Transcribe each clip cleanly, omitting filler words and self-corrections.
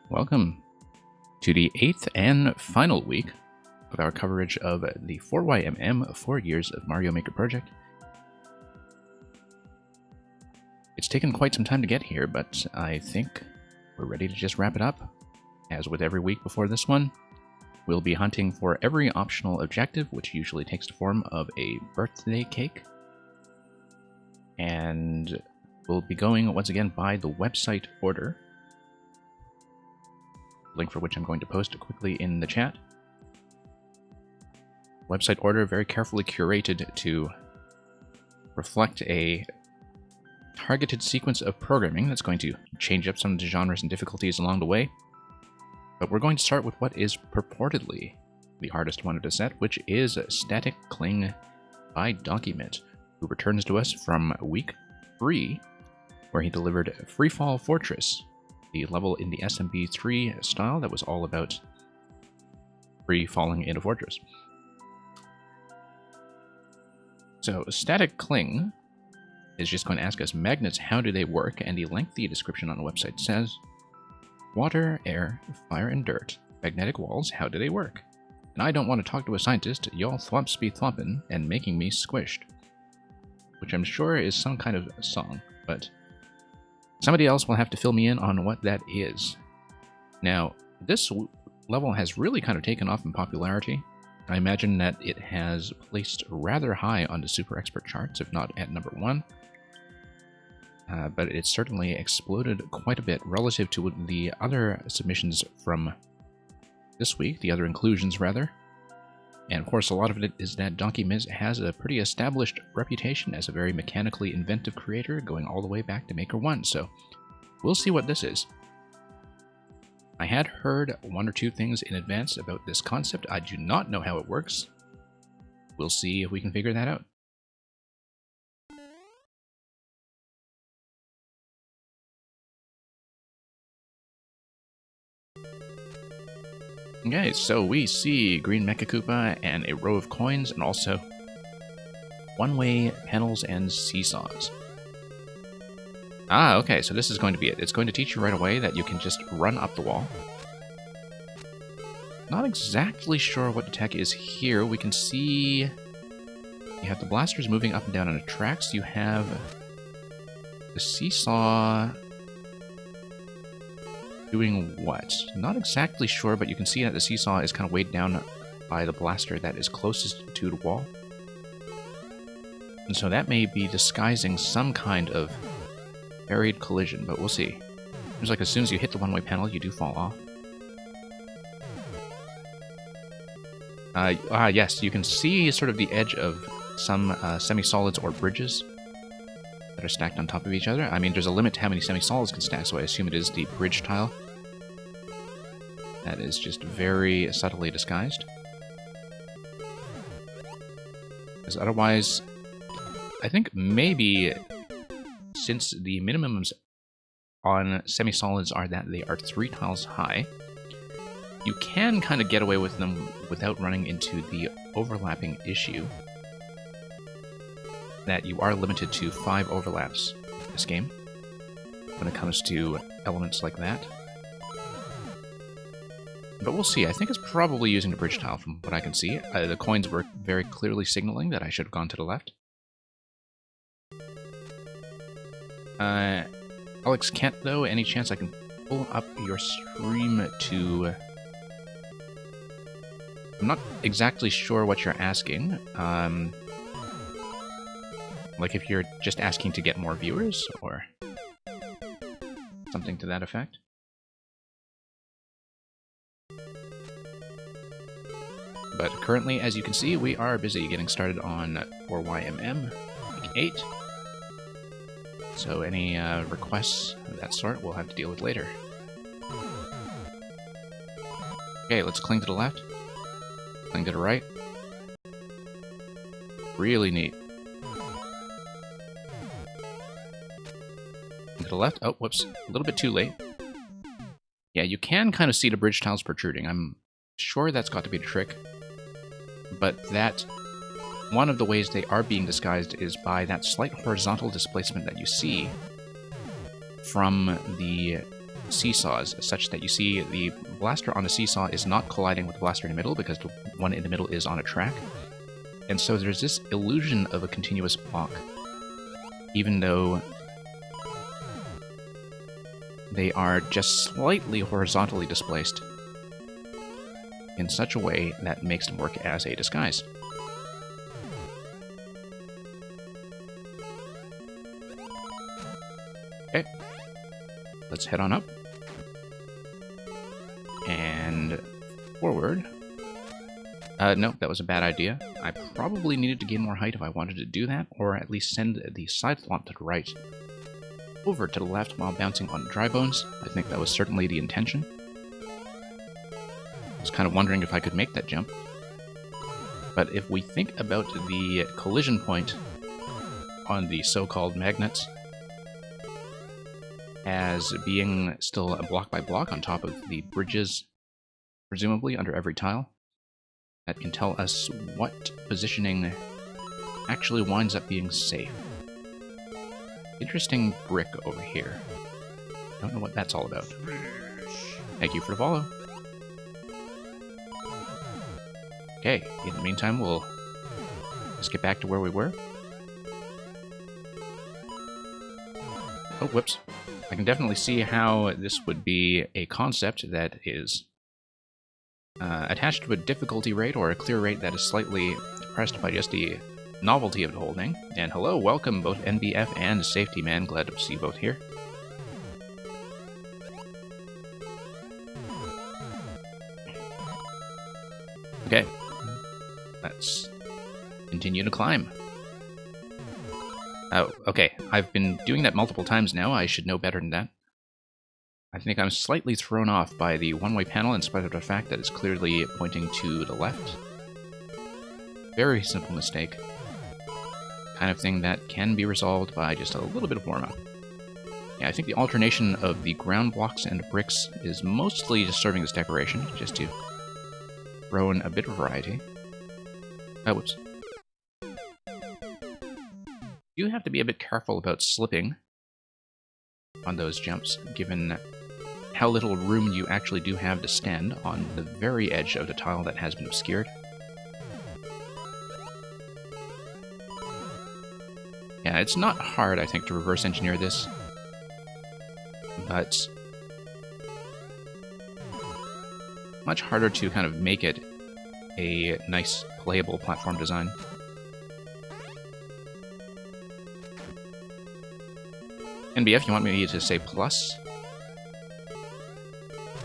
Welcome to the 8th and final week of our coverage of the 4YMM 4 Years of Mario Maker Project. It's taken quite some time to get here, but I think we're ready to just wrap it up. As with every week before this one, we'll be hunting for every optional objective, which usually takes the form of a birthday cake. And we'll be going, once again, by the website order, link for which I'm going to post quickly in the chat. Website order very carefully curated to reflect a targeted sequence of programming that's going to change up some of the genres and difficulties along the way. But we're going to start with what is purportedly the hardest one of the set, which is Static Cling by Donkey-Mint, who returns to us from week 3, where he delivered Freefall Fortress, the level in the SMB3 style that was all about free falling in a fortress. So Static Cling is just going to ask us, magnets, how do they work? And the lengthy description on the website says, water, air, fire, and dirt. Magnetic walls, how do they work? And I don't want to talk to a scientist, y'all thwumps be thwompin' and making me squished. Which I'm sure is some kind of song, but somebody else will have to fill me in on what that is. Now, this level has really kind of taken off in popularity. I imagine that it has placed rather high on the Super Expert charts, if not at number 1. But it's certainly exploded quite a bit relative to the other submissions from this week, the other inclusions rather. And of course, a lot of it is that Donkey-Mint has a pretty established reputation as a very mechanically inventive creator, going all the way back to Maker 1, so we'll see what this is. I had heard one or two things in advance about this concept. I do not know how it works. We'll see if we can figure that out. Okay, so we see Green Mecha Koopa and a row of coins, and also one-way panels and seesaws. Ah, okay, so this is going to be it. It's going to teach you right away that you can just run up the wall. Not exactly sure what the tech is here. We can see you have the blasters moving up and down on the tracks. You have the seesaw doing what? Not exactly sure, but you can see that the seesaw is kind of weighed down by the blaster that is closest to the wall. And so that may be disguising some kind of buried collision, but we'll see. Seems like as soon as you hit the one-way panel, you do fall off. Yes, you can see sort of the edge of some semi-solids or bridges that are stacked on top of each other. I mean, there's a limit to how many semi-solids can stack, so I assume it is the bridge tile. That is just very subtly disguised. Because otherwise, I think maybe since the minimums on semi-solids are that they are 3 tiles high, you can kind of get away with them without running into the overlapping issue that you are limited to 5 overlaps in this game when it comes to elements like that. But we'll see. I think it's probably using the bridge tile from what I can see. The coins were very clearly signaling that I should have gone to the left. Alex Kent, though, any chance I can pull up your stream to... I'm not exactly sure what you're asking. Like if you're just asking to get more viewers, or something to that effect. But currently, as you can see, we are busy getting started on 4YMM, week 8. So any requests of that sort we'll have to deal with later. Okay, let's cling to the left. Cling to the right. Really neat. To the left. Oh, whoops. A little bit too late. Yeah, you can kind of see the bridge tiles protruding. I'm sure that's got to be the trick. But that... one of the ways they are being disguised is by that slight horizontal displacement that you see from the seesaws, such that you see the blaster on the seesaw is not colliding with the blaster in the middle because the one in the middle is on a track. And so there's this illusion of a continuous block, even though they are just slightly horizontally displaced in such a way that makes them work as a disguise. Okay, let's head on up and forward. No, that was a bad idea. I probably needed to gain more height if I wanted to do that, or at least send the side flop to the right over to the left while bouncing on dry bones. I think that was certainly the intention. I was kind of wondering if I could make that jump. But if we think about the collision point on the so-called magnets as being still a block by block on top of the bridges, presumably under every tile, that can tell us what positioning actually winds up being safe. Interesting brick over here. Don't know what that's all about. Thank you for the follow. Okay, in the meantime, we'll just get back to where we were. Oh, whoops. I can definitely see how this would be a concept that is attached to a difficulty rate or a clear rate that is slightly depressed by just the novelty of the whole thing. And hello, welcome both NBF and Safety Man. Glad to see you both here. Okay, let's continue to climb. Oh, okay. I've been doing that multiple times now. I should know better than that. I think I'm slightly thrown off by the one-way panel in spite of the fact that it's clearly pointing to the left. Very simple mistake. Kind of thing that can be resolved by just a little bit of warm-up. Yeah, I think the alternation of the ground blocks and bricks is mostly just serving as decoration, just to throw in a bit of variety. Oh, whoops. You have to be a bit careful about slipping on those jumps, given how little room you actually do have to stand on the very edge of the tile that has been obscured. Yeah, it's not hard, I think, to reverse engineer this, but much harder to kind of make it a nice, playable platform design. NBF, you want me to say plus?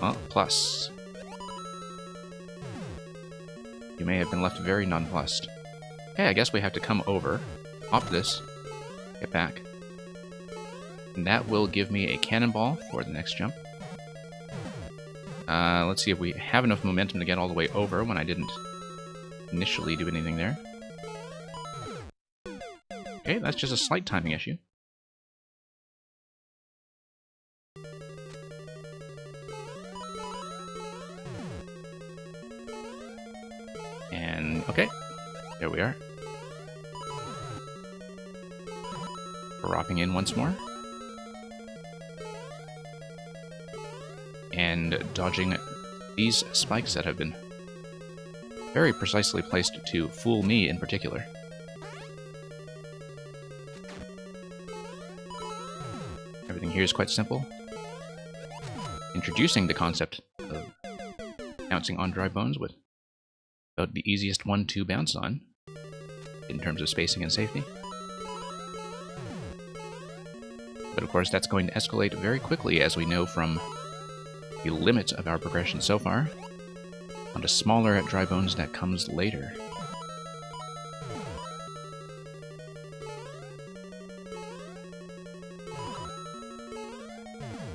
Well, plus. You may have been left very nonplussed. Okay, I guess we have to come over, hop this, get back. And that will give me a cannonball for the next jump. Let's see if we have enough momentum to get all the way over when I didn't initially do anything there. Okay, that's just a slight timing issue. And, okay, there we are. Dropping in once more. And dodging these spikes that have been very precisely placed to fool me in particular. Everything here is quite simple. Introducing the concept of bouncing on dry bones with about the easiest one to bounce on in terms of spacing and safety. But of course that's going to escalate very quickly, as we know from the limit of our progression so far, onto smaller dry bones that comes later.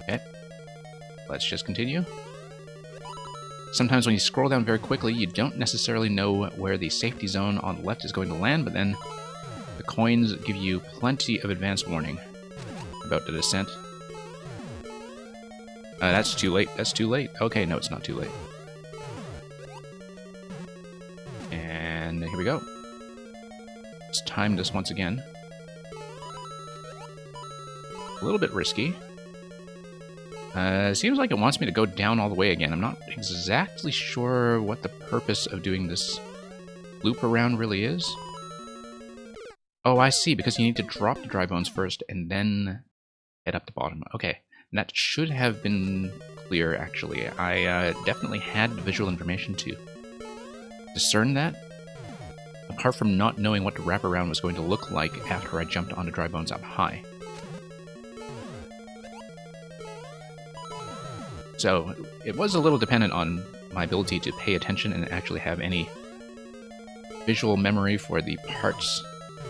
Okay, let's just continue. Sometimes when you scroll down very quickly, you don't necessarily know where the safety zone on the left is going to land, but then the coins give you plenty of advance warning about the descent. That's too late. That's too late. Okay, no, it's not too late. And here we go. Let's time this once again. A little bit risky. Seems like it wants me to go down all the way again. I'm not exactly sure what the purpose of doing this loop around really is. Oh, I see, because you need to drop the dry bones first and then head up the bottom. Okay, and that should have been clear, actually. I definitely had visual information to discern that, apart from not knowing what the wraparound was going to look like after I jumped onto dry bones up high. So it was a little dependent on my ability to pay attention and actually have any visual memory for the parts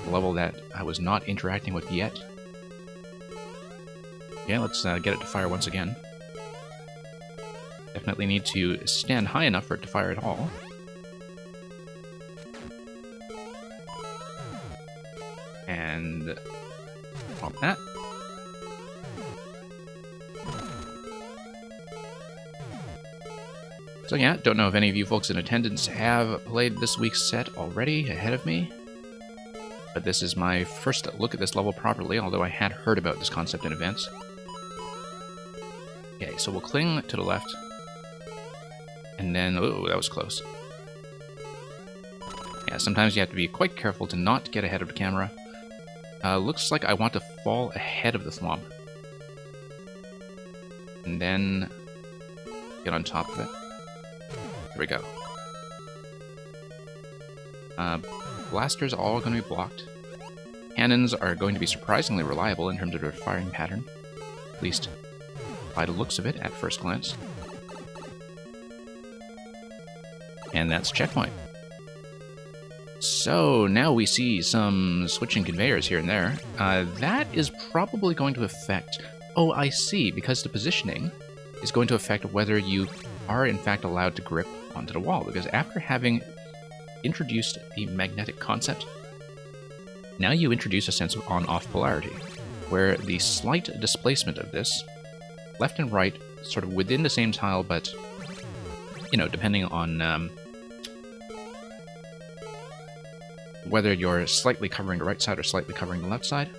level that I was not interacting with yet. Yeah, let's get it to fire once again. Definitely need to stand high enough for it to fire at all. And pop that. So yeah, don't know if any of you folks in attendance have played this week's set already ahead of me, but this is my first look at this level properly, although I had heard about this concept in advance. Okay, so we'll cling to the left, and then, oh, that was close. Yeah, sometimes you have to be quite careful to not get ahead of the camera. Looks like I want to fall ahead of the thwomp, and then get on top of it. There we go. Blasters are all going to be blocked. Cannons are going to be surprisingly reliable in terms of their firing pattern, at least by the looks of it at first glance. And that's checkpoint. So now we see some switching conveyors here and there. That is probably going to affect... Oh, I see, because the positioning is going to affect whether you are in fact allowed to grip onto the wall, because after having introduced the magnetic concept, now you introduce a sense of on-off polarity, where the slight displacement of this, left and right, sort of within the same tile, but, you know, depending on whether you're slightly covering the right side or slightly covering the left side,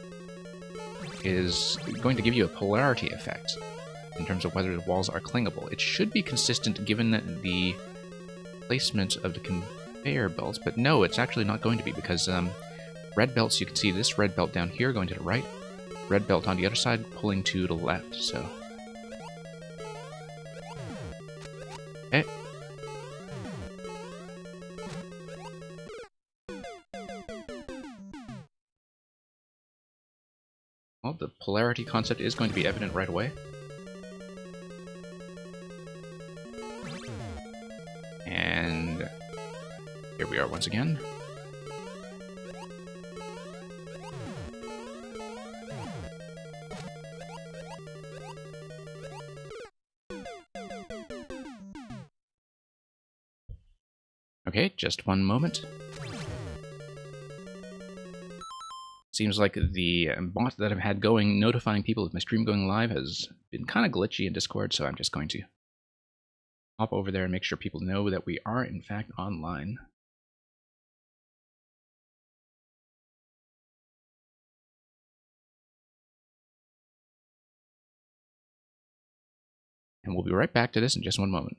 is going to give you a polarity effect in terms of whether the walls are clingable. It should be consistent given the placement of the conveyor belts, but no, it's actually not going to be, because red belts, you can see this red belt down here going to the right, red belt on the other side pulling to the left, so... Okay. Well, the polarity concept is going to be evident right away. And here we are once again. Okay, just one moment. Seems like the bot that I've had going, notifying people of my stream going live, has been kind of glitchy in Discord, so I'm just going to hop over there and make sure people know that we are, in fact, online. And we'll be right back to this in just one moment.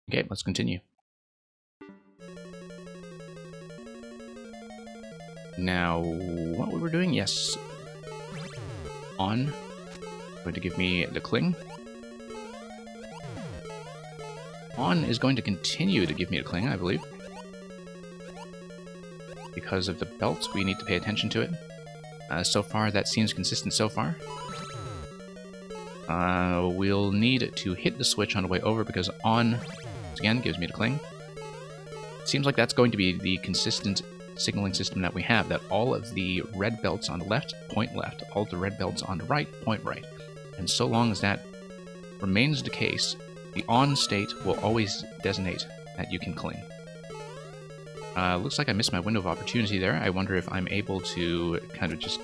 Okay, let's continue. Now, what we were doing? Yes. On. Going to give me the cling. On is going to continue to give me a cling, I believe. Because of the belts, we need to pay attention to it. So far, that seems consistent so far. We'll need to hit the switch on the way over, because on, again, gives me the cling. Seems like that's going to be the consistent signaling system that we have, that all of the red belts on the left point left, all of the red belts on the right point right. And so long as that remains the case, the on state will always designate that you can cling. Looks like I missed my window of opportunity there. I wonder if I'm able to kind of just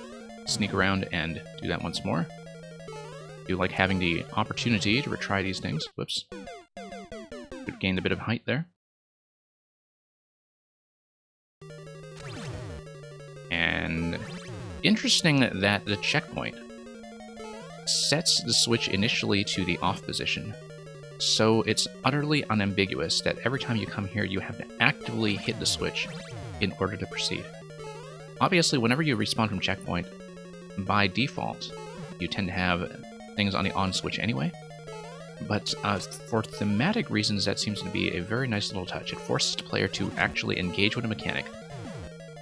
sneak around and do that once more. do like having the opportunity to retry these things. Whoops. We've gained a bit of height there. And interesting that the checkpoint sets the switch initially to the off position. So it's utterly unambiguous that every time you come here, you have to actively hit the switch in order to proceed. Obviously, whenever you respawn from checkpoint, by default, you tend to have things on the on switch anyway. But for thematic reasons, that seems to be a very nice little touch. It forces the player to actually engage with a mechanic,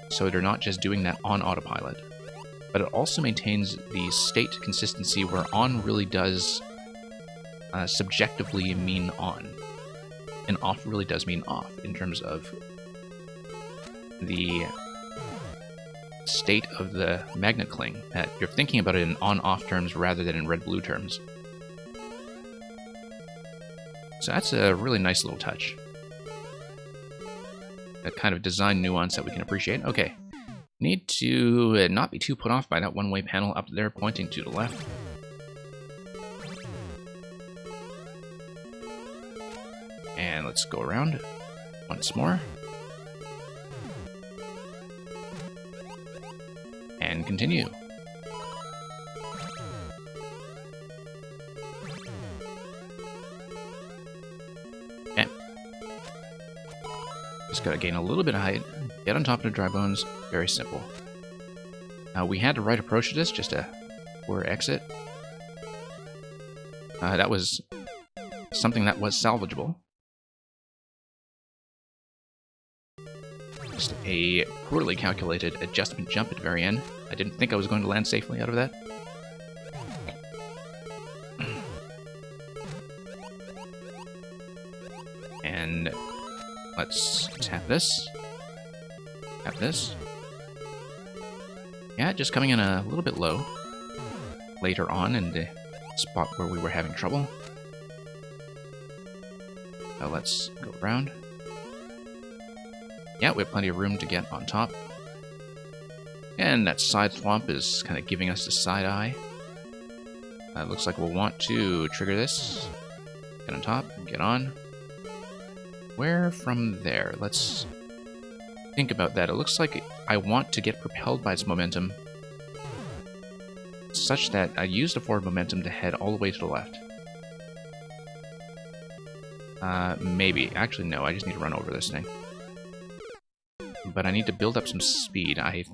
so they're not just doing that on autopilot. But it also maintains the state consistency where on really does subjectively mean on, and off really does mean off in terms of the state of the magnet cling, that you're thinking about it in on-off terms rather than in red-blue terms. So that's a really nice little touch. That kind of design nuance that we can appreciate. Okay, need to not be too put off by that one-way panel up there pointing to the left. And let's go around once more. And continue. Okay. Just gotta gain a little bit of height, get on top of the dry bones, very simple. We had the right approach to this, just a poor exit. That was something that was salvageable. Just a poorly calculated adjustment jump at the very end. I didn't think I was going to land safely out of that. And let's tap this. Tap this. Yeah, just coming in a little bit low later on in the spot where we were having trouble. So let's go around. Yeah, we have plenty of room to get on top. And that side swamp is kind of giving us the side eye. Looks like we'll want to trigger this. Get on top, get on. Where from there? Let's think about that. It looks like I want to get propelled by its momentum, such that I use the forward momentum to head all the way to the left. Maybe. Actually, no, I just need to run over this thing. But I need to build up some speed. I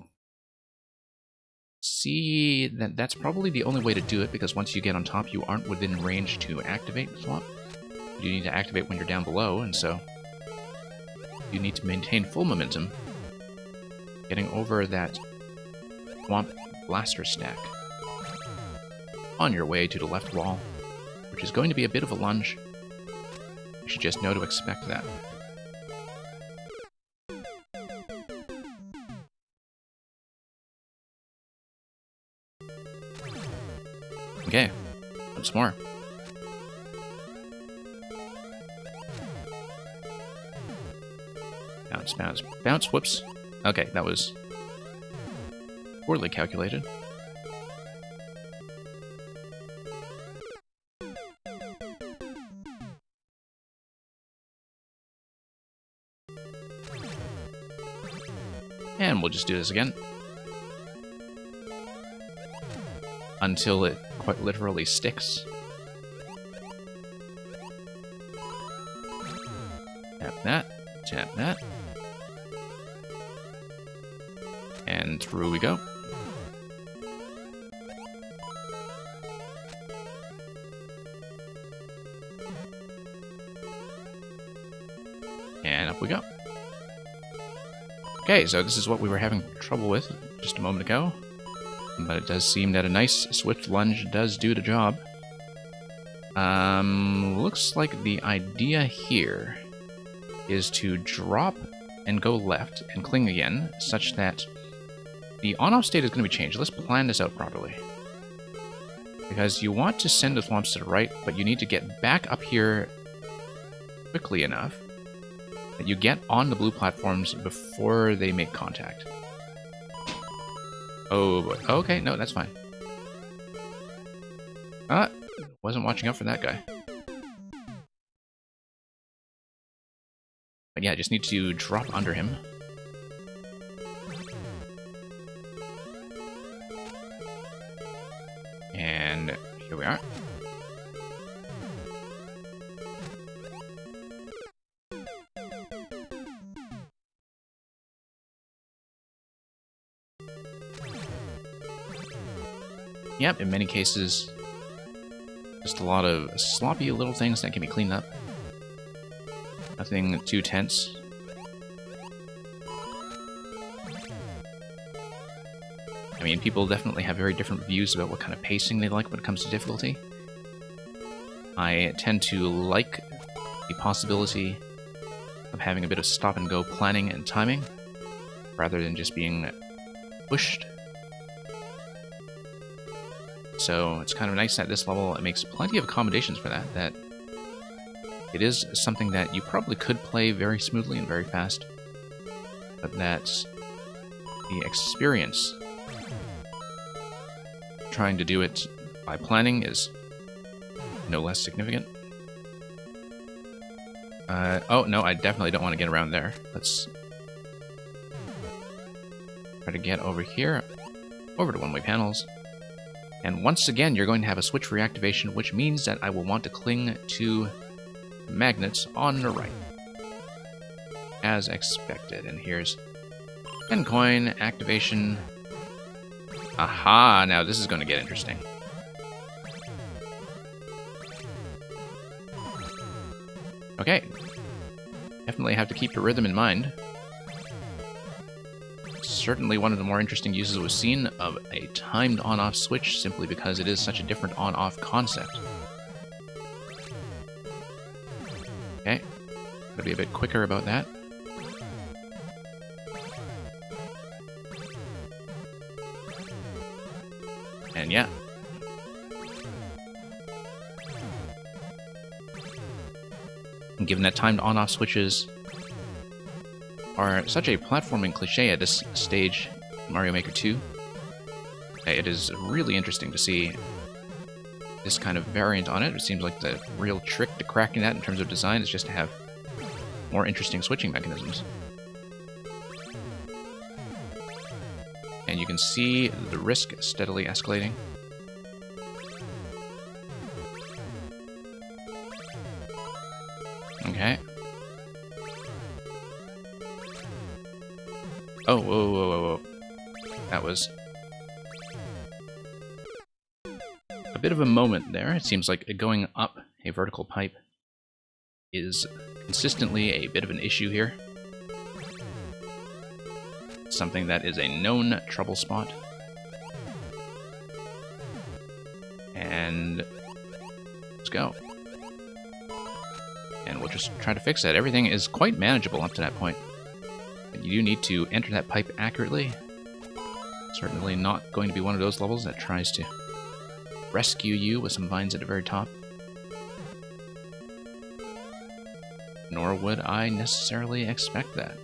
see that that's probably the only way to do it, because once you get on top, you aren't within range to activate the swamp. You need to activate when you're down below, and so you need to maintain full momentum, getting over that swamp blaster stack on your way to the left wall, which is going to be a bit of a lunge. You should just know to expect that. Okay, once more. Bounce, bounce, bounce, whoops. Okay, that was poorly calculated. And we'll just do this again. Until it quite literally sticks. Tap that, tap that. And through we go. And up we go. Okay, so this is what we were having trouble with just a moment ago. But it does seem that a nice swift lunge does do the job. Looks like the idea here is to drop and go left and cling again, such that the on-off state is going to be changed. Let's plan this out properly. Because you want to send the swamps to the right, but you need to get back up here quickly enough that you get on the blue platforms before they make contact. Oh, boy. Okay, no, that's fine. Ah, wasn't watching out for that guy. But yeah, I just need to drop under him. And here we are. Yep, in many cases, just a lot of sloppy little things that can be cleaned up. Nothing too tense. I mean, people definitely have very different views about what kind of pacing they like when it comes to difficulty. I tend to like the possibility of having a bit of stop-and-go planning and timing, rather than just being pushed. So it's kind of nice at this level. It makes plenty of accommodations for that, that it is something that you probably could play very smoothly and very fast, but that the experience trying to do it by planning is no less significant. Oh, no, I definitely don't want to get around there. Let's try to get over here, over to one-way panels. And once again, you're going to have a switch reactivation, which means that I will want to cling to magnets on the right, as expected. And here's 10 coin activation. Aha, now this is going to get interesting. Okay, definitely have to keep your rhythm in mind. Certainly one of the more interesting uses was seen of a timed on-off switch, simply because it is such a different on-off concept. Okay, gotta be a bit quicker about that. And yeah. And given that timed on-off switches are such a platforming cliche at this stage in Mario Maker 2, it is really interesting to see this kind of variant on it. It seems like the real trick to cracking that in terms of design is just to have more interesting switching mechanisms. And you can see the risk steadily escalating. Okay. Oh, whoa, whoa, whoa, whoa. That was a bit of a moment there. It seems like going up a vertical pipe is consistently a bit of an issue here. Something that is a known trouble spot. And let's go. And we'll just try to fix that. Everything is quite manageable up to that point. But you do need to enter that pipe accurately. Certainly not going to be one of those levels that tries to rescue you with some vines at the very top. Nor would I necessarily expect that.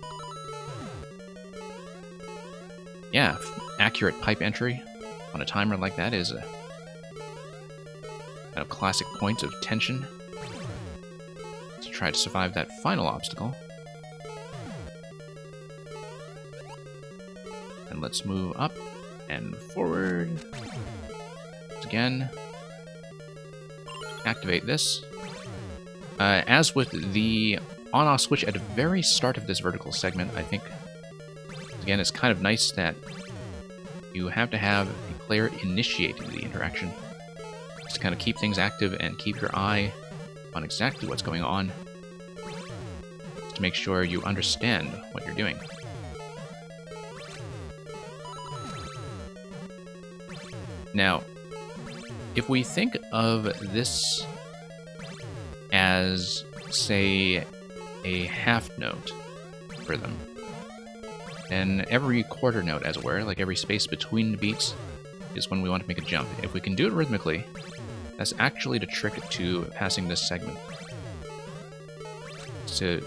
Yeah, accurate pipe entry on a timer like that is a kind of classic point of tension to try to survive that final obstacle. And let's move up and forward. Once again, activate this. As with the on-off switch at the very start of this vertical segment, I think, again, it's kind of nice that you have to have the player initiating the interaction, just to kind of keep things active and keep your eye on exactly what's going on, to make sure you understand what you're doing. Now, if we think of this as, say, a half note rhythm, then every quarter note, as it were, like every space between the beats, is when we want to make a jump. If we can do it rhythmically, that's actually the trick to passing this segment. It's to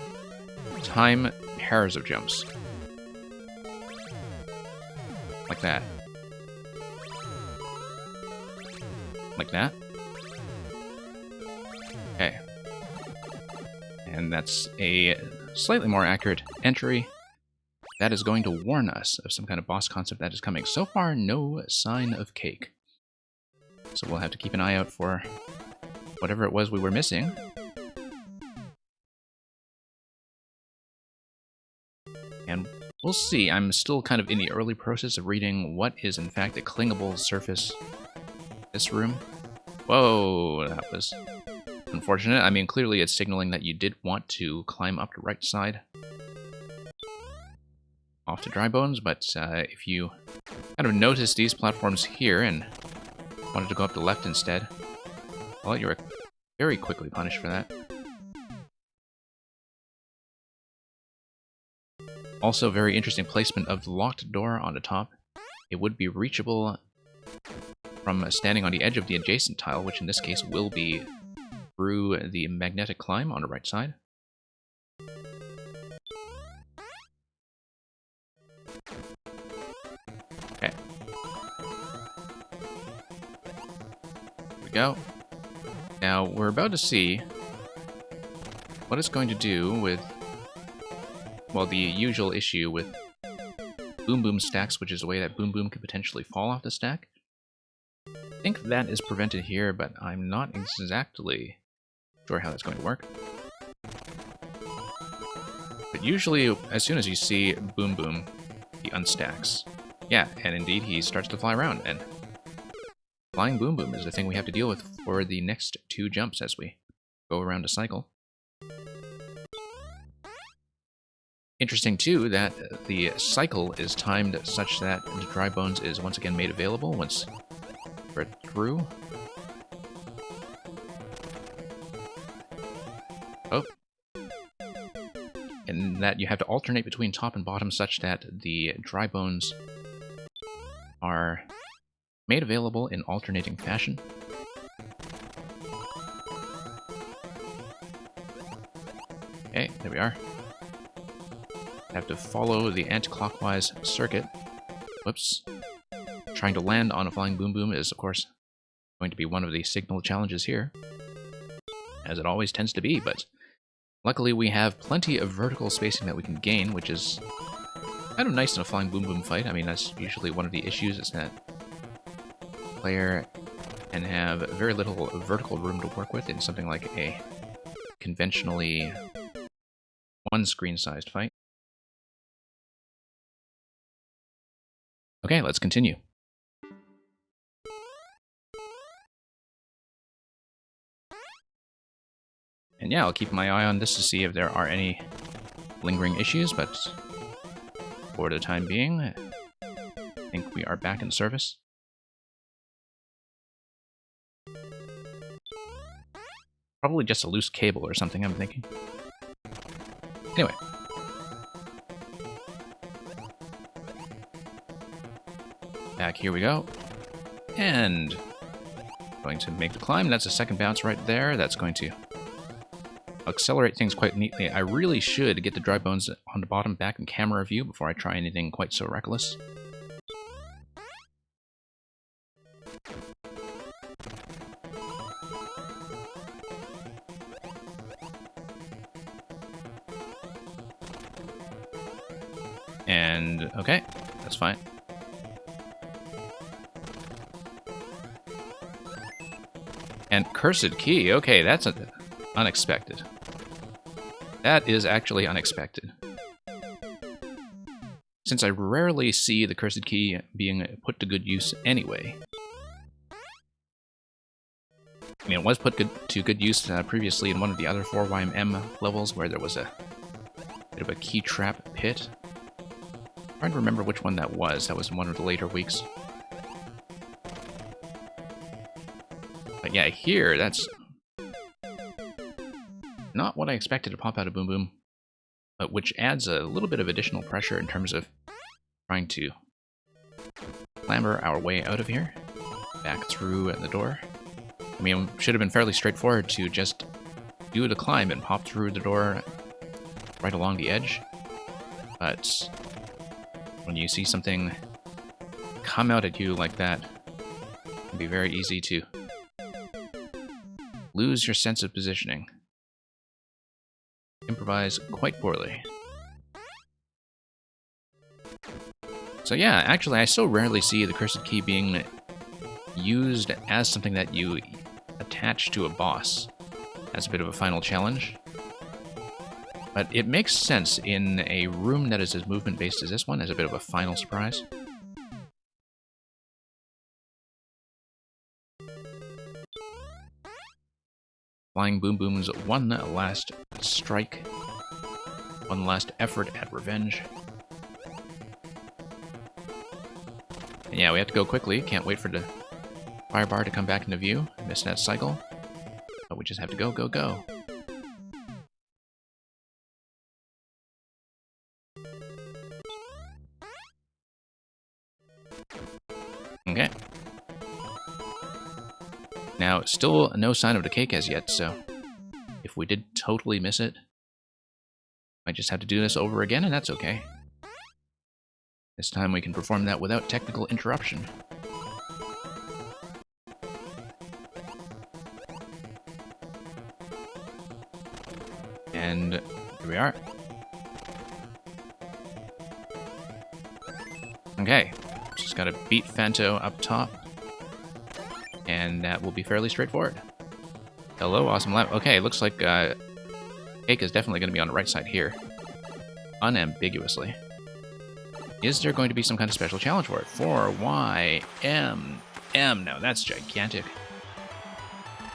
time pairs of jumps. Like that. Like that. And that's a slightly more accurate entry. That is going to warn us of some kind of boss concept that is coming. So far, no sign of cake. So we'll have to keep an eye out for whatever it was we were missing. And we'll see. I'm still kind of in the early process of reading what is in fact a clingable surface in this room. Whoa, that was unfortunate. I mean, clearly it's signaling that you did want to climb up the right side off to Dry Bones, but if you kind of noticed these platforms here and wanted to go up the left instead, well, you were very quickly punished for that. Also, very interesting placement of the locked door on the top. It would be reachable from standing on the edge of the adjacent tile, which in this case will be through the magnetic climb on the right side. Okay. Here we go. Now, we're about to see what it's going to do with, well, the usual issue with Boom Boom stacks, which is a way that Boom Boom could potentially fall off the stack. I think that is prevented here, but I'm not exactly sure how that's going to work. But usually, as soon as you see Boom Boom, he unstacks. Yeah, and indeed he starts to fly around, and flying Boom Boom is the thing we have to deal with for the next 2 jumps as we go around a cycle. Interesting, too, that the cycle is timed such that the Dry Bones is once again made available once we're through. Oh. And that you have to alternate between top and bottom such that the Dry Bones are made available in alternating fashion. Okay, there we are. Have to follow the anti-clockwise circuit. Whoops. Trying to land on a flying Boom Boom is, of course, going to be one of the signal challenges here, as it always tends to be, but luckily we have plenty of vertical spacing that we can gain, which is kind of nice in a flying Boom Boom fight. I mean, that's usually one of the issues, is that the player can have very little vertical room to work with in something like a conventionally one-screen-sized fight. Okay, let's continue. And yeah, I'll keep my eye on this to see if there are any lingering issues, but for the time being, I think we are back in service. Probably just a loose cable or something, I'm thinking. Anyway. Back here we go. And going to make the climb. That's a second bounce right there. That's going to accelerate things quite neatly. I really should get the Dry Bones on the bottom back in camera view before I try anything quite so reckless. And okay, that's fine. And Cursed Key, okay, that's unexpected. That is actually unexpected. Since I rarely see the Cursed Key being put to good use anyway. I mean, it was put to good use previously in one of the other 4YMM levels where there was a bit of a key trap pit. I'm trying to remember which one that was. That was in one of the later weeks. But yeah, here, that's not what I expected to pop out of Boom Boom, but which adds a little bit of additional pressure in terms of trying to clamber our way out of here, back through the door. I mean, it should have been fairly straightforward to just do the climb and pop through the door right along the edge, but when you see something come out at you like that, it can be very easy to lose your sense of positioning. improvise quite poorly. So yeah, actually I so rarely see the Cursed Key being used as something that you attach to a boss as a bit of a final challenge. But it makes sense in a room that is as movement-based as this one as a bit of a final surprise. Flying Boom Boom's one last strike. One last effort at revenge. And yeah, we have to go quickly. Can't wait for the fire bar to come back into view. Missed that cycle. But we just have to go, go, go. Okay. Now, still no sign of the cake as yet, so if we did totally miss it, might just have to do this over again, and that's okay. This time we can perform that without technical interruption. And here we are. Okay, just gotta beat Phanto up top. And that will be fairly straightforward. Hello, Awesome Lab. Okay, looks like cake is definitely going to be on the right side here. Unambiguously. Is there going to be some kind of special challenge for it? 4YMM. Now that's gigantic.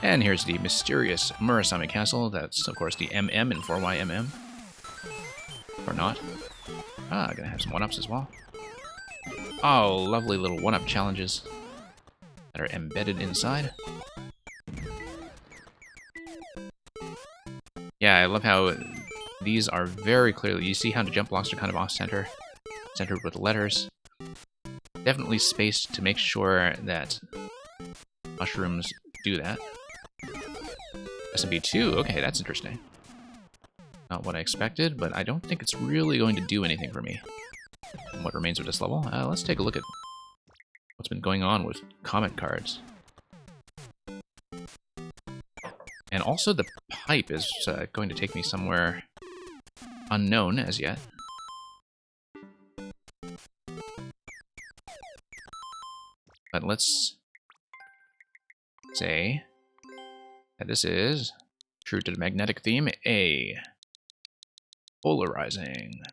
And here's the mysterious Murasame Castle. That's, of course, the MM in 4YMM. Or not. Ah, gonna have some 1-ups as well. Oh, lovely little 1-up challenges that are embedded inside. Yeah, I love how these are very clearly, you see how the jump blocks are kind of off-center, centered with letters. Definitely spaced to make sure that mushrooms do that. SMB2, okay, that's interesting. Not what I expected, but I don't think it's really going to do anything for me. And what remains of this level? Let's take a look at what's been going on with comment cards. And also the pipe is going to take me somewhere unknown as yet. But let's say that this is, true to the magnetic theme, a polarizing.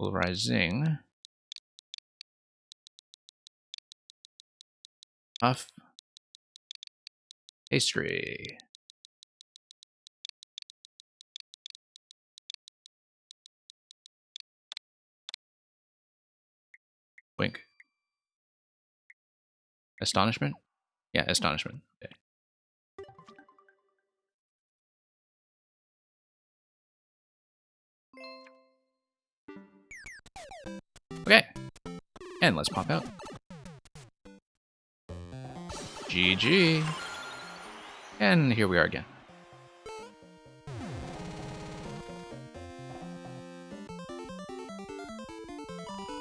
Polarizing. Puff. Pastry. Wink. Astonishment? Yeah, astonishment. Okay. Okay. And let's pop out. GG. And here we are again.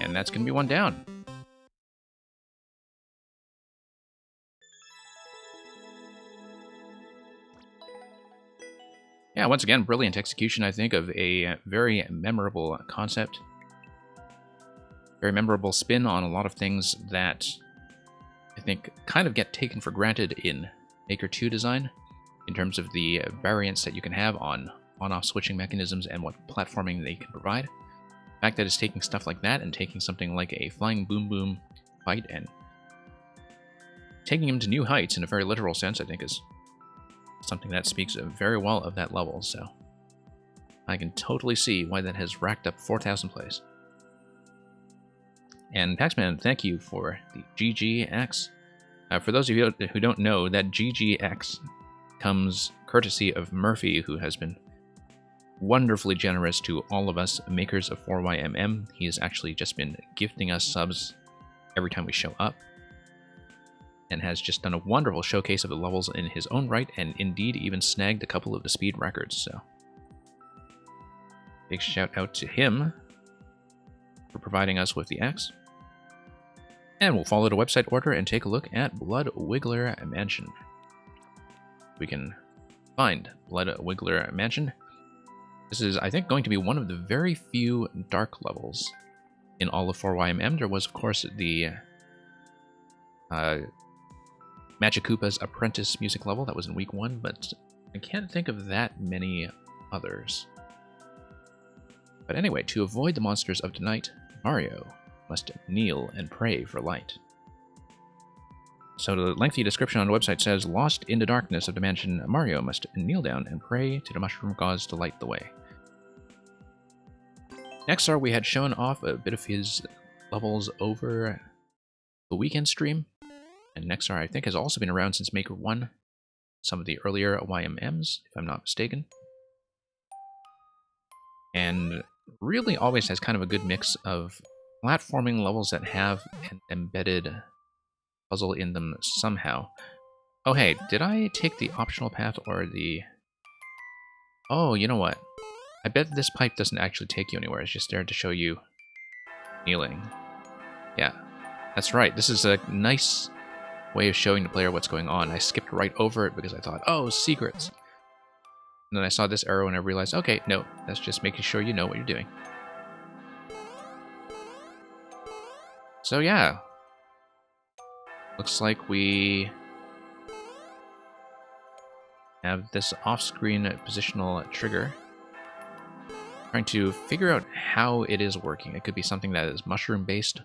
And that's going to be one down. Yeah, once again, brilliant execution, I think, of a very memorable concept. Very memorable spin on a lot of things that I think kind of get taken for granted in Maker 2 design, in terms of the variance that you can have on on-off switching mechanisms and what platforming they can provide. The fact that it's taking stuff like that and taking something like a Flying Boom Boom fight and taking him to new heights in a very literal sense, I think is something that speaks very well of that level, so I can totally see why that has racked up 4,000 plays. And Paxman, thank you for the GGX. For those of you who don't know, that GGX comes courtesy of Murphy, who has been wonderfully generous to all of us makers of 4YMM. He has actually just been gifting us subs every time we show up, and has just done a wonderful showcase of the levels in his own right, and indeed even snagged a couple of the speed records, so big shout out to him for providing us with the X. And we'll follow the website order and take a look at Blood Wiggler Mansion. We can find Blood Wiggler Mansion. This is, I think, going to be one of the very few dark levels in all of 4YMM. There was, of course, the Magic Koopa's Apprentice music level that was in week 1, but I can't think of that many others. But anyway, to avoid the monsters of tonight, Mario must kneel and pray for light. So the lengthy description on the website says, lost in the darkness of the mansion, Mario must kneel down and pray to the mushroom gods to light the way. Nexar, we had shown off a bit of his levels over the weekend stream. And Nexar, I think, has also been around since Maker 1. Some of the earlier YMMs, if I'm not mistaken. And really always has kind of a good mix of platforming levels that have an embedded puzzle in them somehow. Oh hey, did I take the optional path or the... Oh, you know what? I bet this pipe doesn't actually take you anywhere. It's just there to show you kneeling. Yeah, that's right. This is a nice way of showing the player what's going on. I skipped right over it because I thought, oh, secrets. And then I saw this arrow and I realized, okay, no, that's just making sure you know what you're doing. So yeah, looks like we have this off-screen positional trigger. Trying to figure out how it is working. It could be something that is mushroom-based.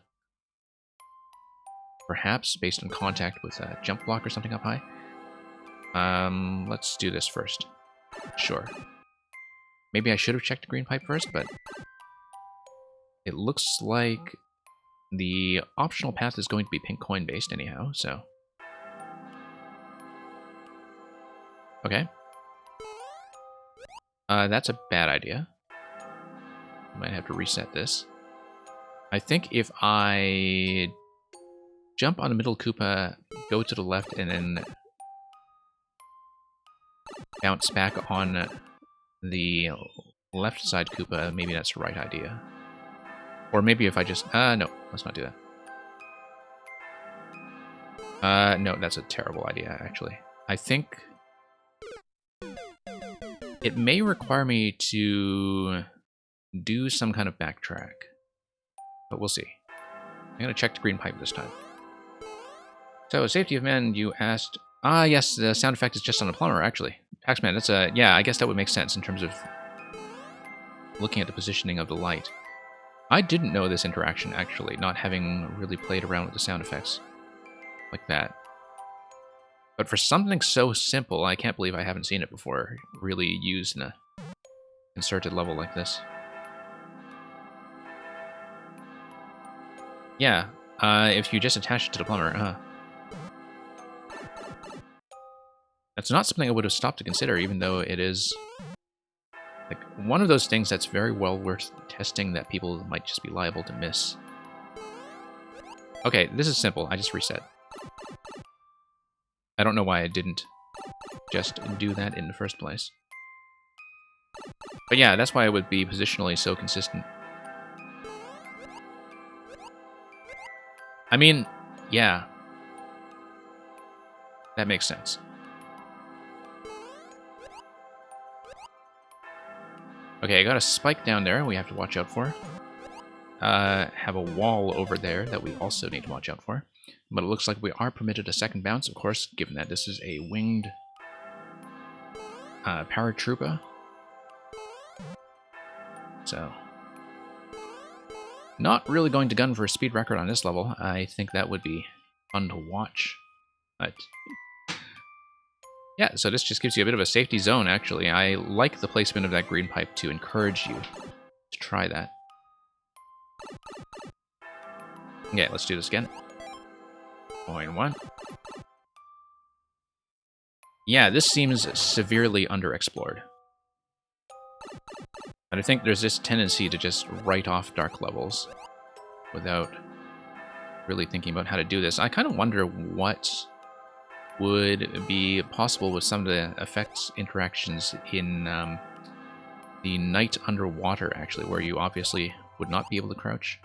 Perhaps based on contact with a jump block or something up high. Let's do this first. Sure. Maybe I should have checked the green pipe first, but it looks like the optional path is going to be pink coin based anyhow, so. Okay. That's a bad idea. I might have to reset this. I think if I jump on the middle Koopa, go to the left, and then bounce back on the left side Koopa, maybe that's the right idea. Or maybe if I just... no, let's not do that. No, that's a terrible idea, actually. I think it may require me to do some kind of backtrack. But we'll see. I'm going to check the green pipe this time. So, safety of men, you asked... Ah, yes, the sound effect is just on a plumber, actually. Taxman, that's a... Yeah, I guess that would make sense in terms of looking at the positioning of the light. I didn't know this interaction, actually, not having really played around with the sound effects like that. But for something so simple, I can't believe I haven't seen it before, really used in a concerted level like this. Yeah, if you just attach it to the plumber, That's not something I would have stopped to consider, even though it is like one of those things that's very well worth testing that people might just be liable to miss. Okay, this is simple. I just reset. I don't know why I didn't just do that in the first place. But yeah, that's why it would be positionally so consistent. I mean, yeah. That makes sense. Okay, I got a spike down there we have to watch out for. Have a wall over there that we also need to watch out for. But it looks like we are permitted a second bounce, of course, given that this is a winged paratroopa. So, not really going to gun for a speed record on this level. I think that would be fun to watch. But yeah, so this just gives you a bit of a safety zone, actually. I like the placement of that green pipe to encourage you to try that. Okay, let's do this again. Point 1. Yeah, this seems severely underexplored. But I think there's this tendency to just write off dark levels without really thinking about how to do this. I kind of wonder what would be possible with some of the effects interactions in the night underwater, actually, where you obviously would not be able to crouch.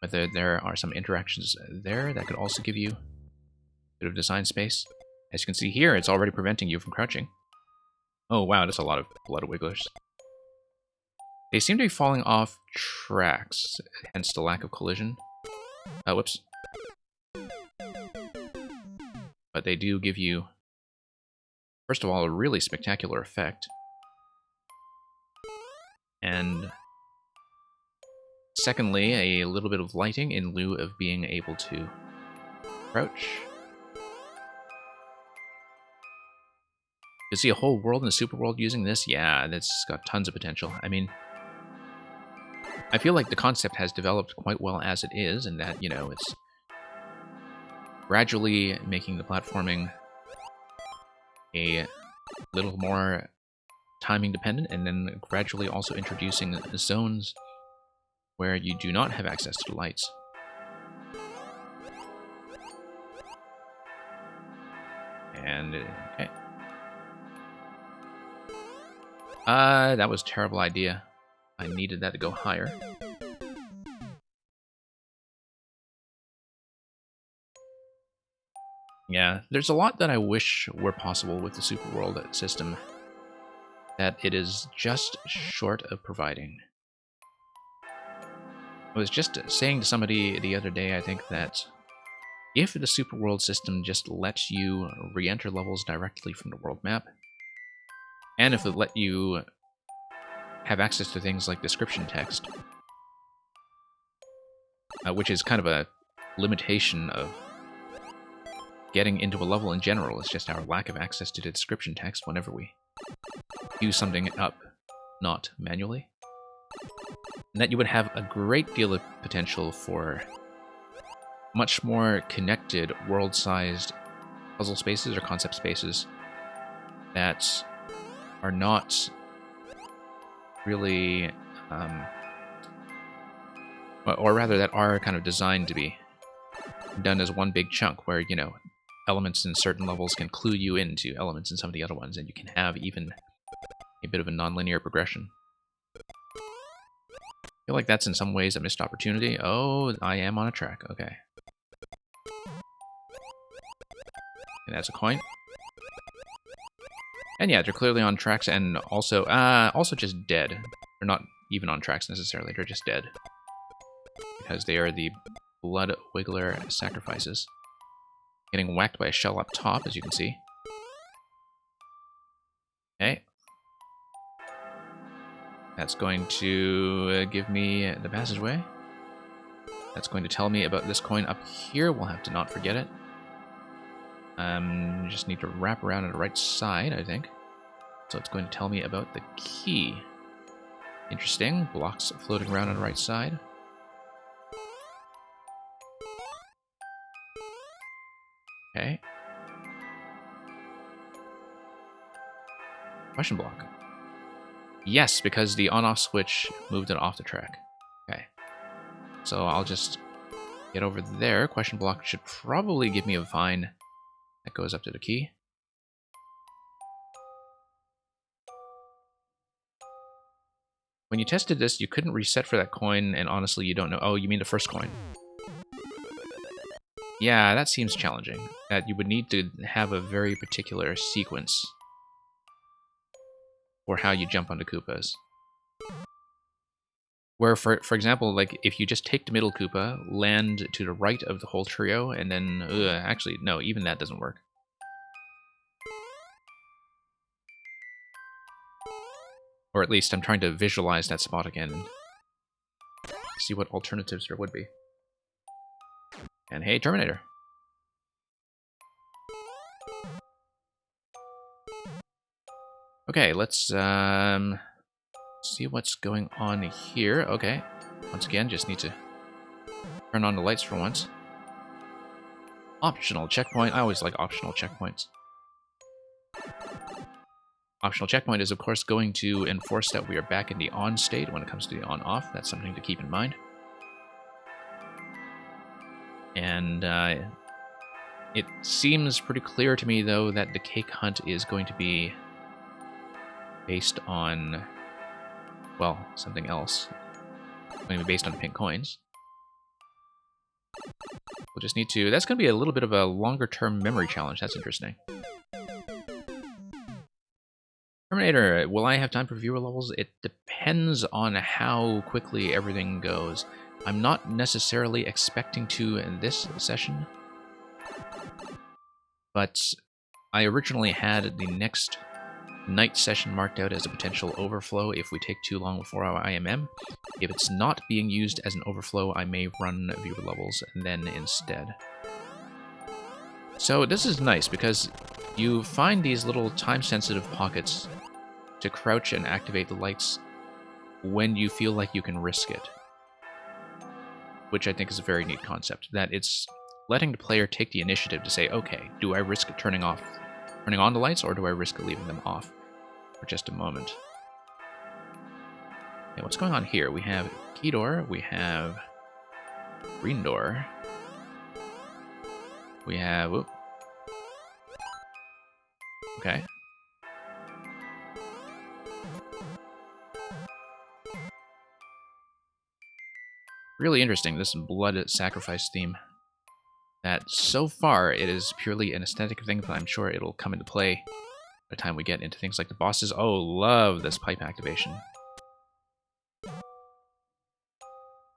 But there are some interactions there that could also give you a bit of design space. As you can see here, it's already preventing you from crouching. Oh wow, that's a lot of blood wigglers. They seem to be falling off tracks, hence the lack of collision. Whoops. But they do give you, first of all, a really spectacular effect. And secondly, a little bit of lighting in lieu of being able to crouch. You see a whole world in a super world using this? Yeah, that's got tons of potential. I mean, I feel like the concept has developed quite well as it is, and that, you know, it's gradually making the platforming a little more timing dependent, and then gradually also introducing zones where you do not have access to the lights. And, okay. That was a terrible idea. I needed that to go higher. Yeah, there's a lot that I wish were possible with the Super World system that it is just short of providing. I was just saying to somebody the other day, I think, that if the Super World system just lets you re-enter levels directly from the world map, and if it let you have access to things like description text, which is kind of a limitation of getting into a level in general, it's just our lack of access to the description text whenever we use something up, not manually. And that you would have a great deal of potential for much more connected world-sized puzzle spaces or concept spaces that are not really, or rather that are kind of designed to be done as one big chunk where, you know, elements in certain levels can clue you into elements in some of the other ones, and you can have even a bit of a non-linear progression. I feel like that's in some ways a missed opportunity. Oh, I am on a track. Okay. And that's a coin. And yeah, they're clearly on tracks and also just dead. They're not even on tracks necessarily, they're just dead. Because they are the blood wiggler sacrifices. Getting whacked by a shell up top, as you can see. Okay. That's going to give me the passageway. That's going to tell me about this coin up here. We'll have to not forget it. Just need to wrap around on the right side, I think. So it's going to tell me about the key. Interesting. Blocks floating around on the right side. Okay. Question block. Yes, because the on-off switch moved it off the track. Okay. So I'll just get over there. Question block should probably give me a vine that goes up to the key. When you tested this, you couldn't reset for that coin, and honestly, you don't know. Oh, you mean the first coin? Yeah, that seems challenging. That you would need to have a very particular sequence for how you jump onto Koopas. Where, for example, like, if you just take the middle Koopa, land to the right of the whole trio, and then... actually, no, even that doesn't work. Or at least I'm trying to visualize that spot again and see what alternatives there would be. And hey, Terminator. Okay, let's see what's going on here. Okay, once again, just need to turn on the lights for once. Optional checkpoint. I always like optional checkpoints. Optional checkpoint is, of course, going to enforce that we are back in the on state when it comes to the on-off. That's something to keep in mind. And it seems pretty clear to me, though, that the cake hunt is going to be based on, well, something else. It's going to be based on pink coins. We'll just need to... That's going to be a little bit of a longer-term memory challenge. That's interesting. Terminator, will I have time for viewer levels? It depends on how quickly everything goes. I'm not necessarily expecting to in this session, but I originally had the next night session marked out as a potential overflow if we take too long before our IMM. If it's not being used as an overflow, I may run viewer levels and then instead. So this is nice because you find these little time-sensitive pockets to crouch and activate the lights when you feel like you can risk it. Which I think is a very neat concept, that it's letting the player take the initiative to say, okay, do I risk turning on the lights, or do I risk leaving them off for just a moment? Okay, what's going on here? We have key door, we have green door, we have... Whoop. Okay. Really interesting, this blood sacrifice theme. That so far it is purely an aesthetic thing, but I'm sure it'll come into play by the time we get into things like the bosses. Oh, love this pipe activation.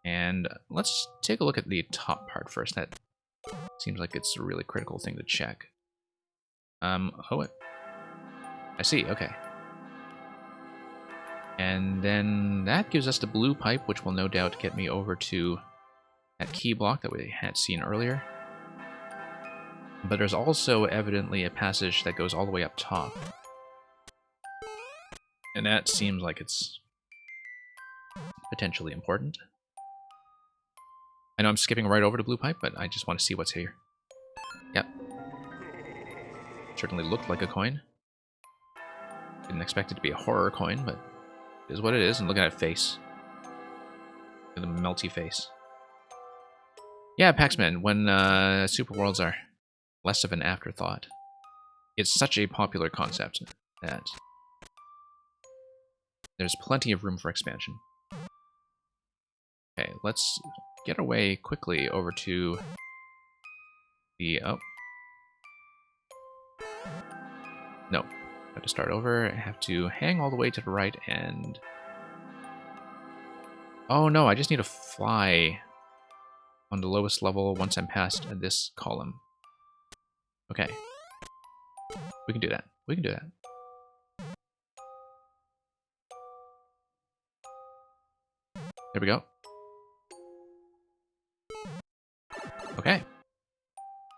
And let's take a look at the top part first. That seems like it's a really critical thing to check. Oh, I see, okay. And then that gives us the blue pipe, which will no doubt get me over to that key block that we had seen earlier. But there's also evidently a passage that goes all the way up top. And that seems like it's potentially important. I know I'm skipping right over to blue pipe, but I just want to see what's here. Yep. Certainly looked like a coin. Didn't expect it to be a horror coin, but it is what it is, and look at that face. Look at the melty face. Yeah, Paxman, when Super Worlds are less of an afterthought. It's such a popular concept that there's plenty of room for expansion. Okay, let's get our way quickly over to the... Oh. No. I have to start over. I have to hang all the way to the right and... Oh no, I just need to fly on the lowest level once I'm past this column. Okay. We can do that. We can do that. There we go. Okay.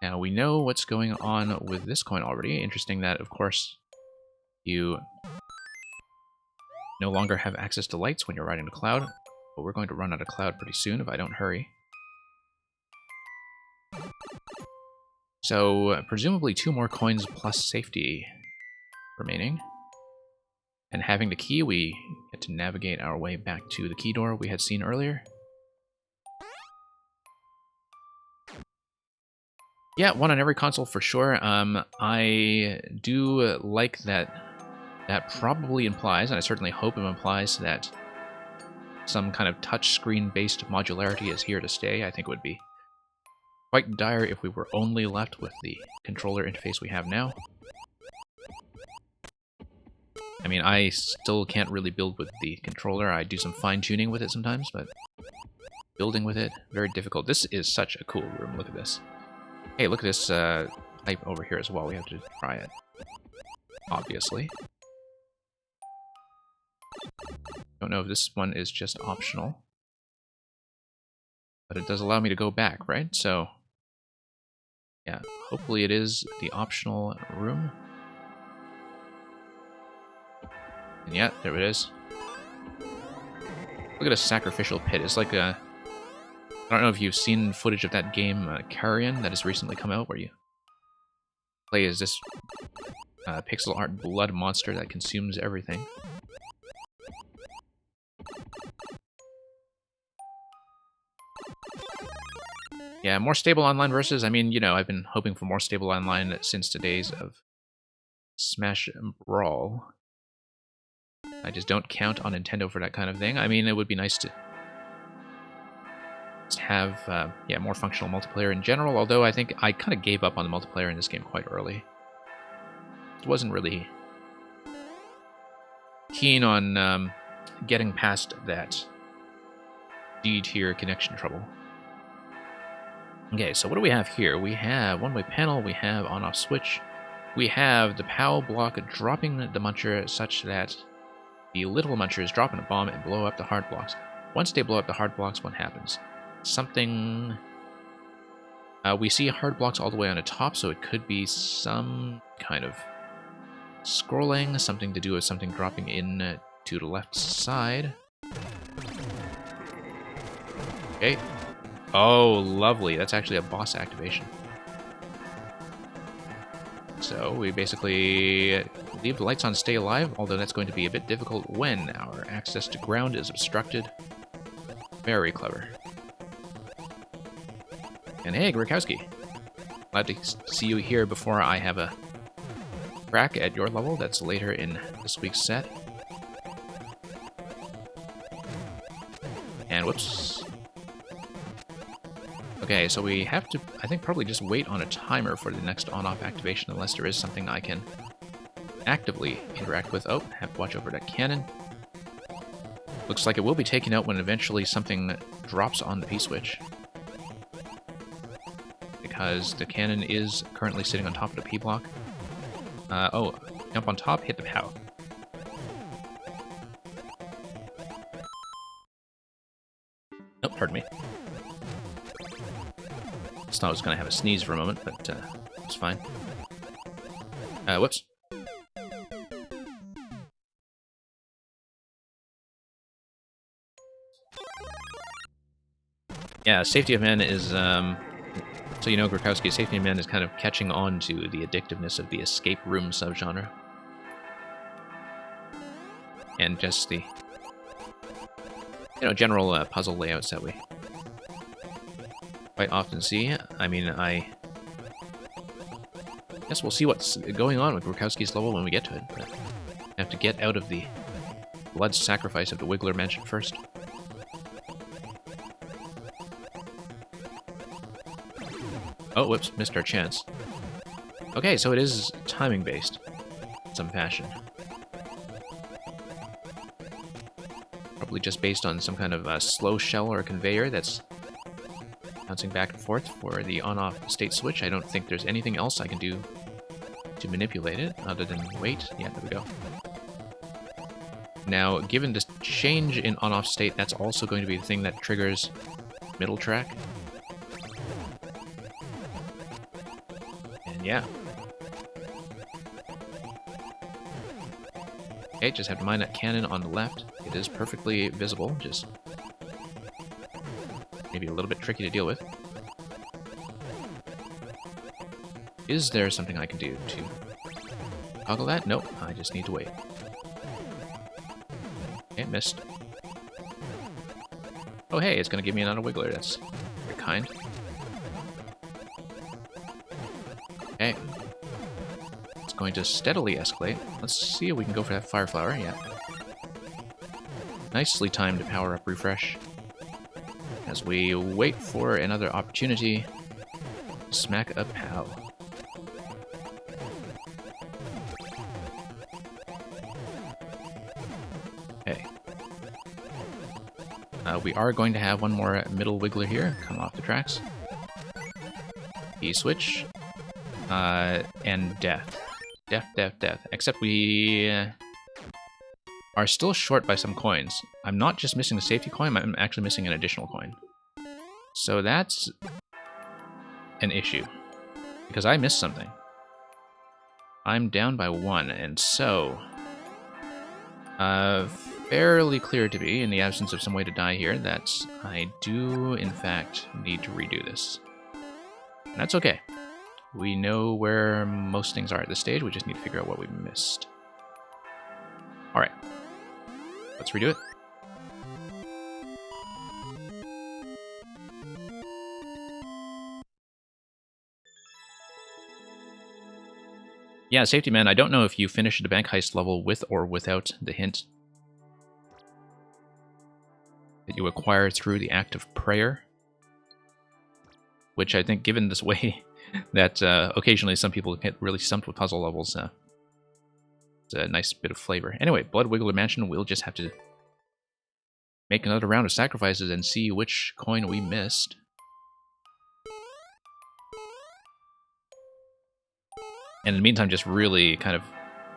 Now we know what's going on with this coin already. Interesting that, of course, you no longer have access to lights when you're riding the cloud. But we're going to run out of cloud pretty soon if I don't hurry. So, presumably 2 more coins plus safety remaining. And having the key, we get to navigate our way back to the key door we had seen earlier. Yeah, one on every console for sure. I do like that that probably implies, and I certainly hope it implies, that some kind of touchscreen-based modularity is here to stay. I think it would be quite dire if we were only left with the controller interface we have now. I mean, I still can't really build with the controller. I do some fine-tuning with it sometimes, but building with it, very difficult. This is such a cool room. Look at this. Hey, look at this pipe over here as well. We have to try it, obviously. Don't know if this one is just optional, but it does allow me to go back, right? So, yeah, hopefully it is the optional room. And yeah, there it is. Look at a sacrificial pit. It's like a... I don't know if you've seen footage of that game, Carrion, that has recently come out, where you play as this pixel art blood monster that consumes everything. Yeah, more stable online versus, I mean, you know, I've been hoping for more stable online since the days of Smash Brawl. I just don't count on Nintendo for that kind of thing. I mean, it would be nice to just have yeah, more functional multiplayer in general, although I think I kind of gave up on the multiplayer in this game quite early. I wasn't really keen on getting past that D-tier connection trouble. Okay, so what do we have here? We have one-way panel, we have on-off switch, we have the POW block dropping the muncher such that the little munchers drop in a bomb and blow up the hard blocks. Once they blow up the hard blocks, what happens? Something... we see hard blocks all the way on the top, so it could be some kind of scrolling, something to do with something dropping in to the left side. Okay. Oh, lovely. That's actually a boss activation. So we basically leave the lights on to stay alive, although that's going to be a bit difficult when our access to ground is obstructed. Very clever. And hey, Grikowski. Glad to see you here before I have a crack at your level. That's later in this week's set. And whoops. Okay, so we have to, I think, probably just wait on a timer for the next on-off activation, unless there is something I can actively interact with. Oh, have to watch over that cannon. Looks like it will be taken out when eventually something drops on the P-switch. Because the cannon is currently sitting on top of the P-block. Oh, jump on top, hit the POW. Oh, pardon me. Just thought I was going to have a sneeze for a moment, but it's fine. Whoops. Yeah, Safety of Men is, so you know, Grikowski, Safety of Men is kind of catching on to the addictiveness of the escape room subgenre. And just the, you know, general puzzle layouts that we quite often see. I mean, I guess we'll see what's going on with Grikowski's level when we get to it, but I have to get out of the blood sacrifice of the Wiggler Mansion first. Oh, whoops, missed our chance. Okay, so it is timing-based in some fashion. Probably just based on some kind of slow shell or conveyor that's bouncing back and forth for the on-off state switch. I don't think there's anything else I can do to manipulate it other than wait. Yeah, there we go. Now, given this change in on-off state, that's also going to be the thing that triggers middle track. And yeah. Okay, just have to mind that cannon on the left. It is perfectly visible, just maybe a little bit tricky to deal with. Is there something I can do to toggle that? Nope, I just need to wait. Okay, missed. Oh hey, it's gonna give me another Wiggler, that's very kind. Okay. It's going to steadily escalate. Let's see if we can go for that Fire Flower, yeah. Nicely timed power-up refresh. As we wait for another opportunity to smack a POW. Okay. We are going to have one more middle Wiggler here come off the tracks. E-switch. And death. Death. Except we are still short by some coins. I'm not just missing the safety coin, I'm actually missing an additional coin. So that's an issue. Because I missed something. I'm down by 1, and so... fairly clear to me, in the absence of some way to die here, that I do, in fact, need to redo this. And that's okay. We know where most things are at this stage, we just need to figure out what we missed. Alright. Let's redo it. Yeah, Safety Man, I don't know if you finished the bank heist level with or without the hint that you acquire through the act of prayer. which I think, given this way that occasionally some people get really stumped with puzzle levels, it's a nice bit of flavor. Anyway, Blood Wiggler Mansion, we'll just have to make another round of sacrifices and see which coin we missed. And in the meantime, just really kind of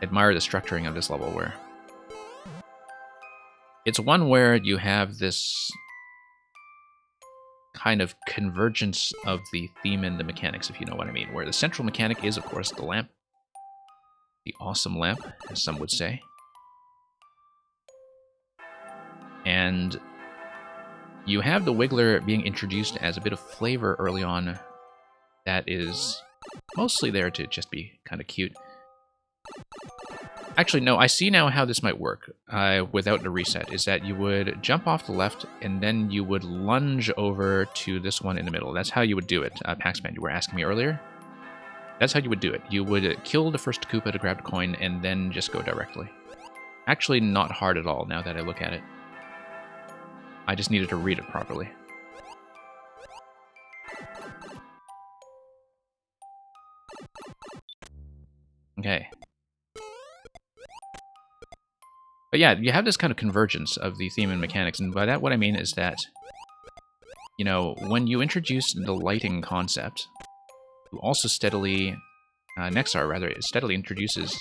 admire the structuring of this level, where it's one where you have this kind of convergence of the theme and the mechanics, if you know what I mean, where the central mechanic is, of course, the lamp. The awesome lamp, as some would say. And you have the Wiggler being introduced as a bit of flavor early on that is mostly there to just be kind of cute. Actually, no, I see now how this might work without the reset, is that you would jump off the left and then you would lunge over to this one in the middle. That's how you would do it. Paxman, you were asking me earlier. That's how you would do it. You would kill the first Koopa to grab the coin and then just go directly. Actually, not hard at all now that I look at it. I just needed to read it properly. Okay. But yeah, you have this kind of convergence of the theme and mechanics, and by that what I mean is that, you know, when you introduce the lighting concept, you also steadily, Nexar rather, steadily introduces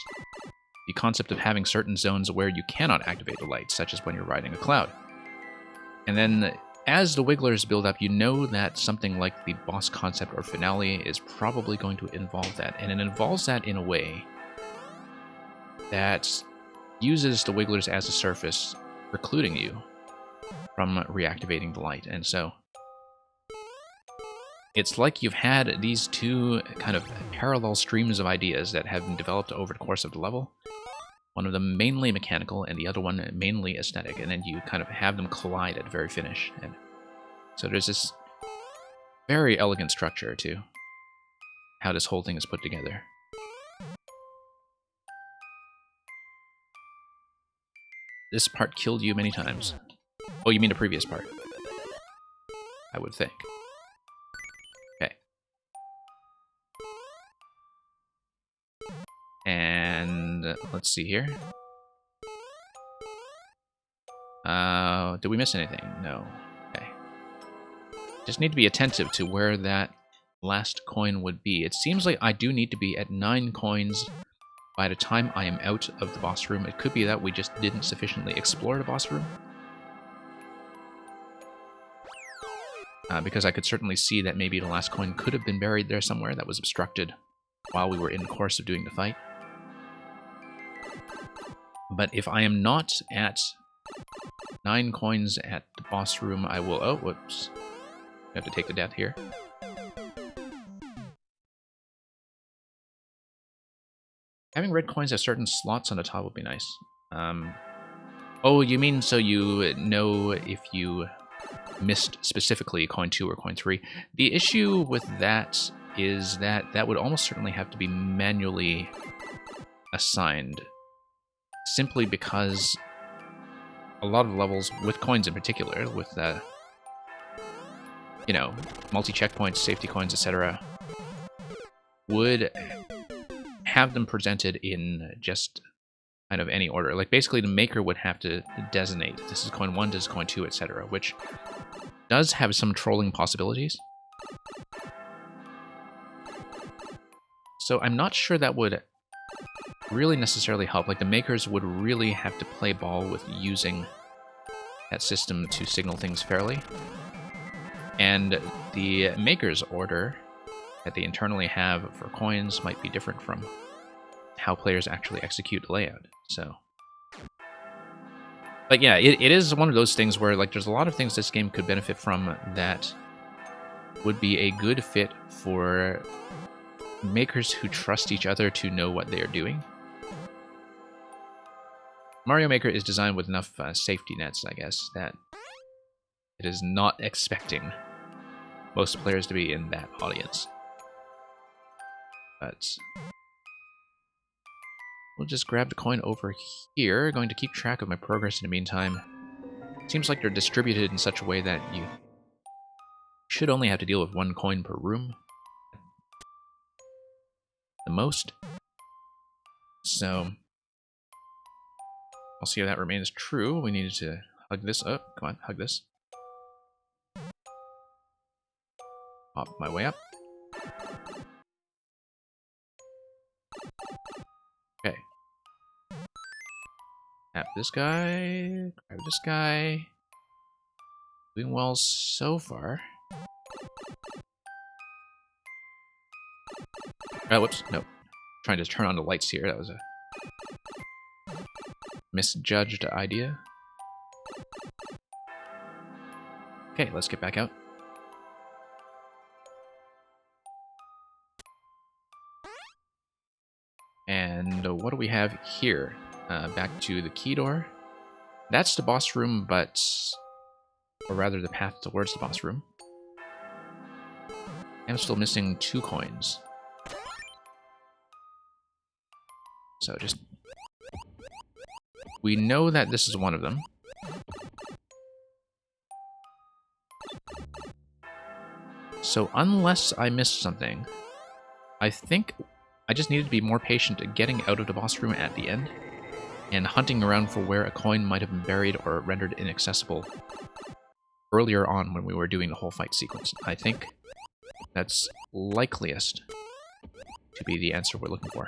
the concept of having certain zones where you cannot activate the lights, such as when you're riding a cloud. And then, as the Wigglers build up, you know that something like the boss concept or finale is probably going to involve that, and it involves that in a way that uses the Wigglers as a surface, precluding you from reactivating the light. And so it's like you've had these two kind of parallel streams of ideas that have been developed over the course of the level. One of them mainly mechanical and the other one mainly aesthetic, and then you kind of have them collide at the very finish. And so there's this very elegant structure to how this whole thing is put together. This part killed you many times. Oh, you mean the previous part? I would think. Okay. And let's see here. Did we miss anything? No. Okay. Just need to be attentive to where that last coin would be. It seems like I do need to be at 9 coins by the time I am out of the boss room. It could be that we just didn't sufficiently explore the boss room. Because I could certainly see that maybe the last coin could have been buried there somewhere that was obstructed while we were in the course of doing the fight. But if I am not at 9 coins at the boss room, I will... Oh, whoops. I have to take the death here. Having red coins at certain slots on the top would be nice. Oh, you mean so you know if you missed specifically coin 2 or coin 3? The issue with that is that that would almost certainly have to be manually assigned, simply because a lot of levels, with coins in particular, with you know, multi-checkpoints, safety coins, etc., would have them presented in just kind of any order. Like, basically, the maker would have to designate, this is coin 1, this is coin 2, etc., which does have some trolling possibilities. So I'm not sure that would really necessarily help. Like, the makers would really have to play ball with using that system to signal things fairly. And the maker's order that they internally have for coins might be different from how players actually execute the layout. So, but yeah, it is one of those things where, like, there's a lot of things this game could benefit from that would be a good fit for makers who trust each other to know what they are doing. Mario Maker is designed with enough safety nets, I guess, that it is not expecting most players to be in that audience. But we'll just grab the coin over here. Going to keep track of my progress in the meantime. Seems like they're distributed in such a way that you Should only have to deal with 1 coin per room. The most. So I'll see if that remains true. We needed to hug this up. Come on, hug this. Pop my way up. Okay. Tap this guy. Grab this guy. Doing well so far. Oh, whoops. No. Trying to turn on the lights here. That was a misjudged idea. Okay, let's get back out. And what do we have here? Back to the key door. That's the boss room, but... or rather the path towards the boss room. I'm still missing 2 coins. So just... we know that this is one of them. So unless I missed something, I think I just needed to be more patient at getting out of the boss room at the end and hunting around for where a coin might have been buried or rendered inaccessible earlier on when we were doing the whole fight sequence. I think that's likeliest to be the answer we're looking for.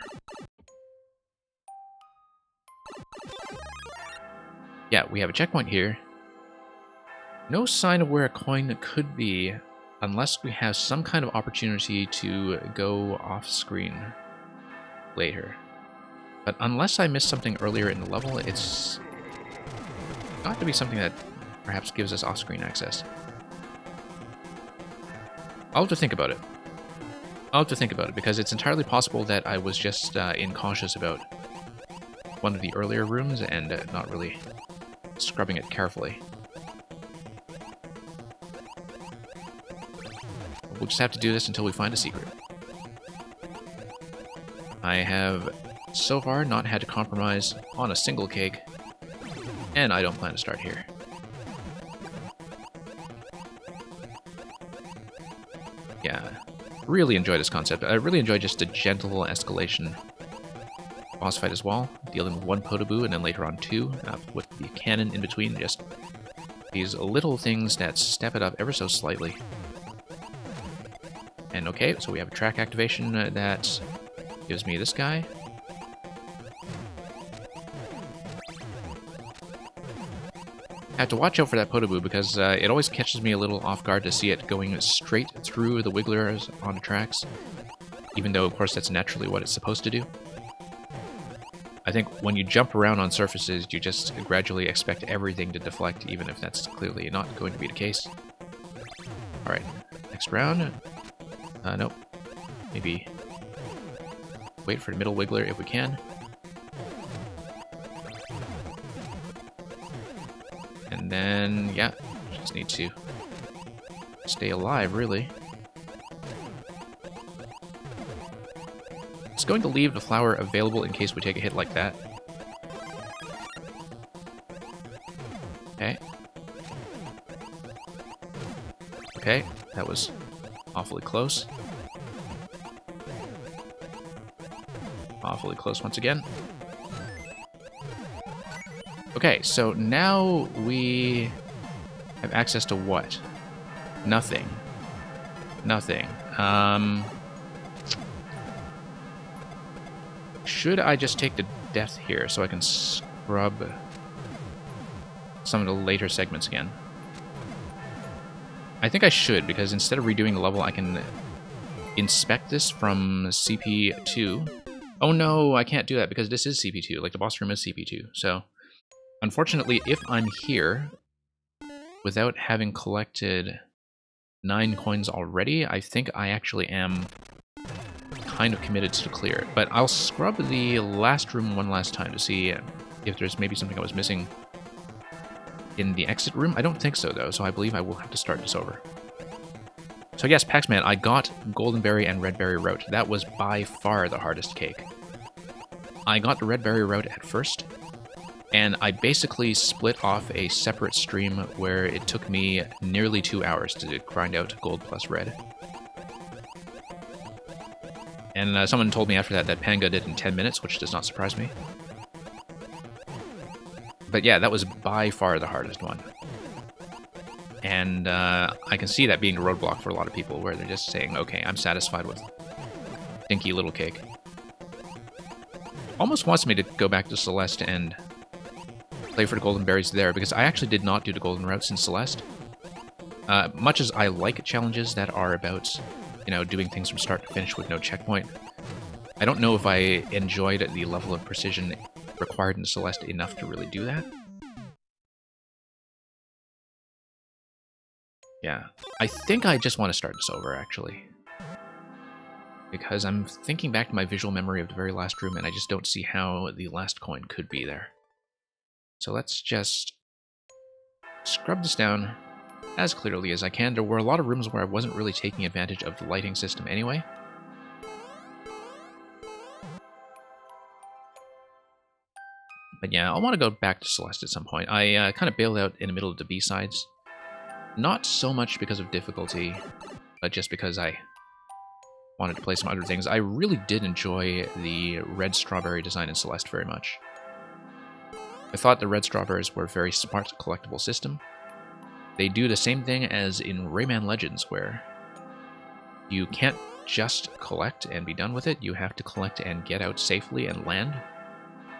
Yeah, we have a checkpoint here. No sign of where a coin could be unless we have some kind of opportunity to go off screen later. But unless I missed something earlier in the level, it's got to be something that perhaps gives us off-screen access. I'll have to think about it. I'll have to think about it, because it's entirely possible that I was just incautious about one of the earlier rooms and not really scrubbing it carefully. We'll just have to do this until we find a secret. I have so far not had to compromise on a single cake, and I don't plan to start here. Yeah, really enjoy this concept. I really enjoy just a gentle escalation boss fight as well, dealing with 1 Podoboo and then later on 2, with the cannon in between. Just these little things that step it up ever so slightly. And okay, so we have a track activation that gives me this guy. I have to watch out for that Podoboo because it always catches me a little off guard to see it going straight through the Wigglers on the tracks, even though, of course, that's naturally what it's supposed to do. I think when you jump around on surfaces, you just gradually expect everything to deflect, even if that's clearly not going to be the case. Alright, next round. Nope. Maybe wait for the middle Wiggler if we can. And then, yeah, just need to stay alive, really. It's going to leave the flower available in case we take a hit like that. Okay. Okay, that was awfully close. Awfully close once again. Okay, so now we have access to what? Nothing. Nothing. Should I just take the death here so I can scrub some of the later segments again? I think I should, because instead of redoing the level, I can inspect this from CP2. Oh no, I can't do that because this is CP2, like the boss room is CP2. So, unfortunately, if I'm here without having collected 9 coins already, I think I actually am kind of committed to clear. But I'll scrub the last room one last time to see if there's maybe something I was missing in the exit room. I don't think so, though, so I believe I will have to start this over. So yes, Paxman, I got Goldenberry and Redberry Route. That was by far the hardest cake. I got the Redberry Route at first, And I basically split off a separate stream where it took me nearly 2 hours to grind out gold plus red. And someone told me after that Panga did in 10 minutes, which does not surprise me. But yeah, that was by far the hardest one. And I can see that being a roadblock for a lot of people, where they're just saying, okay, I'm satisfied with Dinky Little Cake. Almost wants me to go back to Celeste and play for the golden berries there, because I actually did not do the golden routes in Celeste. Much as I like challenges that are about, you know, doing things from start to finish with no checkpoint, I don't know if I enjoyed the level of precision required in Celeste enough to really do that. Yeah, I think I just want to start this over, actually. Because I'm thinking back to my visual memory of the very last room, and I just don't see how the last coin could be there. So let's just scrub this down as clearly as I can. There were a lot of rooms where I wasn't really taking advantage of the lighting system anyway. But yeah, I want to go back to Celeste at some point. I kind of bailed out in the middle of the B-sides. Not so much because of difficulty, but just because I wanted to play some other things. I really did enjoy the red strawberry design in Celeste very much. I thought the red strawberries were a very smart collectible system. They do the same thing as in Rayman Legends, where you can't just collect and be done with it. You have to collect and get out safely and land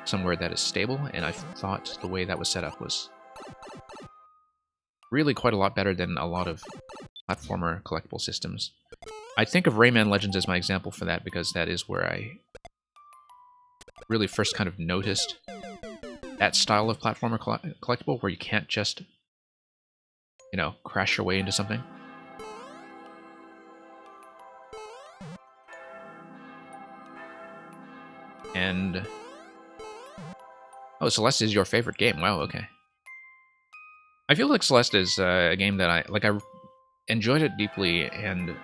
somewhere that is stable, and I thought the way that was set up was really quite a lot better than a lot of platformer collectible systems. I think of Rayman Legends as my example for that, because that is where I really first kind of noticed that style of platformer collectible, where you can't just, you know, crash your way into something. And oh, Celeste is your favorite game. Wow, okay. I feel like Celeste is a game that I enjoyed it deeply, and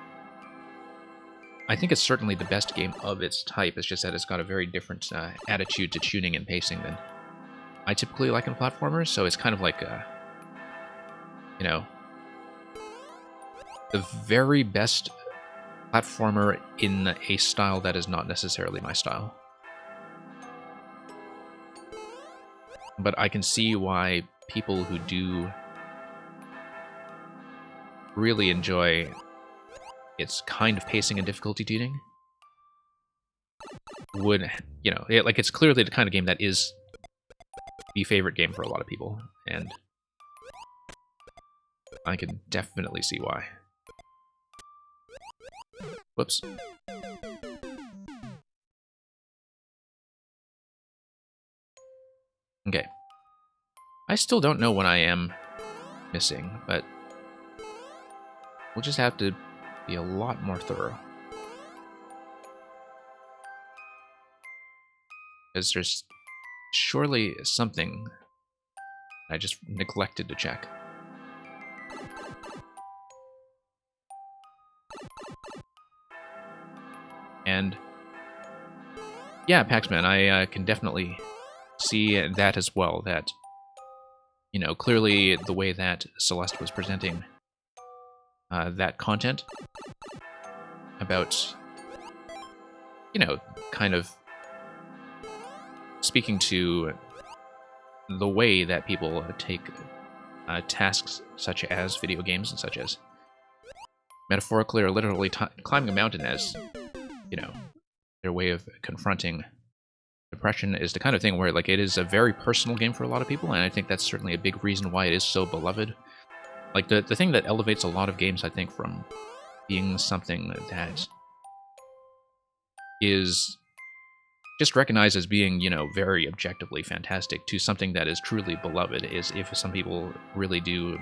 I think it's certainly the best game of its type. It's just that it's got a very different attitude to tuning and pacing than I typically like in platformers, so it's kind of like, you know, the very best platformer in a style that is not necessarily my style. But I can see why people who do really enjoy its kind of pacing and difficulty tuning would, you know, it's clearly the kind of game that is the favorite game for a lot of people, and I can definitely see why. Whoops. Okay. I still don't know what I am missing, but we'll just have to be a lot more thorough. Because there's surely something I just neglected to check. And yeah, Paxman, I can definitely see that as well, that, you know, clearly the way that Celeste was presenting that content about, you know, kind of speaking to the way that people take tasks such as video games and such as metaphorically or literally climbing a mountain as, you know, their way of confronting depression is the kind of thing where, like, it is a very personal game for a lot of people, and I think that's certainly a big reason why it is so beloved. Like, the thing that elevates a lot of games, I think, from being something that is just recognized as being, you know, very objectively fantastic to something that is truly beloved is if some people really do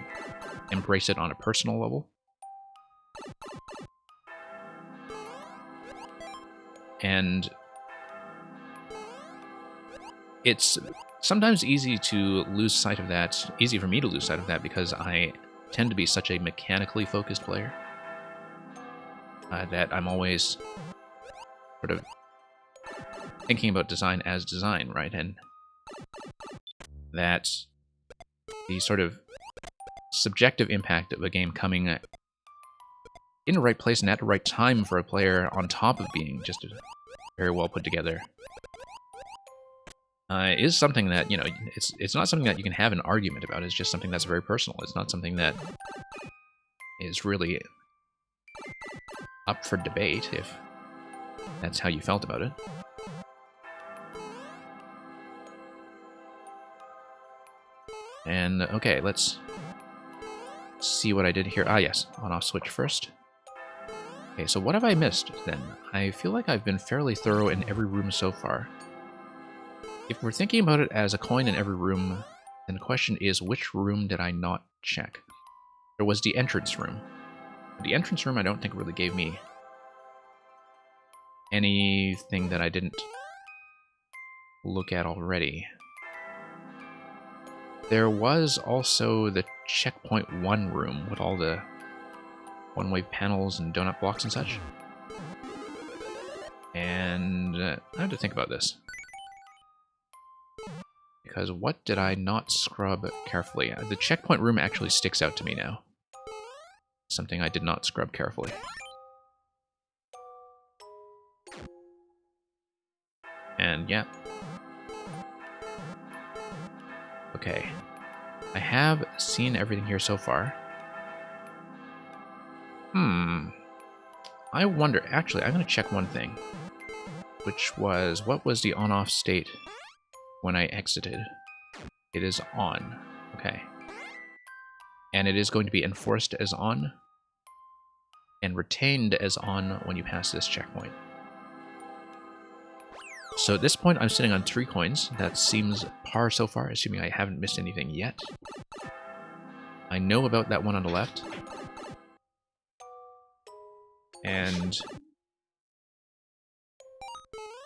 embrace it on a personal level. And it's sometimes easy to lose sight of that, easy for me to lose sight of that, because I tend to be such a mechanically focused player that I'm always sort of thinking about design as design, right? And that the sort of subjective impact of a game coming in the right place and at the right time for a player, on top of being just very well put together, is something that, you know, it's not something that you can have an argument about. It's just something that's very personal. It's not something that is really up for debate, if that's how you felt about it. And, okay, let's see what I did here. Ah, yes, on-off switch first. Okay, so what have I missed, then? I feel like I've been fairly thorough in every room so far. If we're thinking about it as a coin in every room, then the question is, which room did I not check? There was the entrance room. The entrance room I don't think really gave me anything that I didn't look at already. There was also the checkpoint 1 room with all the one-way panels and donut blocks and such. And I have to think about this. Because what did I not scrub carefully? The checkpoint room actually sticks out to me now. Something I did not scrub carefully. And yeah. Okay. I have seen everything here so far. I wonder, actually, I'm going to check one thing. Which was, what was the on-off state when I exited? It is on. Okay. And it is going to be enforced as on and retained as on when you pass this checkpoint. So at this point, I'm sitting on 3 coins. That seems par so far, assuming I haven't missed anything yet. I know about that one on the left. And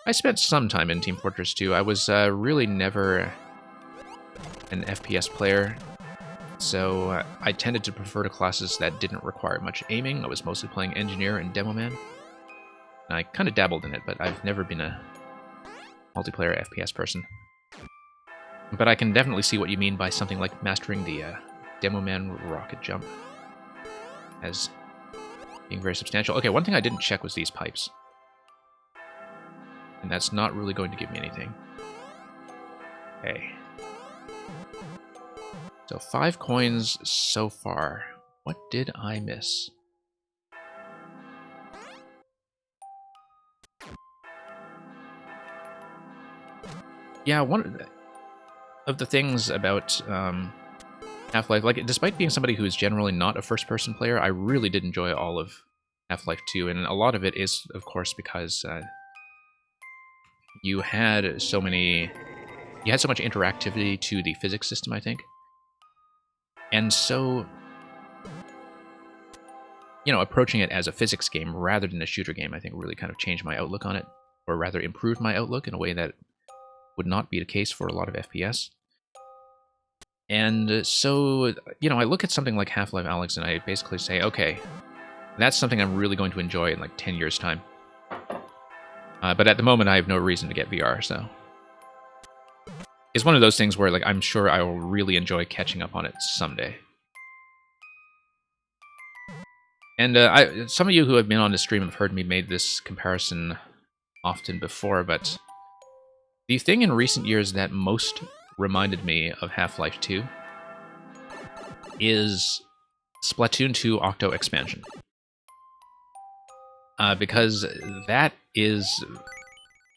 I spent some time in Team Fortress 2. I was really never an FPS player, so I tended to prefer to classes that didn't require much aiming. I was mostly playing Engineer and Demoman. And I kind of dabbled in it, but I've never been a multiplayer FPS person. But I can definitely see what you mean by something like mastering the Demoman rocket jump as being very substantial. Okay, one thing I didn't check was these pipes. And that's not really going to give me anything. Okay. So 5 coins so far. What did I miss? Yeah, one of the things about Half-Life, like, despite being somebody who is generally not a first-person player, I really did enjoy all of Half-Life 2, and a lot of it is, of course, because you had so much interactivity to the physics system, I think. And so, you know, approaching it as a physics game rather than a shooter game, I think really kind of changed my outlook on it, or rather improved my outlook in a way that would not be the case for a lot of FPS. And so, you know, I look at something like Half-Life Alyx and I basically say, okay, that's something I'm really going to enjoy in like 10 years' time. But at the moment, I have no reason to get VR, so it's one of those things where, like, I'm sure I will really enjoy catching up on it someday. And some of you who have been on the stream have heard me make this comparison often before, but the thing in recent years that most reminded me of Half-Life 2 is Splatoon 2 Octo Expansion. Because that is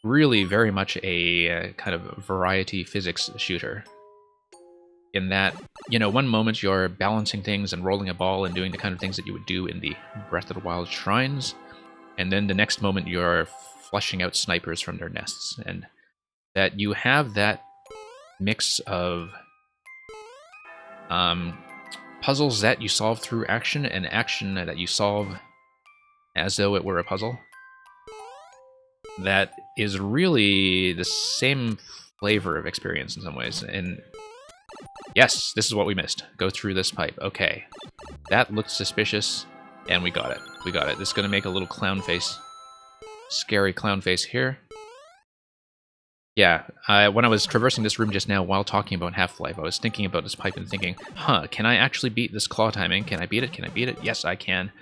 really very much a kind of variety physics shooter. In that, you know, one moment you're balancing things and rolling a ball and doing the kind of things that you would do in the Breath of the Wild shrines, and then the next moment you're flushing out snipers from their nests. And that you have that mix of puzzles that you solve through action and action that you solve as though it were a puzzle. That is really the same flavor of experience in some ways. And yes, this is what we missed. Go through this pipe. Okay. That looked suspicious, and we got it. We got it. This is going to make a little clown face. Scary clown face here. Yeah, when I was traversing this room just now while talking about Half-Life, I was thinking about this pipe and thinking, huh, can I actually beat this claw timing? Can I beat it? Can I beat it? Yes, I can.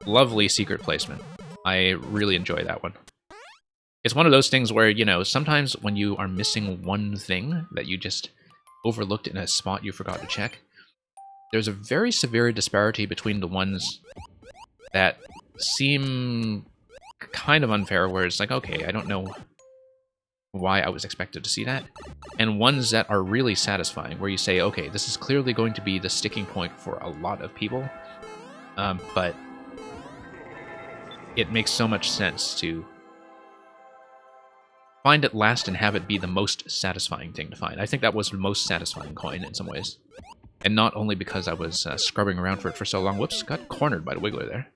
Lovely secret placement. I really enjoy that one. It's one of those things where, you know, sometimes when you are missing one thing that you just overlooked in a spot you forgot to check, there's a very severe disparity between the ones that seem kind of unfair, where it's like, okay, I don't know why I was expected to see that, and ones that are really satisfying, where you say, okay, this is clearly going to be the sticking point for a lot of people, but it makes so much sense to find it last and have it be the most satisfying thing to find. I think that was the most satisfying coin in some ways. And not only because I was scrubbing around for it for so long. Whoops, got cornered by the Wiggler there.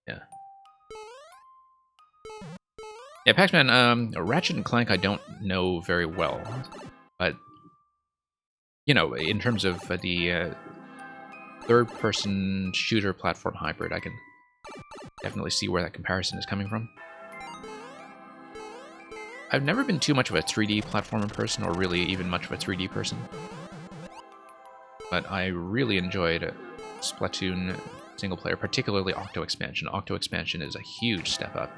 Yeah. Yeah, Pac-Man, Ratchet and Clank I don't know very well. But, you know, in terms of the third-person shooter platform hybrid, I can definitely see where that comparison is coming from. I've never been too much of a 3D platformer person, or really even much of a 3D person. But I really enjoyed Splatoon single player, particularly Octo Expansion. Octo Expansion is a huge step up.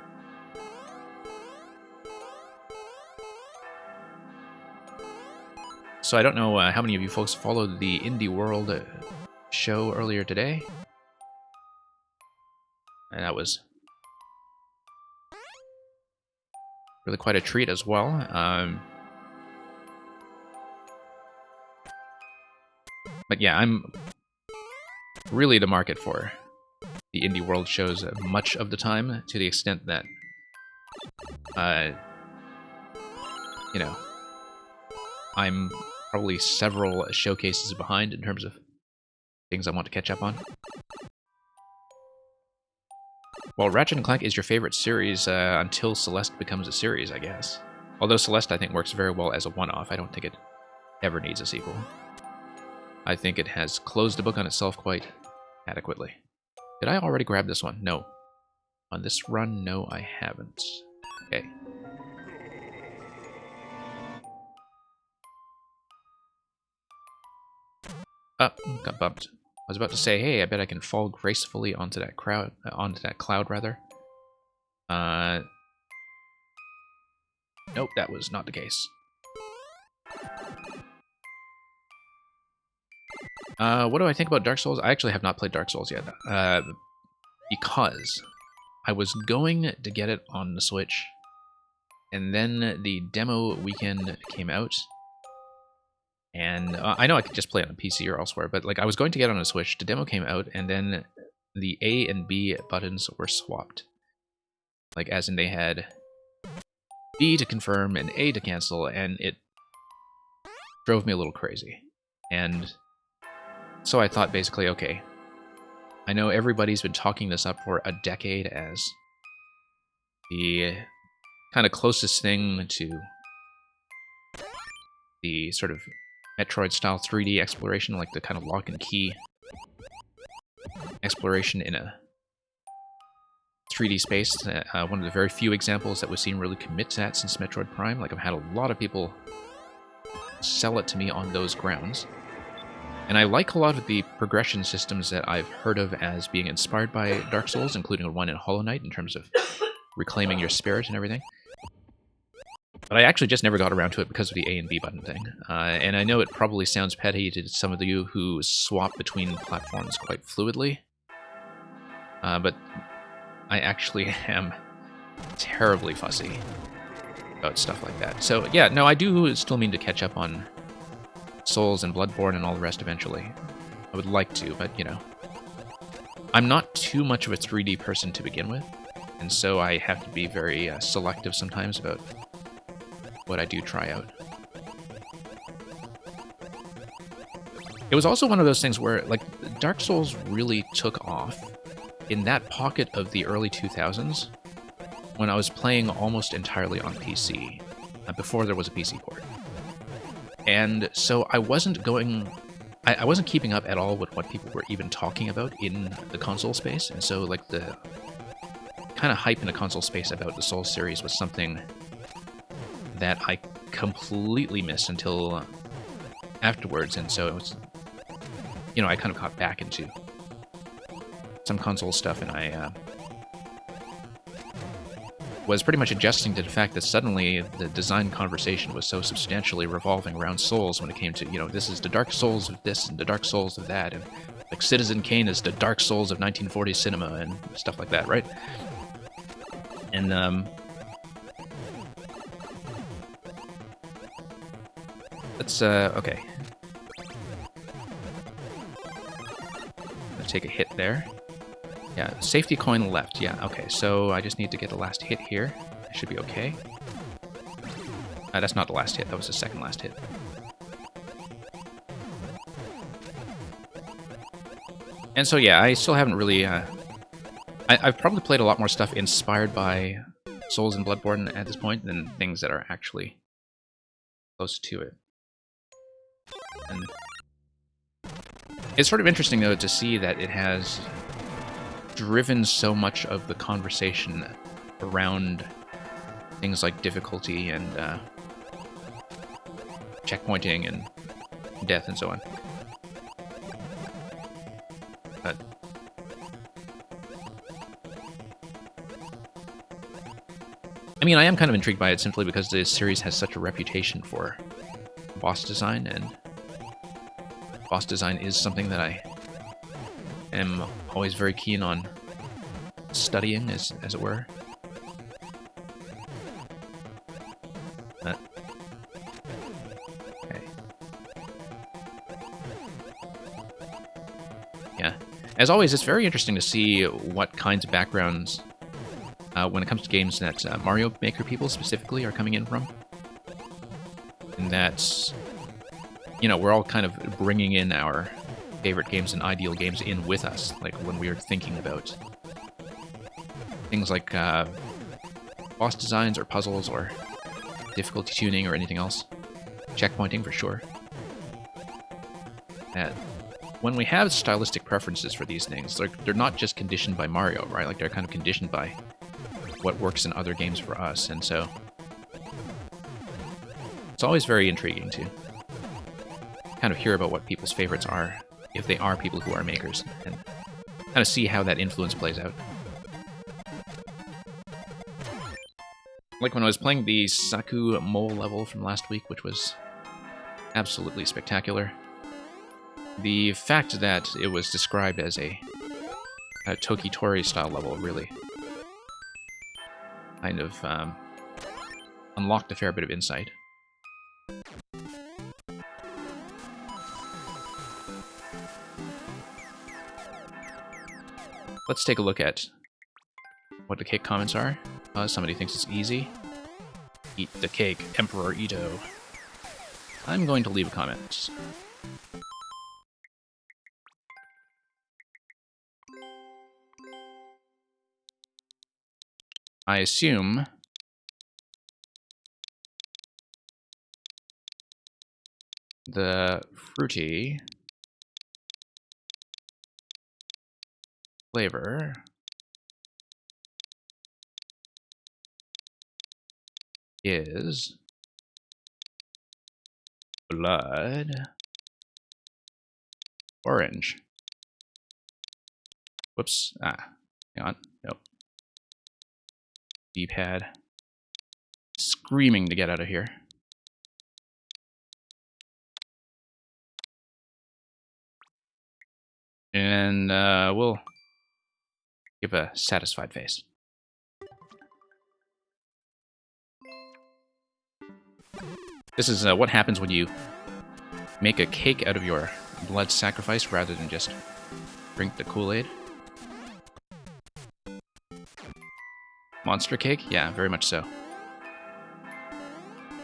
So I don't know how many of you folks followed the Indie World show earlier today. And that was really quite a treat as well. But yeah, I'm really the market for the Indie World shows much of the time, to the extent that, you know, I'm probably several showcases behind in terms of things I want to catch up on. Well, Ratchet & Clank is your favorite series until Celeste becomes a series, I guess. Although Celeste, I think, works very well as a one-off. I don't think it ever needs a sequel. I think it has closed the book on itself quite adequately. Did I already grab this one? No. On this run, no, I haven't. Okay. Got bumped. I was about to say, hey, I bet I can fall gracefully onto that cloud rather. Nope, that was not the case. What do I think about Dark Souls? I actually have not played Dark Souls yet, because I was going to get it on the Switch, and then the demo weekend came out, and I know I could just play it on PC or elsewhere, but like I was going to get it on a Switch, the demo came out, and then the A and B buttons were swapped. Like, as in they had B to confirm and A to cancel, and it drove me a little crazy. And so I thought basically, okay, I know everybody's been talking this up for a decade as the kind of closest thing to the sort of Metroid-style 3D exploration, like the kind of lock and key exploration in a 3D space. One of the very few examples that we've seen really commit to that since Metroid Prime. Like, I've had a lot of people sell it to me on those grounds. And I like a lot of the progression systems that I've heard of as being inspired by Dark Souls, including one in Hollow Knight in terms of reclaiming your spirit and everything. But I actually just never got around to it because of the A and B button thing. And I know it probably sounds petty to some of you who swap between platforms quite fluidly. But I actually am terribly fussy about stuff like that. So yeah, no, I do still mean to catch up on Souls and Bloodborne and all the rest eventually. I would like to, but you know, I'm not too much of a 3D person to begin with, and so I have to be very selective sometimes about what I do try out. It was also one of those things where, like, Dark Souls really took off in that pocket of the early 2000s when I was playing almost entirely on PC, before there was a PC port. And so I wasn't keeping up at all with what people were even talking about in the console space, and so like the kind of hype in the console space about the Souls series was something that I completely missed until afterwards, and so it was, you know, I kind of caught back into some console stuff, and I was pretty much adjusting to the fact that suddenly the design conversation was so substantially revolving around Souls when it came to, you know, this is the Dark Souls of this and the Dark Souls of that, and like Citizen Kane is the Dark Souls of 1940s cinema and stuff like that, right? And let's okay. Let's take a hit there. Yeah, safety coin left. Yeah, okay, so I just need to get the last hit here. I should be okay. That's not the last hit, that was the second last hit. And so yeah, I still haven't really... I've probably played a lot more stuff inspired by Souls and Bloodborne at this point than things that are actually close to it. And it's sort of interesting, though, to see that it has driven so much of the conversation around things like difficulty and checkpointing and death and so on. But I mean, I am kind of intrigued by it simply because the series has such a reputation for boss design, and boss design is something that I am always very keen on studying, as it were. But, okay. Yeah. As always, it's very interesting to see what kinds of backgrounds, when it comes to games that Mario Maker people specifically are coming in from. And that's, you know, we're all kind of bringing in our favorite games and ideal games in with us, like when we are thinking about things like boss designs or puzzles or difficulty tuning or anything else. Checkpointing for sure. And when we have stylistic preferences for these things, they're not just conditioned by Mario, right? Like they're kind of conditioned by what works in other games for us, and so it's always very intriguing to kind of hear about what people's favorites are, if they are people who are makers, and kind of see how that influence plays out. Like when I was playing the Saku Mole level from last week, which was absolutely spectacular, the fact that it was described as a Tokitori style level really kind of unlocked a fair bit of insight. Let's take a look at what the cake comments are. Somebody thinks it's easy. Eat the cake, Emperor Ito. I'm going to leave a comment. I assume the fruity flavor is blood orange. Whoops. Hang on. Nope. D-pad. Screaming to get out of here. And we'll give a satisfied face. This is what happens when you make a cake out of your blood sacrifice rather than just drink the Kool-Aid. Monster cake? Yeah, very much so.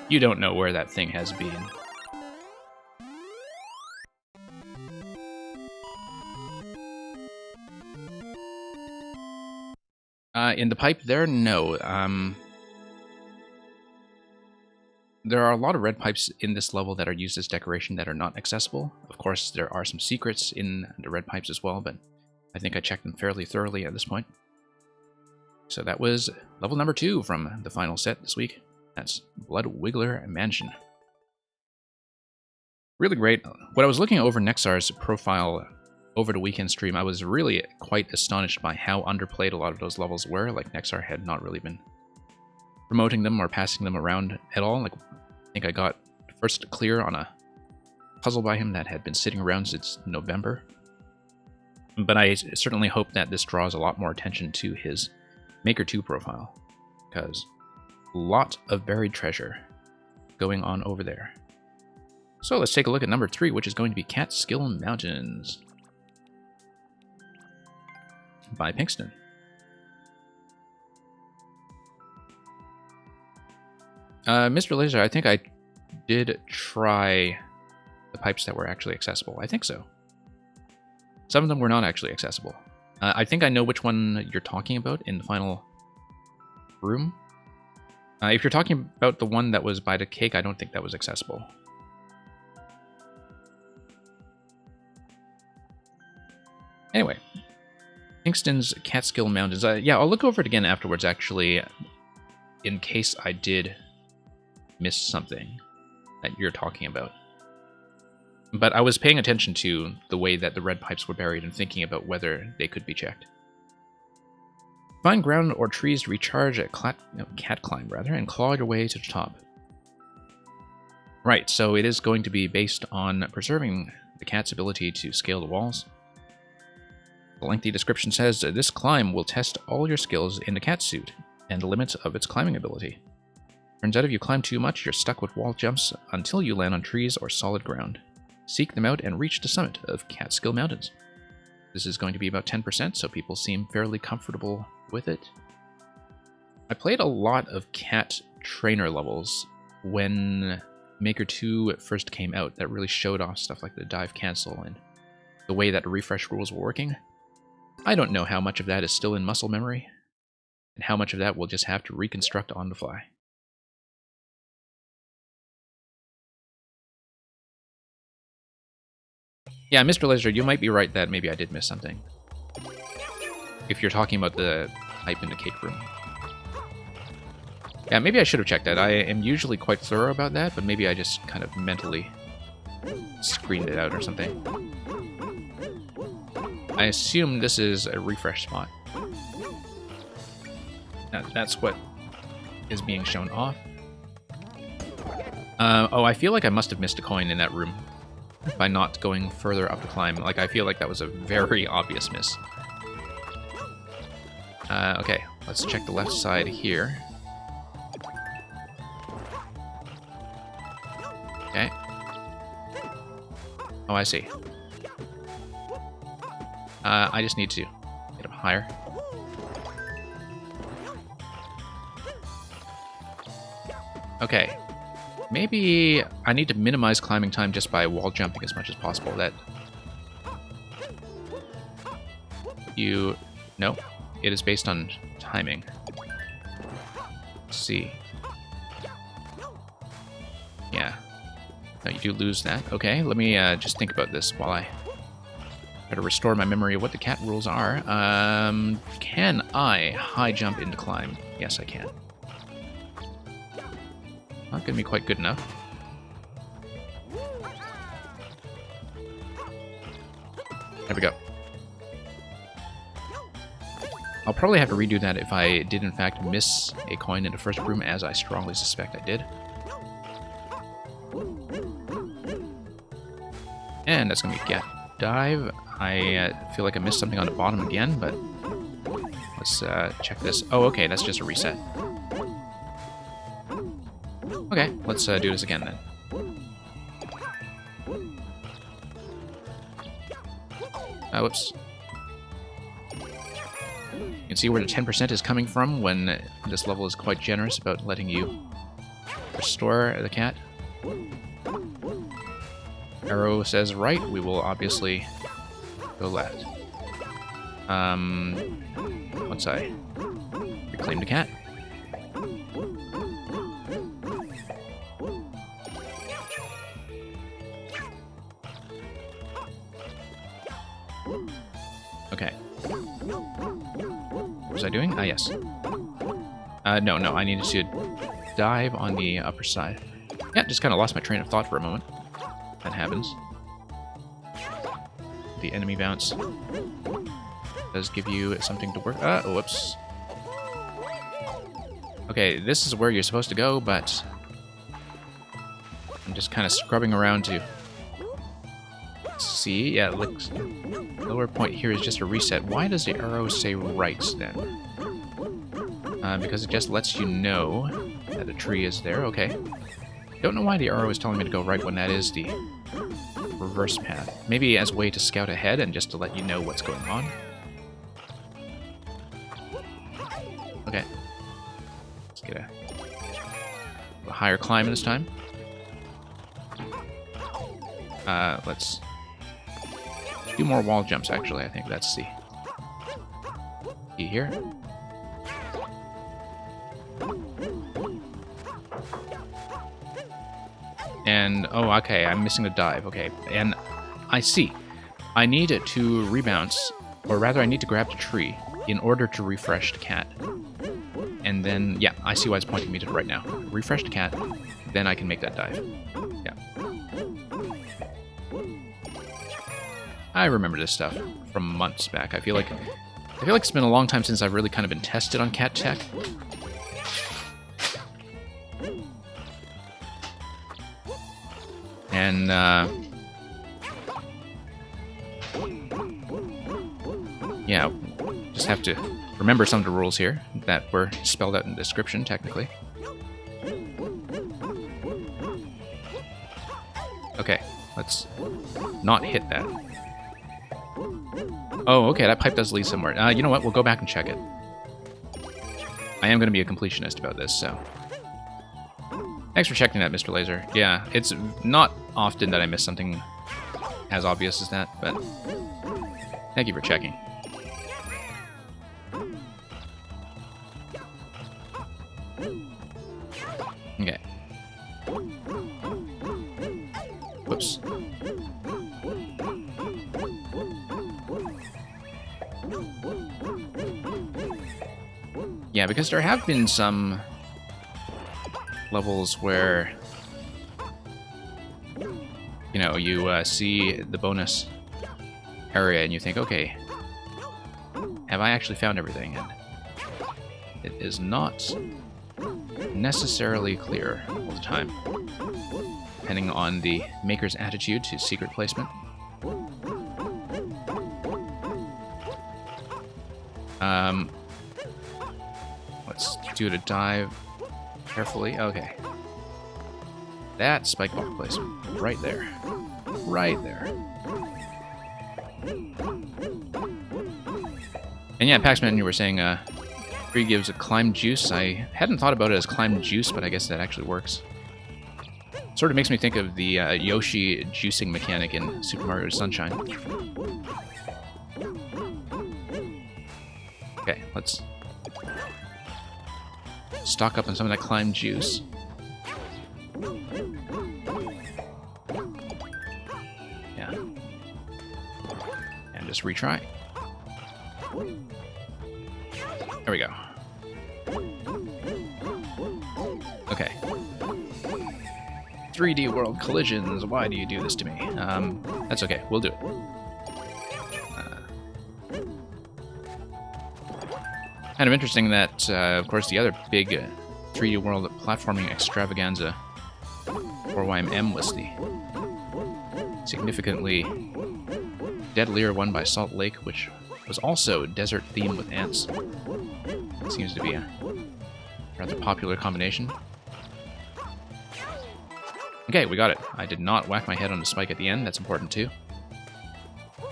You don't know where that thing has been. In the pipe there? No. There are a lot of red pipes in this level that are used as decoration that are not accessible. Of course, there are some secrets in the red pipes as well, but I think I checked them fairly thoroughly at this point. So that was level number 2 from the final set this week. That's Blood Wiggler Mansion. Really great. When I was looking over Nexar's profile over the weekend stream, I was really quite astonished by how underplayed a lot of those levels were. Like, Nexar had not really been promoting them or passing them around at all. Like, I think I got first clear on a puzzle by him that had been sitting around since November. But I certainly hope that this draws a lot more attention to his Maker 2 profile, because a lot of buried treasure going on over there. So let's take a look at number 3, which is going to be Catskill Mountains by Pinkston. Mr. Laser, I think I did try the pipes that were actually accessible. I think so. Some of them were not actually accessible. I think I know which one you're talking about in the final room. If you're talking about the one that was by the cake, I don't think that was accessible. Anyway, Pinkston's Catskill Mountains. Yeah, I'll look over it again afterwards, actually, in case I did miss something that you're talking about. But I was paying attention to the way that the red pipes were buried and thinking about whether they could be checked. Find ground or trees to recharge at cat climb, rather, and claw your way to the top. Right, so it is going to be based on preserving the cat's ability to scale the walls. The lengthy description says that this climb will test all your skills in the cat suit and the limits of its climbing ability. Turns out if you climb too much, you're stuck with wall jumps until you land on trees or solid ground. Seek them out and reach the summit of Catskill Mountains. This is going to be about 10%, so people seem fairly comfortable with it. I played a lot of cat trainer levels when Maker 2 first came out that really showed off stuff like the dive cancel and the way that the refresh rules were working. I don't know how much of that is still in muscle memory, and how much of that we'll just have to reconstruct on the fly. Yeah, Mr. Laser, you might be right that maybe I did miss something. If you're talking about the pipe in the cake room. Yeah, maybe I should have checked that. I am usually quite thorough about that, but maybe I just kind of mentally screened it out or something. I assume this is a refresh spot. That's what is being shown off. Oh, I feel like I must have missed a coin in that room by not going further up the climb. Like, I feel like that was a very obvious miss. Okay, let's check the left side here. Okay. Oh, I see. I just need to get up higher. Okay. Maybe I need to minimize climbing time just by wall jumping as much as possible. That... No. It is based on timing. Let's see. Yeah. No, you do lose that. Okay, let me just think about this while I try to restore my memory of what the cat rules are. Can I high jump into climb? Yes, I can. Not going to be quite good enough. There we go. I'll probably have to redo that if I did in fact miss a coin in the first room, as I strongly suspect I did. And that's going to be Get Dive. I feel like I missed something on the bottom again, but let's check this. Oh, okay, that's just a reset. Okay, let's do this again then. Whoops. You can see where the 10% is coming from when this level is quite generous about letting you restore the cat. Arrow says right, we will obviously go left. Once I reclaim the cat. Okay. was I doing? Ah, yes. No, I needed to dive on the upper side. Yeah, just kind of lost my train of thought for a moment. That happens. The enemy bounce does give you something to work. Whoops. Okay, this is where you're supposed to go, but I'm just kind of scrubbing around to see. Yeah, it looks. Lower point here is just a reset. Why does the arrow say right then? Because it just lets you know that a tree is there. Okay. Don't know why the arrow is telling me to go right when that is the reverse path. Maybe as a way to scout ahead and just to let you know what's going on. Okay. Let's get a higher climb this time. Let's do more wall jumps, actually. I think that's the key here. And, oh, okay, I'm missing the dive. Okay, and I see. I need to rebounce, or rather I need to grab the tree in order to refresh the cat. And then, yeah, I see why it's pointing me to it right now. Refresh the cat, then I can make that dive. Yeah. I remember this stuff from months back. I feel like it's been a long time since I've really kind of been tested on cat tech. And, yeah, just have to remember some of the rules here that were spelled out in the description, technically. Okay, let's not hit that. Oh, okay, that pipe does lead somewhere. You know what? We'll go back and check it. I am going to be a completionist about this, so... Thanks for checking that, Mr. Laser. Yeah, it's not often that I miss something as obvious as that, but thank you for checking. Okay. Whoops. Yeah, because there have been some levels where, you know, you see the bonus area and you think, okay, have I actually found everything? And it is not necessarily clear all the time, depending on the maker's attitude to secret placement. Let's do it a dive carefully. Okay. That spike block placement. Right there. Right there. And yeah, Paxman, you were saying, Free gives a climb juice. I hadn't thought about it as climb juice, but I guess that actually works. Sort of makes me think of the Yoshi juicing mechanic in Super Mario Sunshine. Okay, let's stock up on some of that climb juice. Yeah. And just retry. There we go. Okay. 3D world collisions, why do you do this to me? That's okay, we'll do it. Kind of interesting that, of course, the other big 3D world platforming extravaganza for YMM was the significantly deadlier one by Salt Lake, which was also desert themed with ants. Seems to be a rather popular combination. Okay, we got it. I did not whack my head on the spike at the end. That's important too.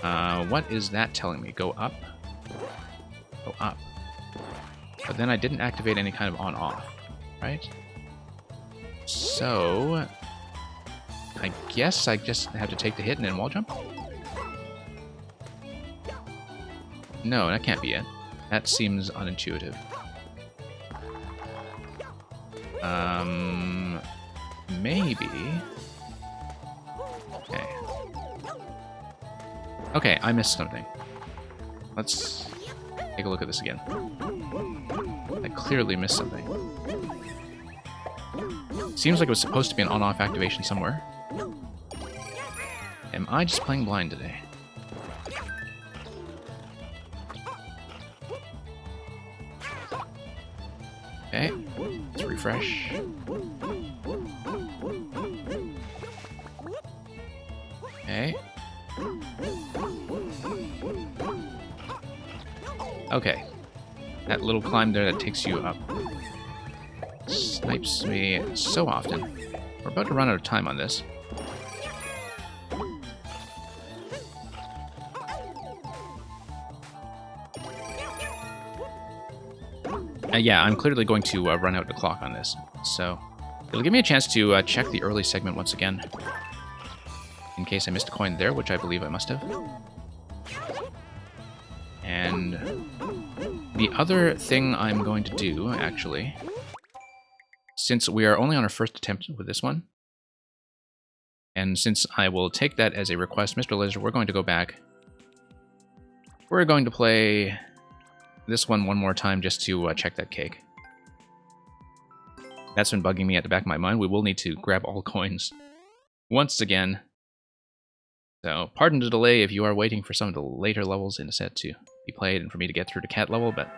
What is that telling me? Go up? Go up. But then I didn't activate any kind of on-off, right? So I guess I just have to take the hit and then wall jump? No, that can't be it. That seems unintuitive. Maybe. Okay. Okay, I missed something. Let's take a look at this again. I clearly missed something. Seems like it was supposed to be an on-off activation somewhere. Am I just playing blind today? Okay, let's refresh. Okay. Okay. That little climb there that takes you up snipes me so often. We're about to run out of time on this. Yeah, I'm clearly going to run out the clock on this. So it'll give me a chance to check the early segment once again. In case I missed a coin there, which I believe I must have. And the other thing I'm going to do, actually, since we are only on our first attempt with this one, and since I will take that as a request, Mr. Lizard, we're going to go back. We're going to play this one more time just to check that cake. That's been bugging me at the back of my mind. We will need to grab all coins once again. So, pardon the delay if you are waiting for some of the later levels in the set to be played and for me to get through the cat level, but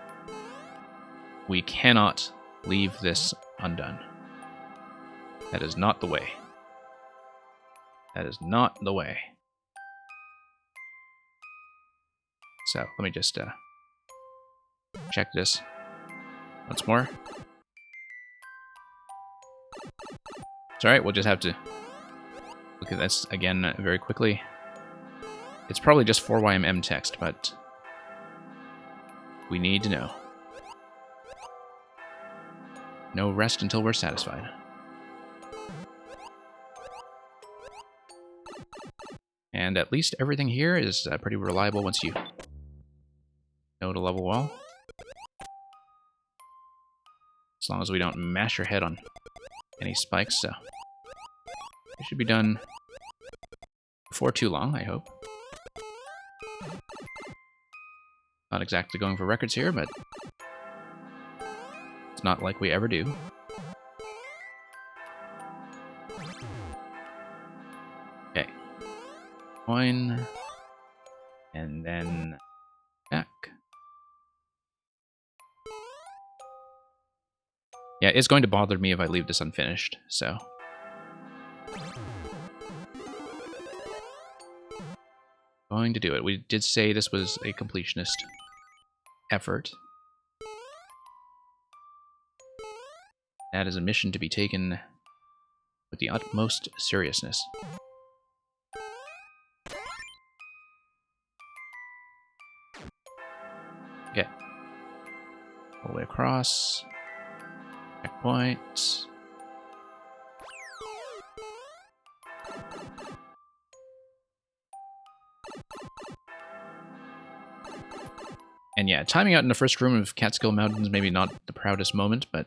we cannot leave this undone. That is not the way. That is not the way. So, let me just check this once more. It's alright, we'll just have to look at this again very quickly. It's probably just 4YMM text, but we need to know. No rest until we're satisfied. And at least everything here is pretty reliable once you know the level well. As long as we don't mash our head on any spikes, so it should be done before too long, I hope. Not exactly going for records here, but it's not like we ever do. Okay. Coin. And then back. Yeah, it's going to bother me if I leave this unfinished, so. Going to do it. We did say this was a completionist effort. That is a mission to be taken with the utmost seriousness. Okay. All the way across. Checkpoint. And yeah, timing out in the first room of Catskill Mountains, maybe not the proudest moment, but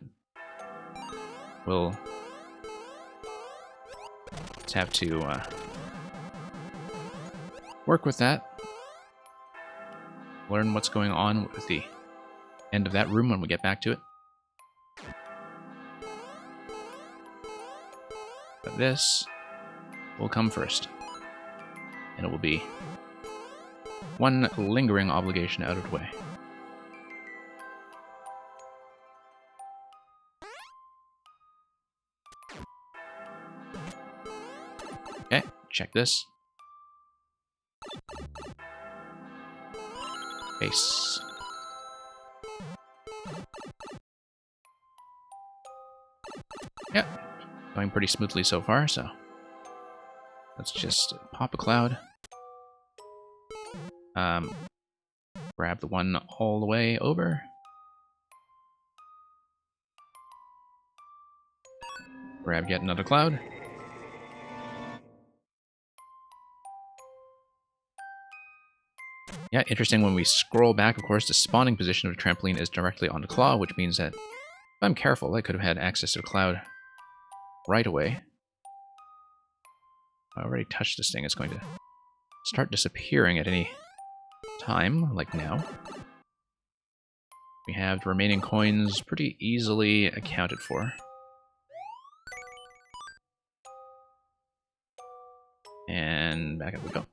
we'll just have to work with that. Learn what's going on with the end of that room when we get back to it. But this will come first. And it will be one lingering obligation out of the way. Okay, check this. Base. Yep, going pretty smoothly so far, so let's just pop a cloud. Grab the one all the way over. Grab yet another cloud. Yeah, interesting, when we scroll back, of course, the spawning position of the trampoline is directly on the claw, which means that if I'm careful, I could have had access to the cloud right away. I already touched this thing, it's going to start disappearing at any time, like now. We have the remaining coins pretty easily accounted for. And back up we go.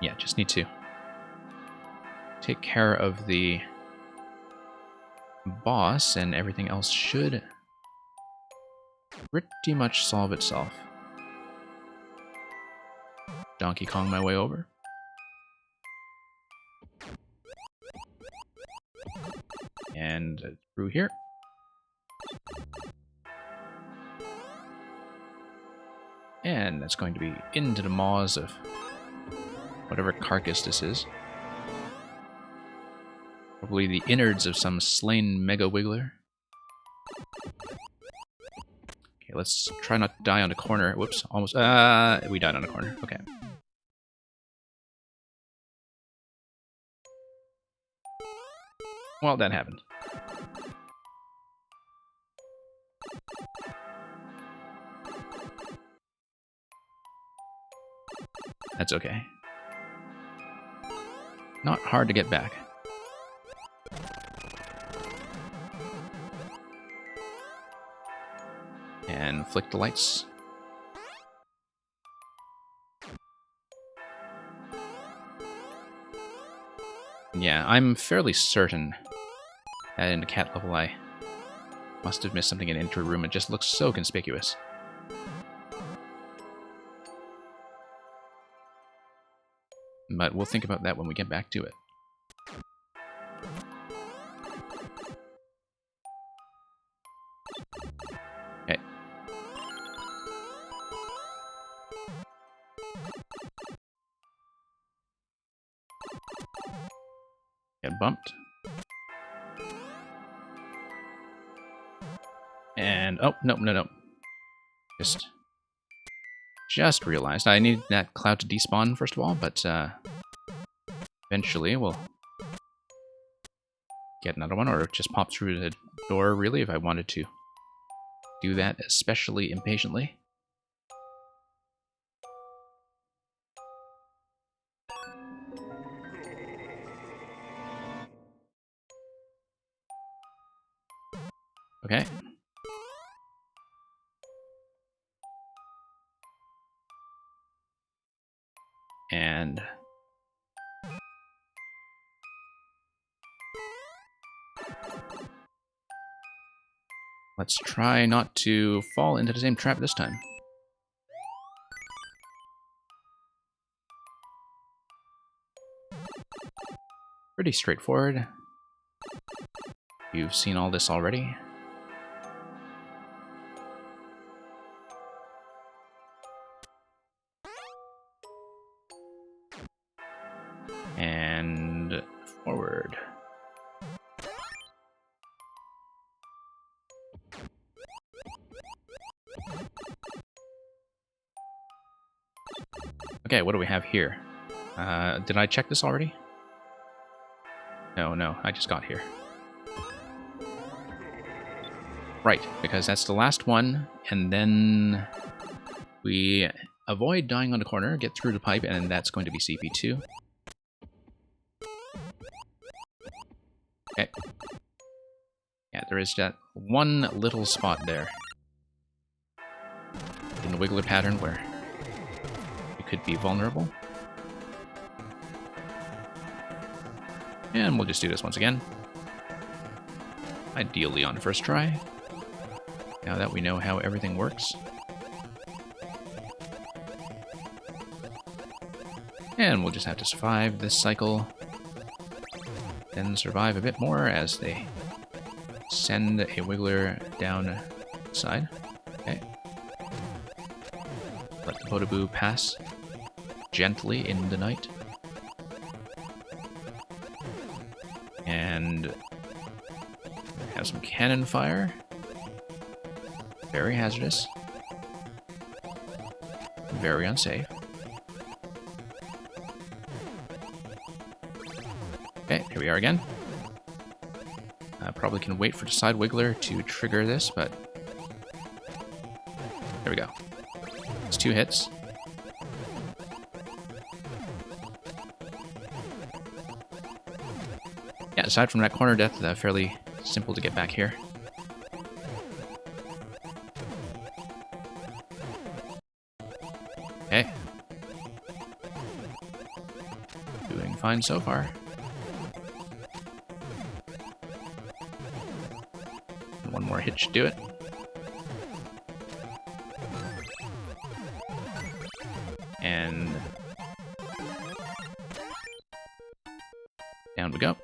Yeah, just need to take care of the boss, and everything else should pretty much solve itself. Donkey Kong my way over. And through here. And that's going to be into the maws of whatever carcass this is. Probably the innards of some slain Mega Wiggler. Okay, let's try not to die on the corner. Whoops, almost. We died on the corner. Okay. Well, that happened. That's okay. Not hard to get back. And flick the lights. Yeah, I'm fairly certain that in the cat level I must have missed something in the intro room. It just looks so conspicuous. But we'll think about that when we get back to it. Okay. Get bumped. And, oh, no. Just realized I need that cloud to despawn first of all, but eventually we'll get another one, or just pop through the door, really, if I wanted to do that especially impatiently. Okay. And let's try not to fall into the same trap this time. Pretty straightforward. You've seen all this already. And forward. Okay, what do we have here? Did I check this already? No, I just got here. Right, because that's the last one, and then we avoid dying on the corner, get through the pipe, and that's going to be CP2. Okay. Yeah, there is that one little spot there in the Wiggler pattern where it could be vulnerable. And we'll just do this once again. Ideally on first try. Now that we know how everything works. And we'll just have to survive this cycle. Then survive a bit more as they send a Wiggler down side. Okay. Let the Podoboo pass gently in the night. And have some cannon fire. Very hazardous. Very unsafe. Okay, here we are again. Probably can wait for the side Wiggler to trigger this, but there we go. It's 2 hits. Yeah, aside from that corner death, fairly simple to get back here. Okay. Doing fine so far. One more hit should do it. And down we go.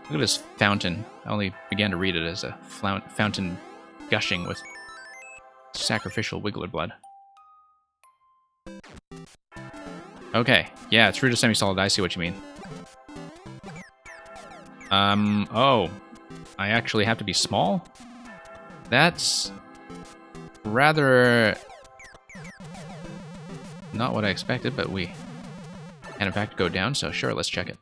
Look at this fountain. I only began to read it as a fountain gushing with sacrificial Wiggler blood. Okay, yeah, it's true to semi-solid. I see what you mean. Oh. I actually have to be small? That's rather not what I expected, but we can in fact go down, so sure, let's check it.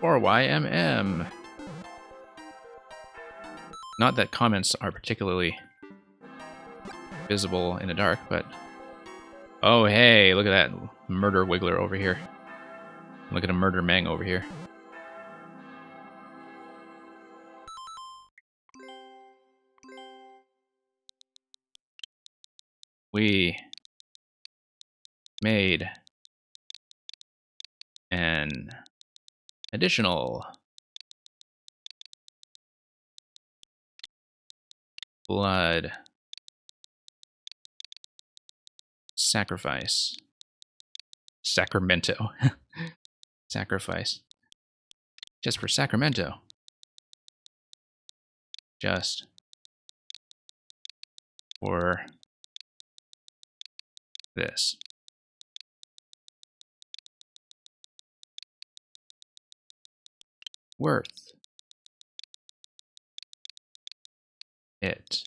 Or YMM. Not that comments are particularly visible in the dark, but... Oh, hey, look at that murder Wiggler over here. Look at a murder Mang over here. We made an additional blood sacrifice. Sacramento. Sacrifice. Just for Sacramento. Just for this. Worth it.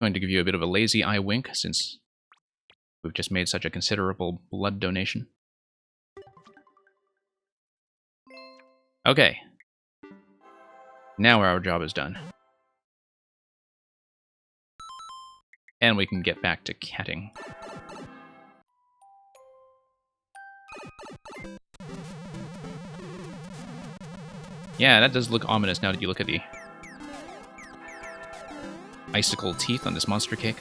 I'm going to give you a bit of a lazy eye wink since we've just made such a considerable blood donation. Okay. Now our job is done. And we can get back to catting. Yeah, that does look ominous now that you look at the icicle teeth on this monster cake.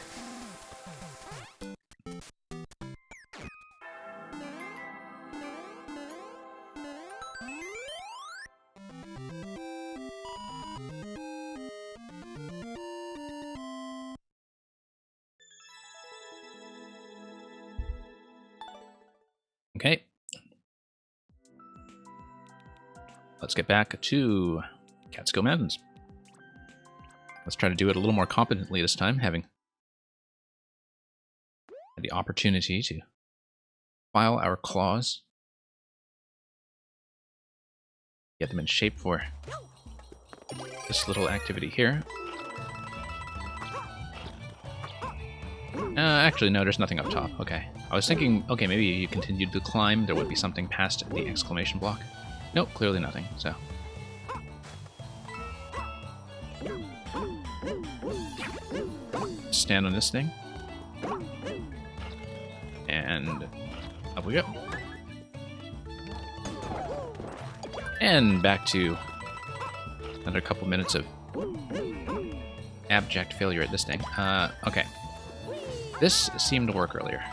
Okay. Let's get back to Catskill Mountains. Let's try to do it a little more competently this time, having the opportunity to file our claws. Get them in shape for this little activity here. Actually, no, there's nothing up top. Okay. I was thinking, okay, maybe you continued to climb, there would be something past the exclamation block. Nope, clearly nothing, so. Stand on this thing. And up we go. And back to another couple minutes of abject failure at this thing. Okay. This seemed to work earlier.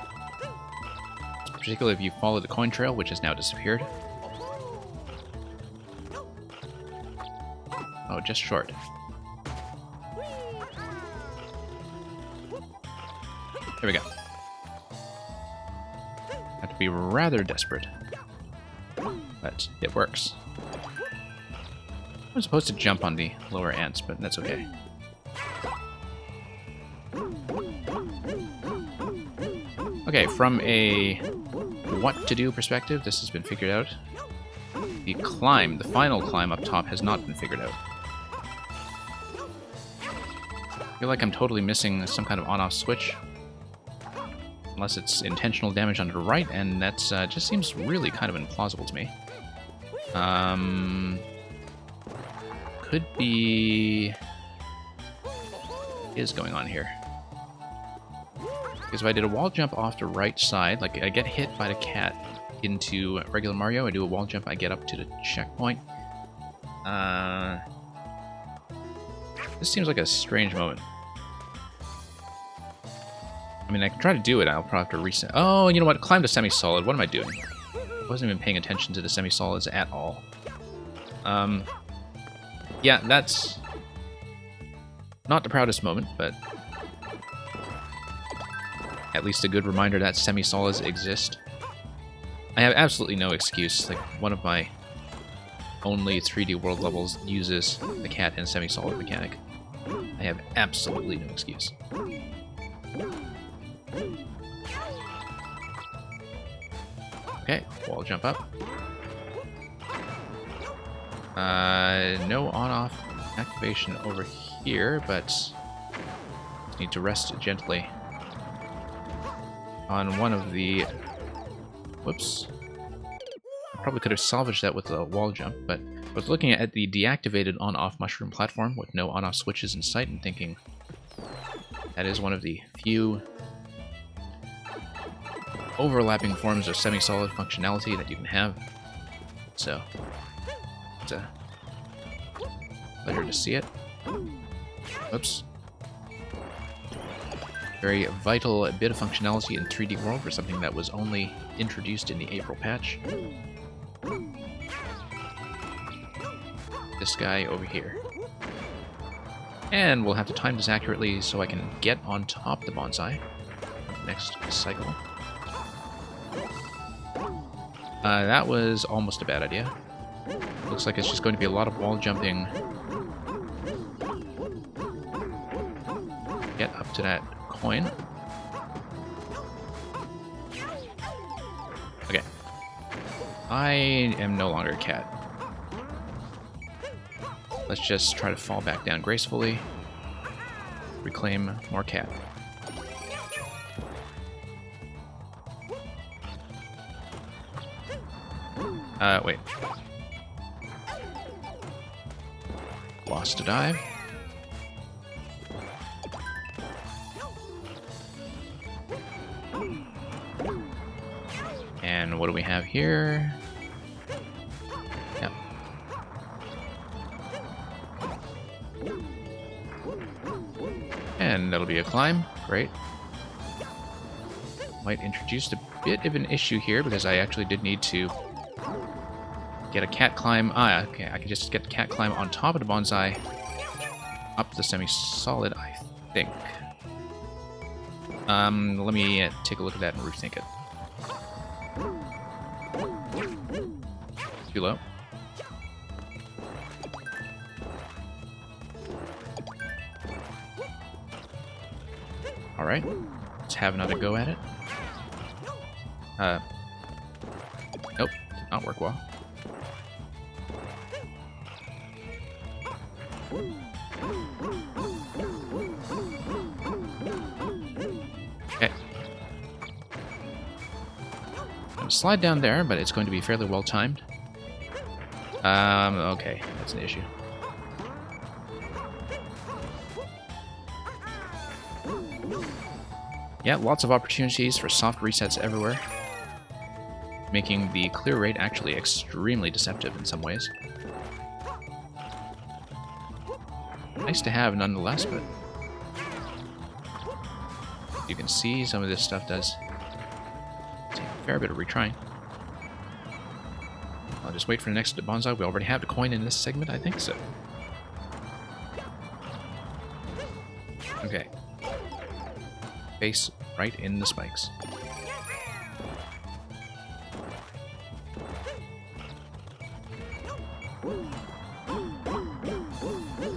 Particularly if you follow the coin trail, which has now disappeared. Oh, just short. Here we go. Have to be rather desperate. But it works. I'm supposed to jump on the lower ants, but that's okay. Okay, from a what to do perspective, this has been figured out. The climb, the final climb up top, has not been figured out. I feel like I'm totally missing some kind of on-off switch. Unless it's intentional damage on the right, and that just seems really kind of implausible to me. Could be... What is going on here? Because if I did a wall jump off the right side, like I get hit by the cat into regular Mario, I do a wall jump, I get up to the checkpoint. This seems like a strange moment. I mean, I can try to do it, I'll probably have to reset. Oh, you know what? Climb to semi-solid. What am I doing? I wasn't even paying attention to the semi-solids at all. Yeah, that's not the proudest moment, but at least a good reminder that semi-solids exist. I have absolutely no excuse. Like, one of my only 3D World levels uses the cat and semi-solid mechanic. I have absolutely no excuse. Okay, wall jump up. No on-off activation over here, but just need to rest gently on one of the... Whoops. I probably could have salvaged that with a wall jump, but I was looking at the deactivated on-off mushroom platform with no on-off switches in sight and thinking that is one of the few overlapping forms of semi-solid functionality that you can have. So, it's a pleasure to see it. Oops. Very vital bit of functionality in 3D World for something that was only introduced in the April patch. This guy over here. And we'll have to time this accurately so I can get on top of the bonsai next cycle. That was almost a bad idea. Looks like it's just going to be a lot of wall jumping. Get up to that coin. Okay. I am no longer a cat. Let's just try to fall back down gracefully. Reclaim more cat. Wait. Lost a dive. And what do we have here? Yep. And that'll be a climb. Great. Might introduce a bit of an issue here because I actually did need to get a cat climb. Ah, okay. I can just get the cat climb on top of the bonsai up the semi-solid, I think. Let me take a look at that and rethink it. Too low. Alright, let's have another go at it. Nope, did not work well. Okay. I'm gonna slide down there, but it's going to be fairly well timed. Okay, that's an issue. Yeah, lots of opportunities for soft resets everywhere, making the clear rate actually extremely deceptive in some ways. Nice to have nonetheless, but you can see some of this stuff does take a fair bit of retrying. I'll just wait for the next bonsai. We already have the coin in this segment, I think so. Okay. Face right in the spikes.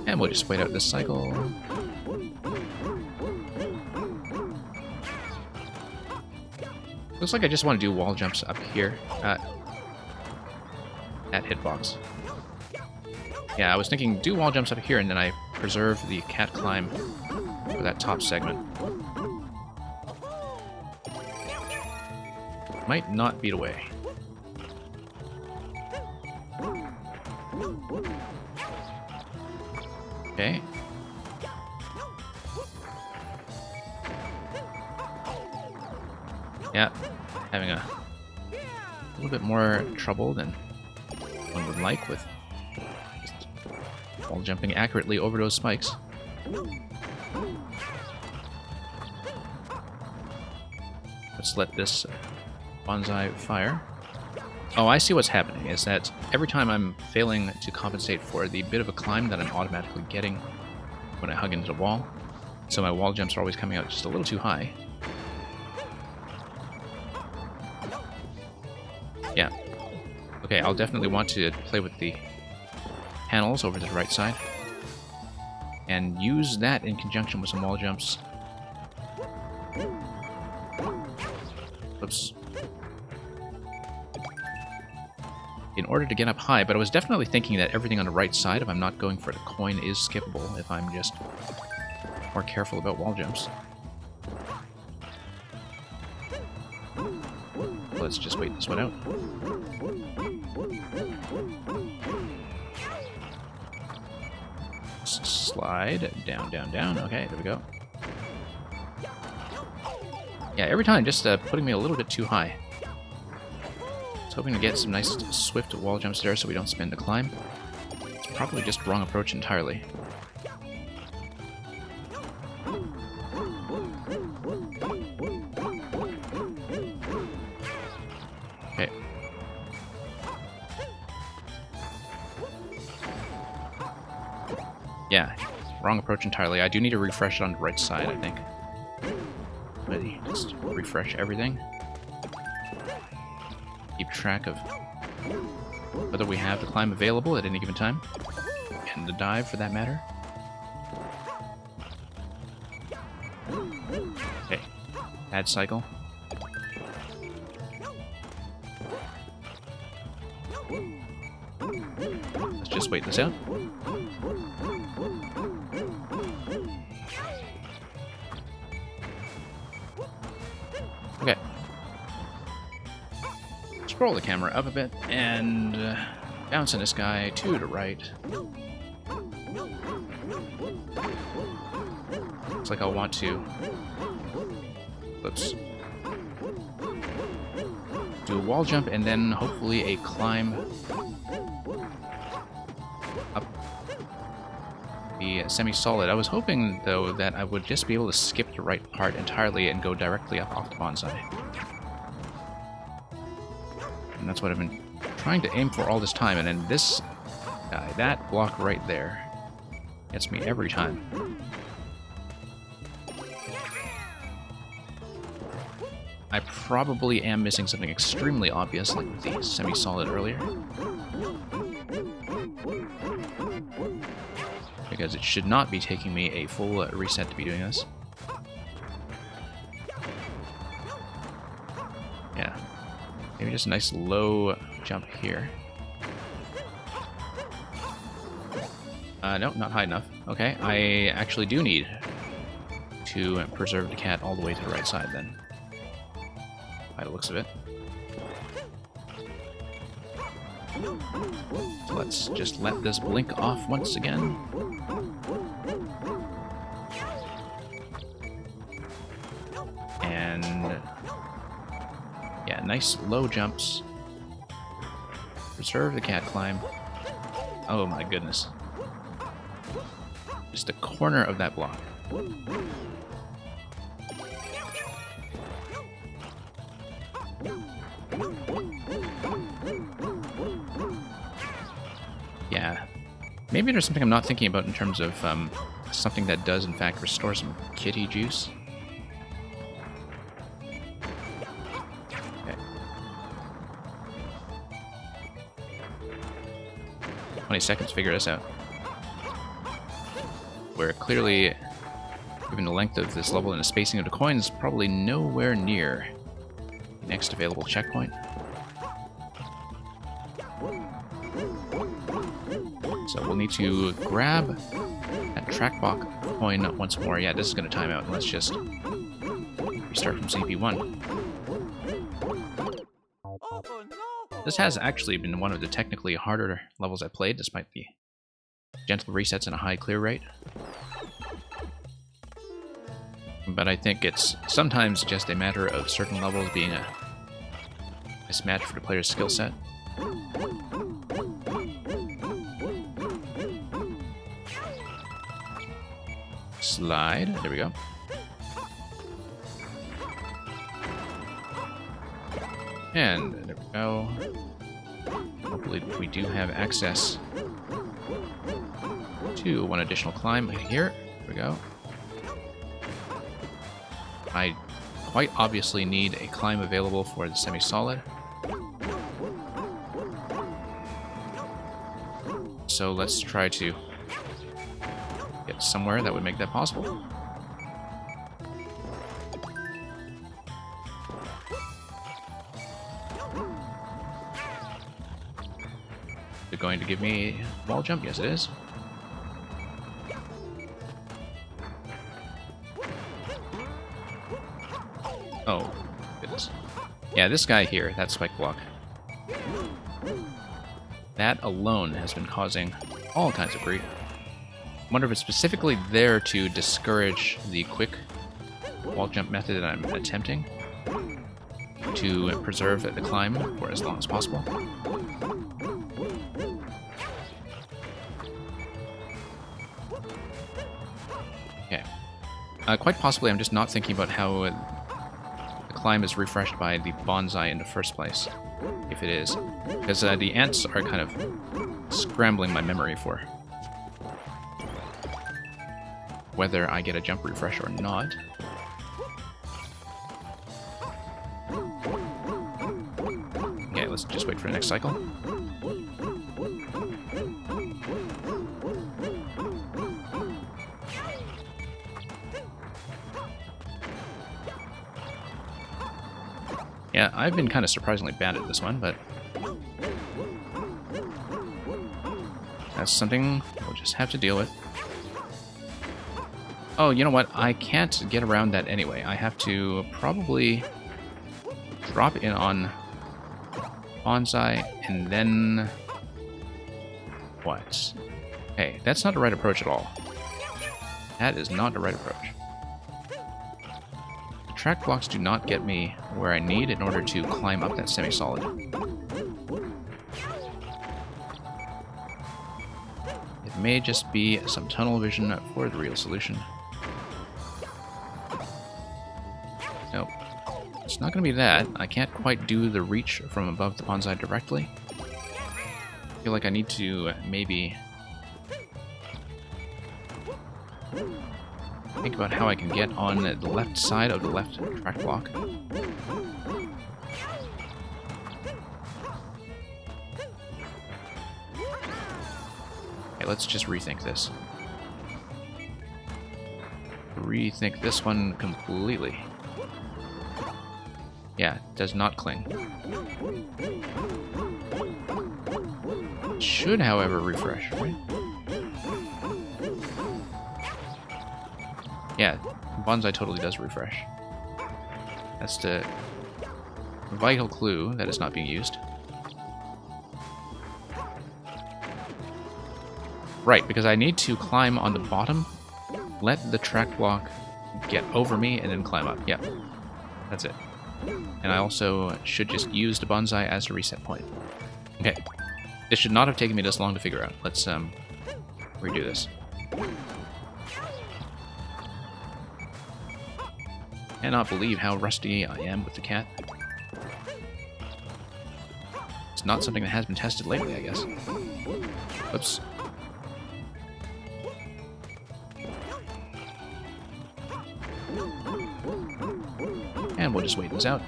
And we'll just wait out this cycle. Looks like I just want to do wall jumps up here. At hitbox. Yeah, I was thinking do wall jumps up here and then I preserve the cat climb for that top segment. Might not beat away. Okay. Yeah, having a little bit more trouble than one would like with just wall jumping accurately over those spikes. Let's let this bonsai fire. Oh, I see what's happening, is that every time I'm failing to compensate for the bit of a climb that I'm automatically getting when I hug into the wall, so my wall jumps are always coming out just a little too high. Yeah. Okay, I'll definitely want to play with the panels over to the right side, and use that in conjunction with some wall jumps. Oops. In order to get up high, but I was definitely thinking that everything on the right side, if I'm not going for the coin, is skippable if I'm just more careful about wall jumps. Let's just wait this one out. Slide down, down, down. Okay, there we go. Yeah, every time just putting me a little bit too high. I was hoping to get some nice swift wall jumps there so we don't spend the climb. It's probably just wrong approach entirely. Okay. Yeah, wrong approach entirely. I do need to refresh it on the right side, I think. Ready, just refresh everything. Keep track of whether we have the climb available at any given time, and the dive for that matter. Okay, add cycle. Let's just wait this out. Okay. Scroll the camera up a bit and bounce in this guy to the right. Looks like I'll want to. Whoops. Do a wall jump and then hopefully a climb up the semi-solid. I was hoping, though, that I would just be able to skip the right part entirely and go directly up off the bonsai. And that's what I've been trying to aim for all this time, and then this guy, that block right there, gets me every time. I probably am missing something extremely obvious, like the semi-solid earlier. Because it should not be taking me a full reset to be doing this. Yeah. Maybe just a nice low jump here. No, not high enough. Okay, I actually do need to preserve the cat all the way to the right side then. By the looks of it. So let's just let this blink off once again. And yeah, nice low jumps. Preserve the cat climb. Oh my goodness. Just a corner of that block. Yeah. Maybe there's something I'm not thinking about in terms of something that does in fact restore some kitty juice. Okay. 20 seconds to figure this out. We're clearly, given the length of this level and the spacing of the coins, probably nowhere near the next available checkpoint. So we'll need to grab that trackball coin once more. Yeah, this is going to time out. Let's just restart from CP1. This has actually been one of the technically harder levels I played, despite the gentle resets and a high clear rate. But I think it's sometimes just a matter of certain levels being a mismatch for the player's skill set. Slide. There we go. And there we go. Hopefully we do have access to one additional climb here. There we go. I quite obviously need a climb available for the semi-solid. So let's try to get somewhere that would make that possible. Is it going to give me a wall jump? Yes, it is. Oh, goodness. Yeah, this guy here, that spike block. That alone has been causing all kinds of grief. I wonder if it's specifically there to discourage the quick wall jump method that I'm attempting to preserve the climb for as long as possible. Okay. Quite possibly I'm just not thinking about how the climb is refreshed by the bonsai in the first place, if it is. Because the ants are kind of scrambling my memory for whether I get a jump refresh or not. Okay, let's just wait for the next cycle. Yeah, I've been kind of surprisingly bad at this one, but that's something we'll just have to deal with. Oh, you know what? I can't get around that anyway. I have to probably drop in on bonsai and then... What? Hey, that's not the right approach at all. That is not the right approach. The track blocks do not get me where I need in order to climb up that semi-solid. It may just be some tunnel vision for the real solution. Nope. It's not going to be that. I can't quite do the reach from above the bonsai directly. I feel like I need to maybe think about how I can get on the left side of the left track block. Okay, let's just rethink this. Rethink this one completely. Yeah, does not cling. Should, however, refresh, right? Yeah, bonsai totally does refresh. That's the vital clue that is not being used. Right, because I need to climb on the bottom, let the track block get over me, and then climb up. Yep, that's it. And I also should just use the bonsai as a reset point. Okay, this should not have taken me this long to figure out. Let's redo this. Cannot believe how rusty I am with the cat. It's not something that has been tested lately, I guess. Oops. And we'll just wait this out.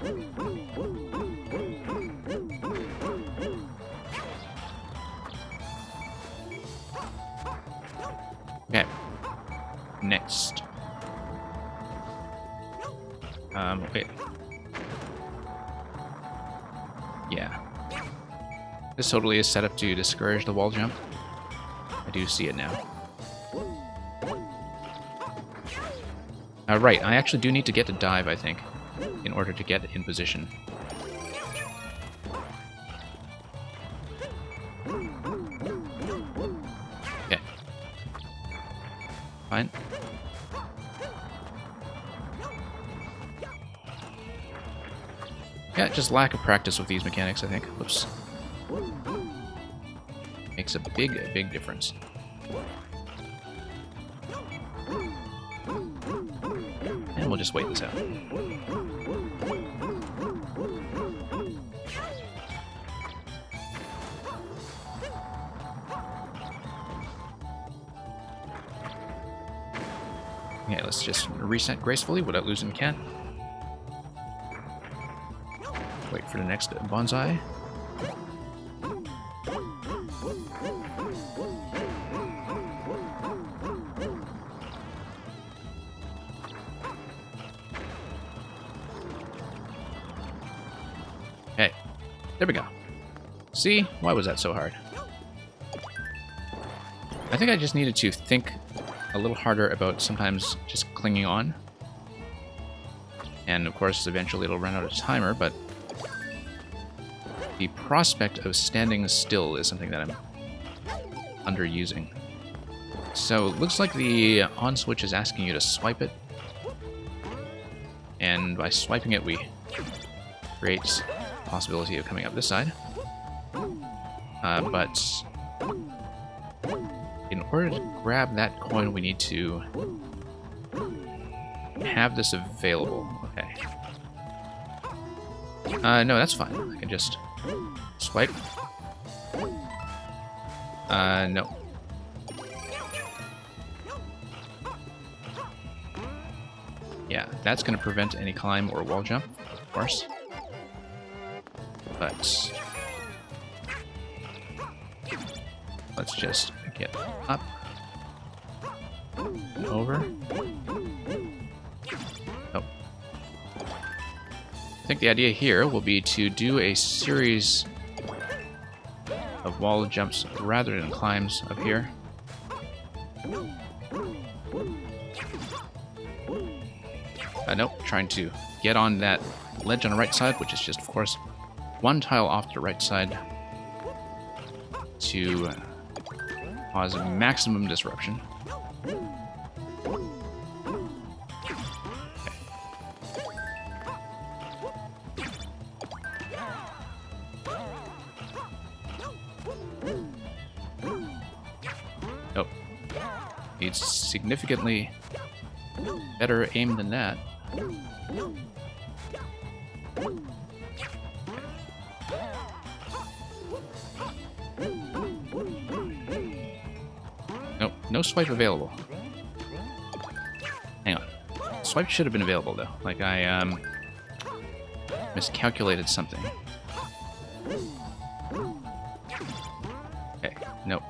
Okay. Next. Wait. Yeah. This totally is set up to discourage the wall jump. I do see it now. Right, I actually do need to get to dive, I think, in order to get in position. fine. Yeah, just lack of practice with these mechanics, I think. Whoops. Makes a big difference. And we'll just wait this out. Okay, let's just reset gracefully without losing cat. Wait for the next bonsai. Okay, there we go. See? Why was that so hard? I think I just needed to think a little harder about sometimes just clinging on. And of course, eventually it'll run out of timer, but the prospect of standing still is something that I'm underusing. So it looks like the on switch is asking you to swipe it. And by swiping it, we create the possibility of coming up this side. But in order to grab that coin, we need to have this available. Okay. No, that's fine. I can just swipe. No. Yeah, that's going to prevent any climb or wall jump, of course. But let's just get up, over. Oh. I think the idea here will be to do a series of wall jumps rather than climbs up here. Nope, trying to get on that ledge on the right side, which is just, of course, one tile off to the right side to cause maximum disruption. Oh, needs significantly better aim than that. Nope, no swipe available. Hang on. Swipe should have been available, though. Like, I, miscalculated something. Okay, nope.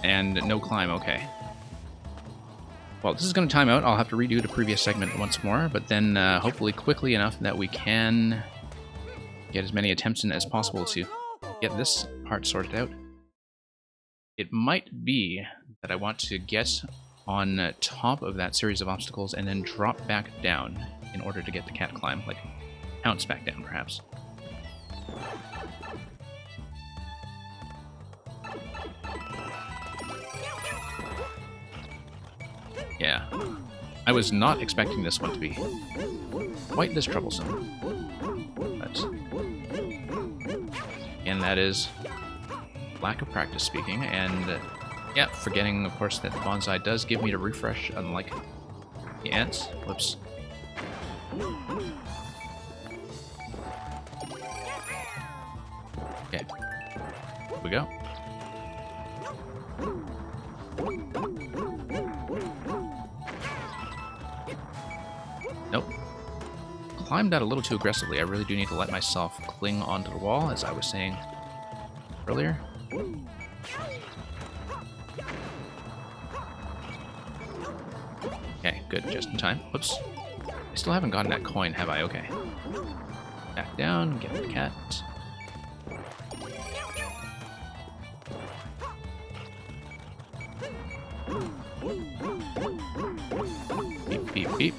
And no climb, okay. Well, this is going to time out. I'll have to redo the previous segment once more, but then hopefully quickly enough that we can get as many attempts in as possible to get this part sorted out. It might be that I want to get on top of that series of obstacles and then drop back down in order to get the cat climb, like bounce back down perhaps. Yeah, I was not expecting this one to be quite this troublesome. But, and that is lack of practice speaking, and yeah, forgetting, of course, that the bonsai does give me to refresh, unlike the ants. Whoops. Okay, here we go. Nope. Climbed that a little too aggressively. I really do need to let myself cling onto the wall, as I was saying earlier. Okay, good. Just in time. Whoops. I still haven't gotten that coin, have I? Okay. Back down, get the cat. Beep, beep, beep.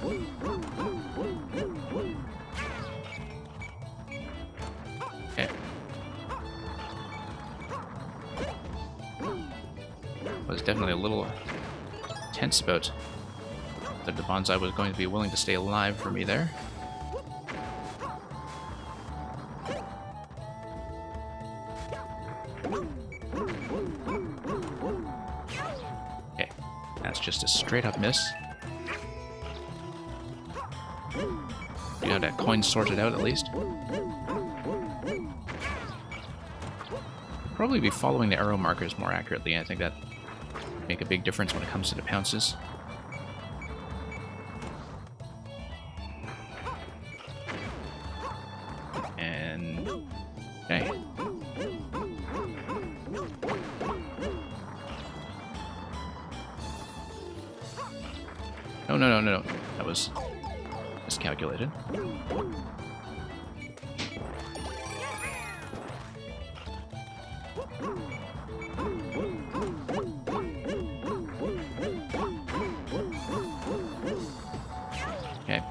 definitely a little tense about that the bonsai was going to be willing to stay alive for me there. Okay, that's just a straight up miss. You got that coin sorted out at least. Probably be following the arrow markers more accurately. I think that make a big difference when it comes to the pounces. And okay. No. That was miscalculated. Okay.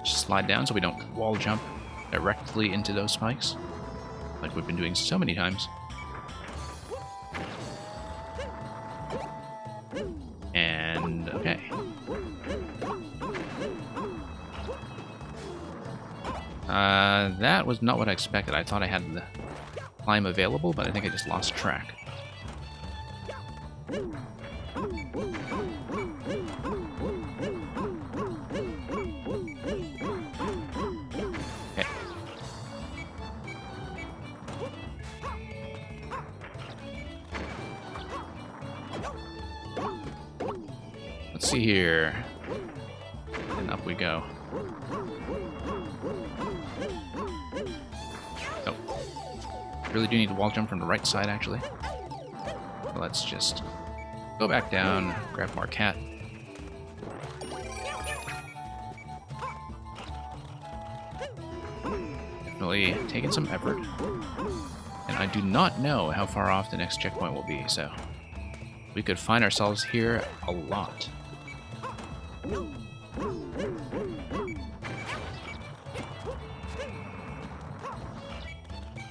Just slide down so we don't wall jump directly into those spikes, like we've been doing so many times. And okay. That was not what I expected. I thought I had the climb available, but I think I just lost track. Okay. Let's see here. And up we go. Oh. Really do need to wall jump from the right side, actually. So let's just go back down, grab more cat. Definitely taking some effort. And I do not know how far off the next checkpoint will be, so we could find ourselves here a lot.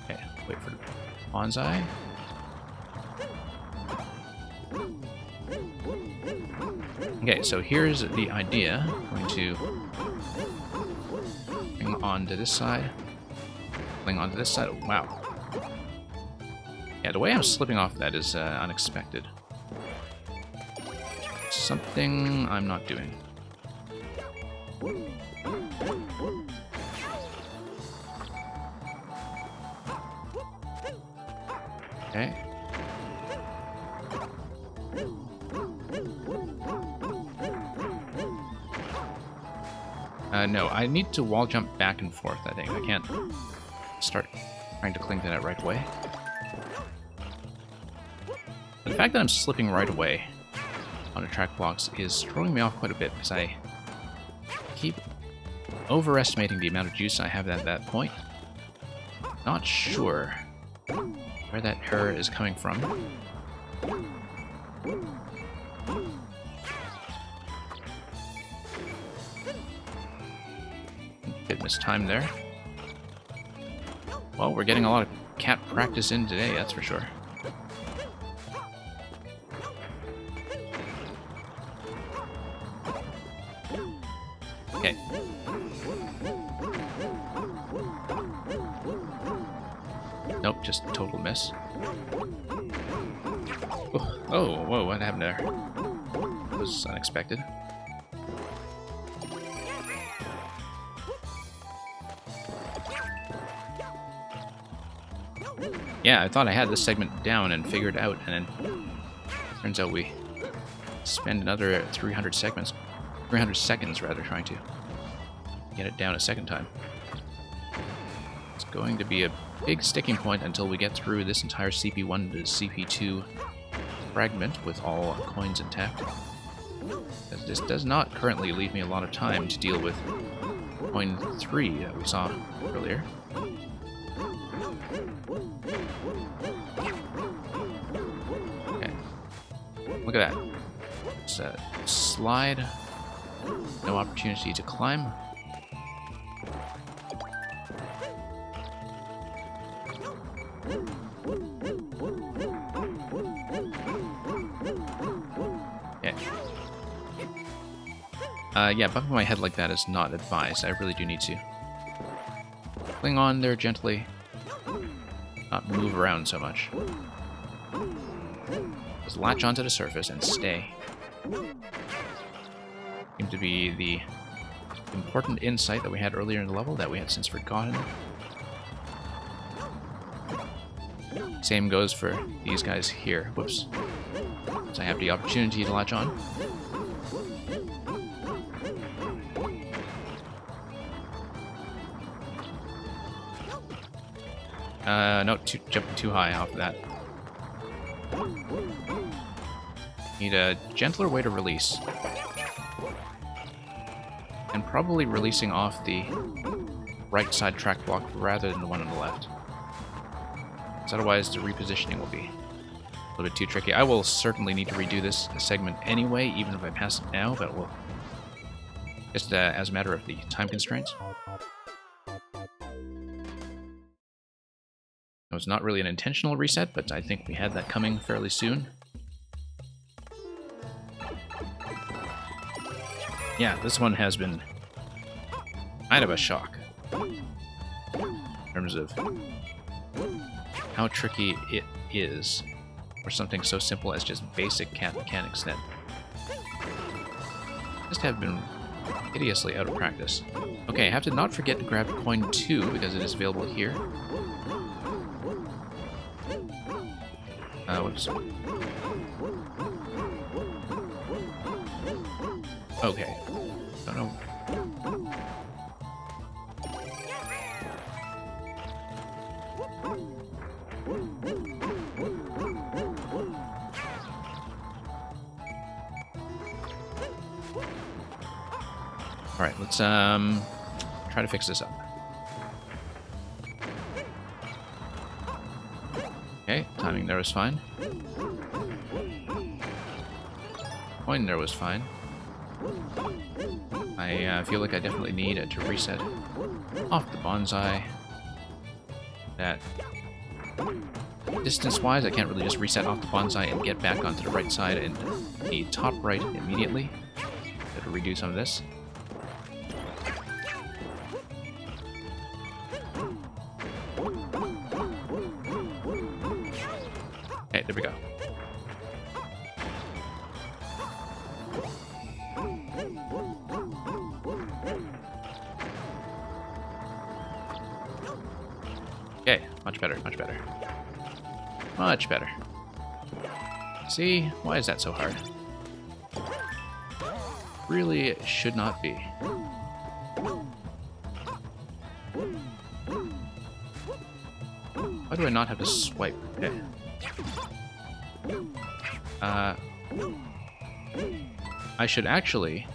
Okay, wait for the bonsai. Okay, so here's the idea. I'm going to bring onto this side. Bring onto this side. Oh, wow. Yeah, the way I'm slipping off that is unexpected. Something I'm not doing. Okay. No, I need to wall jump back and forth, I think. I can't start trying to cling to that right away. The fact that I'm slipping right away on the track blocks is throwing me off quite a bit, because I keep overestimating the amount of juice I have at that point. Not sure where that error is coming from. Bit mistimed there. Well, we're getting a lot of cat practice in today, that's for sure. Okay. Nope, just total miss. Oh, whoa, what happened there? That was unexpected. Yeah, I thought I had this segment down and figured out, and then turns out we spend another 300 seconds rather, trying to get it down a second time. It's going to be a big sticking point until we get through this entire CP1 to CP2 fragment with all coins intact. Because this does not currently leave me a lot of time to deal with coin 3 that we saw earlier. Okay. Look at that. It's a slide. No opportunity to climb. Okay. Yeah, bumping my head like that is not advised. I really do need to cling on there gently, not move around so much. Just latch onto the surface and stay. Seemed to be the important insight that we had earlier in the level that we had since forgotten. Same goes for these guys here. Whoops. So I have the opportunity to latch on. No, jumping too high off of that. Need a gentler way to release. And probably releasing off the right side track block rather than the one on the left. Because otherwise the repositioning will be a little bit too tricky. I will certainly need to redo this segment anyway, even if I pass it now, but we'll just as a matter of the time constraints. It was not really an intentional reset, but I think we had that coming fairly soon. Yeah, this one has been kind of a shock in terms of how tricky it is for something so simple as just basic cat mechanics that just have been hideously out of practice. Okay, I have to not forget to grab coin 2 because it is available here. Whoops. Okay. Don't know. Alright, let's try to fix this up. Okay, timing there was fine. Coin there was fine. I feel like I definitely need to reset off the bonsai. That distance-wise, I can't really just reset off the bonsai and get back onto the right side and the top right immediately. Have to redo some of this. Okay, there we go. Okay, much better, much better. Much better. See? Why is that so hard? Really, it should not be. Why do I not have to swipe? Okay. I should actually,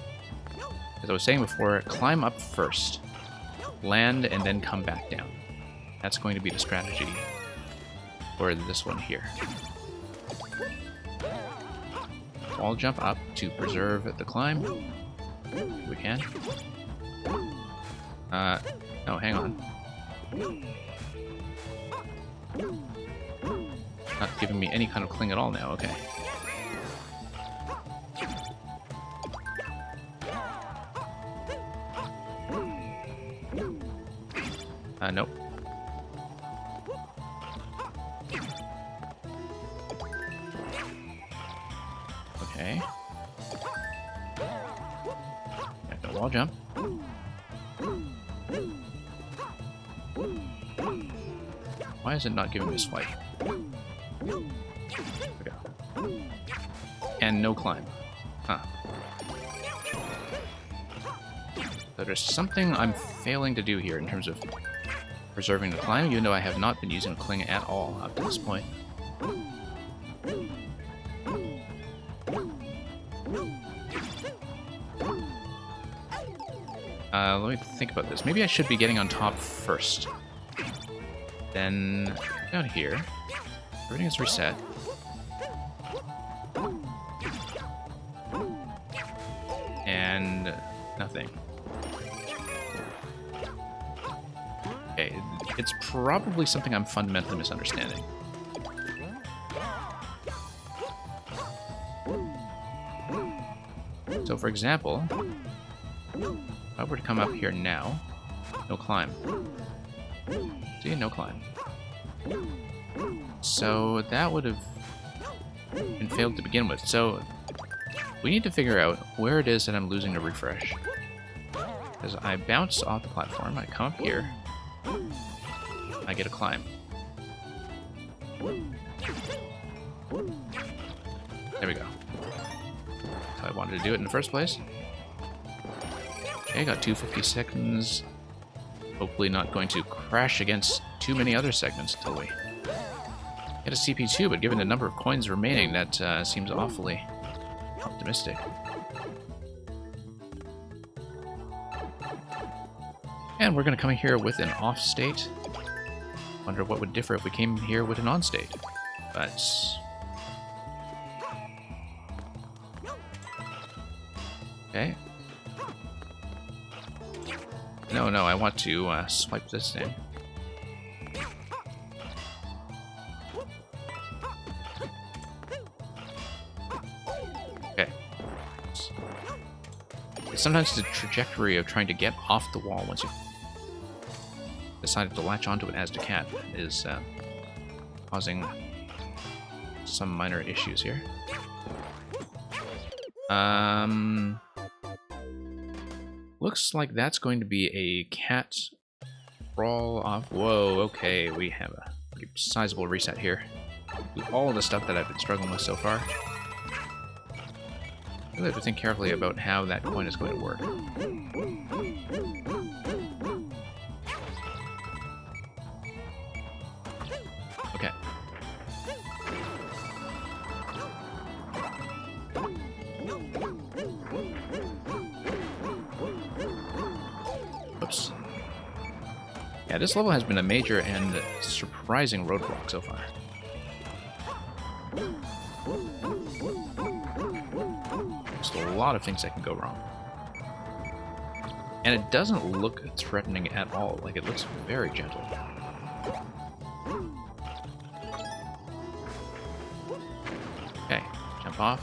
as I was saying before, climb up first, land, and then come back down. That's going to be the strategy for this one here. Wall jump up to preserve the climb. If we can. No, hang on. Not giving me any kind of cling at all now, okay. Nope. Okay. Back to wall jump. Why is it not giving me swipe? There we go. And no climb. Huh. So there's something I'm failing to do here in terms of preserving the climb, even though I have not been using cling at all up to this point. Let me think about this. Maybe I should be getting on top first. Then down here. Everything is reset. And nothing. Okay, It's probably something I'm fundamentally misunderstanding. So, for example, if I were to come up here now, no climb. See, no climb. So that would have been failed to begin with. So we need to figure out where it is that I'm losing the refresh. Because I bounce off the platform, I come up here, I get a climb. There we go. That's how I wanted to do it in the first place. Okay, got 250 seconds. Hopefully not going to crash against too many other segments until we get a CP2, but given the number of coins remaining, that seems awfully optimistic. And we're going to come in here with an off state. Wonder what would differ if we came here with an on state. But okay. No, I want to swipe this thing. Okay. Sometimes the trajectory of trying to get off the wall once you decided to latch onto it as the cat is causing some minor issues here. Looks like that's going to be a cat crawl off. Whoa, okay, we have a pretty sizable reset here. With all of the stuff that I've been struggling with so far. I really have to think carefully about how that coin is going to work. Okay. Oops. Yeah, this level has been a major and surprising roadblock so far. Just a lot of things that can go wrong. And it doesn't look threatening at all. Like, it looks very gentle. Okay, jump off.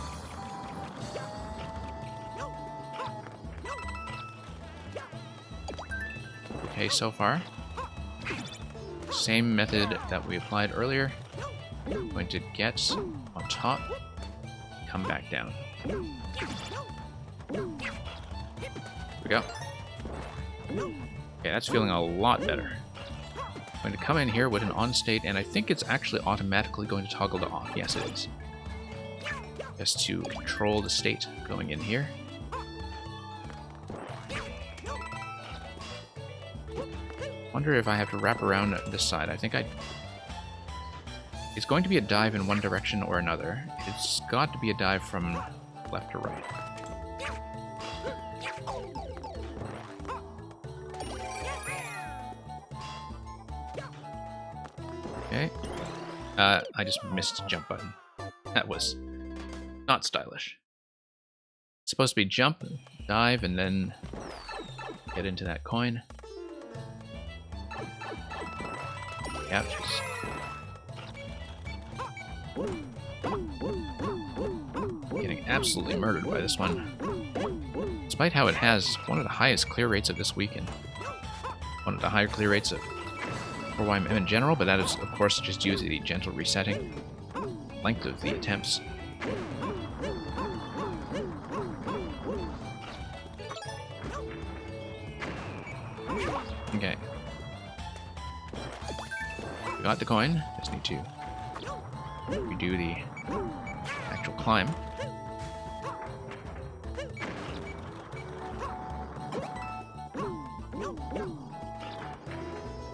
Okay, so far. Same method that we applied earlier. I'm going to get on top, come back down. There we go. Okay, that's feeling a lot better. I'm going to come in here with an on state, and I think it's actually automatically going to toggle to off. Yes, it is. Just to control the state going in here. Wonder if I have to wrap around this side. I think it's going to be a dive in one direction or another. It's got to be a dive from left to right. Okay. I just missed the jump button. That was not stylish. It's supposed to be jump, dive, and then get into that coin. Ouches. Getting absolutely murdered by this one. Despite how it has one of the highest clear rates of this week and one of the higher clear rates of 4YM in general, but that is, of course, just due to the gentle resetting length of the attempts. Okay. We got the coin. Just need to redo the actual climb.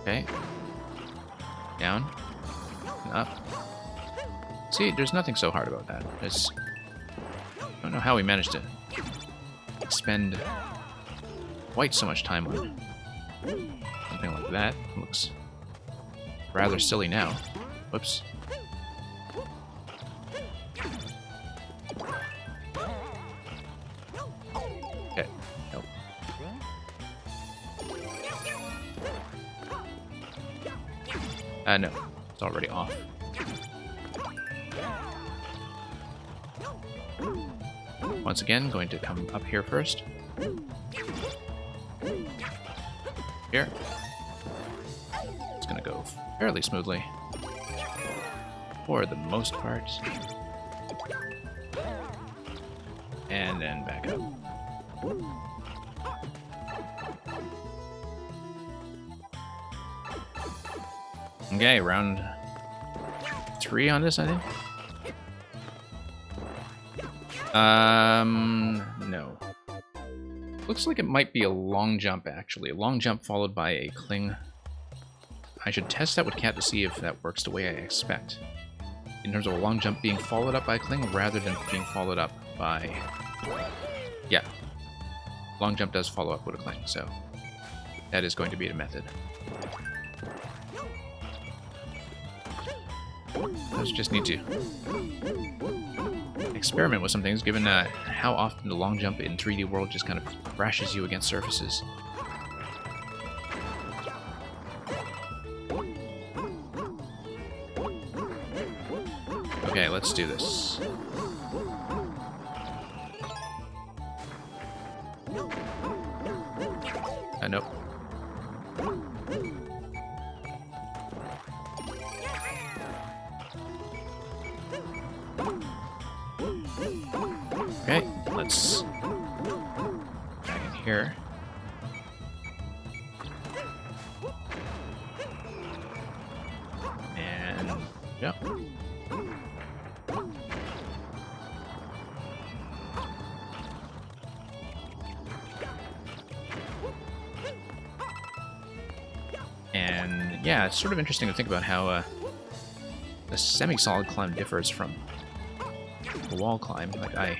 Okay. Down. And up. See, there's nothing so hard about that. I don't know how we managed to spend quite so much time on something like that. It looks rather silly now. Whoops. Okay. Nope. No, it's already off. Once again, going to come up here first. Here. It's gonna go fairly smoothly. For the most part. And then back up. Okay, round 3 on this, I think. No. Looks like it might be a long jump, actually. A long jump followed by a cling. I should test that with Cat to see if that works the way I expect. In terms of a long jump being followed up by a cling rather than being followed up by... Yeah. Long jump does follow up with a cling, so that is going to be the method. Those just need to experiment with some things, given how often the long jump in 3D World just kind of crashes you against surfaces. Okay, let's do this. Nope. Okay, let's back in here. And yep. And yeah, it's sort of interesting to think about how the semi-solid climb differs from the wall climb. Like I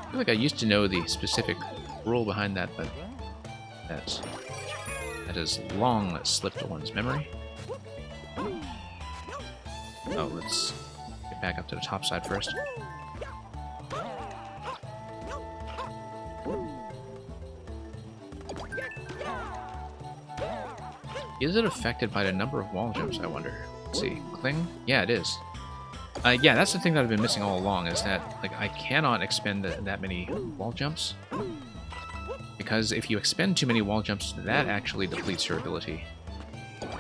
feel like I used to know the specific rule behind that, but that has long slipped one's memory. Oh, let's get back up to the top side first. Is it affected by the number of wall jumps, I wonder? Let's see. Cling? Yeah, it is. Yeah, that's the thing that I've been missing all along, is that like I cannot expend that many wall jumps. Because if you expend too many wall jumps, that actually depletes your ability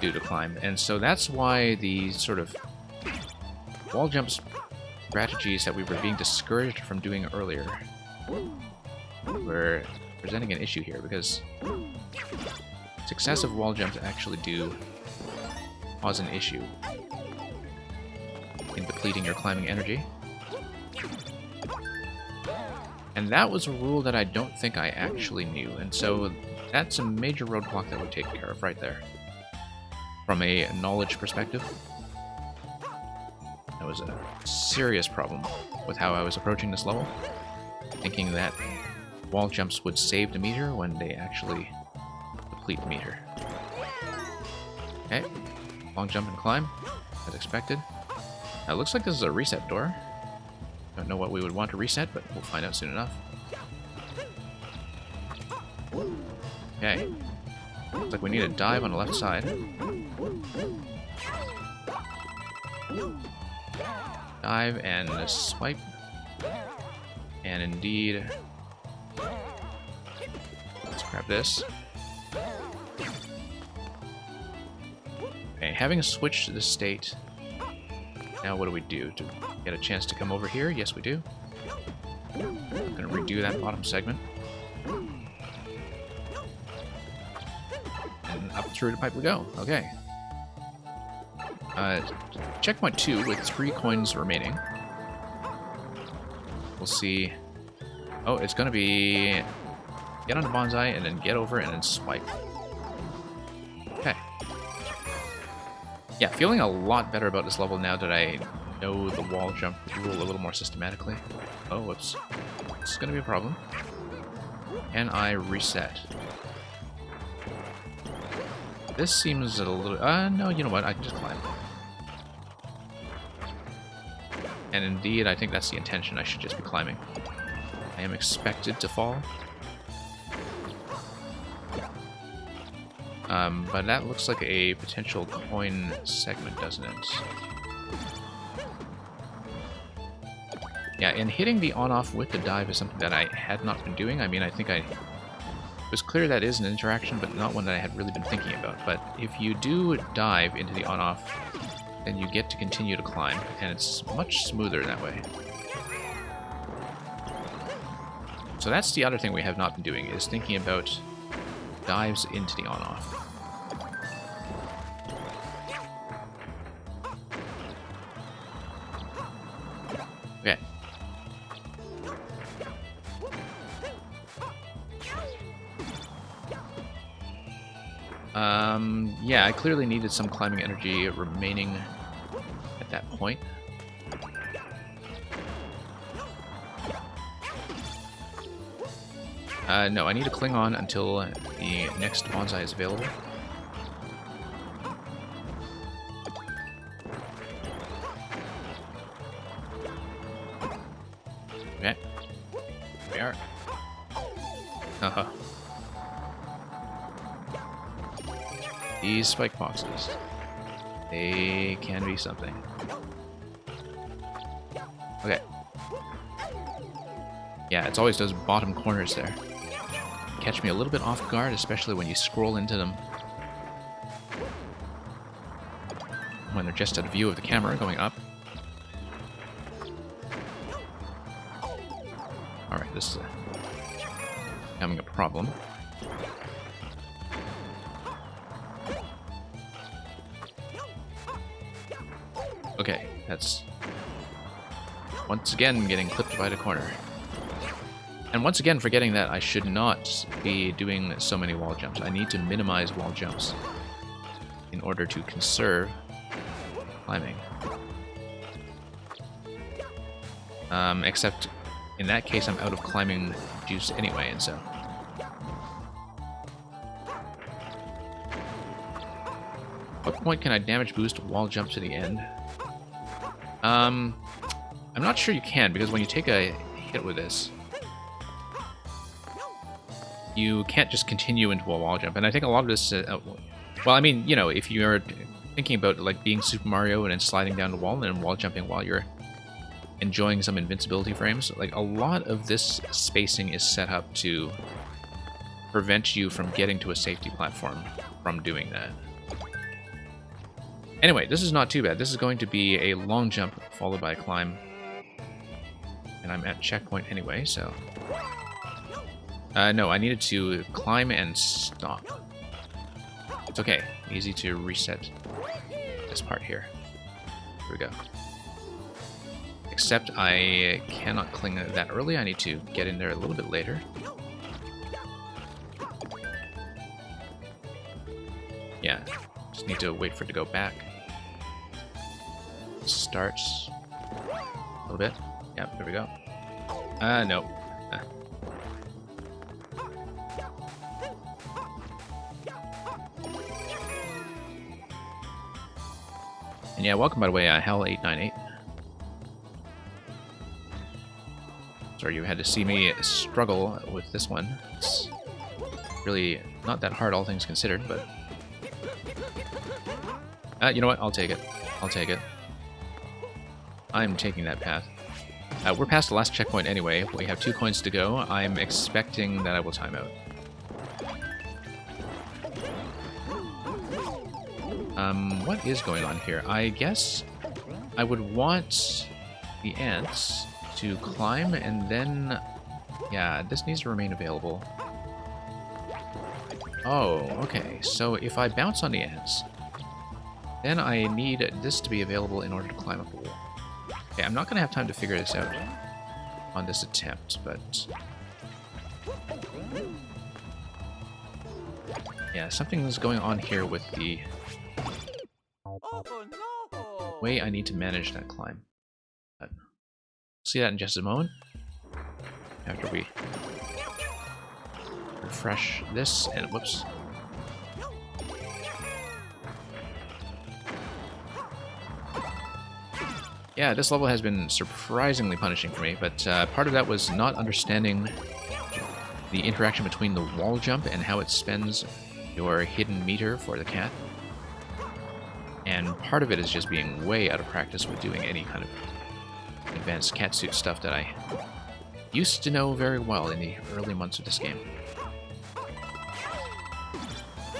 to climb. And so that's why the sort of wall jump strategies that we were being discouraged from doing earlier were presenting an issue here, because successive wall jumps actually do cause an issue in depleting your climbing energy. And that was a rule that I don't think I actually knew, and so that's a major roadblock that would take care of right there. From a knowledge perspective, that was a serious problem with how I was approaching this level, thinking that wall jumps would save the meter when they actually deplete the meter. Okay, long jump and climb, as expected. Now, it looks like this is a reset door. Don't know what we would want to reset, but we'll find out soon enough. Okay. Looks like we need a dive on the left side. Dive and a swipe. And indeed... Let's grab this. Okay, having switched the state... Now what do we do? To get a chance to come over here? Yes, we do. I'm going to redo that bottom segment. And up through the pipe we go. Okay. Checkpoint 2 with 3 coins remaining. We'll see... Oh, it's going to be... Get on the bonsai and then get over and then swipe. Okay. Yeah, feeling a lot better about this level now that I know the wall jump rule a little more systematically. Oh, whoops. This is going to be a problem. And I reset. This seems a little... no, you know what? I can just climb. And indeed, I think that's the intention. I should just be climbing. I am expected to fall. But that looks like a potential coin segment, doesn't it? Yeah, and hitting the on-off with the dive is something that I had not been doing. I mean, I think it was clear that is an interaction, but not one that I had really been thinking about. But if you do dive into the on-off, then you get to continue to climb, and it's much smoother that way. So that's the other thing we have not been doing, is thinking about dives into the on-off. Okay. Yeah, I clearly needed some climbing energy remaining at that point. No, I need to cling on until the next bonsai is available. Okay. Here we are. Haha. These spike boxes. They can be something. Okay. Yeah, it's always those bottom corners there. Catch me a little bit off guard, especially when you scroll into them. When they're just out of view of the camera going up. Alright, this is becoming a problem. Okay, that's once again getting clipped by the corner. And once again forgetting that I should not be doing so many wall jumps. I need to minimize wall jumps in order to conserve climbing. Except in that case I'm out of climbing juice anyway, and so... What point can I damage boost wall jump to the end? I'm not sure you can, because when you take a hit with this, you can't just continue into a wall jump. And I think a lot of this, well, I mean, you know, if you're thinking about like being Super Mario and then sliding down the wall and then wall jumping while you're enjoying some invincibility frames, like a lot of this spacing is set up to prevent you from getting to a safety platform from doing that. Anyway, this is not too bad. This is going to be a long jump followed by a climb. And I'm at checkpoint anyway, so... no, I needed to climb and stop. It's okay. Easy to reset this part here. Here we go. Except I cannot cling that early. I need to get in there a little bit later. Yeah, just need to wait for it to go back. Starts a little bit. Yep, there we go. No. And yeah, welcome by the way, Hell898. Sorry you had to see me struggle with this one. It's really not that hard, all things considered, but... you know what? I'll take it. I'll take it. I'm taking that path. We're past the last checkpoint anyway. We have 2 coins to go. I'm expecting that I will time out. What is going on here? I guess I would want the ants to climb and then... Yeah, this needs to remain available. Oh, okay. So if I bounce on the ants, then I need this to be available in order to climb up a wall. Okay, I'm not going to have time to figure this out on this attempt, but... Yeah, something is going on here with the way I need to manage that climb. But we'll see that in just a moment. After we refresh this, and whoops. Yeah, this level has been surprisingly punishing for me, but part of that was not understanding the interaction between the wall jump and how it spends your hidden meter for the cat. And part of it is just being way out of practice with doing any kind of advanced catsuit stuff that I used to know very well in the early months of this game.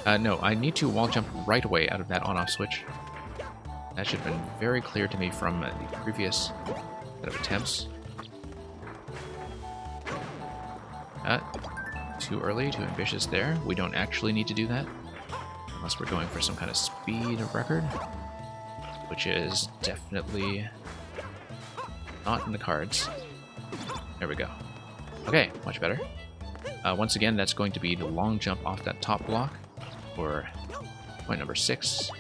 No, I need to wall jump right away out of that on-off switch. That should have been very clear to me from the previous set of attempts. Too early, too ambitious there. We don't actually need to do that. Unless we're going for some kind of speed record. Which is definitely not in the cards. There we go. Okay, much better. Once again, that's going to be the long jump off that top block for point number 6.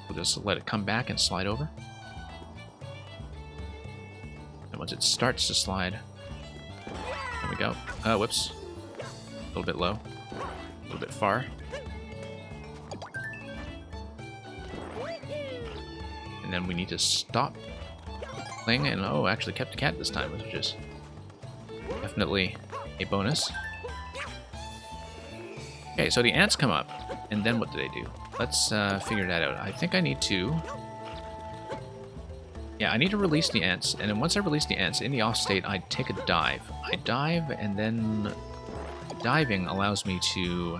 We'll just let it come back and slide over. And once it starts to slide, there we go. Whoops. A little bit low. A little bit far. And then we need to stop playing, and oh, actually kept the cat this time, which is definitely a bonus. Okay, so the ants come up, and then what do they do? Let's figure that out. I think I need to... Yeah, I need to release the ants, and then once I release the ants, in the off state, I take a dive. I dive, and then diving allows me to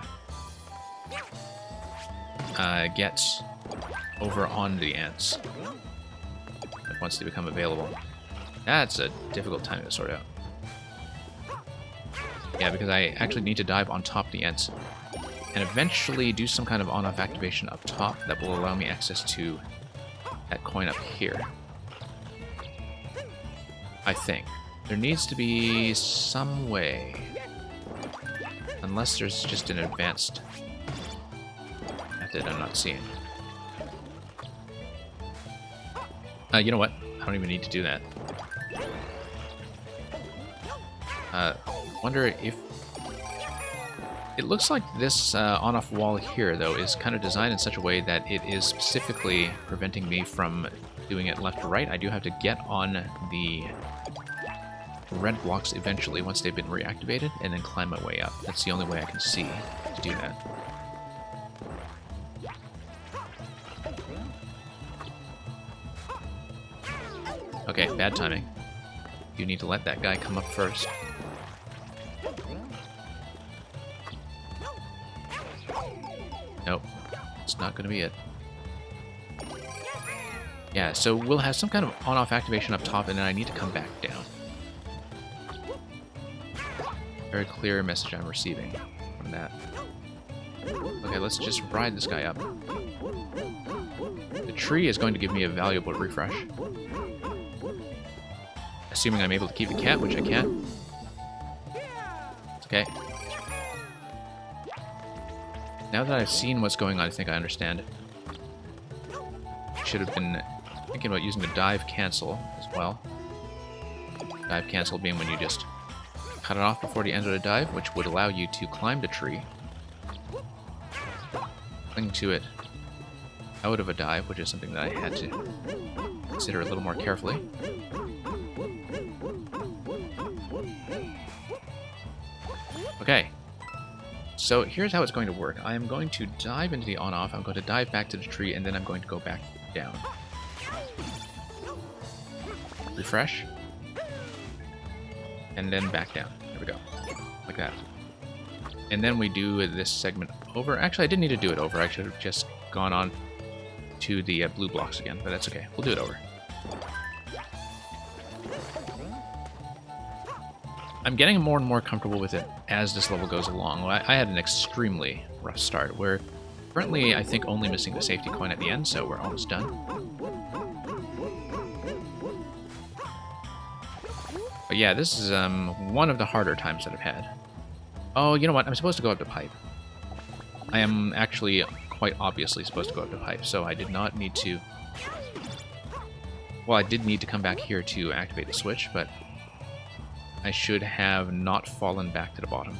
get over on the ants once they become available. That's a difficult time to sort out. Yeah, because I actually need to dive on top of the ants and eventually do some kind of on-off activation up top that will allow me access to that coin up here. I think. There needs to be some way. Unless there's just an advanced method I'm not seeing. You know what? I don't even need to do that. Wonder if... It looks like this on-off wall here, though, is kind of designed in such a way that it is specifically preventing me from doing it left to right. I do have to get on the red blocks eventually once they've been reactivated, and then climb my way up. That's the only way I can see to do that. Okay, bad timing. You need to let that guy come up first. Nope, it's not gonna be it. Yeah, so we'll have some kind of on-off activation up top, and then I need to come back down. Very clear message I'm receiving from that. Okay, let's just ride this guy up. The tree is going to give me a valuable refresh. Assuming I'm able to keep the cat, which I can. Okay. Now that I've seen what's going on, I think I understand it. Should have been thinking about using the dive cancel as well. Dive cancel being when you just cut it off before the end of the dive, which would allow you to climb the tree, cling to it out of a dive, which is something that I had to consider a little more carefully. Okay, so here's how it's going to work. I am going to dive into the on-off, I'm going to dive back to the tree, and then I'm going to go back down. Refresh. And then back down. There we go. Like that. And then we do this segment over. Actually, I didn't need to do it over. I should have just gone on to the blue blocks again, but that's okay. We'll do it over. I'm getting more and more comfortable with it as this level goes along. I had an extremely rough start, where currently I think only missing the safety coin at the end, so we're almost done. But yeah, this is one of the harder times that I've had. Oh, you know what? I'm supposed to go up to pipe. I am actually quite obviously supposed to go up to pipe, so I did not need to... Well, I did need to come back here to activate the switch, but I should have not fallen back to the bottom.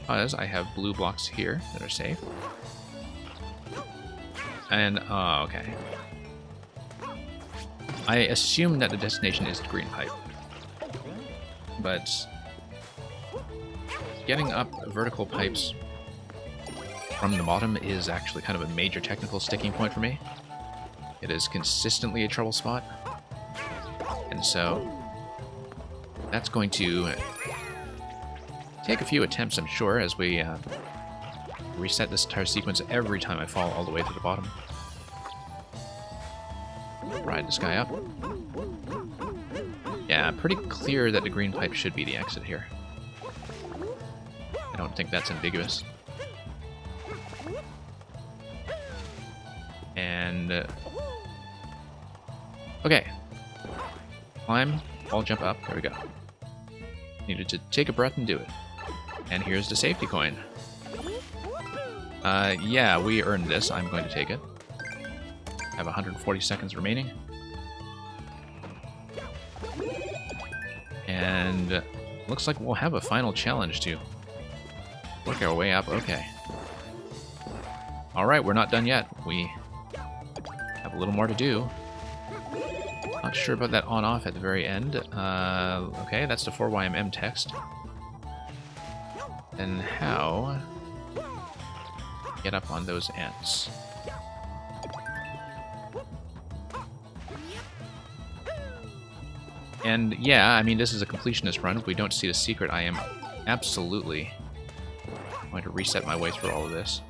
Because I have blue blocks here that are safe. And, okay. I assume that the destination is the green pipe. But getting up vertical pipes from the bottom is actually kind of a major technical sticking point for me. It is consistently a trouble spot. And so that's going to take a few attempts, I'm sure, as we reset this entire sequence every time I fall all the way to the bottom. Ride this guy up. Yeah, pretty clear that the green pipe should be the exit here. I don't think that's ambiguous. And... okay. Climb, wall jump up, there we go. Needed to take a breath and do it. And here's the safety coin. Yeah, we earned this. I'm going to take it. I have 140 seconds remaining. And looks like we'll have a final challenge to work our way up. Okay. Alright, we're not done yet. We have a little more to do. Not sure about that on-off at the very end. Okay, that's the 4YMM text. And how get up on those ants? And yeah, I mean, this is a completionist run. If we don't see the secret, I am absolutely going to reset my way through all of this.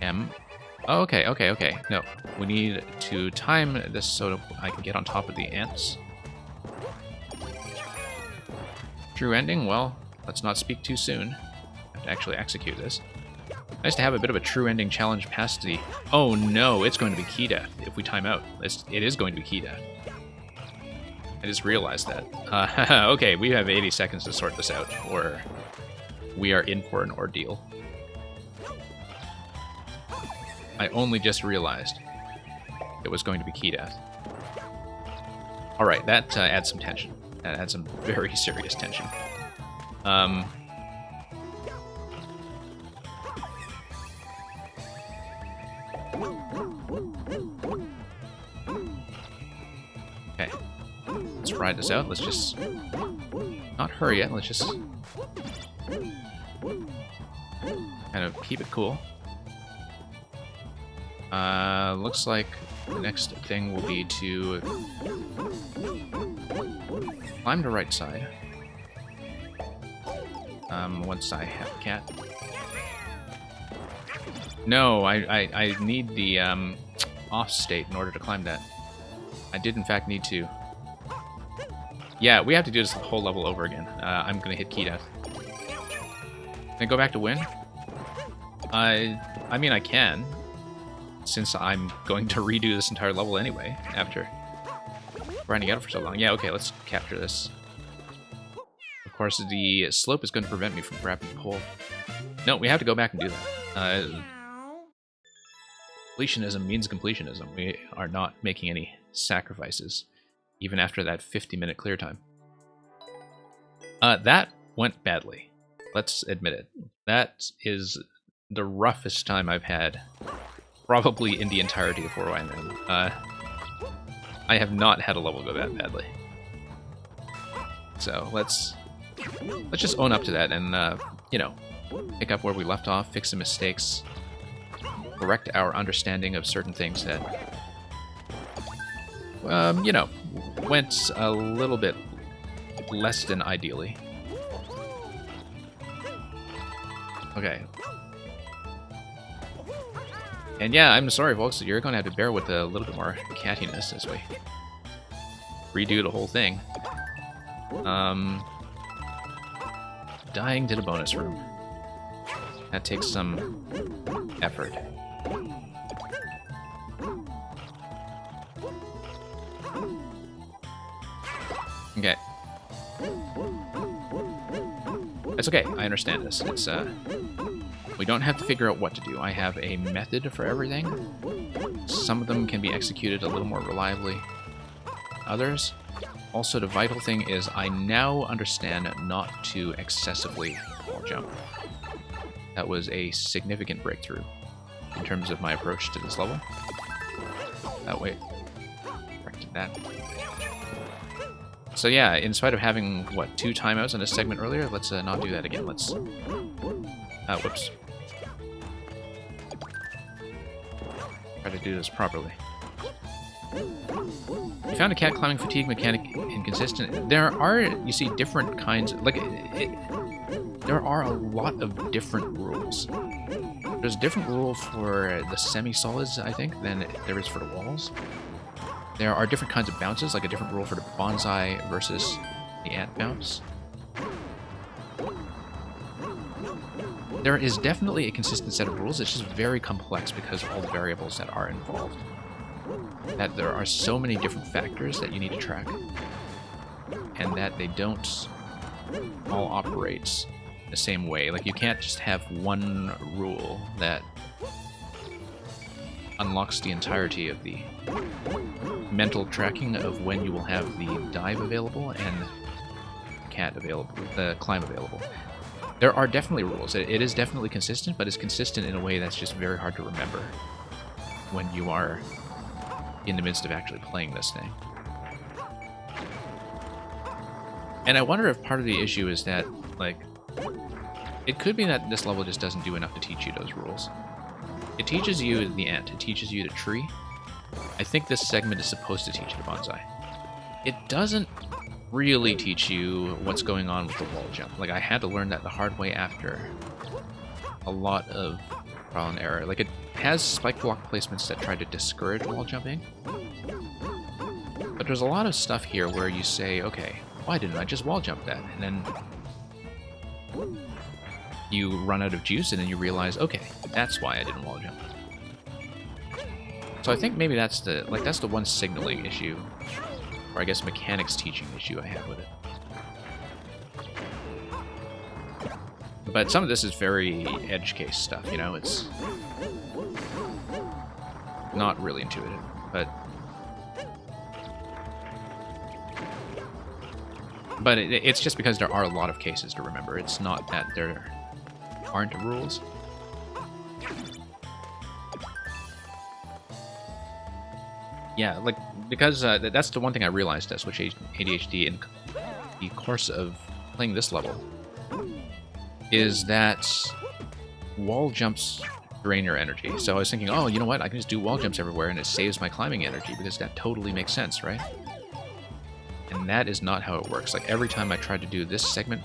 M. Oh, okay. No, we need to time this so I can get on top of the ants. True ending? Well, let's not speak too soon. I have to actually execute this. Nice to have a bit of a true ending challenge past the... oh no, it's going to be key death if we time out. It is going to be key death. I just realized that. Okay, we have 80 seconds to sort this out, or we are in for an ordeal. I only just realized it was going to be key death. Alright, that adds some tension. That adds some very serious tension. Okay. Let's ride this out. Let's just not hurry it. Let's just kind of keep it cool. Looks like the next thing will be to climb the right side. Once I have a cat. No, I need the off state in order to climb that. I did in fact need to. Yeah, we have to do this the whole level over again. I'm gonna hit key death. Can I go back to win? I mean I can, since I'm going to redo this entire level anyway, after grinding out for so long. Yeah, okay, let's capture this. Of course, the slope is going to prevent me from grabbing the pole. No, we have to go back and do that. Completionism means completionism. We are not making any sacrifices, even after that 50-minute clear time. That went badly. Let's admit it. That is the roughest time I've had, probably in the entirety of 4YMM. I have not had a level go that badly. So let's just own up to that and, you know, pick up where we left off, fix some mistakes, correct our understanding of certain things that, you know, went a little bit less than ideally. Okay. And yeah, I'm sorry, folks, you're going to have to bear with a little bit more cattiness as we redo the whole thing. Dying to the bonus room. That takes some effort. Okay. That's okay, I understand this. It's, we don't have to figure out what to do. I have a method for everything. Some of them can be executed a little more reliably. Others. Also, the vital thing is I now understand not to excessively wall jump. That was a significant breakthrough in terms of my approach to this level. That way. Corrected that. So yeah, in spite of having, what, 2 timeouts in this segment earlier, let's not do that again. Let's... whoops. Try to do this properly. You found a cat climbing fatigue mechanic inconsistent. There are, you see, different kinds... Like, there are a lot of different rules. There's a different rule for the semi-solids, I think, than there is for the walls. There are different kinds of bounces, like a different rule for the bonsai versus the ant bounce. There is definitely a consistent set of rules. It's just very complex because of all the variables that are involved. That there are so many different factors that you need to track, and that they don't all operate the same way. Like, you can't just have one rule that unlocks the entirety of the mental tracking of when you will have the dive available and cat available, the climb available. There are definitely rules. It is definitely consistent, but it's consistent in a way that's just very hard to remember when you are in the midst of actually playing this thing. And I wonder if part of the issue is that, like, it could be that this level just doesn't do enough to teach you those rules. It teaches you the ant, it teaches you the tree. I think this segment is supposed to teach the bonsai. It doesn't really teach you what's going on with the wall jump. Like, I had to learn that the hard way after a lot of trial and error. Like, it has spike block placements that try to discourage wall jumping. But there's a lot of stuff here where you say, okay, why didn't I just wall jump that? And then you run out of juice, and then you realize, okay, that's why I didn't wall jump. So I think maybe that's the one signaling issue, or I guess mechanics teaching issue I have with it. But some of this is very edge case stuff, you know, it's not really intuitive, but it's just because there are a lot of cases to remember. It's not that there aren't rules. Yeah, like, because that's the one thing I realized as Switch ADHD in the course of playing this level, is that wall jumps drain your energy. So I was thinking, oh, you know what, I can just do wall jumps everywhere and it saves my climbing energy, because that totally makes sense, right? And that is not how it works. Like, every time I tried to do this segment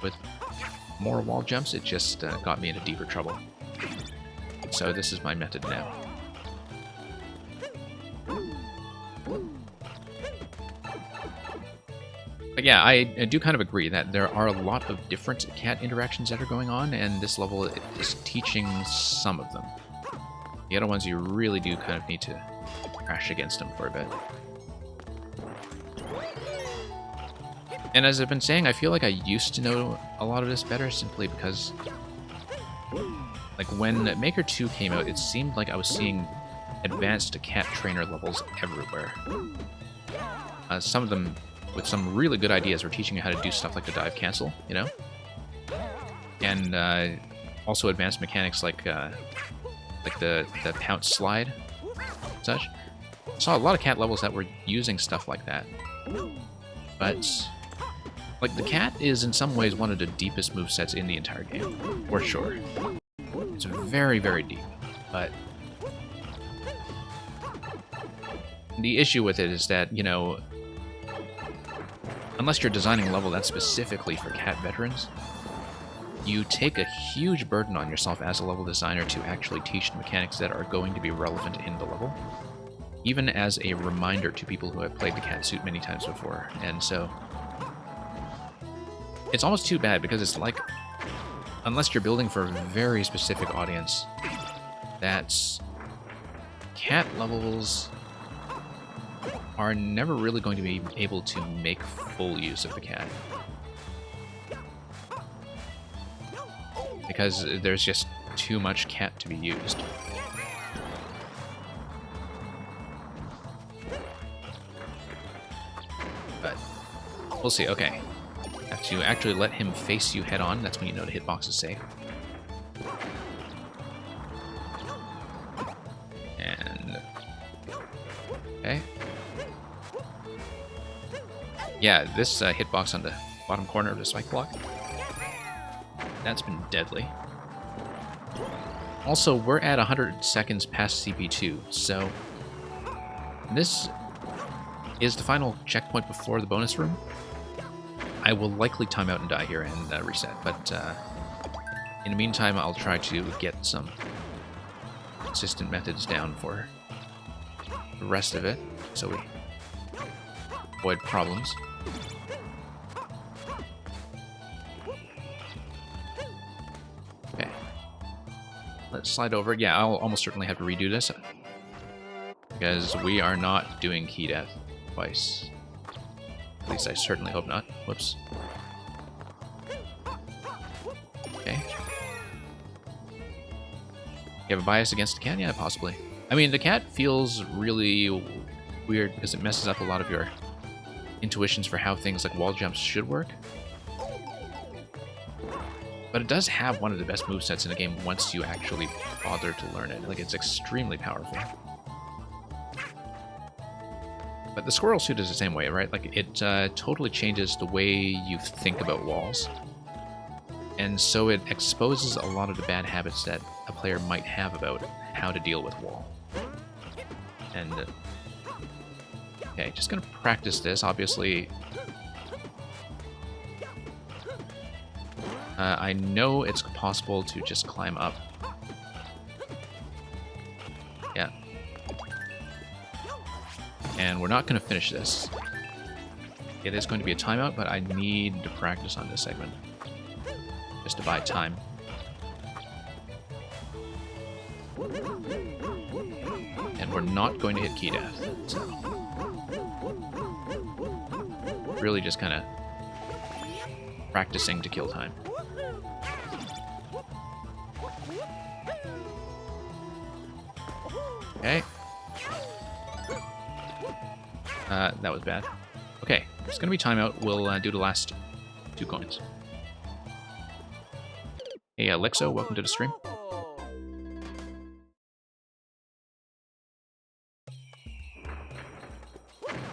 with more wall jumps, it just got me into deeper trouble. So this is my method now. But yeah, I do kind of agree that there are a lot of different cat interactions that are going on, and this level is teaching some of them. The other ones you really do kind of need to crash against them for a bit. And as I've been saying, I feel like I used to know a lot of this better simply because, like, when Maker 2 came out, it seemed like I was seeing advanced cat trainer levels everywhere. Some of them with some really good ideas were teaching you how to do stuff like the dive cancel, you know? And also advanced mechanics like the pounce slide, such. I saw a lot of cat levels that were using stuff like that. But, like, the cat is in some ways one of the deepest movesets in the entire game, for sure. It's very, very deep, but the issue with it is that, you know, unless you're designing a level that's specifically for cat veterans, you take a huge burden on yourself as a level designer to actually teach the mechanics that are going to be relevant in the level, even as a reminder to people who have played the cat suit many times before. And so it's almost too bad, because it's like, unless you're building for a very specific audience, that cat levels are never really going to be able to make full use of the cat. Because there's just too much cat to be used. But we'll see. Okay. Have to actually let him face you head on. That's when you know the hitbox is safe. And okay. Yeah, this hitbox on the bottom corner of the spike block, that's been deadly. Also, we're at 100 seconds past CP2, so this is the final checkpoint before the bonus room. I will likely time out and die here and reset, but in the meantime, I'll try to get some consistent methods down for the rest of it, so we avoid problems. Okay. Let's slide over. Yeah, I'll almost certainly have to redo this, because we are not doing key death twice. At least I certainly hope not. Whoops. Okay. You have a bias against the cat? Yeah, possibly. I mean, the cat feels really weird because it messes up a lot of your intuitions for how things like wall jumps should work. But it does have one of the best movesets in the game once you actually bother to learn it. Like, it's extremely powerful. But the squirrel suit is the same way, right? Like, it totally changes the way you think about walls. And so it exposes a lot of the bad habits that a player might have about how to deal with wall. And, okay, just gonna practice this, obviously. I know it's possible to just climb up. Yeah. And we're not gonna finish this. It is going to be a timeout, but I need to practice on this segment. Just to buy time. And we're not going to hit key death. So really just kind of practicing to kill time. Okay. That was bad. Okay, it's gonna be timeout. We'll do the last 2 coins. Hey, Lixo, welcome to the stream.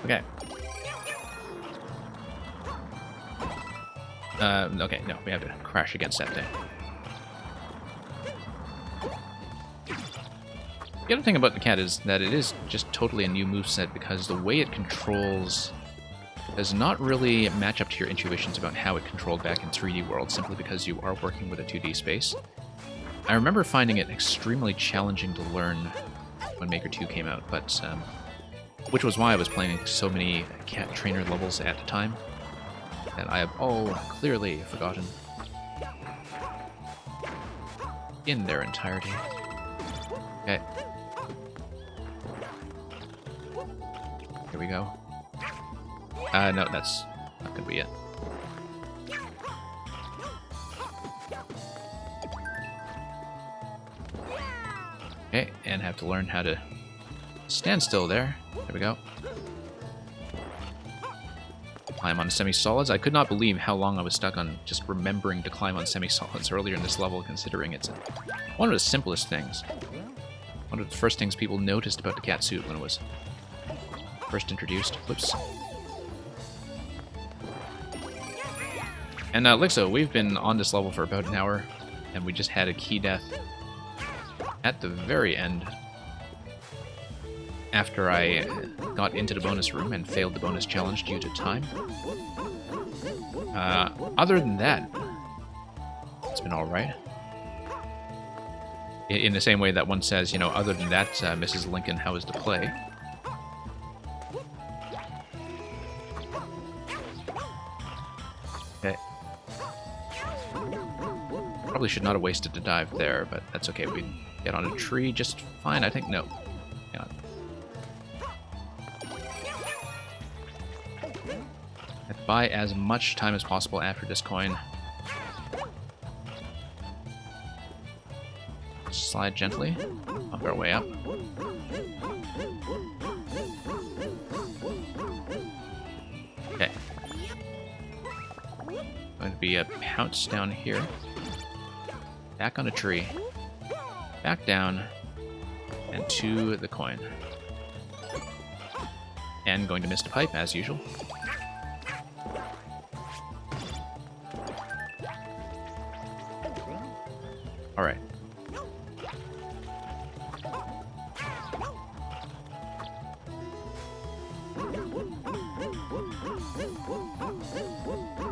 Okay. Okay, no, we have to crash against that thing. The other thing about the cat is that it is just totally a new moveset because the way it controls does not really match up to your intuitions about how it controlled back in 3D World, simply because you are working with a 2D space. I remember finding it extremely challenging to learn when Maker 2 came out, but which was why I was playing so many cat trainer levels at the time that I have all clearly forgotten in their entirety. Okay. Here we go. No, that's not gonna be it. Okay, and have to learn how to stand still there. There we go. Climb on semi-solids. I could not believe how long I was stuck on just remembering to climb on semi-solids earlier in this level, considering it's one of the simplest things. One of the first things people noticed about the cat suit when it was first introduced. Whoops. And Lixo, we've been on this level for about an hour, and we just had a key death at the very end after I got into the bonus room and failed the bonus challenge due to time. Other than that, it's been alright. In the same way that one says, you know, other than that, Mrs. Lincoln, how is the play? Okay. Probably should not have wasted the dive there, but that's okay. We get on a tree just fine, I think. No. Hang on. I have to buy as much time as possible after this coin. Slide gently up our way up. Okay. Going to be a pounce down here. Back on a tree. Back down. And to the coin. And going to miss the pipe, as usual. Alright.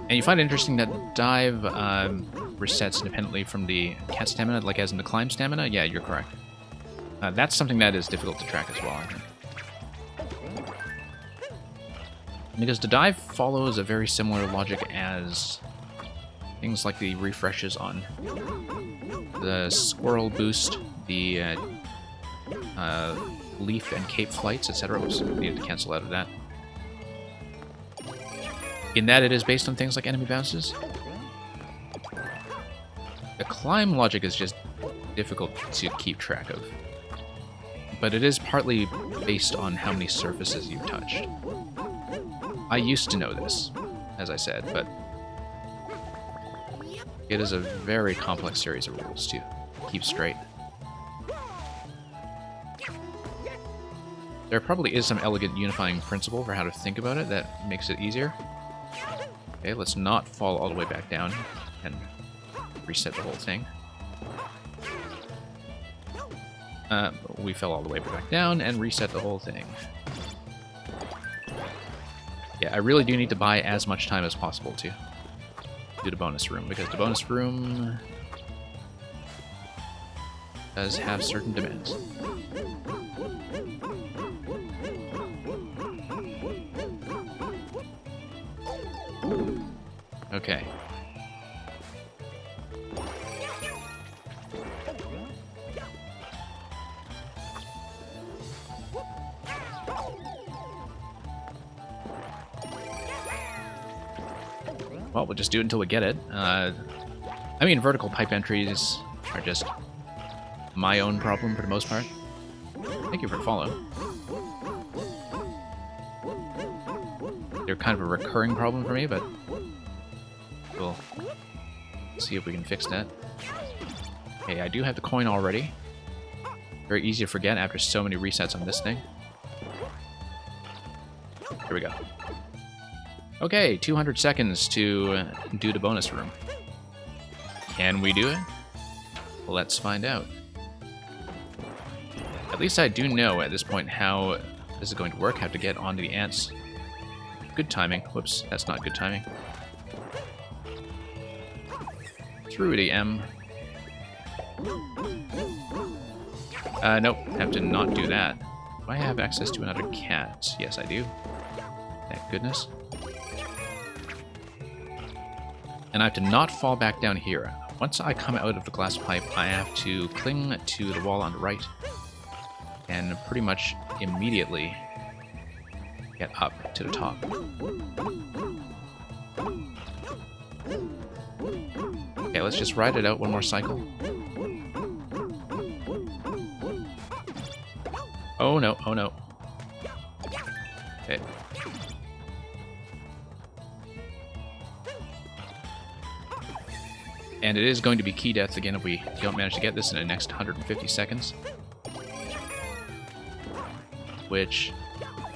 And you find it interesting that dive resets independently from the cat stamina, like as in the climb stamina? Yeah, you're correct. That's something that is difficult to track as well, I think. Because the dive follows a very similar logic as things like the refreshes on the squirrel boost, the leaf and cape flights, etc. Oops, needed to cancel out of that. In that it is based on things like enemy bounces. The climb logic is just difficult to keep track of. But it is partly based on how many surfaces you've touched. I used to know this, as I said, but it is a very complex series of rules to keep straight. There probably is some elegant unifying principle for how to think about it that makes it easier. Okay, let's not fall all the way back down and reset the whole thing. We fell all the way back down and reset the whole thing. Yeah, I really do need to buy as much time as possible to do the bonus room, because the bonus room does have certain demands. Okay. Well, we'll just do it until we get it. I mean, vertical pipe entries are just my own problem for the most part. Thank you for the follow. They're kind of a recurring problem for me, but we'll see if we can fix that. Okay, I do have the coin already. Very easy to forget after so many resets on this thing. Here we go. Okay, 200 seconds to do the bonus room. Can we do it? Let's find out. At least I do know at this point how this is going to work, how to get onto the ants. Good timing. Whoops, that's not good timing. Through the M. Nope, have to not do that. Do I have access to another cat? Yes, I do. Thank goodness. And I have to not fall back down here. Once I come out of the glass pipe, I have to cling to the wall on the right and pretty much immediately get up to the top. Okay, let's just ride it out one more cycle. Oh no, oh no. Okay. And it is going to be key death again if we don't manage to get this in the next 150 seconds. Which,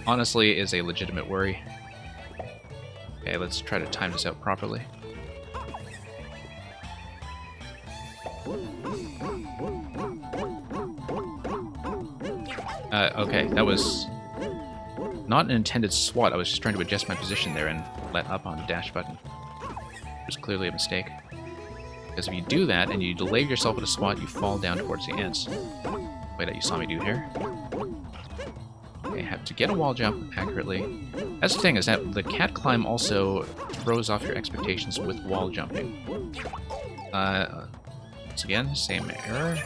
honestly, is a legitimate worry. Okay, let's try to time this out properly. Okay, that was not an intended swat. I was just trying to adjust my position there and let up on the dash button. It was clearly a mistake. Because if you do that and you delay yourself with a swat, you fall down towards the ants. Way that you saw me do here. Okay, have to get a wall jump accurately. That's the thing, is that the cat climb also throws off your expectations with wall jumping. Once again, same error.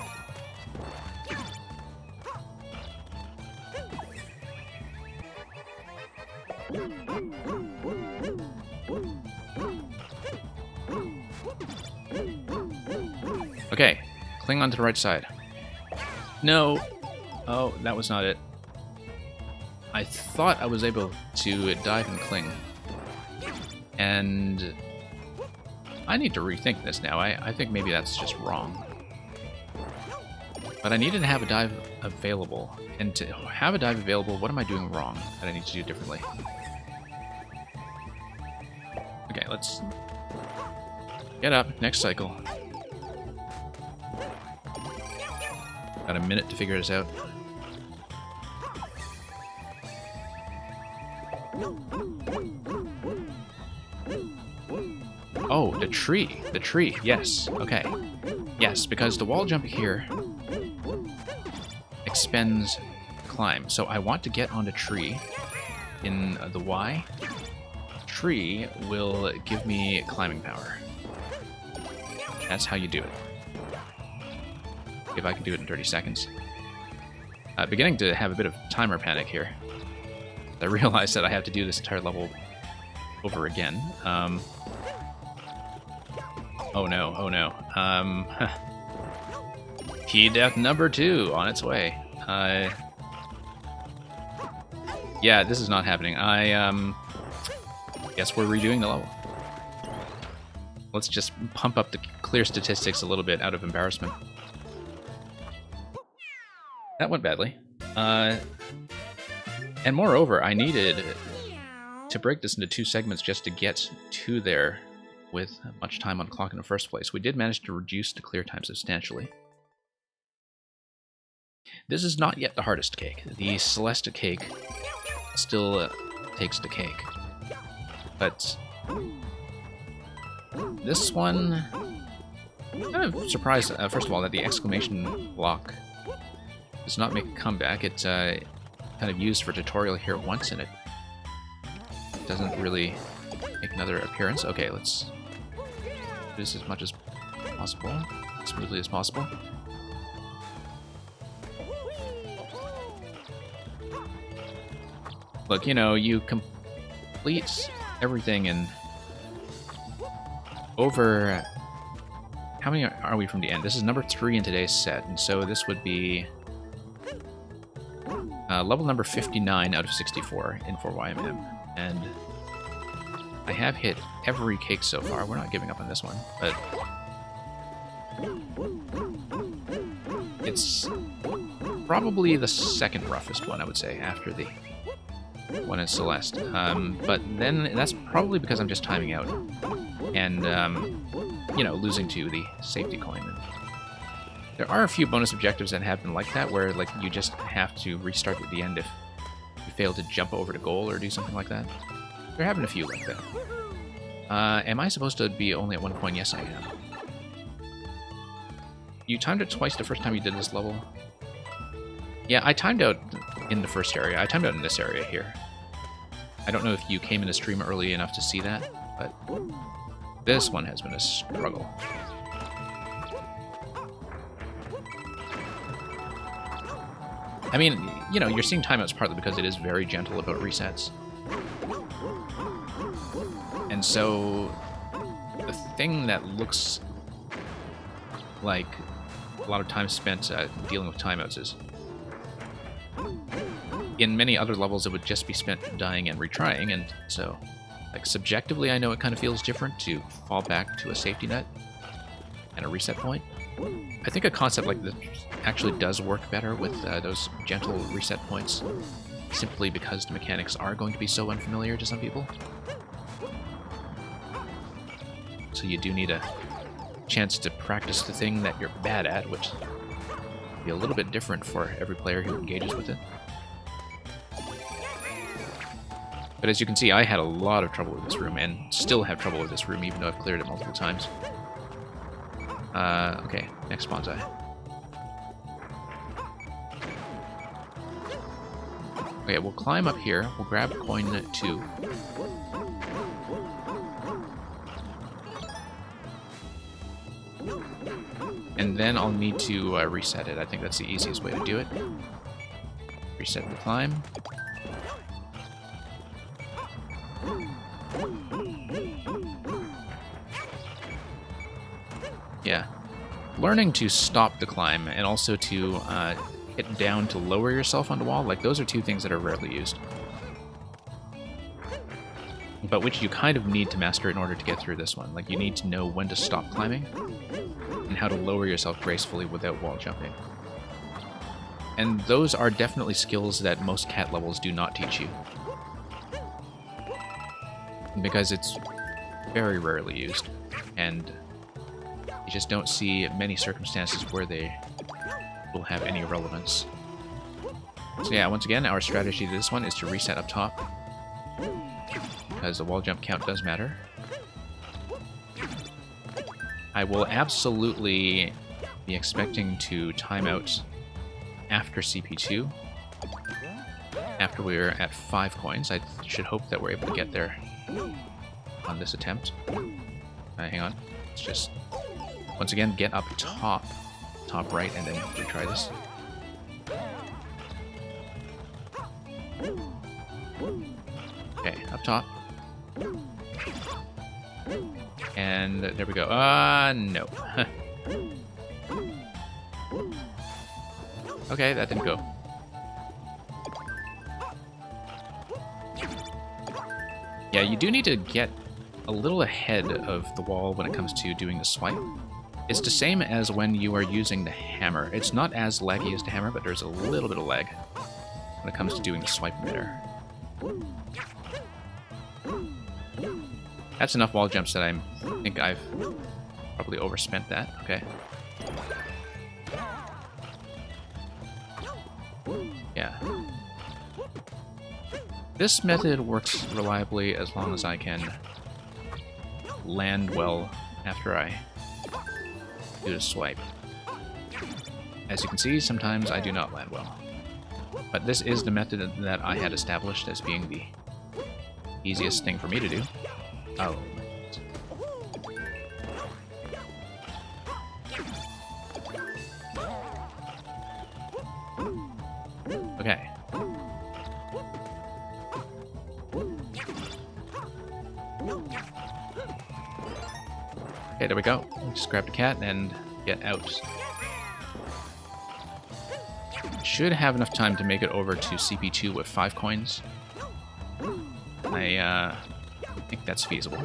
Okay, cling onto the right side. No! Oh, that was not it. I thought I was able to dive and cling. And I need to rethink this now. I think maybe that's just wrong. But I needed to have a dive available. And to have a dive available, what am I doing wrong that I need to do differently? Okay, let's get up. Next cycle. Got a minute to figure this out. Oh, the tree. The tree. Yes. Okay. Yes, because the wall jump here expends climb. So I want to get on the tree in the Y. Tree will give me climbing power. That's how you do it. If I can do it in 30 seconds. Beginning to have a bit of timer panic here. I realize that I have to do this entire level over again. Oh no, oh no. Key death number 2 on its way. Yeah, this is not happening. I guess we're redoing the level. Let's just pump up the clear statistics a little bit out of embarrassment. That went badly. And moreover, I needed to break this into 2 segments just to get to there with much time on clock in the first place. We did manage to reduce the clear time substantially. This is not yet the hardest cake. The Celeste cake still takes the cake. But this one, I'm kind of surprised, first of all, that the exclamation block does not make a comeback. It's kind of used for tutorial here once, and it doesn't really make another appearance. Okay, let's do this as much as possible, as smoothly as possible. Look, you know, you complete everything in over... How many are we from the end? This is number 3 in today's set, and so this would be level number 59 out of 64 in 4YMM. And I have hit every cake so far. We're not giving up on this one, but it's probably the second roughest one, I would say, after the one in Celeste. But then that's probably because I'm just timing out and, you know, losing to the safety coin. There are a few bonus objectives that have been like that, where like you just have to restart at the end if you fail to jump over the goal or do something like that. There have been a few like that. Am I supposed to be only at 1 coin? Yes, I am. You timed it twice the first time you did this level. Yeah, I timed out in the first area. I timed out in this area here. I don't know if you came in the stream early enough to see that, but this one has been a struggle. I mean, you know, you're seeing timeouts partly because it is very gentle about resets. And so the thing that looks like a lot of time spent dealing with timeouts is, in many other levels, it would just be spent dying and retrying, and so, like, subjectively, I know it kind of feels different to fall back to a safety net and a reset point. I think a concept like this actually does work better with those gentle reset points, simply because the mechanics are going to be so unfamiliar to some people. So you do need a chance to practice the thing that you're bad at, which will be a little bit different for every player who engages with it. But as you can see, I had a lot of trouble with this room, and still have trouble with this room, even though I've cleared it multiple times. Okay, next bonsai. Okay, we'll climb up here, we'll grab coin 2. And then I'll need to reset it. I think that's the easiest way to do it. Reset the climb. Yeah. Learning to stop the climb and also to hit down to lower yourself on the wall, like, those are 2 things that are rarely used. But which you kind of need to master in order to get through this one. Like, you need to know when to stop climbing and how to lower yourself gracefully without wall jumping. And those are definitely skills that most cat levels do not teach you, because it's very rarely used, and you just don't see many circumstances where they will have any relevance. So yeah, once again, our strategy to this one is to reset up top, because the wall jump count does matter. I will absolutely be expecting to time out after CP2, after we're at 5 coins. I should hope that we're able to get there on this attempt. Hang on. Let's just, once again, get up top right, and then retry this. Okay, up top. And there we go. No. Okay, that didn't go. Yeah, you do need to get a little ahead of the wall when it comes to doing the swipe. It's the same as when you are using the hammer. It's not as laggy as the hammer, but there's a little bit of lag when it comes to doing the swipe emitter. That's enough wall jumps that I think I've probably overspent that. Okay. Yeah. This method works reliably as long as I can land well after I do the swipe. As you can see, sometimes I do not land well. But this is the method that I had established as being the easiest thing for me to do. Oh. Okay. Okay, there we go. Just grab the cat and get out. Should have enough time to make it over to CP2 with 5 coins. I think that's feasible.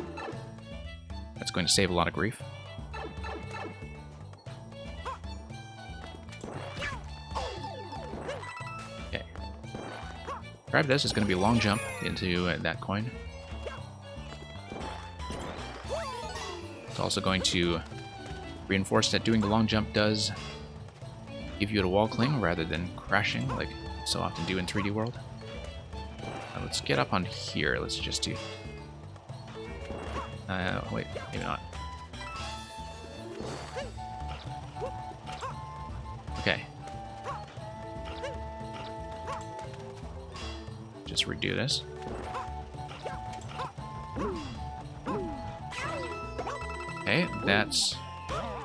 That's going to save a lot of grief. Okay. Grab this is going to be a long jump into that coin. It's also going to reinforce that doing the long jump does give you a wall cling rather than crashing like so often do in 3D World. Now let's get up on here. Let's just do... wait, maybe not. Okay. Just redo this. Okay, that's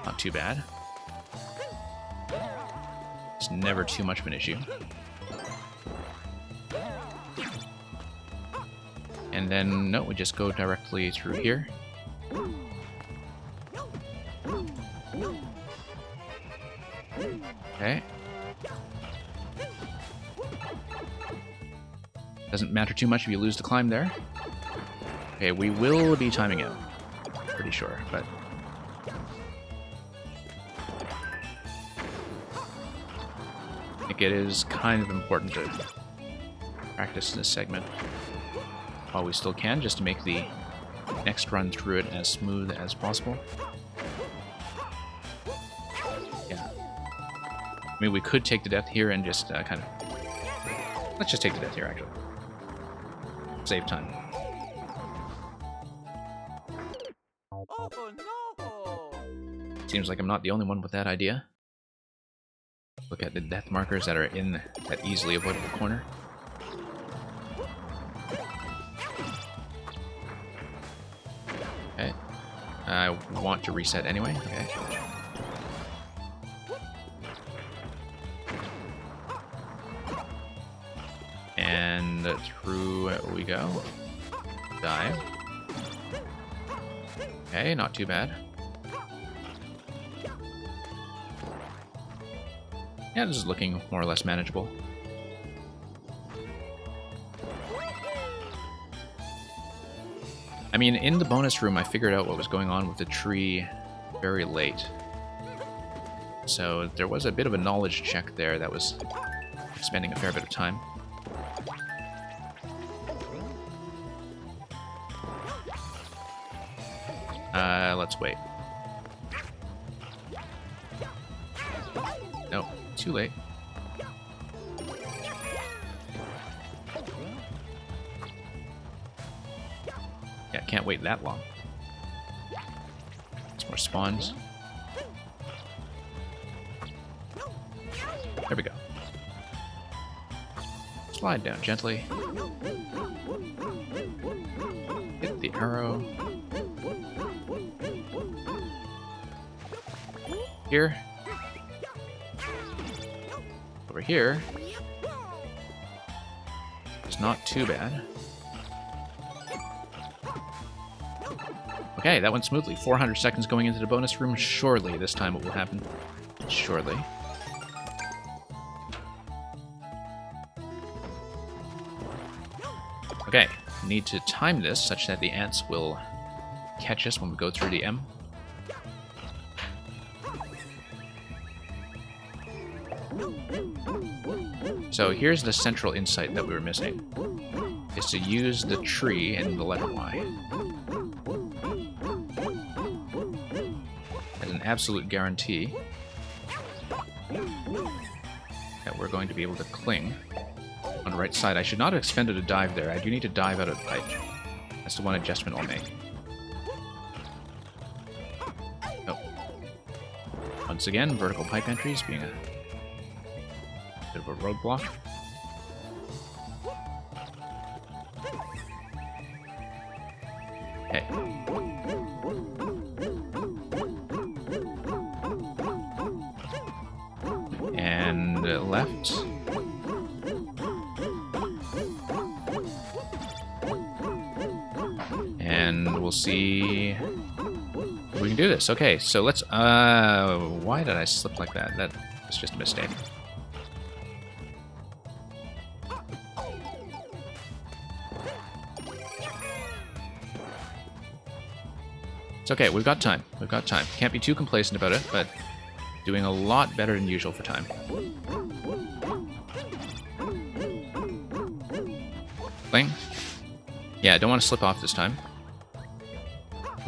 not too bad. It's never too much of an issue. And then, no, we just go directly through here. Okay. Doesn't matter too much if you lose the climb there. Okay, we will be timing out. Pretty sure, but... I think it is kind of important to practice this segment while we still can, just to make the next run through it as smooth as possible. Yeah. I mean, we could take the death here and just kind of... Let's just take the death here, actually. Save time. Oh no! Seems like I'm not the only one with that idea. Look at the death markers that are in that easily avoidable corner. Okay. I want to reset anyway. Okay. And through we go. Dive. Okay, not too bad. Yeah, this is looking more or less manageable. I mean, in the bonus room, I figured out what was going on with the tree very late. So there was a bit of a knowledge check there that was spending a fair bit of time. Let's wait. Nope, too late. Yeah, can't wait that long. Some more spawns. There we go. Slide down gently. Hit the arrow. Here. Over here. It's not too bad. Okay, that went smoothly. 400 seconds going into the bonus room. Surely this time it will happen. Surely. Okay, need to time this such that the ants will catch us when we go through the M. So here's the central insight that we were missing, is to use the tree and the letter Y. As an absolute guarantee that we're going to be able to cling on the right side. I should not have expended a dive there. I do need to dive out of the pipe. That's the one adjustment I'll make. Oh. Once again, vertical pipe entries being a bit of a roadblock. Okay. And left. And we'll see if we can do this. Okay, so let's, why did I slip like that? That was just a mistake. It's okay, we've got time. We've got time. Can't be too complacent about it, but doing a lot better than usual for time. Cling. Yeah, I don't want to slip off this time.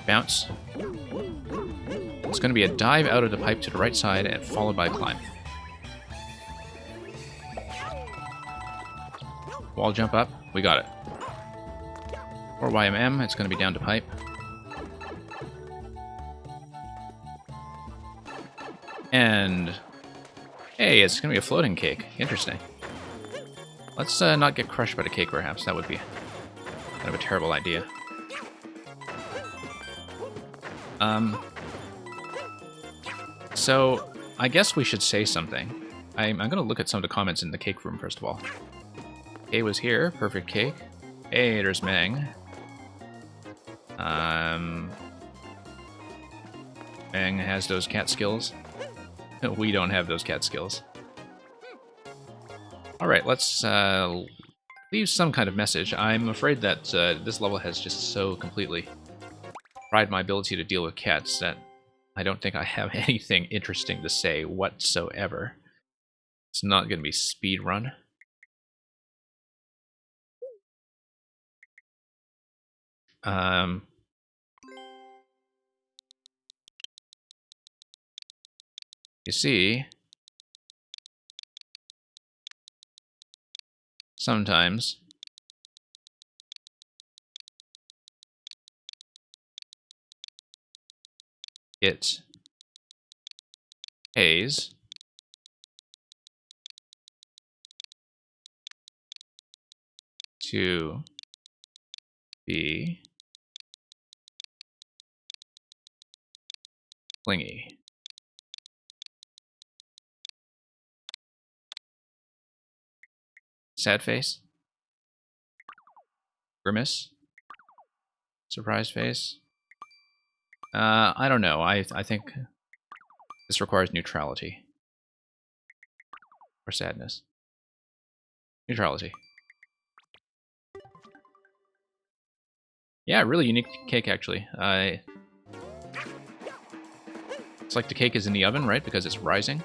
Bounce. It's going to be a dive out of the pipe to the right side and followed by a climb. Wall jump up. We got it. Or YMM. It's going to be down to pipe. And hey, it's going to be a floating cake. Interesting. Let's not get crushed by the cake, perhaps. That would be kind of a terrible idea. So I guess we should say something. I'm going to look at some of the comments in the cake room first of all. Kay was here. Perfect cake. Hey, there's Mang. Mang has those cat skills. We don't have those cat skills. Alright, let's leave some kind of message. I'm afraid that this level has just so completely fried my ability to deal with cats that I don't think I have anything interesting to say whatsoever. It's not going to be speedrun. You see, sometimes it pays to be clingy. Sad face. Grimace. Surprise face. I don't know. I think this requires neutrality. Or sadness. Neutrality. Yeah, really unique cake, actually. It's like the cake is in the oven, right? Because it's rising.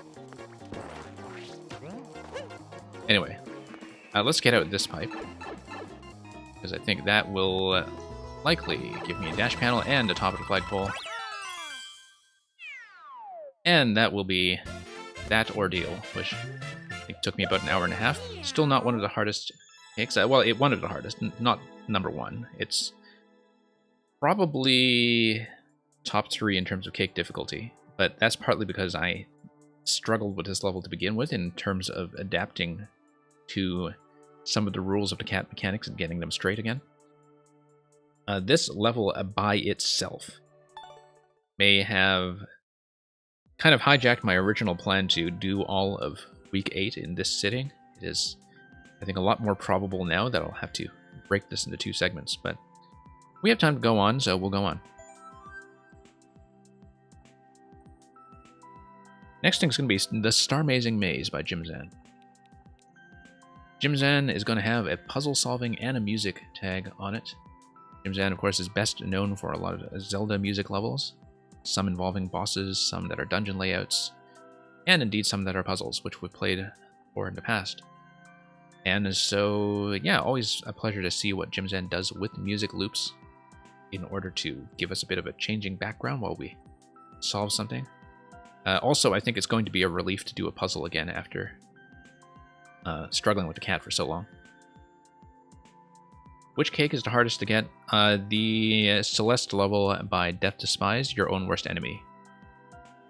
Anyway. Let's get out this pipe. Because I think that will likely give me a dash panel and the top of the flagpole. And that will be that ordeal, which I think took me about an hour and a half. Still not one of the hardest cakes. Well, one of the hardest, not number one. It's probably top 3 in terms of cake difficulty, but that's partly because I struggled with this level to begin with in terms of adapting to some of the rules of the cat mechanics and getting them straight again. This level by itself may have kind of hijacked my original plan to do all of Week 8 in this sitting. It is, I think, a lot more probable now that I'll have to break this into 2 segments, but we have time to go on, so we'll go on. Next thing is going to be the Star-Mazing Maze by Jim Zan. Jim Zan is going to have a puzzle solving and a music tag on it. Jim Zan, of course, is best known for a lot of Zelda music levels, some involving bosses, some that are dungeon layouts, and indeed some that are puzzles, which we've played for in the past. And so, yeah, always a pleasure to see what Jim Zan does with music loops in order to give us a bit of a changing background while we solve something. Also, I think it's going to be a relief to do a puzzle again after struggling with the cat for so long. Which cake is the hardest to get? The Celeste level by Death Despise, Your Own Worst Enemy.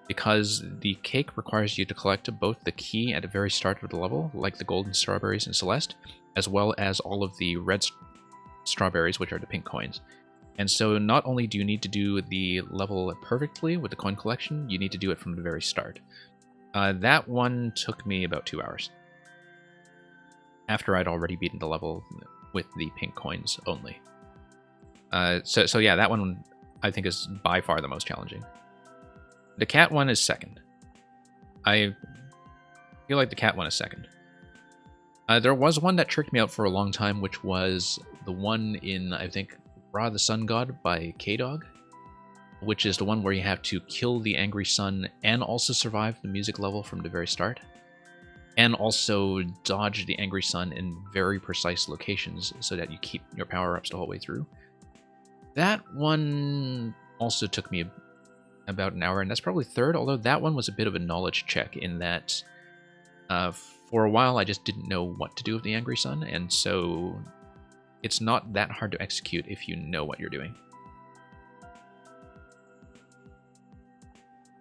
Because the cake requires you to collect both the key at the very start of the level, like the golden strawberries in Celeste, as well as all of the red strawberries, which are the pink coins. And so not only do you need to do the level perfectly with the coin collection, you need to do it from the very start. That one took me about 2 hours, after I'd already beaten the level with the pink coins only. So yeah, that one I think is by far the most challenging. The cat one is second. I feel like the cat one is second. There was one that tricked me out for a long time, which was the one in, I think, Ra the Sun God by K-Dog, which is the one where you have to kill the angry sun and also survive the music level from the very start, and also dodge the angry sun in very precise locations so that you keep your power-ups the whole way through. That one also took me about an hour, and that's probably third, although that one was a bit of a knowledge check in that for a while I just didn't know what to do with the angry sun, and so it's not that hard to execute if you know what you're doing.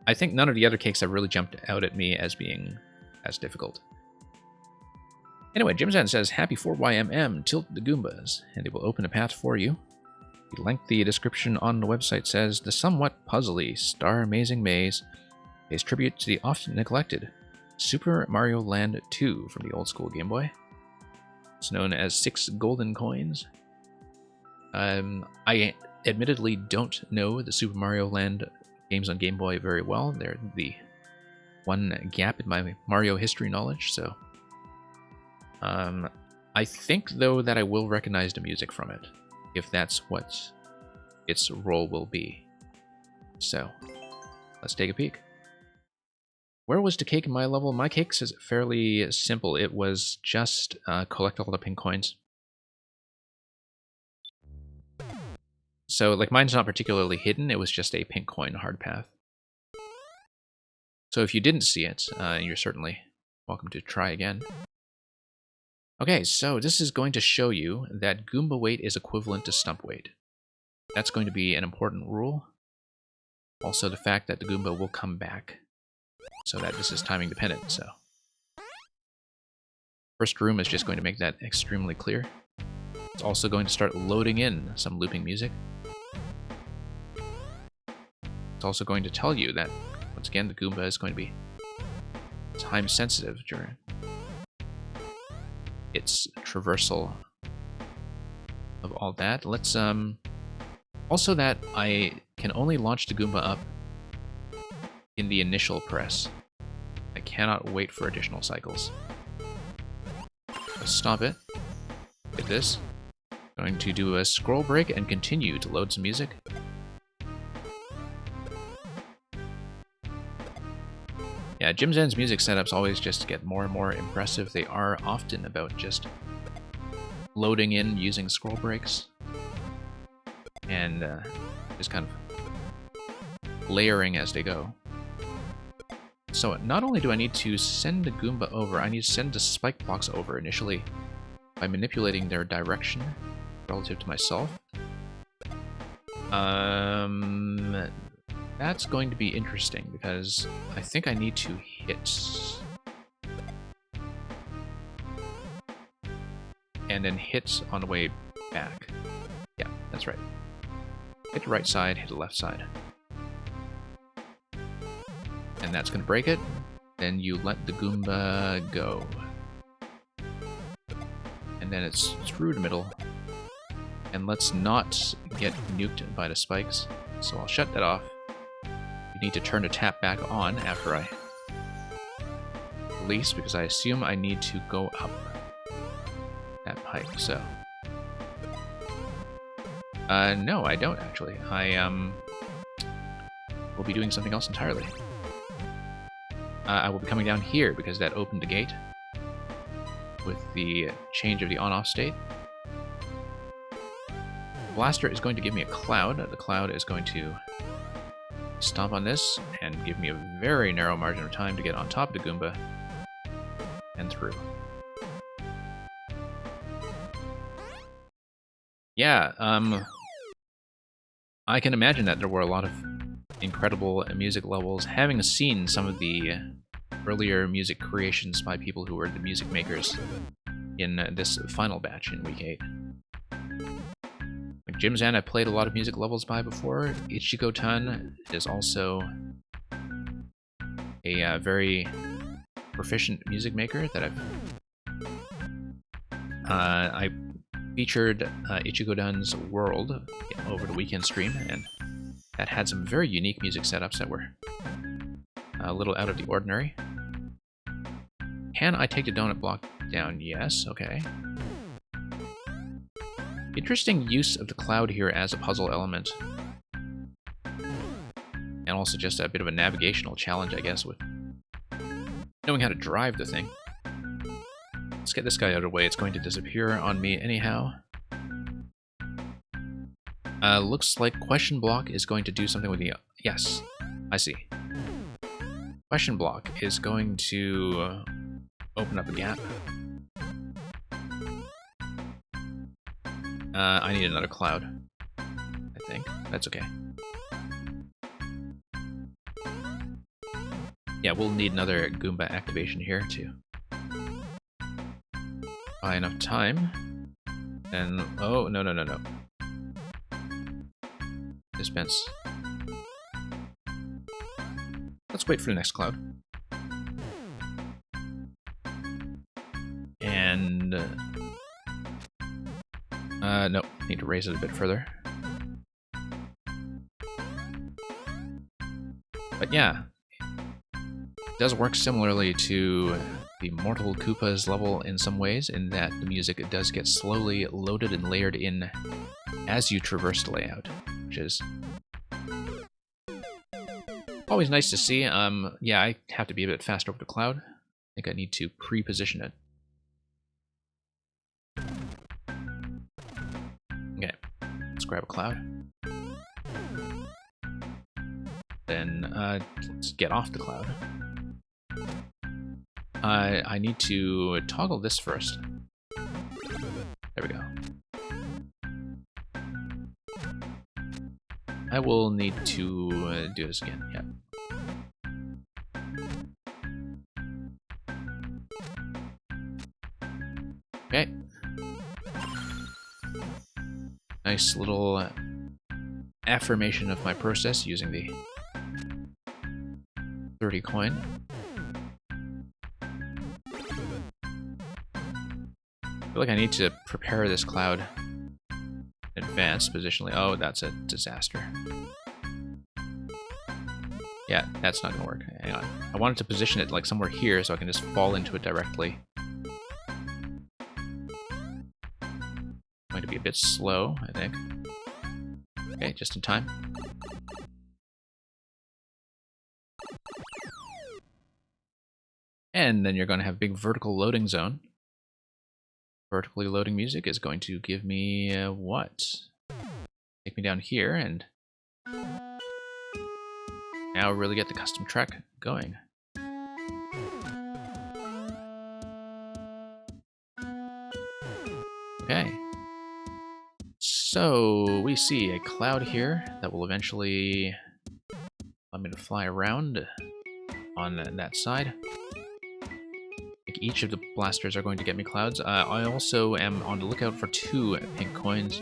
I think none of the other cakes have really jumped out at me as being as difficult. Anyway, Jim Zan says, Happy 4YMM, tilt the Goombas, and they will open a path for you. The lengthy description on the website says, the somewhat puzzly Star-Mazing Maze pays tribute to the often neglected Super Mario Land 2 from the old school Game Boy. It's known as 6 golden coins. I admittedly don't know the Super Mario Land games on Game Boy very well. They're the one gap in my Mario history knowledge, so I think, though, that I will recognize the music from it, if that's what its role will be. So, let's take a peek. Where was the cake in my level? My cake is fairly simple. It was just collect all the pink coins. So, like, mine's not particularly hidden. It was just a pink coin hard path. So if you didn't see it, you're certainly welcome to try again. Okay, so this is going to show you that Goomba weight is equivalent to stump weight. That's going to be an important rule. Also the fact that the Goomba will come back, so that this is timing dependent, so. First room is just going to make that extremely clear. It's also going to start loading in some looping music. It's also going to tell you that, once again, the Goomba is going to be time sensitive during its traversal of all that. Let's, also that I can only launch the Goomba up in the initial press. I cannot wait for additional cycles. Let's stop it. Hit this. Going to do a scroll break and continue to load some music. Yeah, Jim Zan's music setups always just get more and more impressive. They are often about just loading in using scroll breaks and just kind of layering as they go. So not only do I need to send the Goomba over, I need to send the spike blocks over initially by manipulating their direction relative to myself. That's going to be interesting because I think I need to hit and then hit on the way back. Yeah, that's right. Hit the right side, hit the left side. And that's going to break it. Then you let the Goomba go. And then it's through the middle. And let's not get nuked by the spikes. So I'll shut that off. You need to turn the tap back on after I release, because I assume I need to go up that pipe, so... no, I don't actually. I will be doing something else entirely. I will be coming down here because that opened the gate with the change of the on-off state. Blaster is going to give me a cloud. The cloud is going to stomp on this and give me a very narrow margin of time to get on top of the Goomba and through. Yeah, I can imagine that there were a lot of incredible music levels. Having seen some of the earlier music creations by people who were the music makers in this final batch in Week 8. Like Jim Zan, I played a lot of music levels by before. Ichigo Tan is also a very proficient music maker that I featured Ichigo Tan's World over the weekend stream, and that had some very unique music setups that were a little out of the ordinary. Can I take the donut block down? Yes, okay. Interesting use of the cloud here as a puzzle element. And also just a bit of a navigational challenge, I guess, with knowing how to drive the thing. Let's get this guy out of the way. It's going to disappear on me anyhow. Looks like question block is going to do something with the... Yes, I see. Question block is going to open up a gap. I need another cloud, I think. That's okay. Yeah, we'll need another Goomba activation here to buy enough time. And oh, no. Dispense. Let's wait for the next cloud. And nope, need to raise it a bit further. But yeah, it does work similarly to the Mortal Koopas level in some ways, in that the music does get slowly loaded and layered in as you traverse the layout, which is always nice to see. Yeah, I have to be a bit faster over the cloud. I think I need to pre-position it. Okay, let's grab a cloud. Then let's get off the cloud. I need to toggle this first. There we go. I will need to do this again, yeah. Okay. Nice little affirmation of my process using the 30 coin. I feel like I need to prepare this cloud in advance positionally. Oh, that's a disaster. Yeah, that's not gonna work. Hang on. I wanted to position it like somewhere here so I can just fall into it directly. Going to be a bit slow, I think. Okay, just in time. And then you're going to have big vertical loading zone. Vertically loading music is going to give me what? Take me down here and now really get the custom track going. Okay. So we see a cloud here that will eventually allow me to fly around on that side. Like each of the blasters are going to get me clouds. I also am on the lookout for 2 pink coins.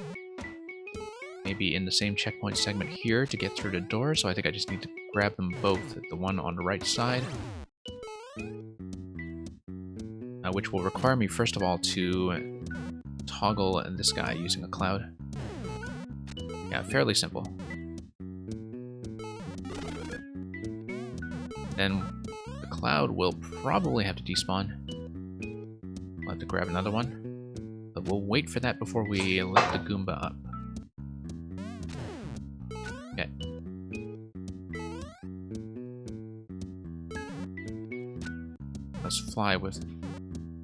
Maybe in the same checkpoint segment here to get through the door, so I think I just need to grab them both. The one on the right side. Which will require me, first of all, to toggle this guy using a cloud. Yeah, fairly simple. Then the cloud will probably have to despawn. We'll have to grab another one. But we'll wait for that before we let the Goomba up. Okay. Let's fly with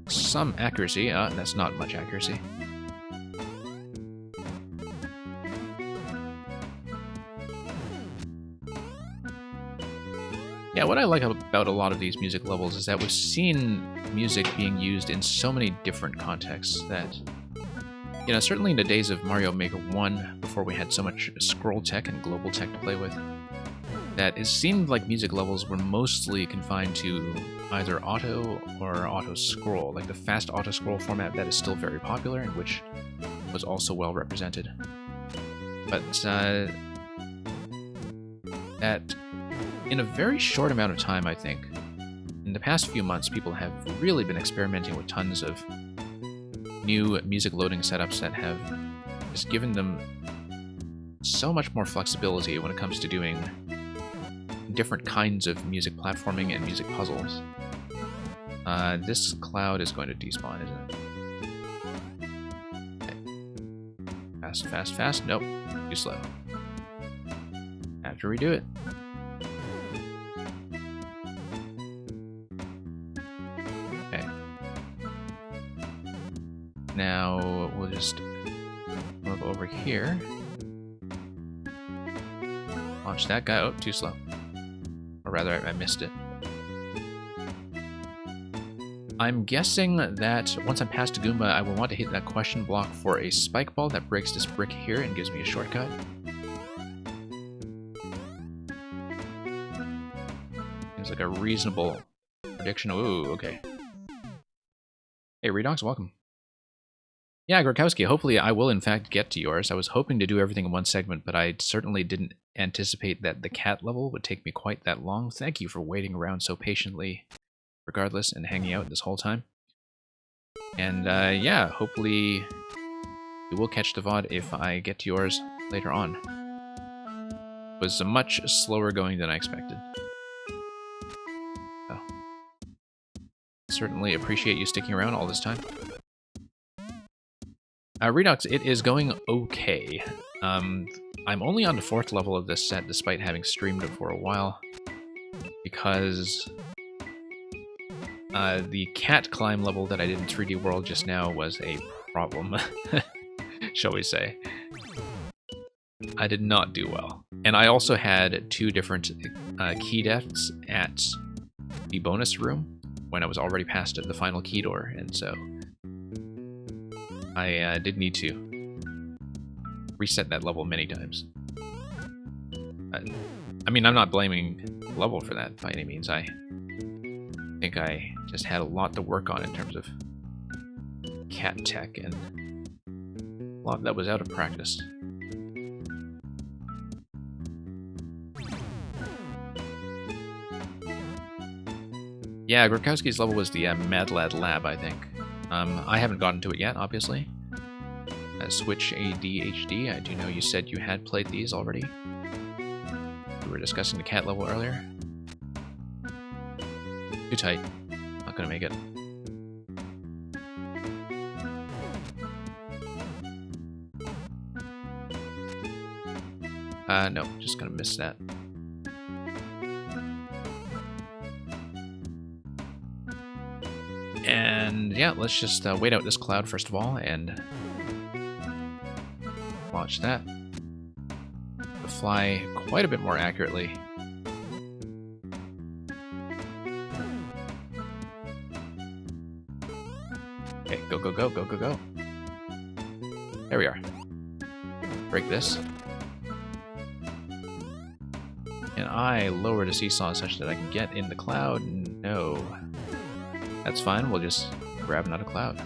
some accuracy. That's not much accuracy. Yeah, what I like about a lot of these music levels is that we've seen music being used in so many different contexts that, you know, certainly in the days of Mario Maker 1, before we had so much scroll tech and global tech to play with, that it seemed like music levels were mostly confined to either auto or auto scroll, like the fast auto scroll format that is still very popular and which was also well represented. But that in a very short amount of time, I think, in the past few months, people have really been experimenting with tons of new music loading setups that have just given them so much more flexibility when it comes to doing different kinds of music platforming and music puzzles. This cloud is going to despawn, isn't it? Okay. Fast, fast, fast. Nope. Too slow. Have to redo it. Okay. Now we'll just move over here. Launch that guy. Oh, too slow. Or rather, I missed it. I'm guessing that once I'm past Goomba, I will want to hit that question block for a spike ball that breaks this brick here and gives me a shortcut. Seems like a reasonable prediction. Ooh, okay. Hey, Redox, welcome. Yeah, Gorkowski, hopefully I will in fact get to yours. I was hoping to do everything in one segment, but I certainly didn't anticipate that the cat level would take me quite that long. Thank you for waiting around so patiently, regardless, and hanging out this whole time. And yeah, hopefully you will catch the VOD if I get to yours later on. It was much slower going than I expected. So, certainly appreciate you sticking around all this time. Redox, it is going okay. I'm only on the 4th level of this set, despite having streamed it for a while, because the cat climb level that I did in 3D World just now was a problem, shall we say. I did not do well. And I also had 2 different key deaths at the bonus room when I was already past the final key door, and so I did need to reset that level many times. I mean, I'm not blaming the level for that by any means. I think I just had a lot to work on in terms of cat tech, and a lot that was out of practice. Yeah, Gorkowski's level was the Mad Lad Lab, I think. I haven't gotten to it yet, obviously. Switch ADHD, I do know you said you had played these already. We were discussing the cat level earlier. Too tight. Not gonna make it. No, just gonna miss that. And yeah, let's just wait out this cloud first of all and launch that. To fly quite a bit more accurately. Okay, go, go, go, go, go, go. There we are. Break this. Can I lower the seesaw such that I can get in the cloud? No. That's fine, we'll just grab another cloud.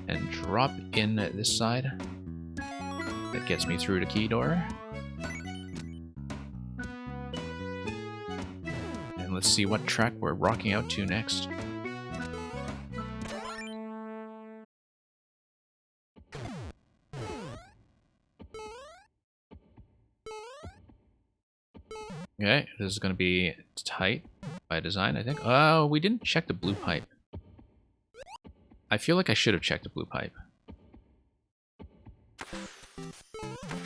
And drop in this side. That gets me through the key door. And let's see what track we're rocking out to next. Okay, this is going to be tight by design, I think. Oh, we didn't check the blue pipe. I feel like I should have checked the blue pipe.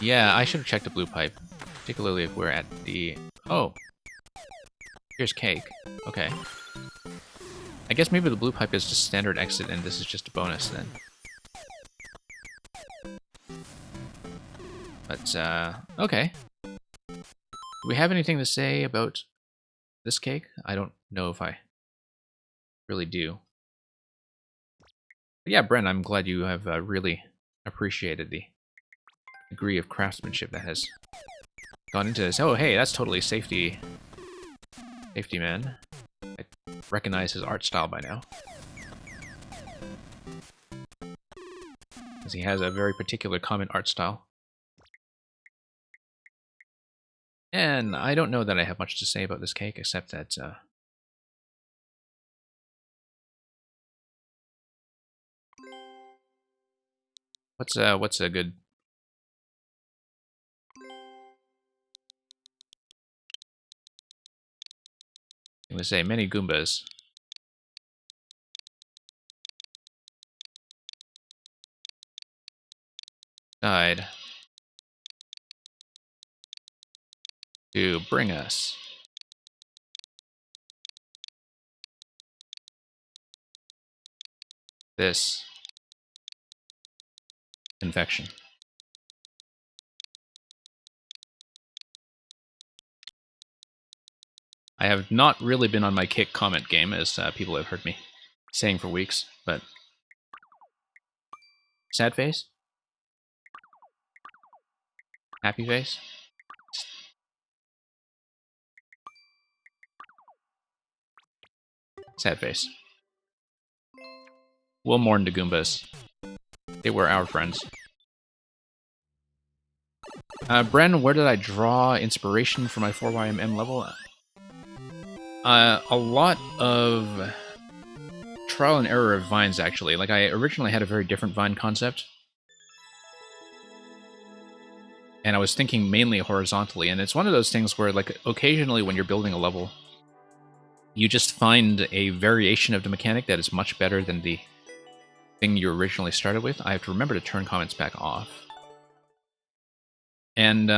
Yeah, I should have checked the blue pipe. Particularly if we're at the... Oh! Here's cake. Okay. I guess maybe the blue pipe is just standard exit and this is just a bonus then. But, okay. Do we have anything to say about this cake? I don't know if I really do. But yeah, Brent, I'm glad you have really appreciated the degree of craftsmanship that has gone into this. Oh, hey, that's totally Safety Man. I recognize his art style by now. Because he has a very particular common art style. And I don't know that I have much to say about this cake, except that, what's a good... I'm gonna say many Goombas. Died to bring us this confection. I have not really been on my kick comment game, as people have heard me saying for weeks, but... Sad face? Happy face? Sad face. We'll mourn the Goombas. They were our friends. Bren, where did I draw inspiration for my 4YMM level? A lot of trial and error of vines, actually. Like, I originally had a very different vine concept. And I was thinking mainly horizontally, and it's one of those things where, like, occasionally when you're building a level, you just find a variation of the mechanic that is much better than the thing you originally started with. I have to remember to turn comments back off. And,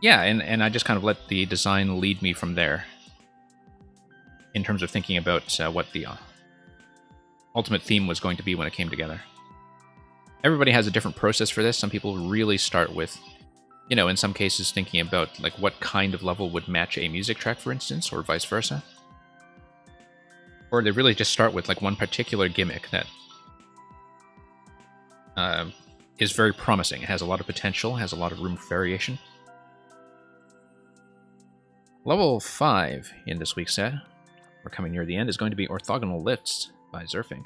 yeah, and I just kind of let the design lead me from there. In terms of thinking about what the ultimate theme was going to be when it came together. Everybody has a different process for this. Some people really start with, you know, in some cases thinking about like what kind of level would match a music track, for instance, or vice versa. Or they really just start with like one particular gimmick that is very promising. It has a lot of potential, has a lot of room for variation. Level 5 in this week's set, we're coming near the end, is going to be Orthogonal Lifts by Zerfink.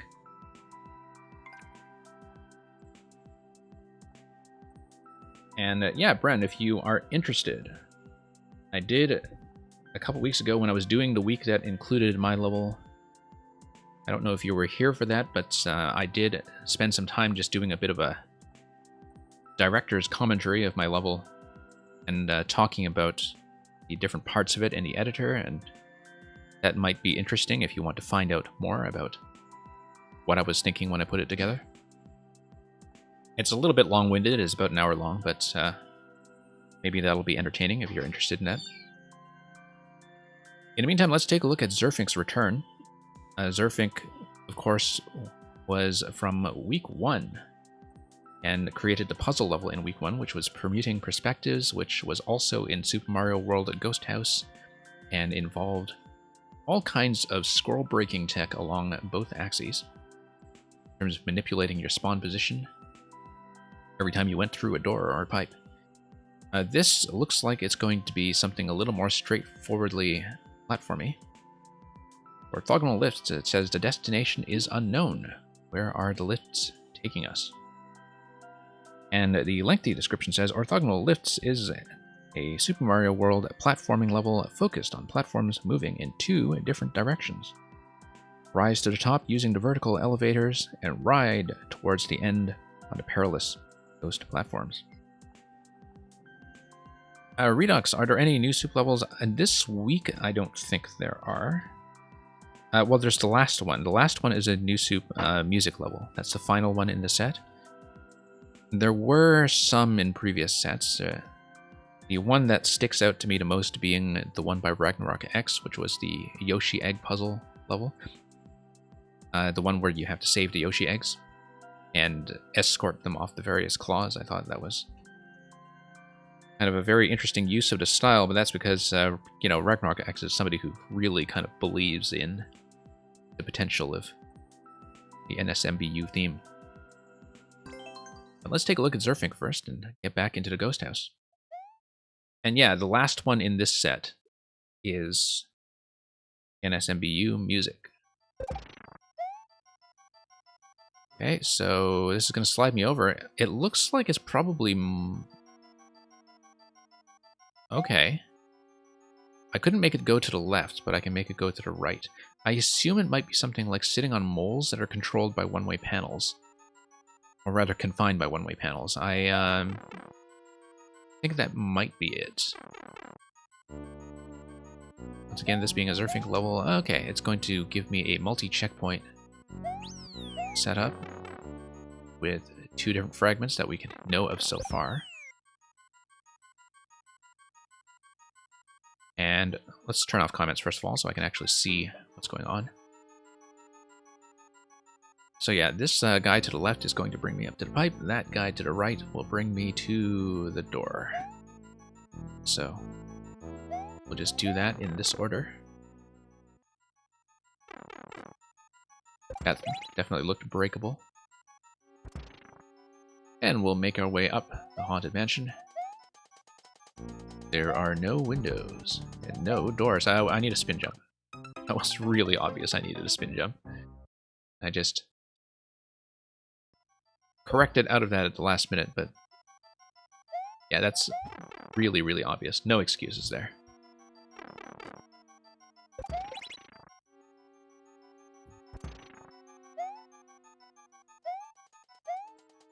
And yeah, Bren, if you are interested, I did a couple weeks ago when I was doing the week that included my level. I don't know if you were here for that, but I did spend some time just doing a bit of a director's commentary of my level and talking about the different parts of it in the editor, and that might be interesting if you want to find out more about what I was thinking when I put it together. It's a little bit long-winded, it's about an hour long, but maybe that'll be entertaining if you're interested in that. In the meantime, let's take a look at Zerfink's return. Zerfink, of course, was from Week 1 and created the puzzle level in Week 1, which was Permuting Perspectives, which was also in Super Mario World Ghost House and involved all kinds of scroll-breaking tech along both axes. terms of manipulating your spawn position every time you went through a door or a pipe. This looks like it's going to be something a little more straightforwardly platformy. Orthogonal lifts, it says the destination is unknown. Where are the lifts taking us? And the lengthy description says orthogonal lifts is a Super Mario World platforming level focused on platforms moving in 2 different directions. Rise to the top using the vertical elevators and ride towards the end on the perilous ghost platforms. Redux, are there any new soup levels? This week, I don't think there are. Well, there's the last one. The last one is a new soup music level. That's the final one in the set. There were some in previous sets. The one that sticks out to me the most being the one by Ragnarok X, which was the Yoshi egg puzzle level. The one where you have to save the Yoshi eggs and escort them off the various claws. I thought that was kind of a very interesting use of the style, but that's because, Ragnarok X is somebody who really kind of believes in the potential of the NSMBU theme. But let's take a look at Zerfink first and get back into the Ghost House. And yeah, the last one in this set is NSMBU music. Okay, so this is going to slide me over. It looks like it's probably... Okay. I couldn't make it go to the left, but I can make it go to the right. I assume it might be something like sitting on moles that are controlled by one-way panels. Or rather, confined by one-way panels. I think that might be it. Once again, this being a Zerfink level, okay, it's going to give me a multi-checkpoint setup with 2 different fragments that we can know of so far. And let's turn off comments first of all so I can actually see what's going on. So yeah, this guy to the left is going to bring me up to the pipe. That guy to the right will bring me to the door. So we'll just do that in this order. That definitely looked breakable. And we'll make our way up the Haunted Mansion. There are no windows and no doors. I need a spin jump. That was really obvious I needed a spin jump. I just corrected out of that at the last minute, but yeah, that's really, really obvious. No excuses there.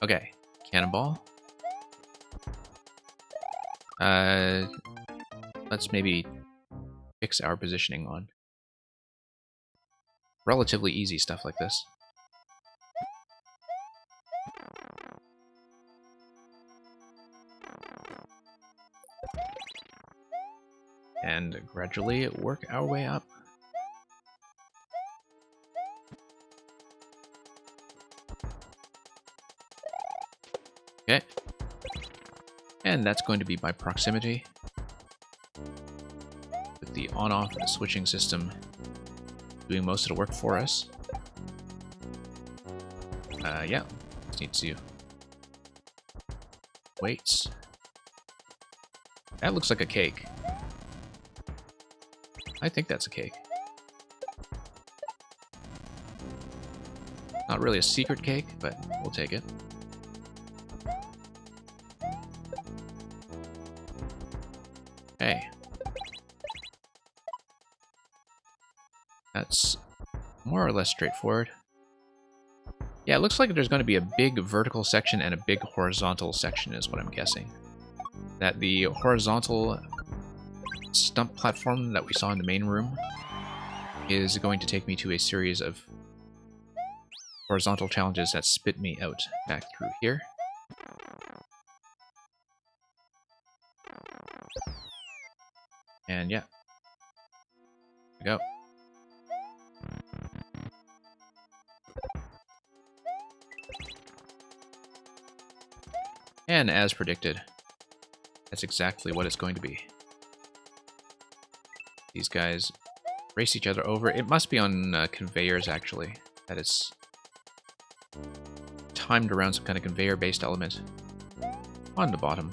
Okay, cannonball. Let's maybe fix our positioning on relatively easy stuff like this. And gradually work our way up. Okay. And that's going to be by proximity, with the on-off switching system doing most of the work for us. Yeah, just need to wait. That looks like a cake. I think that's a cake. Not really a secret cake, but we'll take it. Hey. That's more or less straightforward. Yeah, it looks like there's going to be a big vertical section and a big horizontal section is what I'm guessing. That the horizontal stump platform that we saw in the main room is going to take me to a series of horizontal challenges that spit me out back through here. And yeah. There we go. And as predicted, that's exactly what it's going to be. These guys race each other over. It must be on conveyors, actually, that it's timed around some kind of conveyor-based element on the bottom.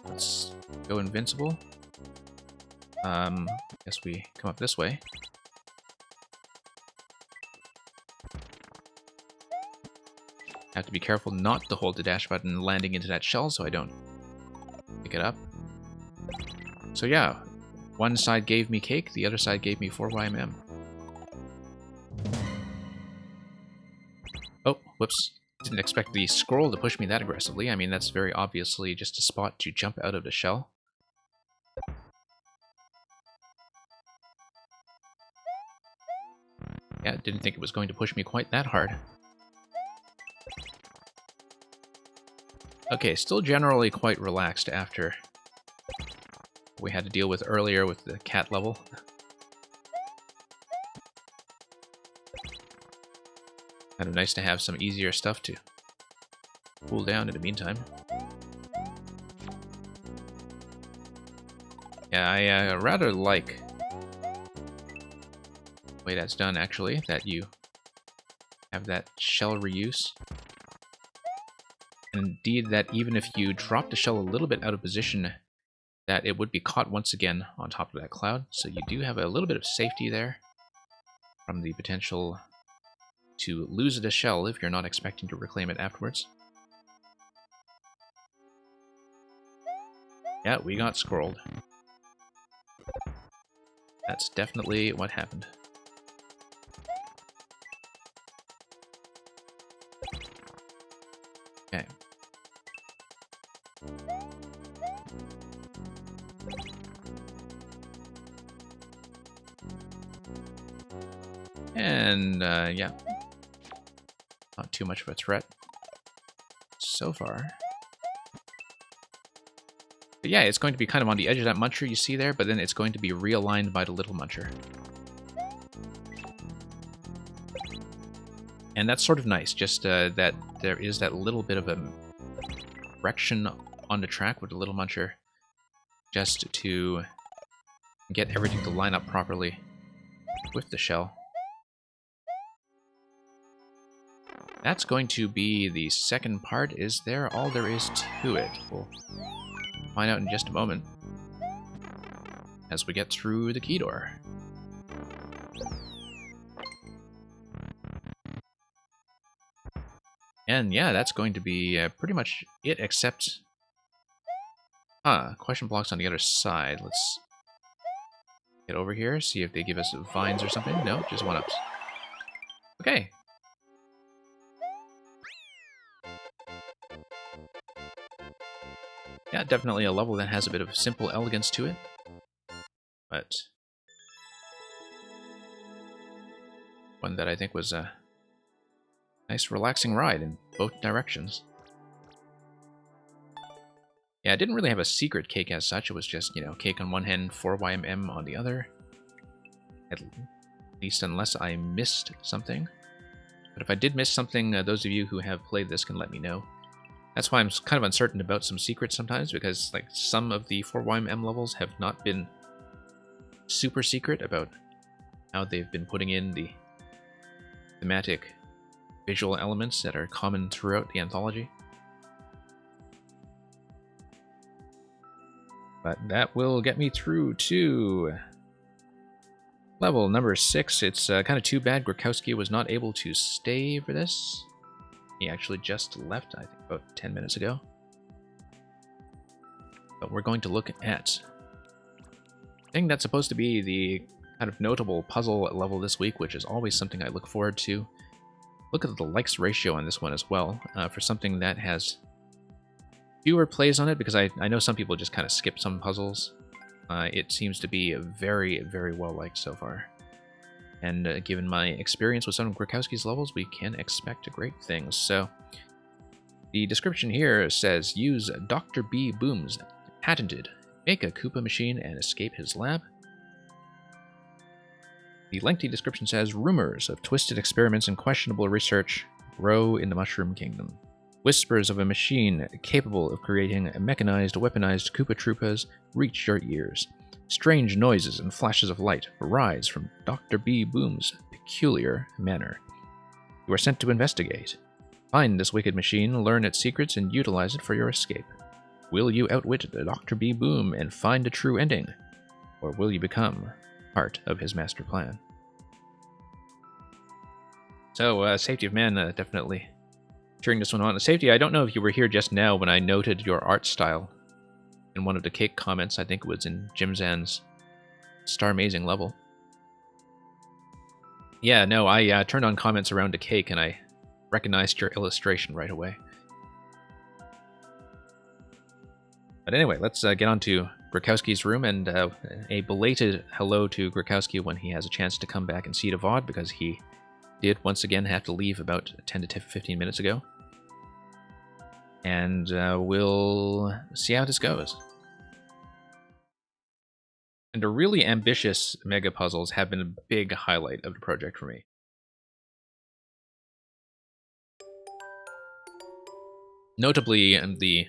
Let's go invincible. Guess we come up this way. Have to be careful not to hold the dash button landing into that shell so I don't pick it up. So yeah, one side gave me cake, the other side gave me 4YMM. Oh, whoops. Didn't expect the scroll to push me that aggressively. I mean, that's very obviously just a spot to jump out of the shell. Yeah, didn't think it was going to push me quite that hard. Okay, still generally quite relaxed after we had to deal with earlier with the cat level. Kind of nice to have some easier stuff to cool down in the meantime. Yeah, I rather like the way that's done, actually, that you have that shell reuse. And indeed, that even if you drop the shell a little bit out of position, that it would be caught once again on top of that cloud. So you do have a little bit of safety there from the potential to lose the shell if you're not expecting to reclaim it afterwards. Yeah, we got scrolled. That's definitely what happened. Okay. And, yeah. Not too much of a threat so far. But yeah, it's going to be kind of on the edge of that muncher you see there, but then it's going to be realigned by the little muncher. And that's sort of nice, just that there is that little bit of a correction on the track with the little muncher, just to get everything to line up properly with the shell. That's going to be the second part. Is there all there is to it? We'll find out in just a moment as we get through the key door. And yeah, that's going to be pretty much it, except... question blocks on the other side. Let's get over here, see if they give us vines or something. No, just one-ups. Okay. Yeah, definitely a level that has a bit of simple elegance to it. But one that I think was a nice relaxing ride in both directions. Yeah, I didn't really have a secret cake as such. It was just, you know, cake on one hand, 4YMM on the other. At least unless I missed something. But if I did miss something, those of you who have played this can let me know. That's why I'm kind of uncertain about some secrets sometimes, because like some of the 4YMM levels have not been super secret about how they've been putting in the thematic visual elements that are common throughout the anthology. But that will get me through to level number 6. It's kind of too bad Grokowski was not able to stay for this. He actually just left, I think, about 10 minutes ago. But we're going to look at the thing that's supposed to be the kind of notable puzzle level this week, which is always something I look forward to. Look at the likes ratio on this one as well, for something that has fewer plays on it, because I know some people just kind of skip some puzzles. It seems to be very, very well liked so far. And given my experience with some of Grokowski's levels, we can expect great things. So, the description here says, use Dr. B. Boom's patented make a Koopa machine and escape his lab. The lengthy description says, rumors of twisted experiments and questionable research grow in the Mushroom Kingdom. Whispers of a machine capable of creating mechanized, weaponized Koopa Troopas reach your ears. Strange noises and flashes of light arise from Dr. B. Boom's peculiar manner. You are sent to investigate. Find this wicked machine, learn its secrets, and utilize it for your escape. Will you outwit the Dr. B. Boom and find a true ending? Or will you become part of his master plan? So, Safety of Man, definitely cheering this one on. Safety, I don't know if you were here just now when I noted your art style in one of the Cake comments. I think it was in Jim Zan's Star Amazing level. Yeah, no, I turned on comments around to Cake and I recognized your illustration right away. But anyway, let's get on to Grakowski's room, and a belated hello to Grakowski when he has a chance to come back and see the VOD, because he did once again have to leave about 10 to 15 minutes ago. And we'll see how this goes. And the really ambitious mega puzzles have been a big highlight of the project for me. Notably, the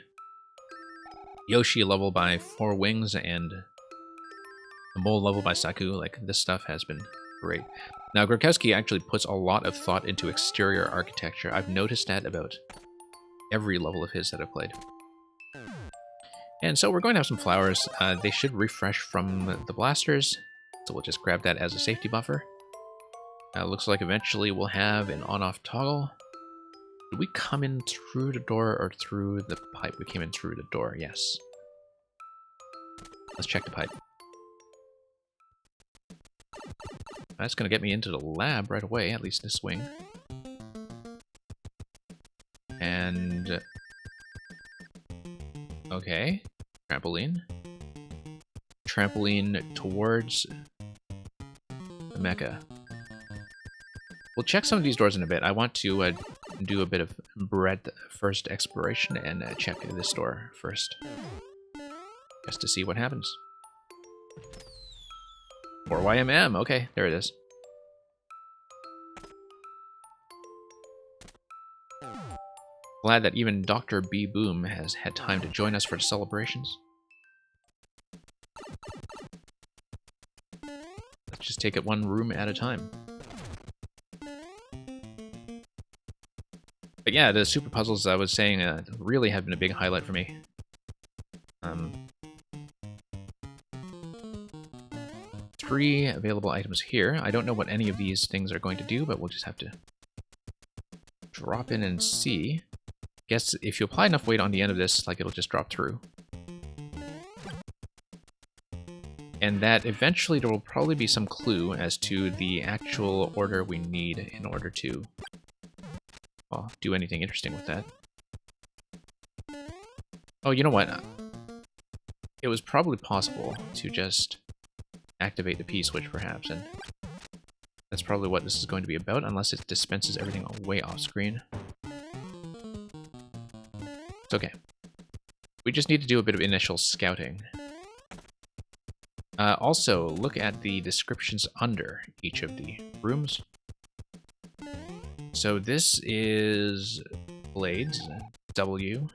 Yoshi level by Four Wings and the Mole level by Saku, like, this stuff has been great. Now, Grakowski actually puts a lot of thought into exterior architecture. I've noticed that about every level of his that I've played. And so we're going to have some flowers. They should refresh from the blasters, so we'll just grab that as a safety buffer. Looks like eventually we'll have an on-off toggle. Did we come in through the door or through the pipe? We came in through the door, yes. Let's check the pipe. That's going to get me into the lab right away, at least this wing. And... okay. Trampoline. Trampoline towards the mecha. We'll check some of these doors in a bit. I want to do a bit of breadth first exploration and check this door first. Just to see what happens. Or YMM, okay, there it is. Glad that even Dr. B. Boom has had time to join us for the celebrations. Let's just take it one room at a time. But yeah, the super puzzles I was saying really have been a big highlight for me. 3 available items here. I don't know what any of these things are going to do, but we'll just have to drop in and see. Guess if you apply enough weight on the end of this, like, it'll just drop through. And that eventually there will probably be some clue as to the actual order we need in order to, well, do anything interesting with that. Oh, you know what? It was probably possible to just activate the P switch, perhaps, and that's probably what this is going to be about, unless it dispenses everything way off screen. It's okay. We just need to do a bit of initial scouting. Also, look at the descriptions under each of the rooms. So this is blades, W.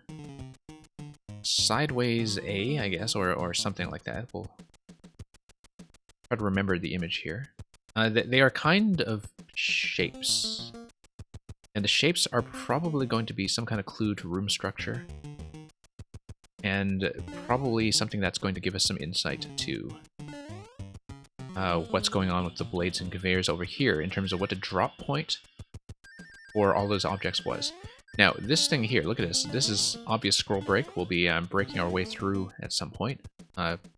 Sideways A, I guess, or something like that. We'll try to remember the image here. They are kind of shapes. And the shapes are probably going to be some kind of clue to room structure. And probably something that's going to give us some insight to what's going on with the blades and conveyors over here in terms of what the drop point for all those objects was. Now, this thing here, look at this. This is obvious scroll break. We'll be breaking our way through at some point.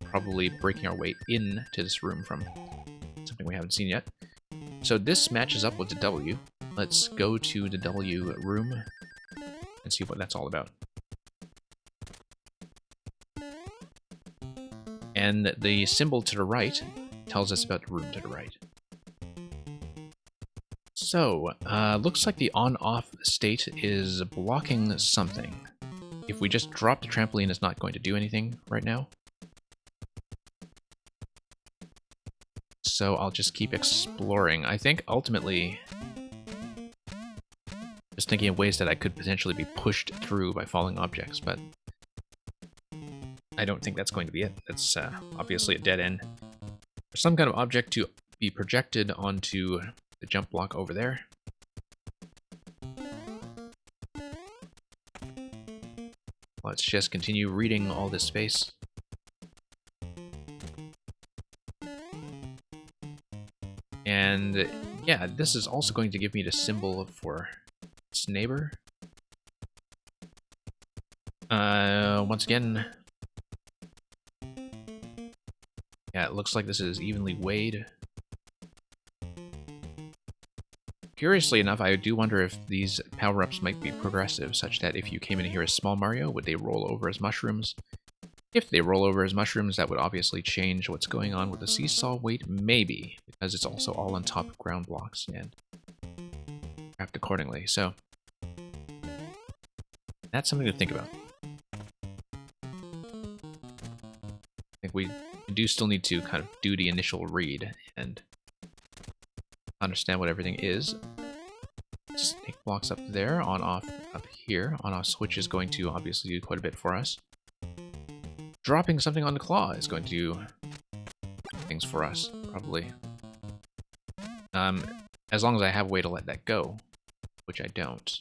Probably breaking our way into this room from something we haven't seen yet. So this matches up with the W. Let's go to the W room and see what that's all about. And the symbol to the right tells us about the room to the right. So, looks like the on-off state is blocking something. If we just drop the trampoline, it's not going to do anything right now. So I'll just keep exploring. I think ultimately, just thinking of ways that I could potentially be pushed through by falling objects, but I don't think that's going to be it. That's obviously a dead end. There's some kind of object to be projected onto the jump block over there. Let's just continue reading all this space. And yeah, this is also going to give me the symbol for its neighbor. Once again, yeah, it looks like this is evenly weighed. Curiously enough, I do wonder if these power-ups might be progressive, such that if you came in here as Small Mario, would they roll over as mushrooms? If they roll over as mushrooms, that would obviously change what's going on with the seesaw weight, maybe, because it's also all on top of ground blocks and wrapped accordingly. So that's something to think about. I think we do still need to kind of do the initial read and understand what everything is. Snake blocks up there, on off up here. On off switch is going to obviously do quite a bit for us. Dropping something on the claw is going to do things for us, probably. As long as I have a way to let that go, which I don't.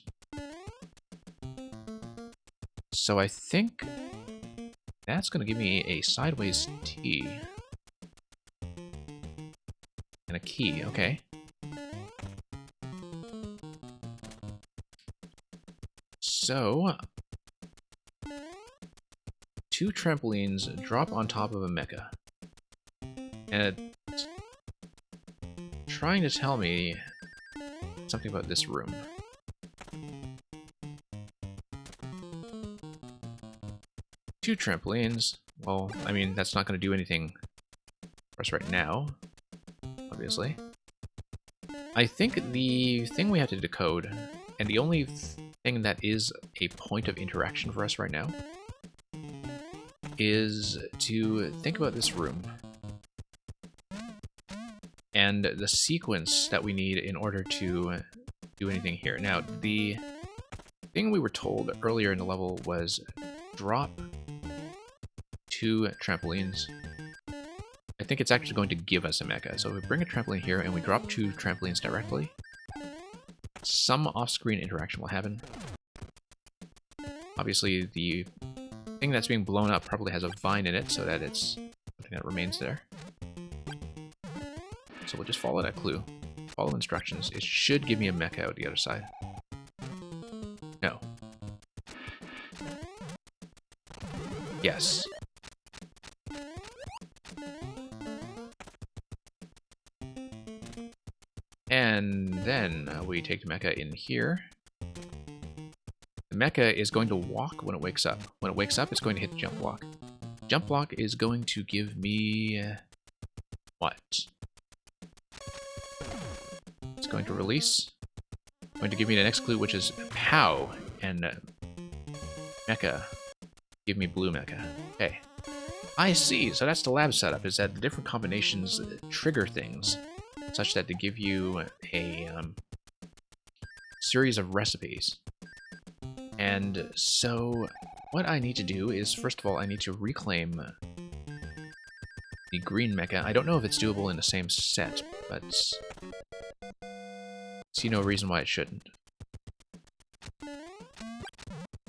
So I think that's going to give me a sideways T. And a key, okay. So, 2 trampolines drop on top of a mecha. And it's trying to tell me something about this room. Two trampolines. Well, I mean, that's not going to do anything for us right now, obviously. I think the thing we have to decode, and the only thing that is a point of interaction for us right now, is to think about this room and the sequence that we need in order to do anything here. Now, the thing we were told earlier in the level was drop 2 trampolines. I think it's actually going to give us a mecha. So if we bring a trampoline here and we drop 2 trampolines directly, some off-screen interaction will happen. Obviously, the thing that's being blown up probably has a vine in it, so that it's something that remains there. So we'll just follow that clue. Follow instructions. It should give me a mecha out the other side. No. Yes. And then we take the mecha in here. The mecha is going to walk when it wakes up. When it wakes up, it's going to hit the jump block. Jump block is going to give me... what? It's going to release. Going to give me the next clue, which is POW, and mecha. Give me blue mecha. Okay. I see. So that's the lab setup, is that the different combinations trigger things, such that they give you a series of recipes. And so what I need to do is, first of all, I need to reclaim the green mecha. I don't know if it's doable in the same set, but see no reason why it shouldn't.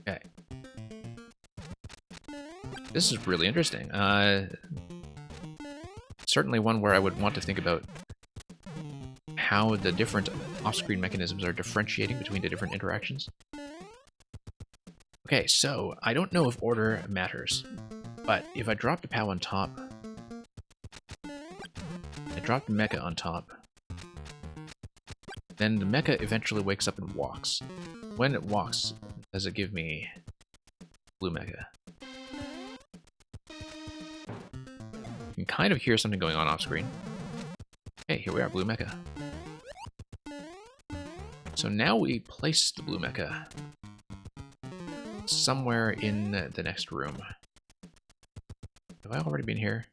Okay. This is really interesting. Certainly one where I would want to think about how the different off-screen mechanisms are differentiating between the different interactions. Okay, so I don't know if order matters, but if I drop the POW on top, I drop the mecha on top, then the mecha eventually wakes up and walks. When it walks, does it give me blue mecha? You can kind of hear something going on off-screen. Hey, here we are, blue mecha. So now we place the blue mecha somewhere in the next room. Have I already been here?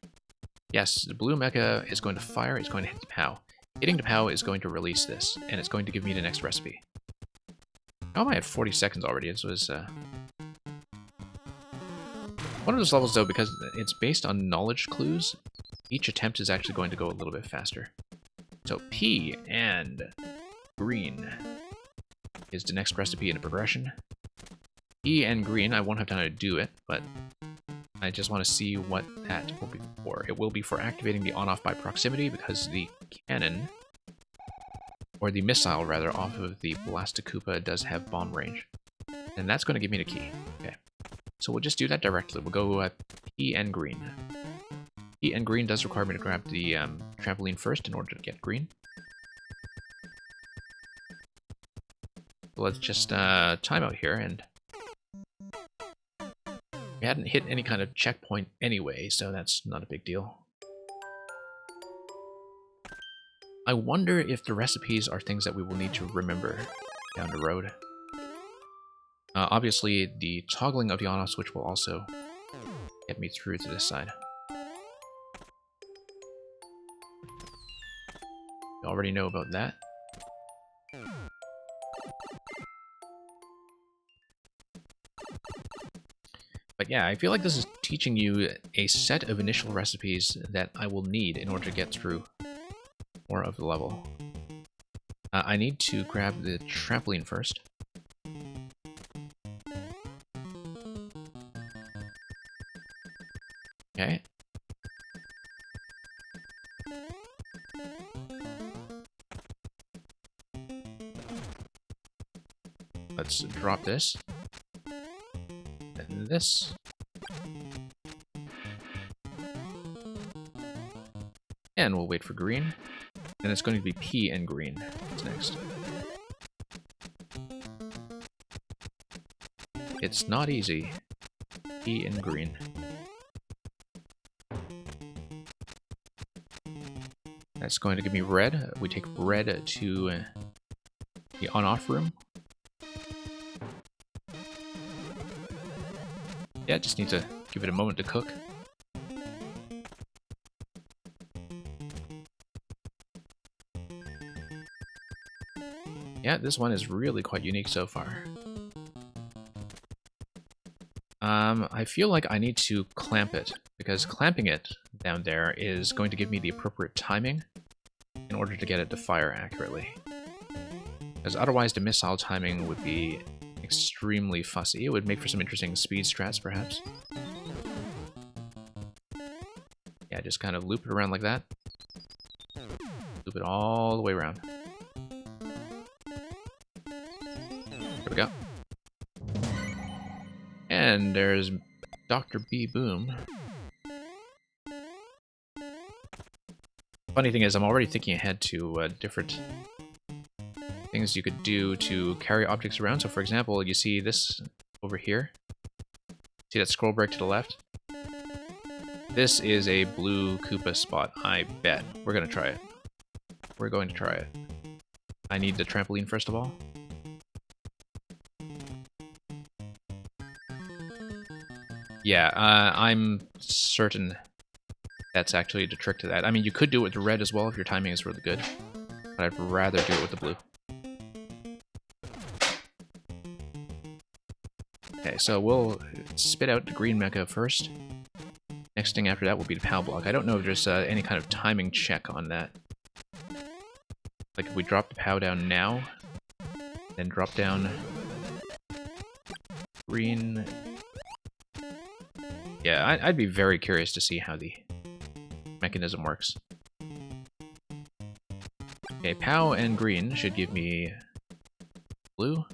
Yes, the blue mecha is going to fire, it's going to hit the POW. Hitting the POW is going to release this, and it's going to give me the next recipe. How am I at 40 seconds already? This was one of those levels, though, because it's based on knowledge clues, each attempt is actually going to go a little bit faster. So P and green is the next recipe in the progression. E and green, I won't have time to do it, but I just want to see what that will be for. It will be for activating the on-off by proximity, because the cannon, or the missile rather, off of the Blastokupa does have bomb range. And that's going to give me the key. Okay. So we'll just do that directly. We'll go P and green. P and green does require me to grab the trampoline first in order to get green. So let's just time out here, and we hadn't hit any kind of checkpoint anyway, so that's not a big deal. I wonder if the recipes are things that we will need to remember down the road. Obviously, the toggling of the on-off switch will also get me through to this side. You already know about that. But yeah, I feel like this is teaching you a set of initial recipes that I will need in order to get through more of the level. I need to grab the trampoline first. Okay. Let's drop this. And this. And we'll wait for green. And it's going to be P and green. What's next? It's not easy. P and green. That's going to give me red. We take red to the on-off room. Yeah, just need to give it a moment to cook. Yeah, this one is really quite unique so far. I feel like I need to clamp it, because clamping it down there is going to give me the appropriate timing in order to get it to fire accurately. Because otherwise the missile timing would be extremely fussy. It would make for some interesting speed strats, perhaps. Yeah, just kind of loop it around like that. Loop it all the way around. There we go. And there's Dr. B. Boom. Funny thing is, I'm already thinking ahead to different things you could do to carry objects around. So for example, you see this over here. See that scroll break to the left? This is a blue Koopa spot, I bet. We're gonna try it. We're going to try it. I need the trampoline first of all. Yeah, I'm certain that's actually the trick to that. I mean, you could do it with the red as well if your timing is really good, but I'd rather do it with the blue. Okay, so we'll spit out the green mecha first. Next thing after that will be the POW block. I don't know if there's any kind of timing check on that. Like if we drop the POW down now, then drop down green. Yeah, I'd be very curious to see how the mechanism works. Okay, POW and green should give me blue.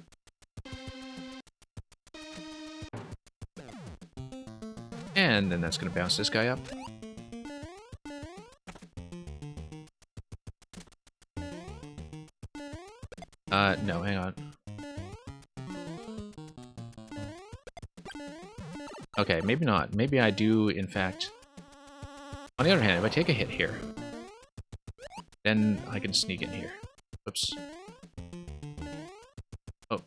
And then that's going to bounce this guy up. No, hang on. Okay, maybe not. Maybe I do, in fact... On the other hand, if I take a hit here, then I can sneak in here. Whoops. Oh,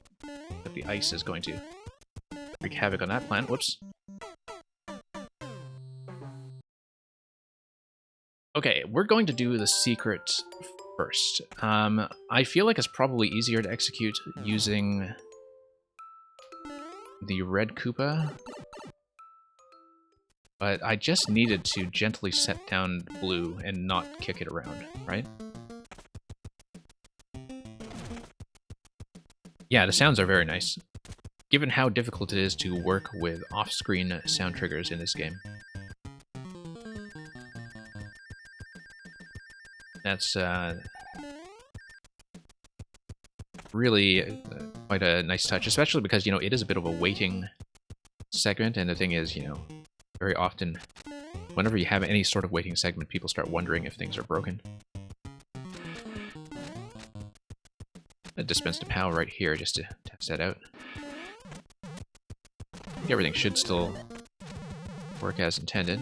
but the ice is going to wreak havoc on that plant. Whoops. Okay, we're going to do the secret first. I feel like it's probably easier to execute using the red Koopa, but I just needed to gently set down blue and not kick it around, right? Yeah, the sounds are very nice. given how difficult it is to work with off-screen sound triggers in this game. That's really quite a nice touch, especially because, you know, it is a bit of a waiting segment, and the thing is, you know, very often, whenever you have any sort of waiting segment, people start wondering if things are broken. I dispensed a POW right here just to test that out. I think everything should still work as intended.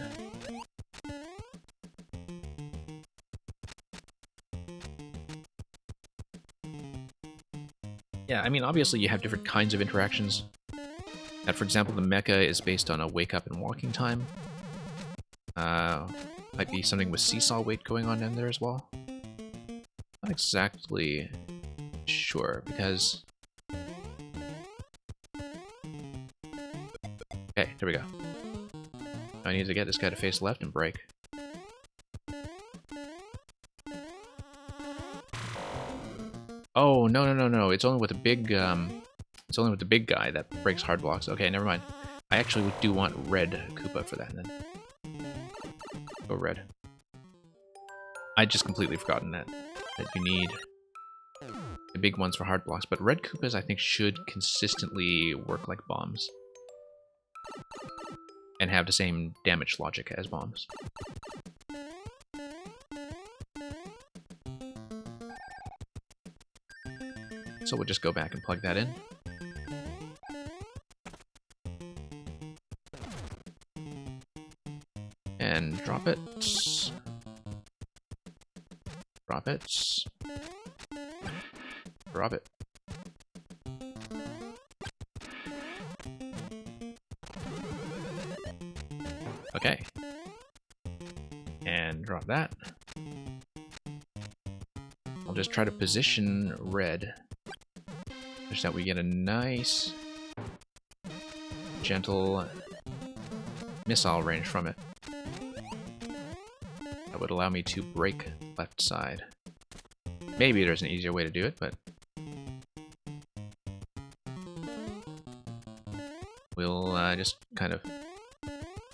Yeah, I mean, obviously you have different kinds of interactions. That, for example, the mecha is based on a wake up and walking time. Might be something with seesaw weight going on in there as well. Not exactly sure, because... Okay, there we go. I need to get this guy to face left and brake. Oh, no. It's only with the big, it's only with the big guy that breaks hard blocks. Okay, never mind. I actually do want red Koopa for that, then. Go red. I just completely forgotten that you need the big ones for hard blocks, but red Koopas, I think, should consistently work like bombs. And have the same damage logic as bombs. So we'll just go back and plug that in. And drop it. Drop it. Drop it. Okay. And drop that. I'll just try to position red such that we get a nice, gentle missile range from it. That would allow me to break left side. Maybe there's an easier way to do it, but we'll just kind of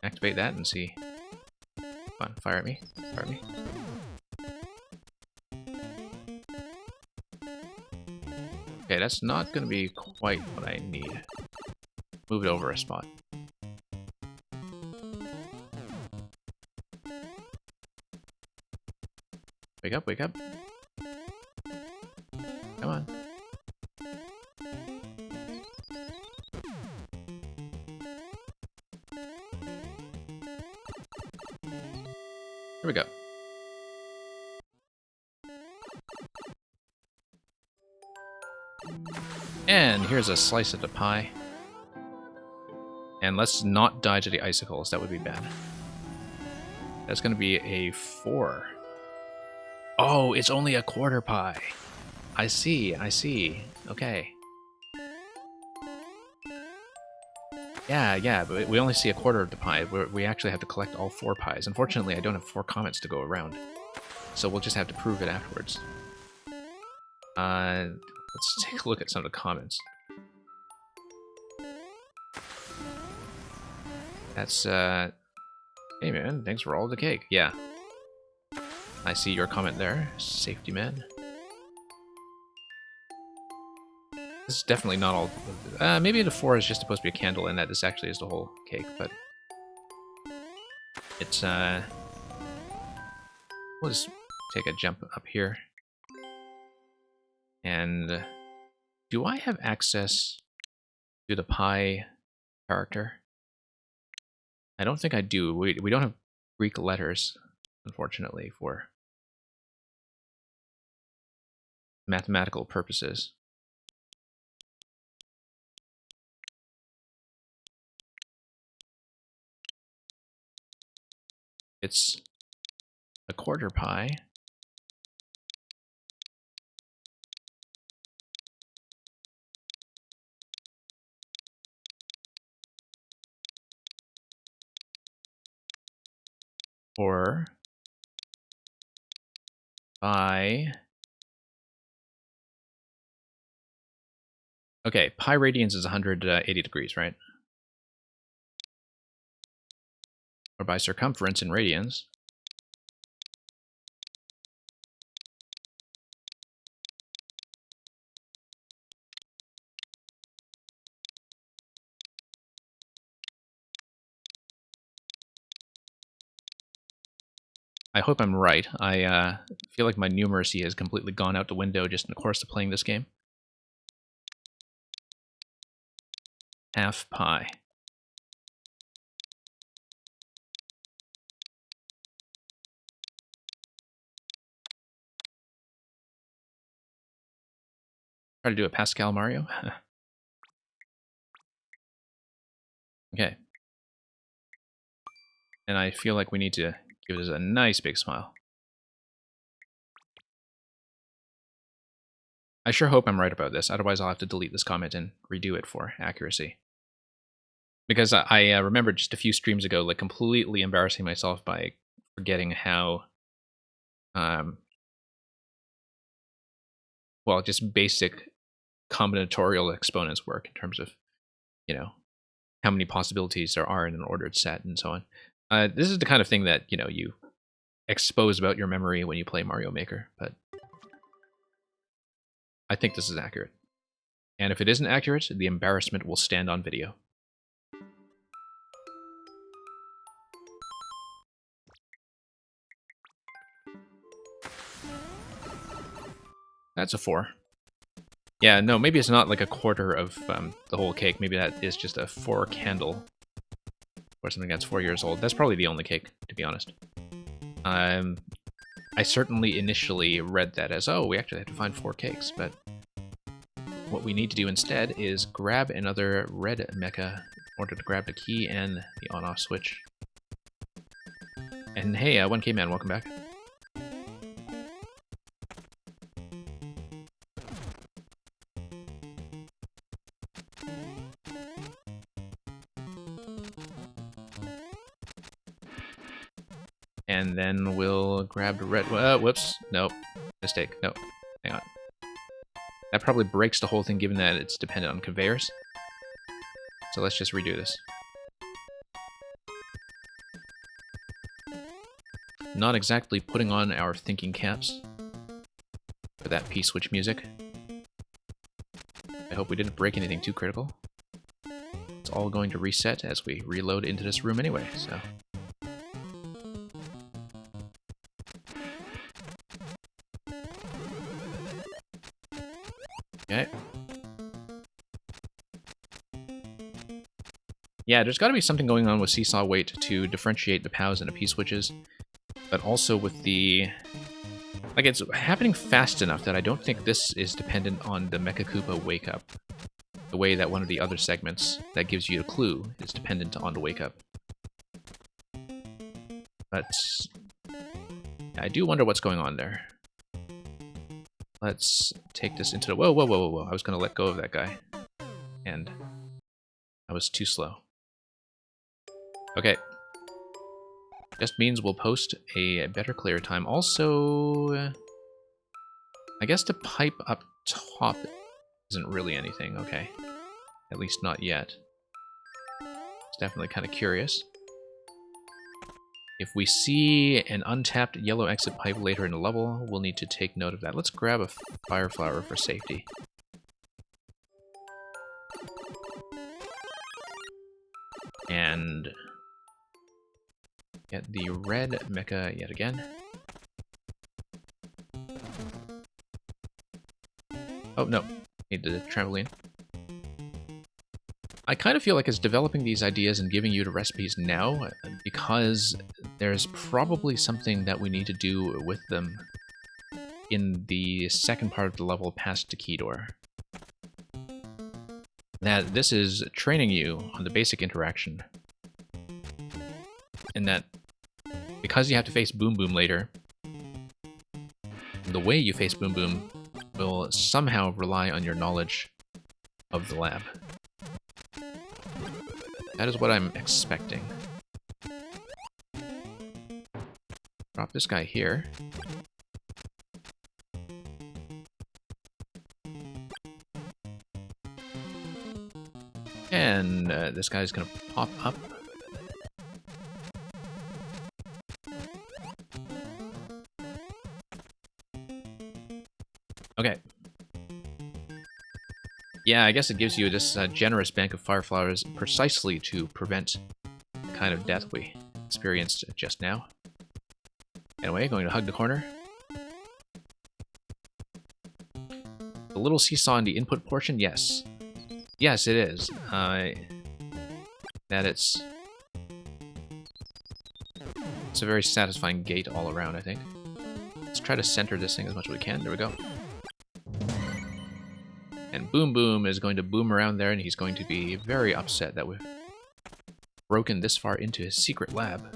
activate that and see. Come on, fire at me. Fire at me. Okay, that's not going to be quite what I need. Move it over a spot. Wake up, wake up. Come on. Here we go. And here's a slice of the pie. And let's not die to the icicles, that would be bad. That's going to be a 4. Oh, it's only a quarter pie. I see, I see. Okay. Yeah, but we only see a quarter of the pie. We actually have to collect all 4 pies. Unfortunately, I don't have 4 comments to go around. So we'll just have to prove it afterwards. Let's take a look at some of the comments. That's, hey man, thanks for all the cake. Yeah. I see your comment there, safety man. This is definitely not all... maybe the 4 is just supposed to be a candle and that this actually is the whole cake, but... It's, we'll just take a jump up here. And... do I have access to the pie character? I don't think I do. We don't have Greek letters, unfortunately, for mathematical purposes. It's a quarter pie. Or by Okay, pi radians is 180 degrees, right? Or by circumference in radians. I hope I'm right. I feel like my numeracy has completely gone out the window just in the course of playing this game. Half pi. Try to do a Pascal Mario. Okay. And I feel like we need to give this a nice big smile. I sure hope I'm right about this, otherwise I'll have to delete this comment and redo it for accuracy. Because I remember just a few streams ago, like, completely embarrassing myself by forgetting how, well, just basic combinatorial exponents work in terms of, you know, how many possibilities there are in an ordered set and so on. This is the kind of thing that, you know, you expose about your memory when you play Mario Maker, but I think this is accurate. And if it isn't accurate, the embarrassment will stand on video. That's a 4. Yeah, no, maybe it's not like a quarter of the whole cake. Maybe that is just a 4 candle. Or something that's 4 years old. That's probably the only cake, to be honest. I certainly initially read that as, oh, we actually have to find 4 cakes, but what we need to do instead is grab another red mecha in order to grab the key and the on-off switch. And hey, 1K Man, welcome back. And then we'll grab the red... whoops. Nope. Mistake. Nope. Hang on. That probably breaks the whole thing given that it's dependent on conveyors. So let's just redo this. Not exactly putting on our thinking caps for that P-switch music. I hope we didn't break anything too critical. It's all going to reset as we reload into this room anyway, so... Okay. Yeah, there's got to be something going on with seesaw weight to differentiate the POWs and the P-switches, but also with the... Like, it's happening fast enough that I don't think this is dependent on the Mecha Koopa wake-up. The way that one of the other segments that gives you a clue is dependent on the wake-up. But... I do wonder what's going on there. Let's take this into the... Whoa, whoa, whoa, whoa, whoa. I was going to let go of that guy. And I was too slow. Okay. Just means we'll post a better clear time. Also, I guess the pipe up top isn't really anything. Okay. At least not yet. It's definitely kind of curious. If we see an untapped yellow exit pipe later in the level, we'll need to take note of that. Let's grab a fire flower for safety. And get the red mecha yet again. Oh, no. Need the trampoline. I kind of feel like it's developing these ideas and giving you the recipes now because there's probably something that we need to do with them in the second part of the level past the key door. That this is training you on the basic interaction. And that because you have to face Boom Boom later, the way you face Boom Boom will somehow rely on your knowledge of the lab. That is what I'm expecting. Drop this guy here. and this guy's gonna pop up. Okay. Yeah, I guess it gives you this generous bank of fire flowers precisely to prevent the kind of death we experienced just now. Anyway, going to hug the corner. The little seesaw in the input portion, yes. Yes, it is. That it's a very satisfying gate all around, I think. Let's try to center this thing as much as we can. There we go. And Boom Boom is going to boom around there, and he's going to be very upset that we've broken this far into his secret lab.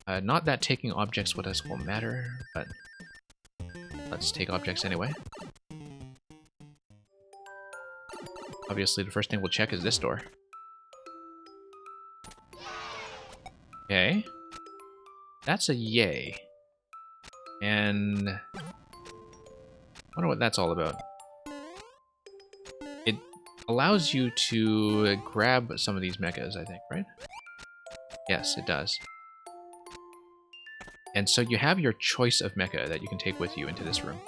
Not that taking objects with us will matter, but let's take objects anyway. Obviously, the first thing we'll check is this door. Okay. That's a yay. And I wonder what that's all about. It allows you to grab some of these mechas, I think, right? Yes, it does. And so you have your choice of mecha that you can take with you into this room.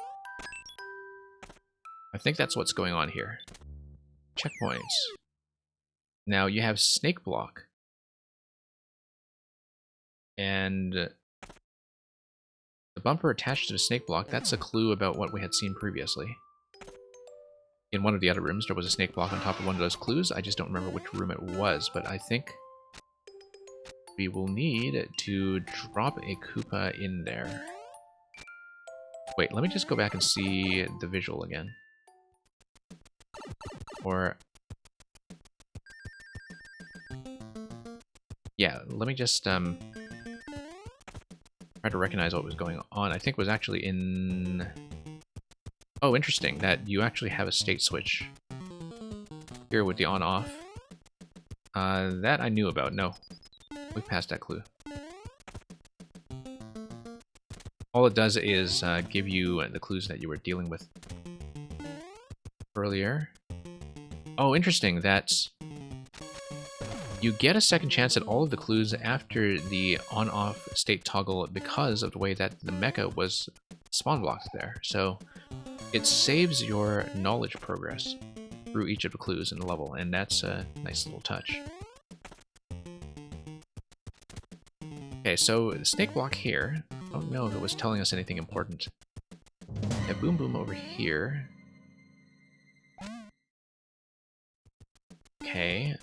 I think that's what's going on here. Checkpoints. Now you have Snake Block. And the bumper attached to the Snake Block, that's a clue about what we had seen previously. In one of the other rooms, there was a Snake Block on top of one of those clues. I just don't remember which room it was, but I think we will need to drop a Koopa in there. Wait, let me just go back and see the visual again. Or... yeah, let me just try to recognize what was going on. I think it was actually in... oh, interesting, that you actually have a state switch here with the on-off. That I knew about. No, we passed that clue. All it does is give you the clues that you were dealing with earlier. Oh, interesting, that you get a second chance at all of the clues after the on-off state toggle because of the way that the mecha was spawn blocked there. So it saves your knowledge progress through each of the clues in the level, and that's a nice little touch. Okay, so the Snake Block here, I don't know if it was telling us anything important. Yeah, Boom Boom over here. Okay.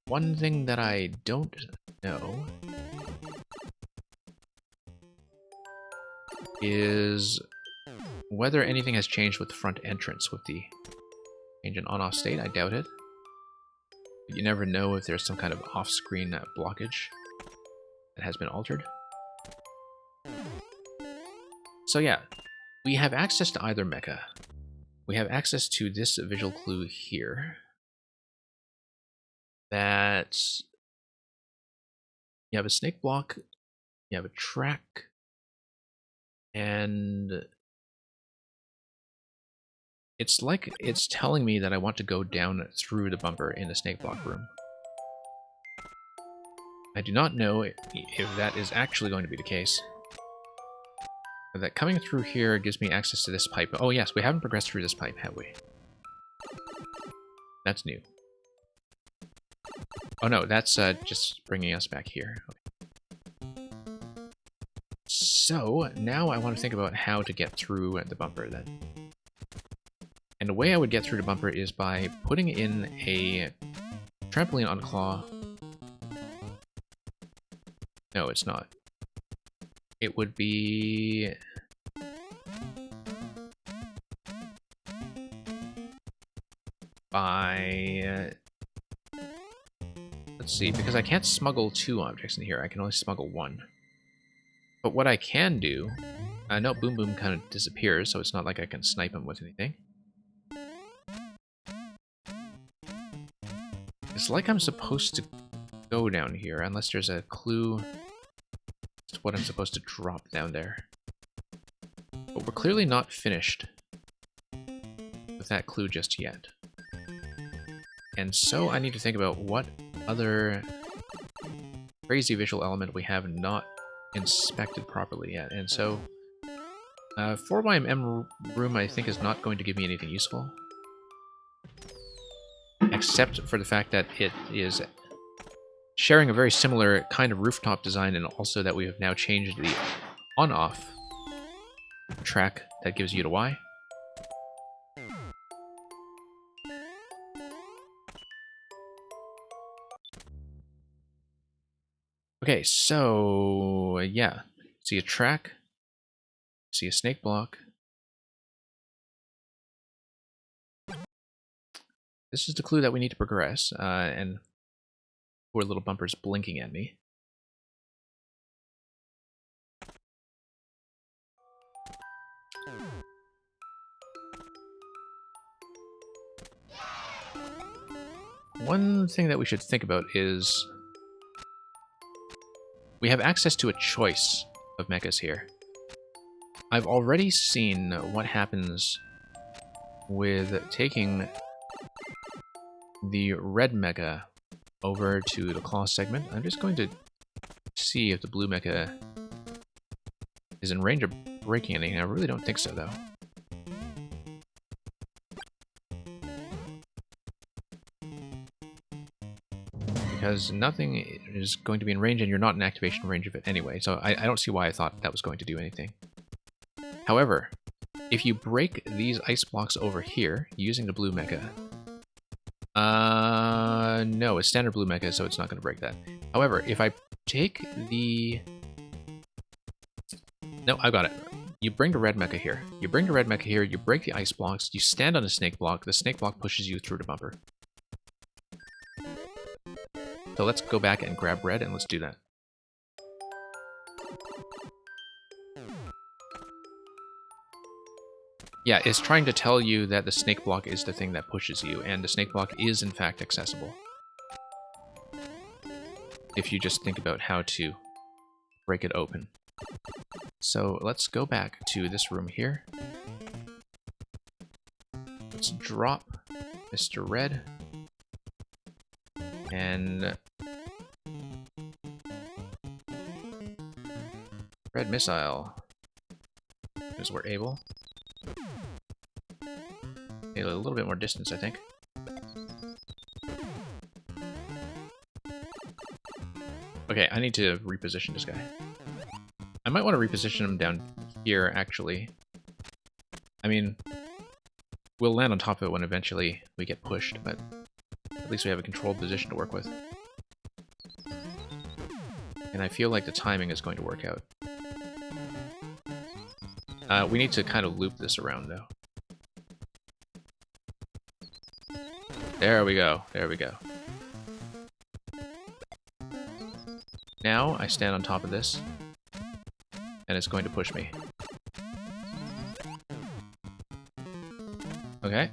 One thing that I don't know is whether anything has changed with the front entrance with the change in on-off state. I doubt it. You never know if there's some kind of off-screen blockage that has been altered. So yeah, we have access to either mecha. We have access to this visual clue here. That you have a Snake Block, you have a track, and it's like it's telling me that I want to go down through the bumper in the Snake Block room. I do not know if that is actually going to be the case. But that coming through here gives me access to this pipe. Oh yes, we haven't progressed through this pipe, have we? That's new. Oh no, that's just bringing us back here. Okay. So, now I want to think about how to get through the bumper then. And the way I would get through the bumper is by putting in a trampoline on claw. No, it's not. It would be... by... let's see, because I can't smuggle 2 objects in here, I can only smuggle 1. But what I can do... no, Boom Boom kind of disappears, so it's not like I can snipe him with anything. It's like I'm supposed to go down here, unless there's a clue as to what I'm supposed to drop down there. But we're clearly not finished with that clue just yet. And so I need to think about what other crazy visual element we have not inspected properly yet. And so 4YM room I think is not going to give me anything useful. Except for the fact that it is sharing a very similar kind of rooftop design, and also that we have now changed the on-off track that gives U to Y. Okay, so yeah, see a track, see a snake block. This is the clue that we need to progress, and poor little bumper's blinking at me. One thing that we should think about is we have access to a choice of mechas here. I've already seen what happens with taking the red mecha over to the claw segment. I'm just going to see if the blue mecha is in range of breaking anything. I really don't think so, though. Because nothing is going to be in range, and you're not in activation range of it anyway, so I don't see why I thought that was going to do anything. However, if you break these ice blocks over here using the blue mecha... no, it's standard blue mecha, so it's not going to break that. However, if I take the... No, I got it. You bring the red mecha here. You bring the red mecha here, you break the ice blocks, you stand on a snake block, the snake block pushes you through the bumper. So let's go back and grab red, and let's do that. Yeah, it's trying to tell you that the snake block is the thing that pushes you, and the snake block is in fact accessible. If you just think about how to break it open. So let's go back to this room here. Let's drop Mr. Red. And red missile, because we're able. Need a little bit more distance, I think. Okay, I need to reposition this guy. I might want to reposition him down here, actually. I mean, we'll land on top of it when eventually we get pushed, but at least we have a controlled position to work with. And I feel like the timing is going to work out. We need to kind of loop this around, though. There we go. There we go. Now I stand on top of this, and it's going to push me. Okay.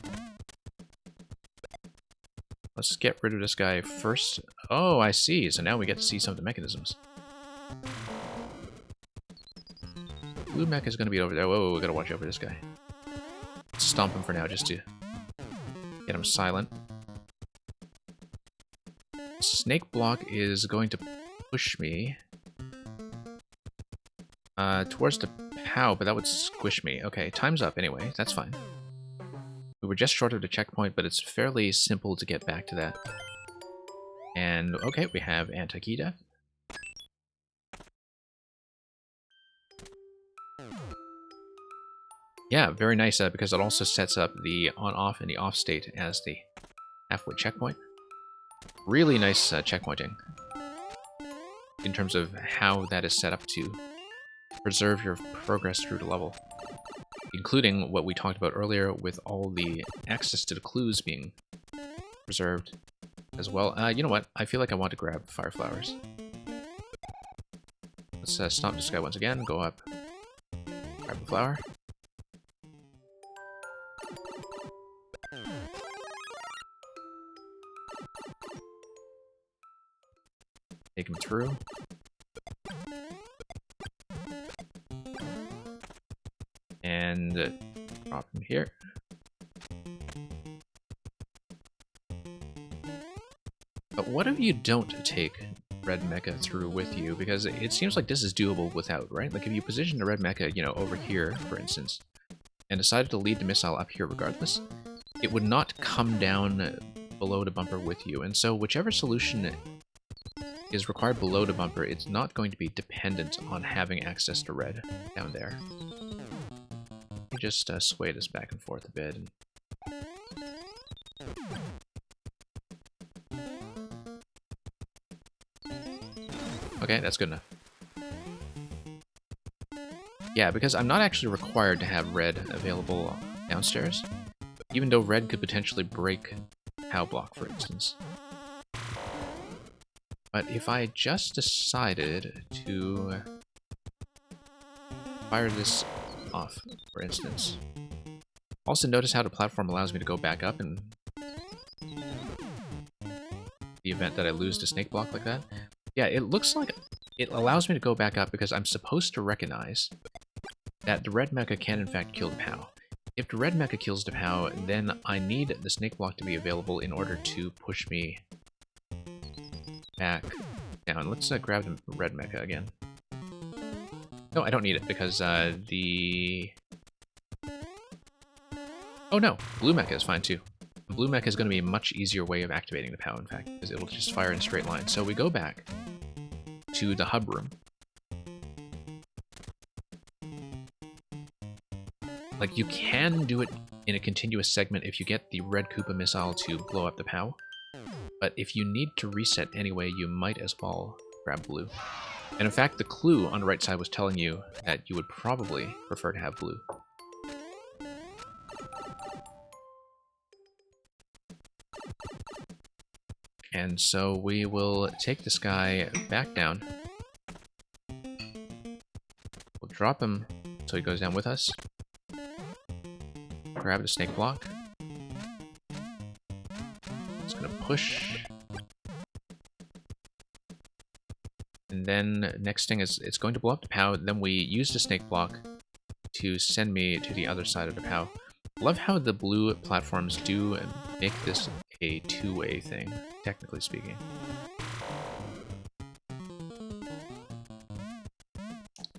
Let's get rid of this guy first. Oh, I see. So now we get to see some of the mechanisms. Blue mech is going to be over there. Whoa, we gotta watch out for this guy. Let's stomp him for now, just to get him silent. Snake block is going to push me towards the POW, but that would squish me. Okay, time's up anyway. That's fine. We were just short of the checkpoint, but it's fairly simple to get back to that. And, okay, we have anti-key death. Yeah, very nice, because it also sets up the on-off and the off state as the halfway checkpoint. Really nice checkpointing in terms of how that is set up to preserve your progress through the level. Including what we talked about earlier with all the access to the clues being preserved as well. You know what? I feel like I want to grab fire flowers. Let's stomp this guy once again, go up, grab the flower. Take him through. and drop him here. But what if you don't take red mecha through with you? Because it seems like this is doable without, right? Like if you position the red mecha, you know, over here, for instance, and decided to lead the missile up here regardless, it would not come down below the bumper with you. And so whichever solution is required below the bumper, it's not going to be dependent on having access to red down there. Let me just sway this back and forth a bit. And okay, that's good enough. Yeah, because I'm not actually required to have red available downstairs, even though red could potentially break POW block, for instance. But if I just decided to fire this off, for instance. Also notice how the platform allows me to go back up in the event that I lose the snake block like that. Yeah, it looks like it allows me to go back up because I'm supposed to recognize that the red mecha can in fact kill the POW. If the red mecha kills the POW, then I need the snake block to be available in order to push me back down. Let's grab the red mecha again. No, I don't need it because the... Oh no, blue mecha is fine too. The blue mecha is going to be a much easier way of activating the POW, in fact, because it'll just fire in a straight line. So we go back to the hub room. Like, you can do it in a continuous segment if you get the red Koopa missile to blow up the POW, but if you need to reset anyway, you might as well grab blue. And in fact, the clue on the right side was telling you that you would probably prefer to have blue. And so we will take this guy back down. We'll drop him so he goes down with us. Grab the snake block. It's gonna push. And then next thing is it's going to blow up the POW. Then we use the snake block to send me to the other side of the POW. Love how the blue platforms do make this a two-way thing, technically speaking.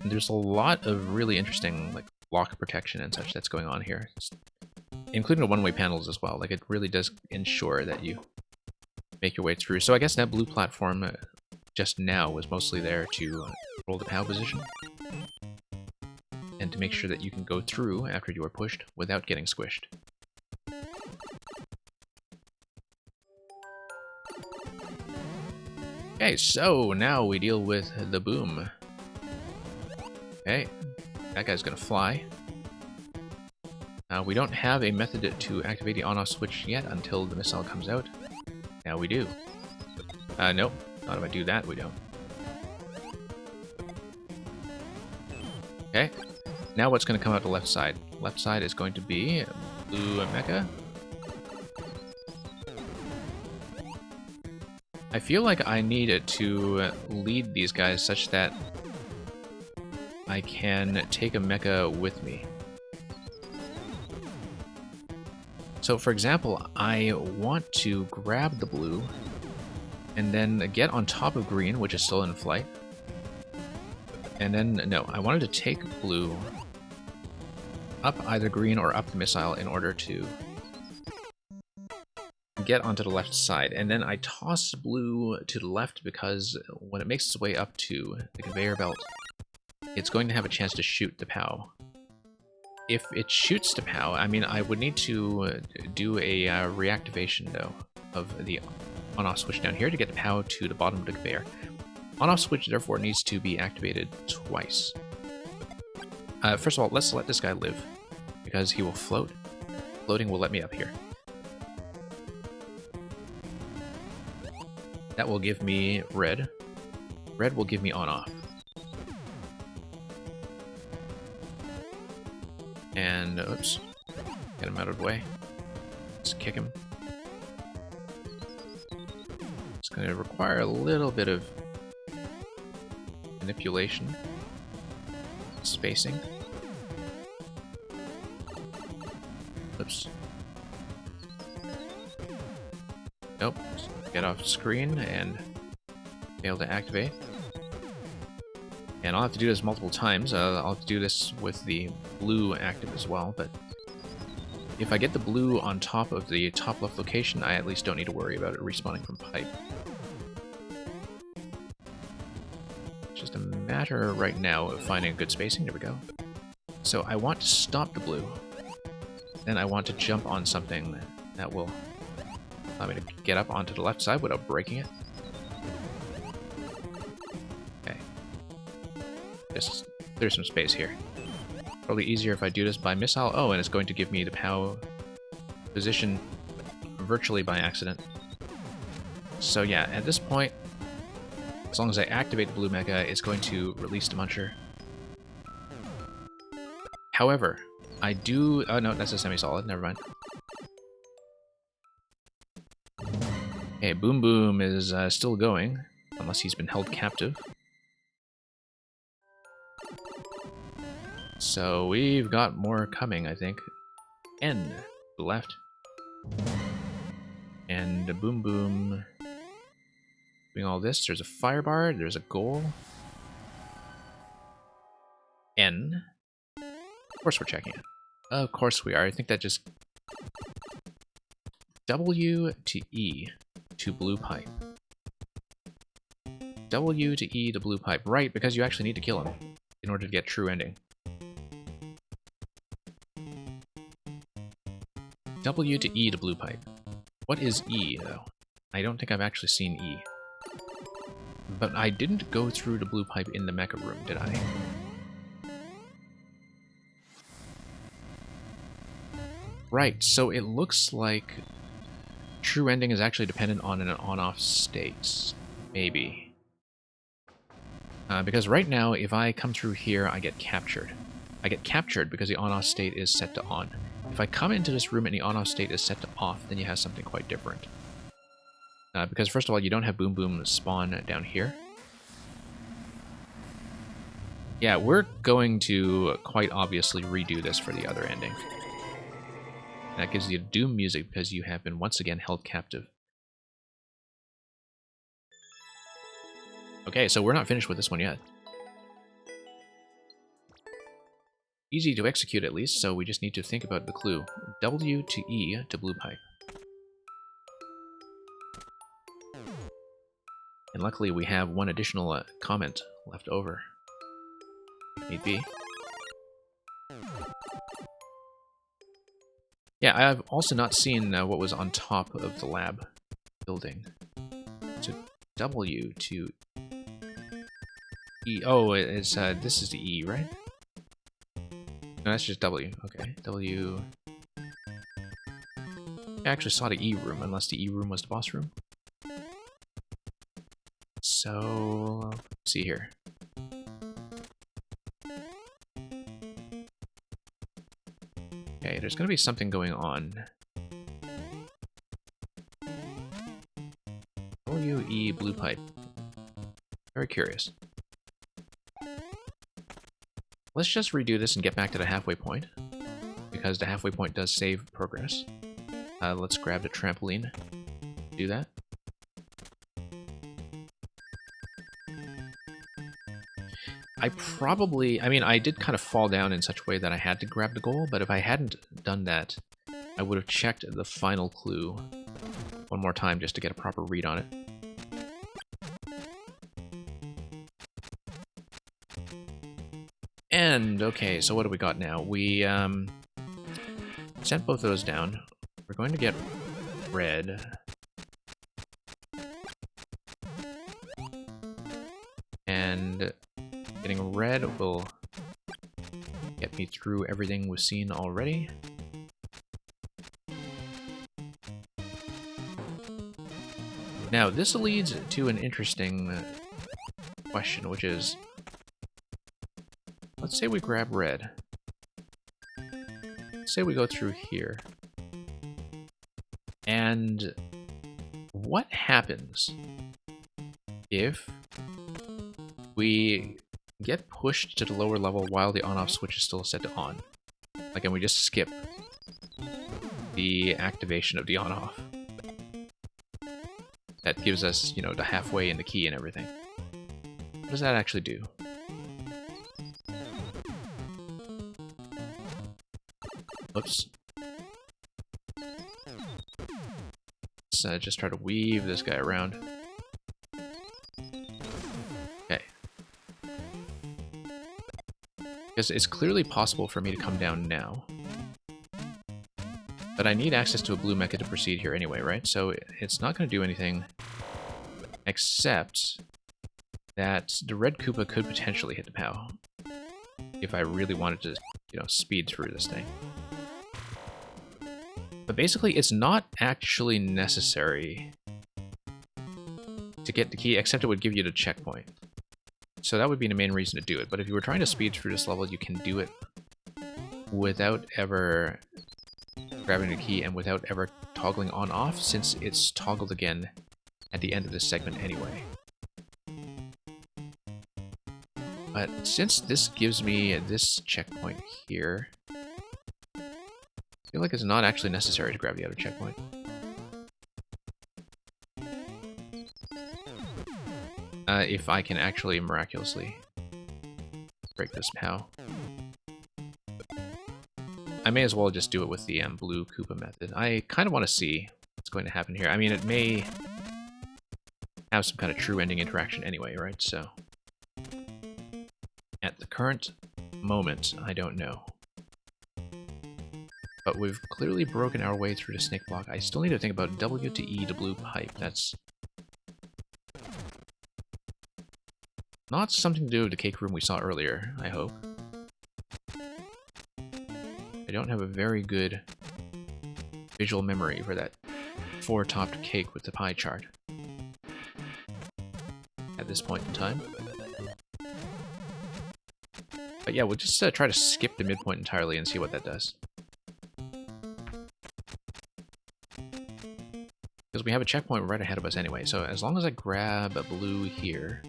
And there's a lot of really interesting like block protection and such that's going on here, including the one-way panels as well. Like, it really does ensure that you make your way through. So I guess that blue platform just now was mostly there to control the POW position and to make sure that you can go through after you are pushed without getting squished. Okay, so now we deal with the boom. Okay, that guy's gonna fly. We don't have a method to activate the on-off switch yet until the missile comes out. Now we do. Nope, not if I do that, we don't. Okay, now what's gonna come out the left side? Left side is going to be blue mecha. I feel like I need to lead these guys such that I can take a mecha with me. So for example, I want to grab the blue and then get on top of green, which is still in flight. And then, no, I wanted to take blue up either green or up the missile in order to get onto the left side. And then I toss blue to the left because when it makes its way up to the conveyor belt, it's going to have a chance to shoot the POW. If it shoots the POW, I mean, I would need to do a reactivation, though, of the on-off switch down here to get the POW to the bottom of the conveyor. On-off switch, therefore, needs to be activated twice. First of all, let's let this guy live, because he will float. Floating will let me up here. That will give me red. Red will give me on-off. And, oops, get him out of the way. Let's kick him. It's going to require a little bit of manipulation, spacing. Oops. Nope. Get off screen and fail to activate. And I'll have to do this multiple times. I'll have to do this with the blue active as well, but if I get the blue on top of the top left location, I at least don't need to worry about it respawning from pipe. It's just a matter right now of finding a good spacing. There we go. So I want to stop the blue. Then I want to jump on something that will allow me to get up onto the left side without breaking it. Okay. Just there's some space here. Probably easier if I do this by missile. Oh, and it's going to give me the POW position virtually by accident. So yeah, at this point, as long as I activate the blue mecha, it's going to release the Muncher. However, I do... Oh no, that's a semi-solid, never mind. Okay, Boom Boom is still going, unless he's been held captive. So we've got more coming, I think. N to the left. And Boom Boom doing all this. There's a fire bar, there's a goal. N. Of course we're checking it. Of course we are. I think that just... W to E to blue pipe. W to E to blue pipe. Right, because you actually need to kill him in order to get true ending. W to E to blue pipe. What is E, though? I don't think I've actually seen E. But I didn't go through the blue pipe in the mecha room, did I? Right, so it looks like true ending is actually dependent on an on-off state. Maybe. Because right now, if I come through here, I get captured. I get captured because the on-off state is set to on. If I come into this room and the on-off state is set to off, then you have something quite different. Because first of all, you don't have Boom Boom spawn down here. Yeah, we're going to quite obviously redo this for the other ending. That gives you Doom music because you have been once again held captive. Okay, so we're not finished with this one yet. Easy to execute at least, so we just need to think about the clue. W to E to blue pipe. And luckily we have one additional comment left over. If need be. Yeah, I've also not seen what was on top of the lab building. So W to E. Oh, it's this is the E, right? No, that's just W. Okay, W. I actually saw the E room, unless the E room was the boss room. So let's see here. Okay, there's going to be something going on. W-E blue pipe. Very curious. Let's just redo this and get back to the halfway point, because the halfway point does save progress. Let's grab the trampoline. Do that. I mean, I did kind of fall down in such a way that I had to grab the goal, but if I hadn't done that, I would have checked the final clue one more time just to get a proper read on it. And, okay, so what do we got now? We, sent both of those down. We're going to get red. And getting red will get me through everything we've seen already. Now, this leads to an interesting question, which is, let's say we grab red. Let's say we go through here. And what happens if we get pushed to the lower level while the on-off switch is still set to on? Like, and we just skip. the activation of the on-off. That gives us, you know, the halfway in the key and everything. What does that actually do? Oops. Let's just try to weave this guy around. Okay. Because it's clearly possible for me to come down now. But I need access to a blue mecha to proceed here anyway, right? So it's not going to do anything except that the red Koopa could potentially hit the POW if I really wanted to, you know, speed through this thing. But basically, it's not actually necessary to get the key, except it would give you the checkpoint. So that would be the main reason to do it. But if you were trying to speed through this level, you can do it without ever grabbing the key and without ever toggling on-off, since it's toggled again at the end of this segment anyway. But since this gives me this checkpoint here, I feel like it's not actually necessary to grab the other checkpoint. If I can actually miraculously break this POW. I may as well just do it with the blue Koopa method. I kind of want to see what's going to happen here. I mean, it may have some kind of true ending interaction anyway, right? So, at the current moment, I don't know. But we've clearly broken our way through the snake block. I still need to think about W to E, the blue pipe. That's not something to do with the cake room we saw earlier, I hope. I don't have a very good visual memory for that four-topped cake with the pie chart at this point in time. But yeah, we'll just try to skip the midpoint entirely and see what that does. Because we have a checkpoint right ahead of us anyway, so as long as I grab a blue here...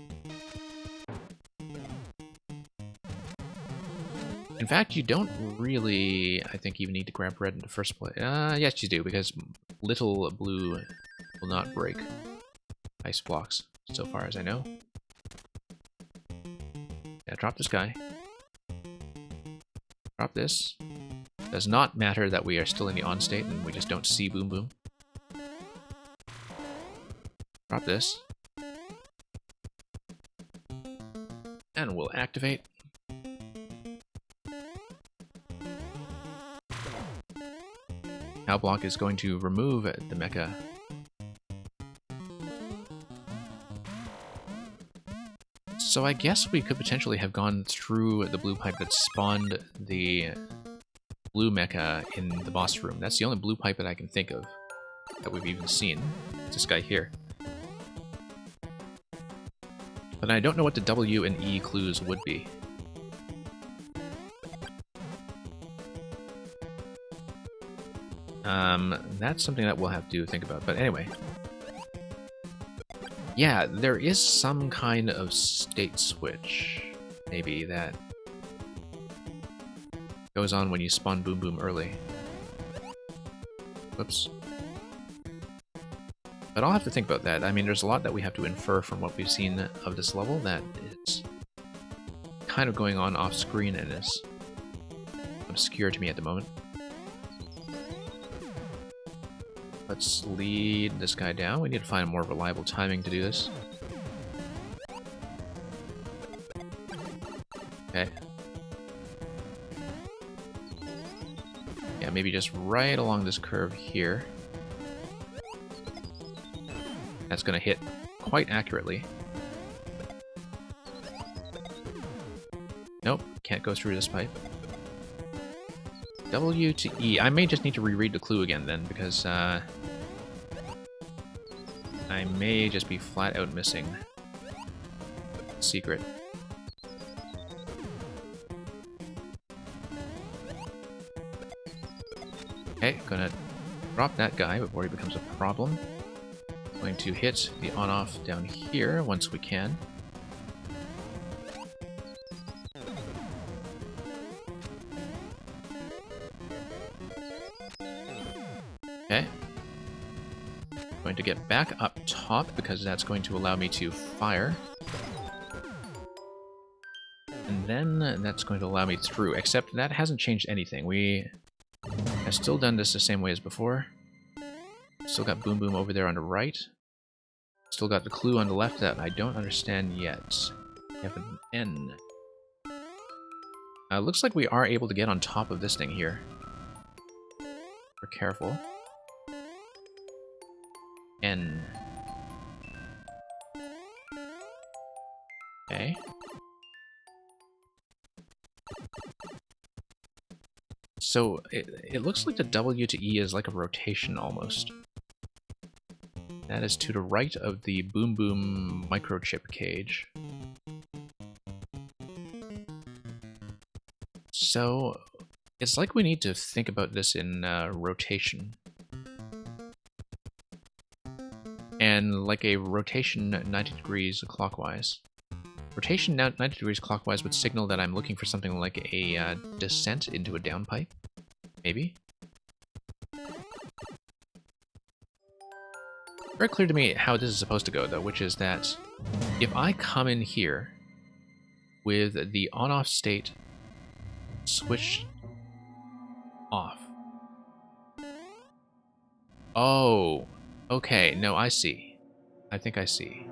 In fact, you don't really, I think, even need to grab red in the first place. Yes, you do, because little blue will not break ice blocks, so far as I know. Yeah, drop this guy. Drop this. Does not matter that we are still in the on state and we just don't see Boom Boom. Drop this. And we'll activate. POW block is going to remove the mecha. So I guess we could potentially have gone through the blue pipe that spawned the blue mecha in the boss room. That's the only blue pipe that I can think of that we've even seen. It's this guy here. But I don't know what the W and E clues would be. That's something that we'll have to think about. But anyway. Yeah, there is some kind of state switch, maybe, that goes on when you spawn Boom Boom early. Whoops. But I'll have to think about that. I mean, there's a lot that we have to infer from what we've seen of this level that is kind of going on off-screen and is obscure to me at the moment. Let's lead this guy down. We need to find a more reliable timing to do this. Okay. Yeah, maybe just right along this curve here. That's going to hit quite accurately. Nope, can't go through this pipe. W to E. I may just need to reread the clue again then, because I may just be flat out missing the secret. Okay, gonna drop that guy before he becomes a problem. Going to hit the on-off down here once we can. get back up top because that's going to allow me to fire. And then that's going to allow me through, except that hasn't changed anything. We have still done this the same way as before. Still got Boom Boom over there on the right. Still got the clue on the left that I don't understand yet. We have an N. Looks like we are able to get on top of this thing here. We're careful. N. Okay. So it looks like the W to E is like a rotation almost. That is to the right of the Boom Boom microchip cage. So it's like we need to think about this in rotation. And like a rotation 90 degrees clockwise. Rotation 90 degrees clockwise would signal that I'm looking for something like a descent into a downpipe. Maybe? Very clear to me how this is supposed to go, though, which is that if I come in here with the on-off state switched off. Oh, okay, no, I see. I think I see.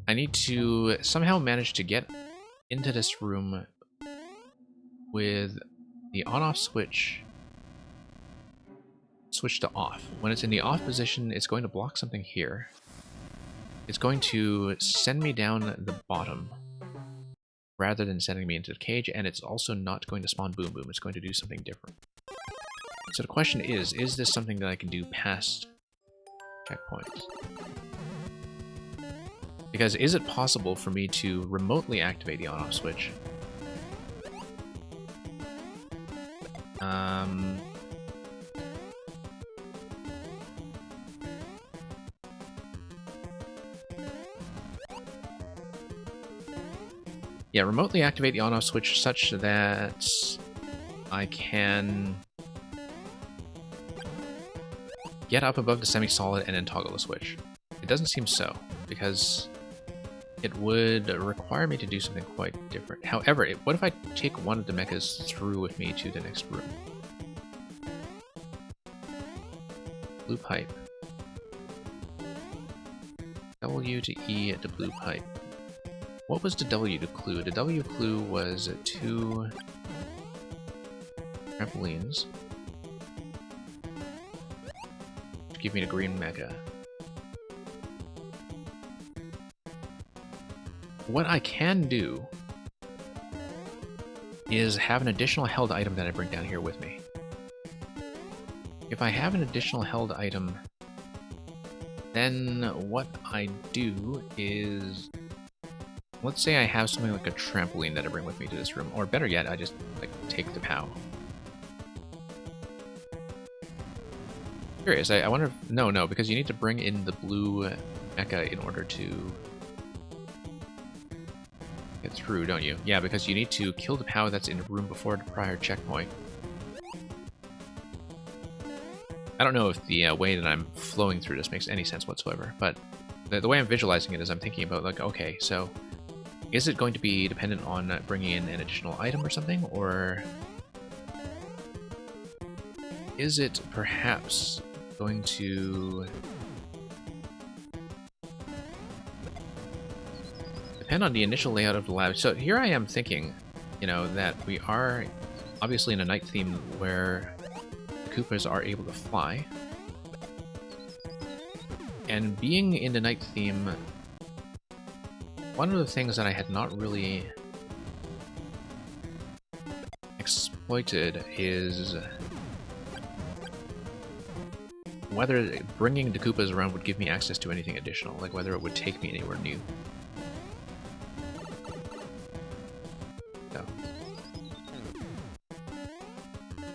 I need to somehow manage to get into this room with the on-off switch switched to off. When it's in the off position, it's going to block something here. It's going to send me down the bottom rather than sending me into the cage, and it's also not going to spawn Boom Boom. It's going to do something different. So the question is this something that I can do past checkpoints? Because is it possible for me to remotely activate the on-off switch? Yeah, remotely activate the on-off switch such that I can get up above the semi-solid and then toggle the switch. It doesn't seem so, because it would require me to do something quite different. However, what if I take one of the mechas through with me to the next room? Blue pipe. W to E at the blue pipe. What was the W to clue? The W clue was 2 trampolines to give me the green mecha. What I can do is have an additional held item that I bring down here with me. If I have an additional held item, then what I do is, let's say I have something like a trampoline that I bring with me to this room, or better yet, I just like take the POW. Curious, I wonder if, no, because you need to bring in the blue mecha in order to get through, don't you? Yeah, because you need to kill the POW that's in the room before the prior checkpoint. I don't know if the way that I'm flowing through this makes any sense whatsoever, but the way I'm visualizing it is I'm thinking about, like, okay, so is it going to be dependent on bringing in an additional item or something, or is it perhaps going to depend on the initial layout of the lab? So here I am thinking, you know, that we are obviously in a night theme where the Koopas are able to fly. And being in the night theme, one of the things that I had not really exploited is whether bringing the Koopas around would give me access to anything additional, like whether it would take me anywhere new. So.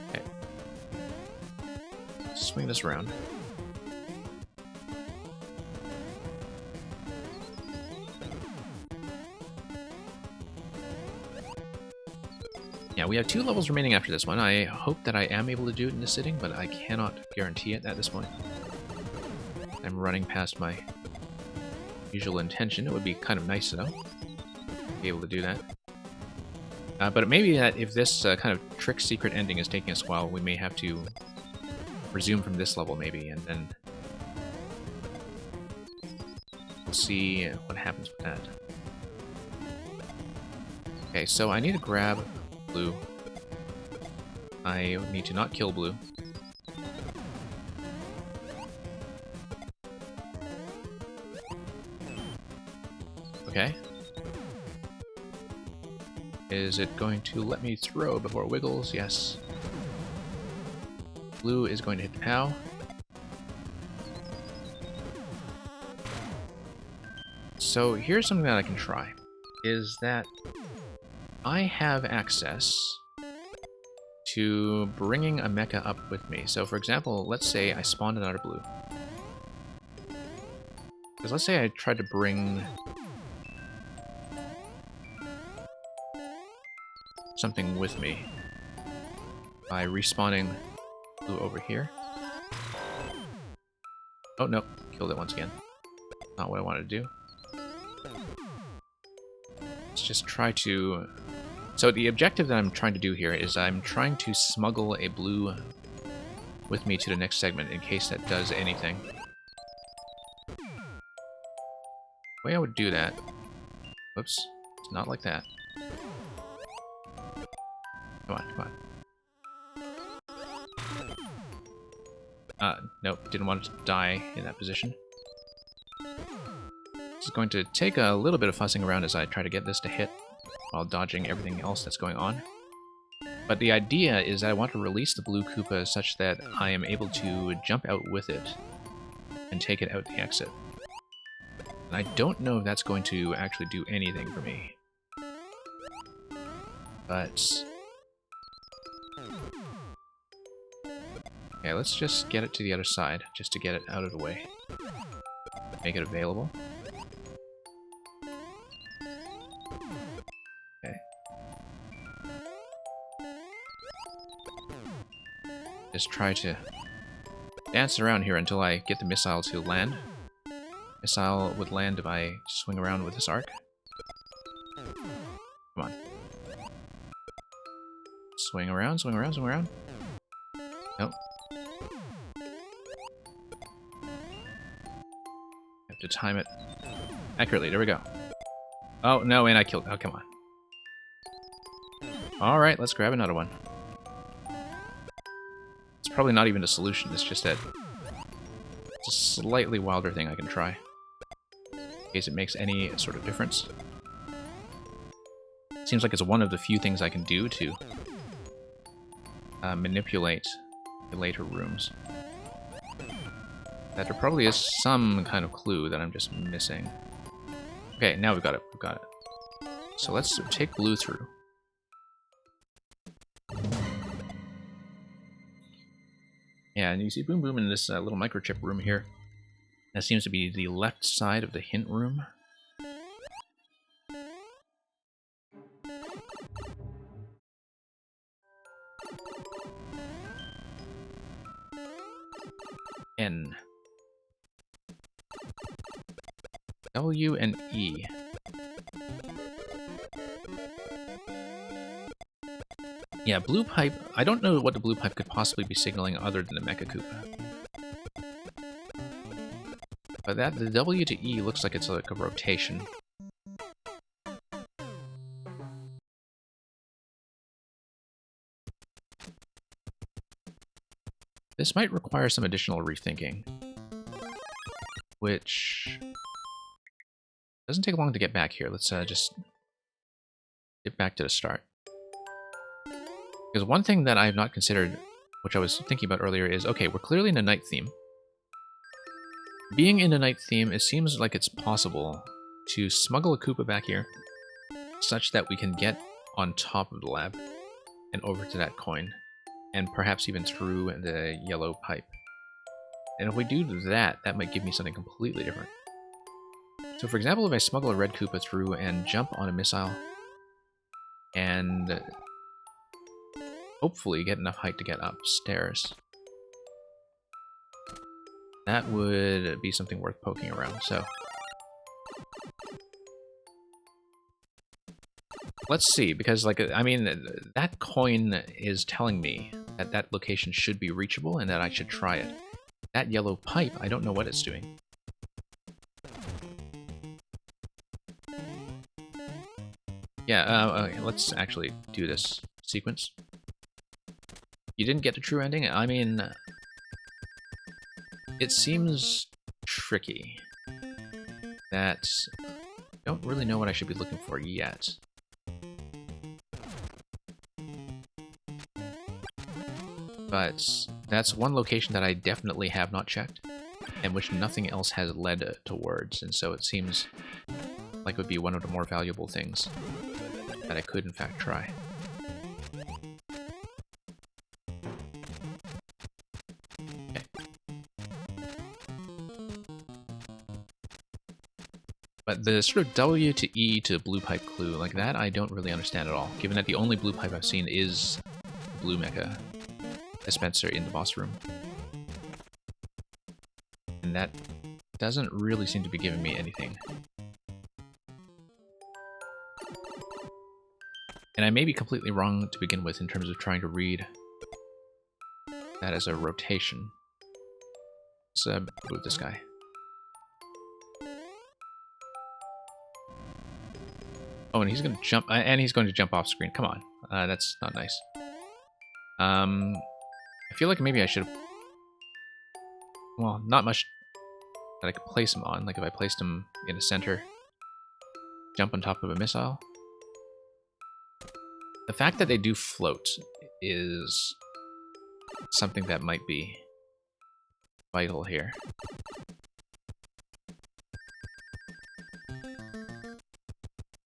Okay. Swing this around. Yeah, we have 2 levels remaining after this one. I hope that I am able to do it in this sitting, but I cannot guarantee it at this point. I'm running past my usual intention. It would be kind of nice, though, to be able to do that. But it may be that if this kind of trick secret ending is taking us a while, we may have to resume from this level, maybe, and then we'll see what happens with that. Okay, so I need to grab blue. I need to not kill blue. Okay. Is it going to let me throw before it wiggles? Yes. Blue is going to hit the POW. So here's something that I can try. Is that I have access to bringing a mecha up with me. So for example, let's say I spawned another blue. Because let's say I tried to bring something with me by respawning blue over here. Oh no, killed it once again. Not what I wanted to do. Let's just try to... So the objective that I'm trying to do here is I'm trying to smuggle a blue with me to the next segment in case that does anything. The way I would do that... Whoops, it's not like that. Come on, come on. Nope, didn't want to die in that position. This is going to take a little bit of fussing around as I try to get this to hit while dodging everything else that's going on. But the idea is that I want to release the blue Koopa such that I am able to jump out with it and take it out the exit. And I don't know if that's going to actually do anything for me. But... okay, let's just get it to the other side, just to get it out of the way. Make it available. Okay. Just try to dance around here until I get the missile to land. Missile would land if I swing around with this arc. Come on. Swing around, swing around, swing around. Nope. Have to time it accurately. There we go. Oh, no, and I killed... oh, come on. Alright, let's grab another one. It's probably not even a solution, it's just that it's a slightly wilder thing I can try. In case it makes any sort of difference. Seems like it's one of the few things I can do to manipulate the later rooms. That there probably is some kind of clue that I'm just missing. Okay, now we've got it. We've got it. So let's take blue through. Yeah, and you see Boom Boom in this little microchip room here. That seems to be the left side of the hint room. N. W and E. Yeah, blue pipe. I don't know what the blue pipe could possibly be signaling other than the Mecha Koopa. But that the W to E looks like it's like a rotation. This might require some additional rethinking, which doesn't take long to get back here. Let's just get back to the start. Because one thing that I have not considered, which I was thinking about earlier, is, okay, we're clearly in a night theme. Being in a night theme, it seems like it's possible to smuggle a Koopa back here, such that we can get on top of the lab and over to that coin, and perhaps even through the yellow pipe. And if we do that, that might give me something completely different. So for example, if I smuggle a red Koopa through and jump on a missile, and hopefully get enough height to get upstairs, that would be something worth poking around, so... Let's see, because, like, I mean, that coin is telling me that that location should be reachable and that I should try it. That yellow pipe, I don't know what it's doing. Yeah, okay, let's actually do this sequence. You didn't get a true ending? I mean, it seems tricky that I don't really know what I should be looking for yet. But that's one location that I definitely have not checked, and which nothing else has led towards, and so it seems like it would be one of the more valuable things that I could in fact try. Okay. But the sort of W to E to blue pipe clue, like that I don't really understand at all, given that the only blue pipe I've seen is Blue Mecha dispenser in the boss room. And that doesn't really seem to be giving me anything. And I may be completely wrong to begin with in terms of trying to read that as a rotation. Let's move this guy. Oh, and he's going to jump, and he's going to jump off screen. Come on, that's not nice. I feel like maybe I should have... Well, not much that I could place him on. Like if I placed him in the center, jump on top of a missile. The fact that they do float is something that might be vital here.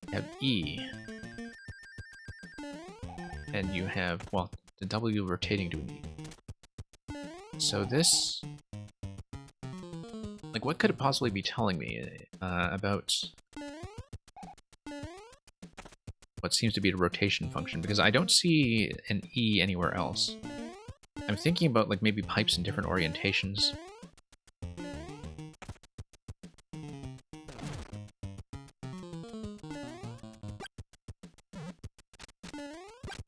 You have E. And you have, well, the W rotating to an E. So this... Like, what could it possibly be telling me about what seems to be a rotation function? Because I don't see an E anywhere else. I'm thinking about, like, maybe pipes in different orientations.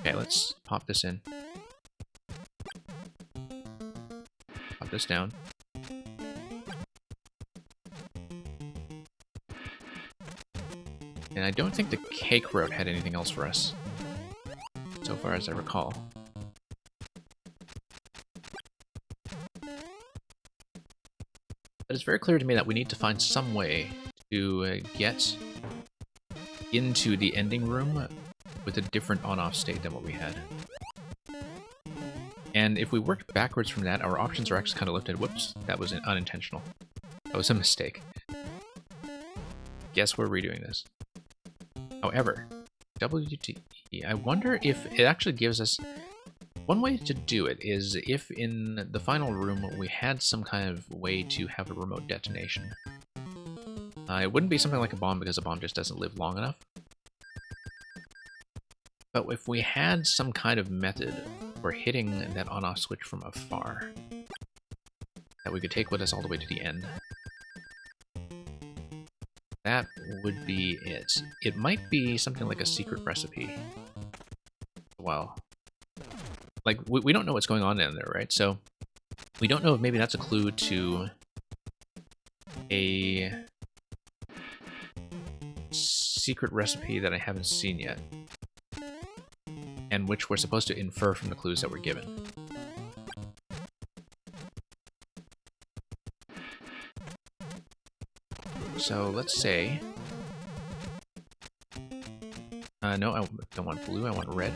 Okay, let's pop this in. Pop this down. And I don't think the cake route had anything else for us, so far as I recall. But it's very clear to me that we need to find some way to get into the ending room with a different on-off state than what we had. And if we worked backwards from that, our options are actually kind of lifted. Whoops, that was unintentional. That was a mistake. Guess we're redoing this. However, WTE, I wonder if it actually gives us... One way to do it is if in the final room we had some kind of way to have a remote detonation. It wouldn't be something like a bomb because a bomb just doesn't live long enough. But if we had some kind of method for hitting that on-off switch from afar, that we could take with us all the way to the end, that would be it. It might be something like a secret recipe. Well, like, we don't know what's going on in there, right? So, we don't know if maybe that's a clue to a secret recipe that I haven't seen yet, and which we're supposed to infer from the clues that we're given. So let's say... no, I don't want blue, I want red.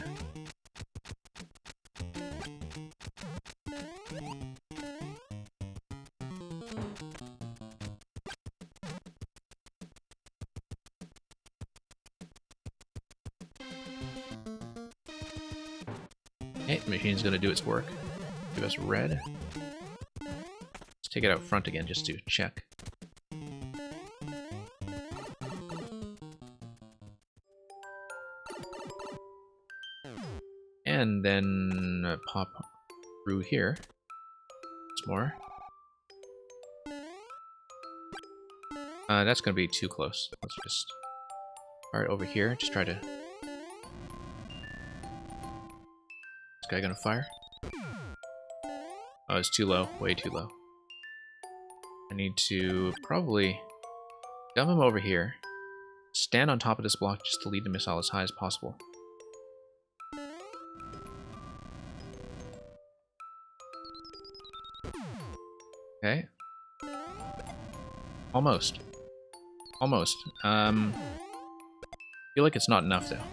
Okay, the machine's gonna do its work. Give us red. Let's take it out front again just to check. And then pop through here. Once more. That's gonna be too close. Let's just fire it over here. Just try to... This guy gonna fire? Oh, it's too low. Way too low. I need to probably dump him over here. Stand on top of this block just to lead the missile as high as possible. Okay. Almost. Almost. Feel like it's not enough, though.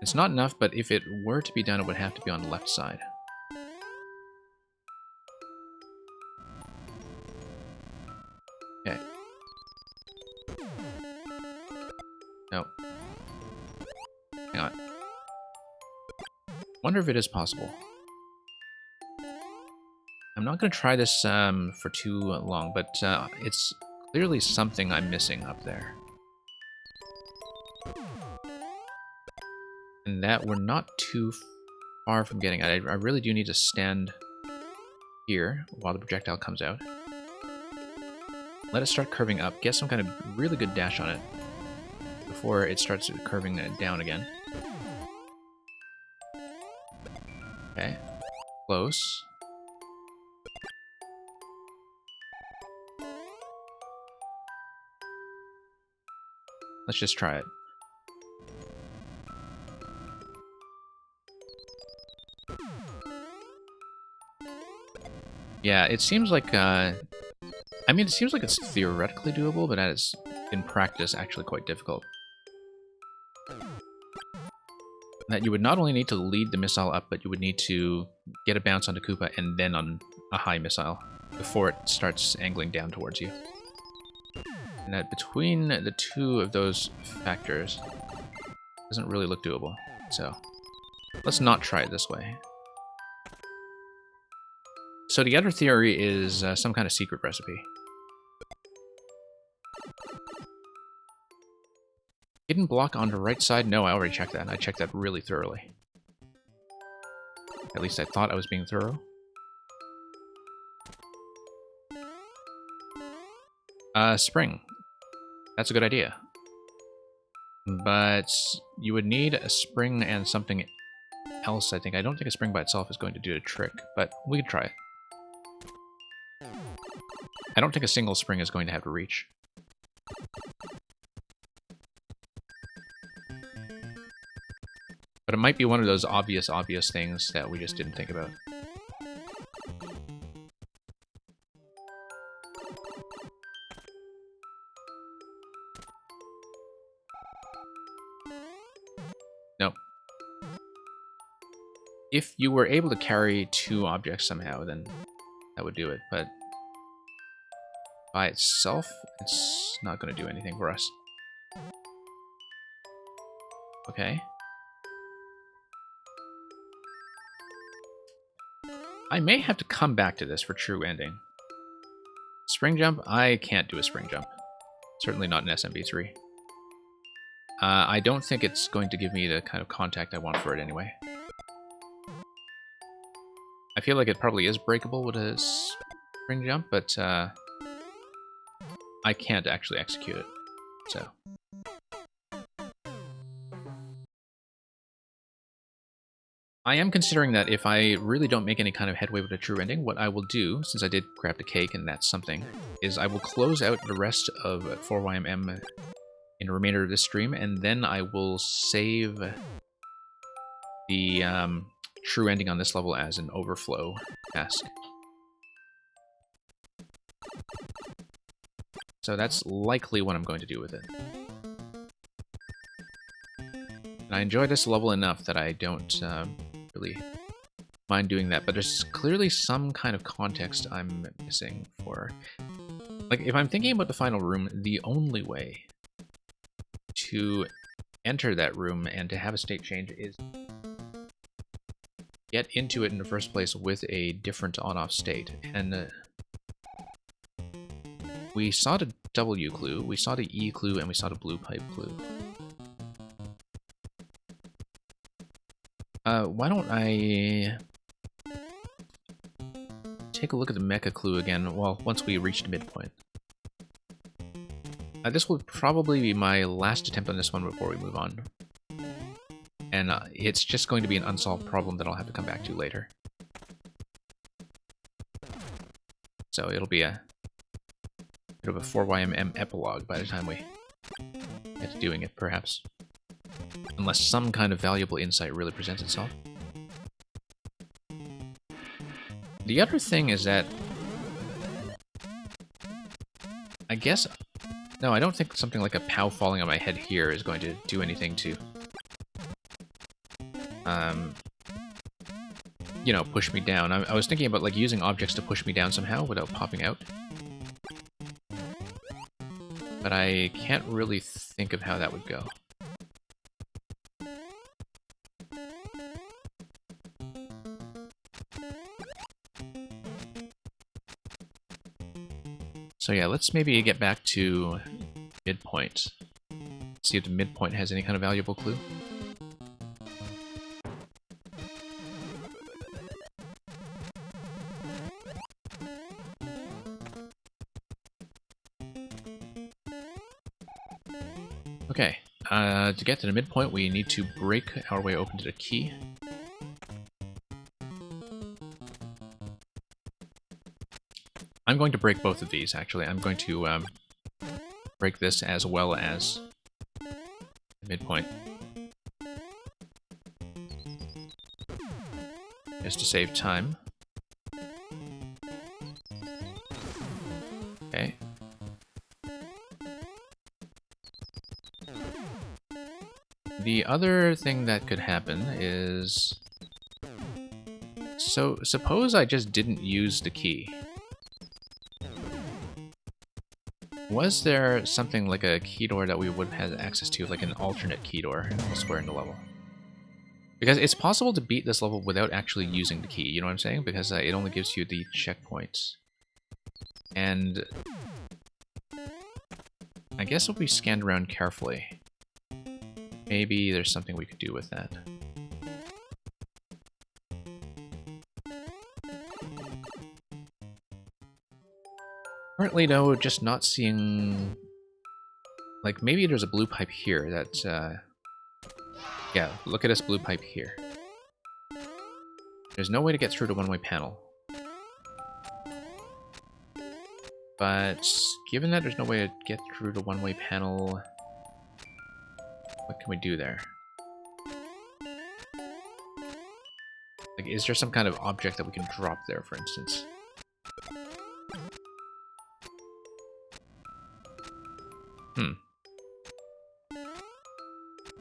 It's not enough, but if it were to be done, it would have to be on the left side. Okay. No. Hang on. Wonder if it is possible. I'm not going to try this for too long, but it's clearly something I'm missing up there. And that we're not too far from getting at. I really do need to stand here while the projectile comes out. Let it start curving up. Get some kind of really good dash on it before it starts curving down again. Okay. Close. Let's just try it. Yeah, it seems like, I mean, it seems like it's theoretically doable, but that is, in practice, actually quite difficult. That you would not only need to lead the missile up, but you would need to get a bounce onto Koopa and then on a high missile before it starts angling down towards you. And that between the two of those factors doesn't really look doable. So let's not try it this way. So the other theory is some kind of secret recipe. Hidden block on the right side? No, I already checked that. I checked that really thoroughly. At least I thought I was being thorough. Spring. That's a good idea. But you would need a spring and something else, I think. I don't think a spring by itself is going to do the trick, but we could try it. I don't think a single spring is going to have to reach. But it might be one of those obvious things that we just didn't think about. No. If you were able to carry two objects somehow, then that would do it, but by itself, it's not going to do anything for us. Okay. I may have to come back to this for true ending. Spring jump? I can't do a spring jump. Certainly not in SMB3. I don't think it's going to give me the kind of contact I want for it anyway. I feel like it probably is breakable with a spring jump, but I can't actually execute it, so. I am considering that if I really don't make any kind of headway with a true ending, what I will do, since I did grab the cake and that's something, is I will close out the rest of 4YMM in the remainder of this stream, and then I will save the true ending on this level as an overflow task. So that's likely what I'm going to do with it. And I enjoy this level enough that I don't really mind doing that, but there's clearly some kind of context I'm missing for... Like, if I'm thinking about the final room, the only way to enter that room and to have a state change is get into it in the first place with a different on-off state. And we saw the W clue, we saw the E clue, and we saw the blue pipe clue. Why don't I take a look at the mecha clue again, well, once we reached midpoint. This will probably be my last attempt on this one before we move on. And it's just going to be an unsolved problem that I'll have to come back to later. So it'll be a bit of a 4YMM epilogue by the time we get to doing it, perhaps. Unless some kind of valuable insight really presents itself. The other thing is that... I guess... No, I don't think something like a POW falling on my head here is going to do anything to... you know, push me down. I was thinking about, like, using objects to push me down somehow without popping out. But I can't really think of how that would go. So yeah, let's maybe get back to midpoint. See if the midpoint has any kind of valuable clue. Okay, to get to the midpoint, we need to break our way open to the key. I'm going to break both of these, actually. I'm going to break this as well as the midpoint. Just to save time. Okay. The other thing that could happen is... So, suppose I just didn't use the key. Was there something like a key door that we would have had access to, like an alternate key door elsewhere in the level? Because it's possible to beat this level without actually using the key, you know what I'm saying? Because it only gives you the checkpoints. And... I guess if we scanned around carefully, maybe there's something we could do with that. Currently, though, just not seeing... Like, maybe there's a blue pipe here that, yeah, look at this blue pipe here. There's no way to get through the one-way panel. But, given that there's no way to get through the one-way panel... What can we do there? Like, is there some kind of object that we can drop there, for instance?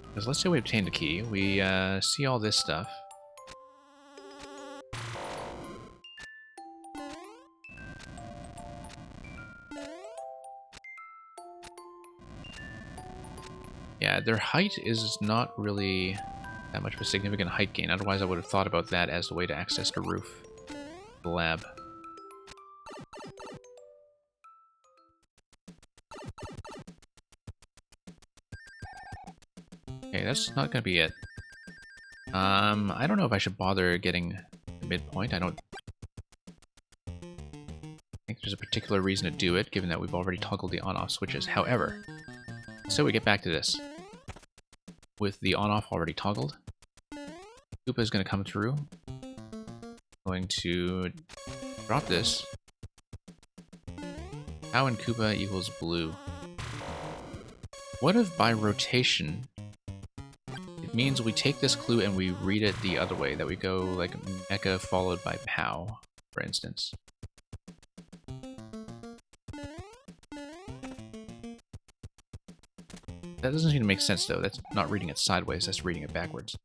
Because let's say we obtained a key, we see all this stuff. Yeah, their height is not really that much of a significant height gain, otherwise I would have thought about that as the way to access the roof of the lab. Okay, that's not gonna be it. I don't know if I should bother getting the midpoint. I don't think there's a particular reason to do it, given that we've already toggled the on-off switches. However, so we get back to this. With the on-off already toggled, Koopa is going to come through. Going to drop this. POW and Koopa equals blue. What if by rotation, it means we take this clue and we read it the other way, that we go like mecha followed by POW, for instance. That doesn't seem to make sense, though. That's not reading it sideways, that's reading it backwards.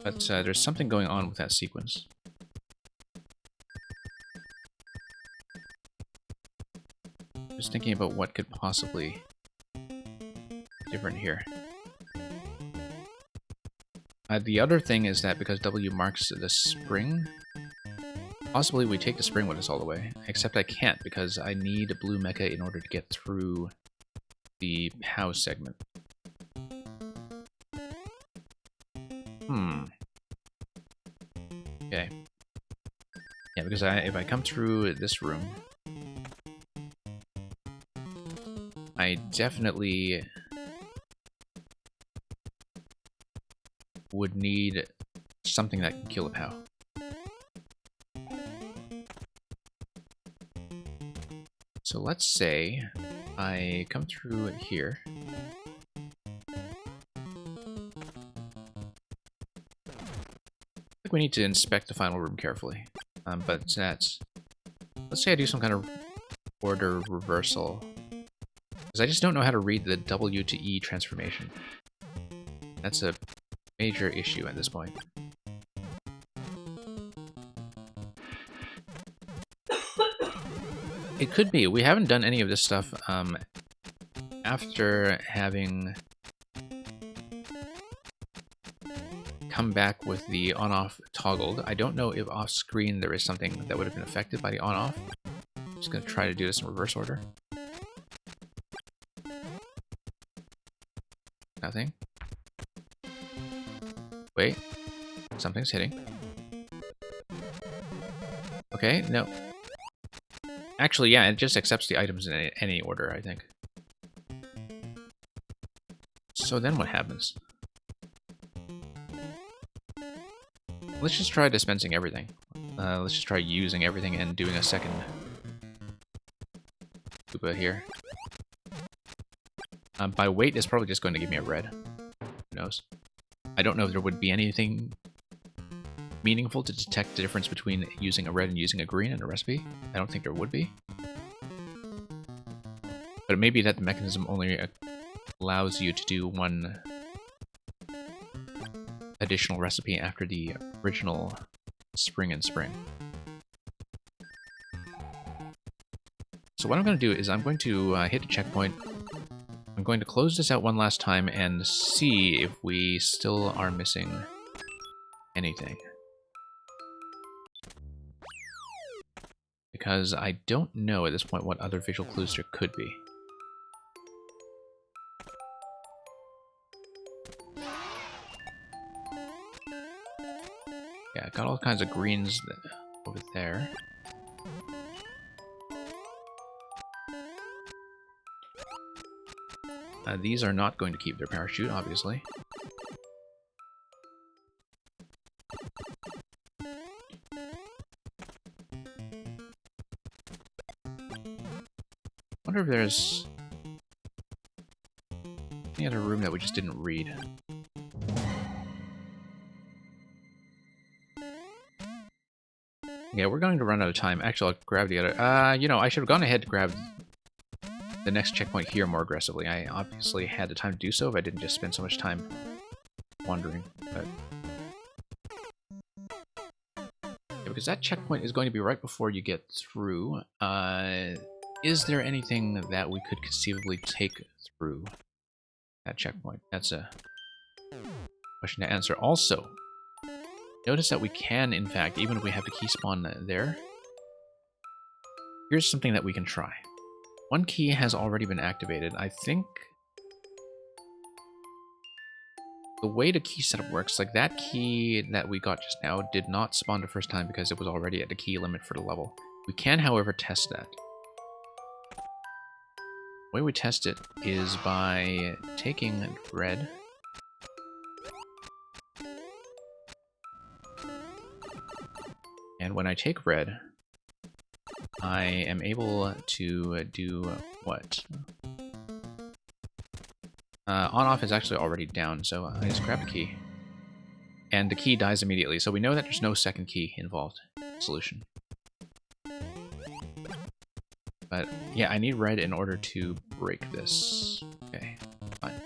But there's something going on with that sequence. Just thinking about what could possibly be different here. The other thing is that because W marks the spring, possibly we take the spring with us all the way, except I can't because I need a blue mecha in order to get through the POW segment. Okay. Yeah, because if I come through this room, I definitely would need something that can kill a POW. So let's say I come through here. I think we need to inspect the final room carefully. But that's... Let's say I do some kind of order reversal. Because I just don't know how to read the W to E transformation. That's a major issue at this point. It could be. We haven't done any of this stuff after having come back with the on-off toggled. I don't know if off-screen there is something that would have been affected by the on-off. I'm just going to try to do this in reverse order. Nothing. Wait. Something's hitting. Okay, no. Actually, yeah, it just accepts the items in any order, I think. So then what happens? Let's just try dispensing everything. Let's just try using everything and doing a second Koopa here. By weight, it's probably just going to give me a red. Who knows? I don't know if there would be anything meaningful to detect the difference between using a red and using a green in a recipe. I don't think there would be. But it may be that the mechanism only allows you to do one additional recipe after the original spring and spring. So what I'm going to do is I'm going to hit a checkpoint. I'm going to close this out one last time and see if we still are missing anything. Because I don't know at this point what other visual clues there could be. Yeah, got all kinds of greens over there. These are not going to keep their parachute, obviously. Wonder if there's any other room that we just didn't read. Yeah, we're going to run out of time. Actually, I'll grab the other... you know, I should have gone ahead to grab the next checkpoint here more aggressively. I obviously had the time to do so if I didn't just spend so much time wandering. But... yeah, because that checkpoint is going to be right before you get through. Is there anything that we could conceivably take through that checkpoint? That's a question to answer. Also, notice that we can, in fact, even if we have the key spawn there, here's something that we can try. One key has already been activated. I think the way the key setup works, like that key that we got just now did not spawn the first time because it was already at the key limit for the level. We can, however, test that. The way we test it is by taking red. And when I take red, I am able to do what? On-off is actually already down, so I just grab the key. And the key dies immediately, so we know that there's no second key involved in the solution. But yeah, I need red in order to break this. Okay, fine.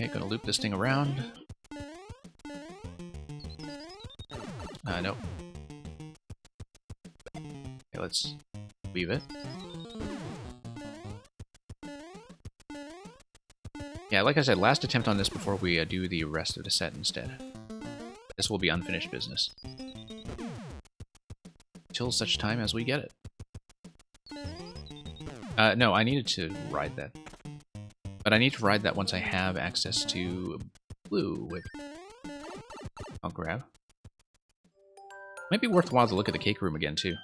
Okay, gonna loop this thing around. Nope. Okay, let's weave it. Yeah, like I said, last attempt on this before we do the rest of the set instead. This will be unfinished business. Till such time as we get it. No, I needed to ride that. But I need to ride that once I have access to blue, which I'll grab. Might be worthwhile to look at the cake room again, too.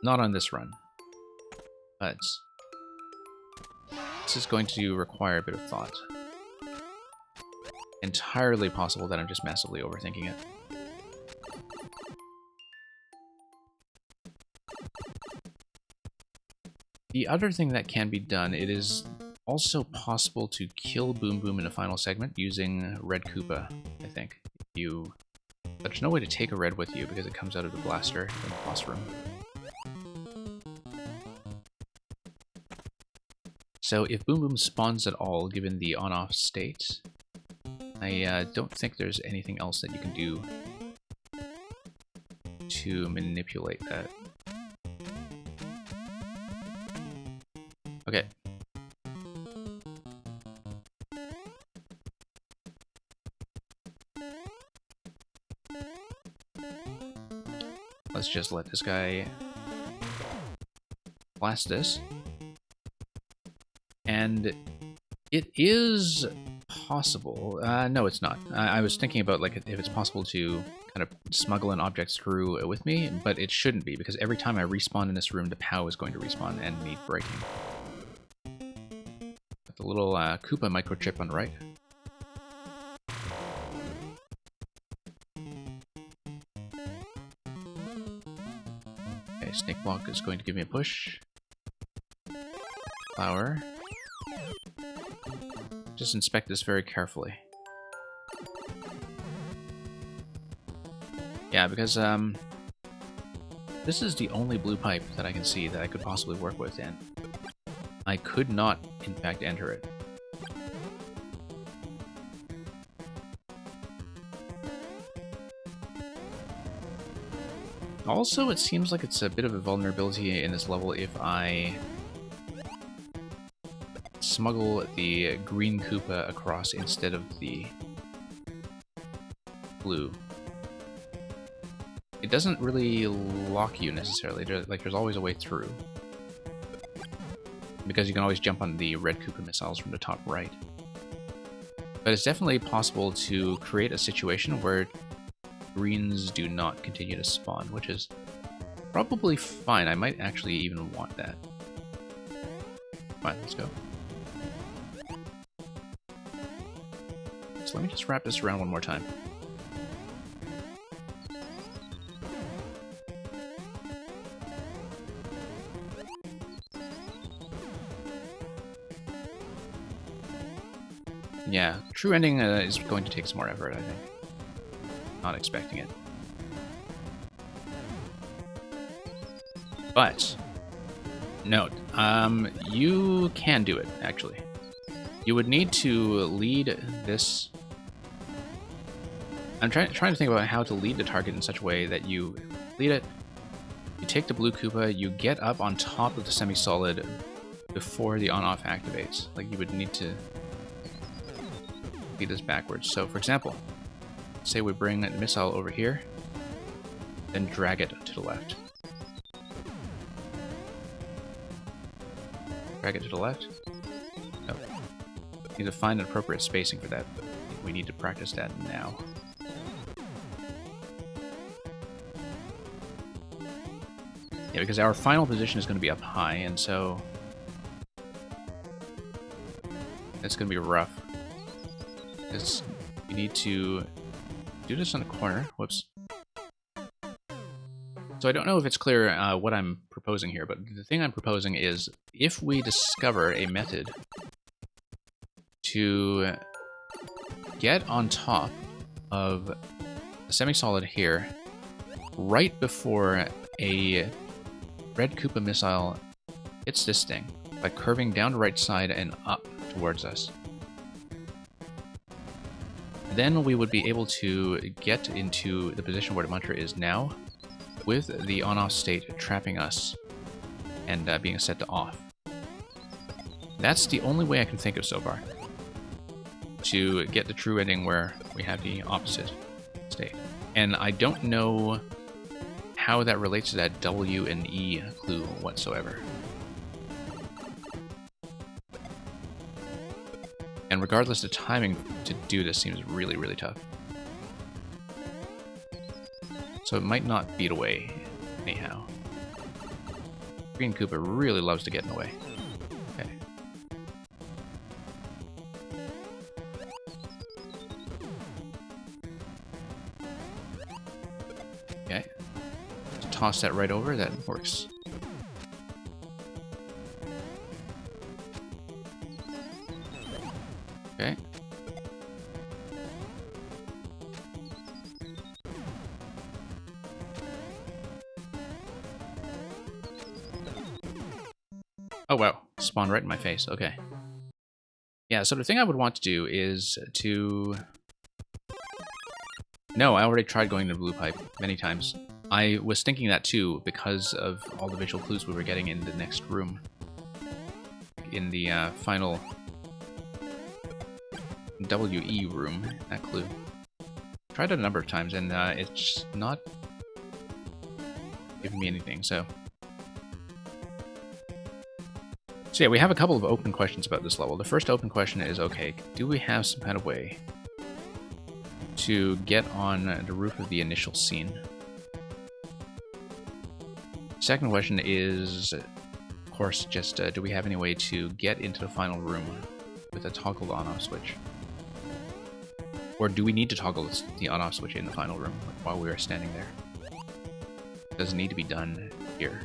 Not on this run. But this is going to require a bit of thought. Entirely possible that I'm just massively overthinking it. The other thing that can be done, it is also possible to kill Boom Boom in the final segment using Red Koopa, I think. But there's no way to take a red with you because it comes out of the blaster in the boss room. So if Boom Boom spawns at all, given the on-off state, I don't think there's anything else that you can do to manipulate that. Okay. Let's just let this guy blast this. And it is possible. No, it's not. I was thinking about like if it's possible to kind of smuggle an object through with me, but it shouldn't be because every time I respawn in this room, the POW is going to respawn and need breaking. Got the little Koopa microchip on the right. Okay, Snake Block is going to give me a push. Flower. Just inspect this very carefully. Yeah, because this is the only blue pipe that I can see that I could possibly work with, and I could not, in fact, enter it. Also, it seems like it's a bit of a vulnerability in this level if I smuggle the green Koopa across instead of the blue. It doesn't really lock you necessarily. There's always a way through. Because you can always jump on the red Koopa missiles from the top right. But it's definitely possible to create a situation where greens do not continue to spawn, which is probably fine. I might actually even want that. Fine, let's go. So let me just wrap this around one more time. Yeah, true ending is going to take some more effort, I think. Not expecting it. But, note, you can do it, actually. You would need to lead this... I'm trying to think about how to lead the target in such a way that you lead it, you take the blue Koopa, you get up on top of the semi-solid before the on-off activates. Like, you would need to lead this backwards. So, for example, say we bring the missile over here, then drag it to the left. Drag it to the left. No. Need to find an appropriate spacing for that, but we need to practice that now. Yeah, because our final position is going to be up high, and so it's going to be rough. Because you need to do this on the corner. Whoops. So I don't know if it's clear what I'm proposing here, but the thing I'm proposing is if we discover a method to get on top of a semi-solid here right before a red Koopa missile hits this thing by curving down the right side and up towards us, then we would be able to get into the position where the Muncher is now with the on-off state trapping us and being set to off. That's the only way I can think of so far to get the true ending where we have the opposite state. And I don't know how that relates to that W and E clue whatsoever. again, regardless, the timing to do this seems really, really tough. So it might not beat away anyhow. Green Koopa really loves to get in the way. Okay. Okay. Toss that right over, that works. Okay. Oh wow, spawned right in my face, okay. Yeah, so the thing I would want to do is to... No, I already tried going to Blue Pipe many times. I was thinking that too, because of all the visual clues we were getting in the next room. In the final WE room, that clue. Tried it a number of times, and it's not giving me anything, so... So yeah, we have a couple of open questions about this level. The first open question is, okay, do we have some kind of way to get on the roof of the initial scene? Second question is, of course, just do we have any way to get into the final room with a toggled on-off switch? Or do we need to toggle the on-off switch in the final room while we are standing there? Does it need to be done here?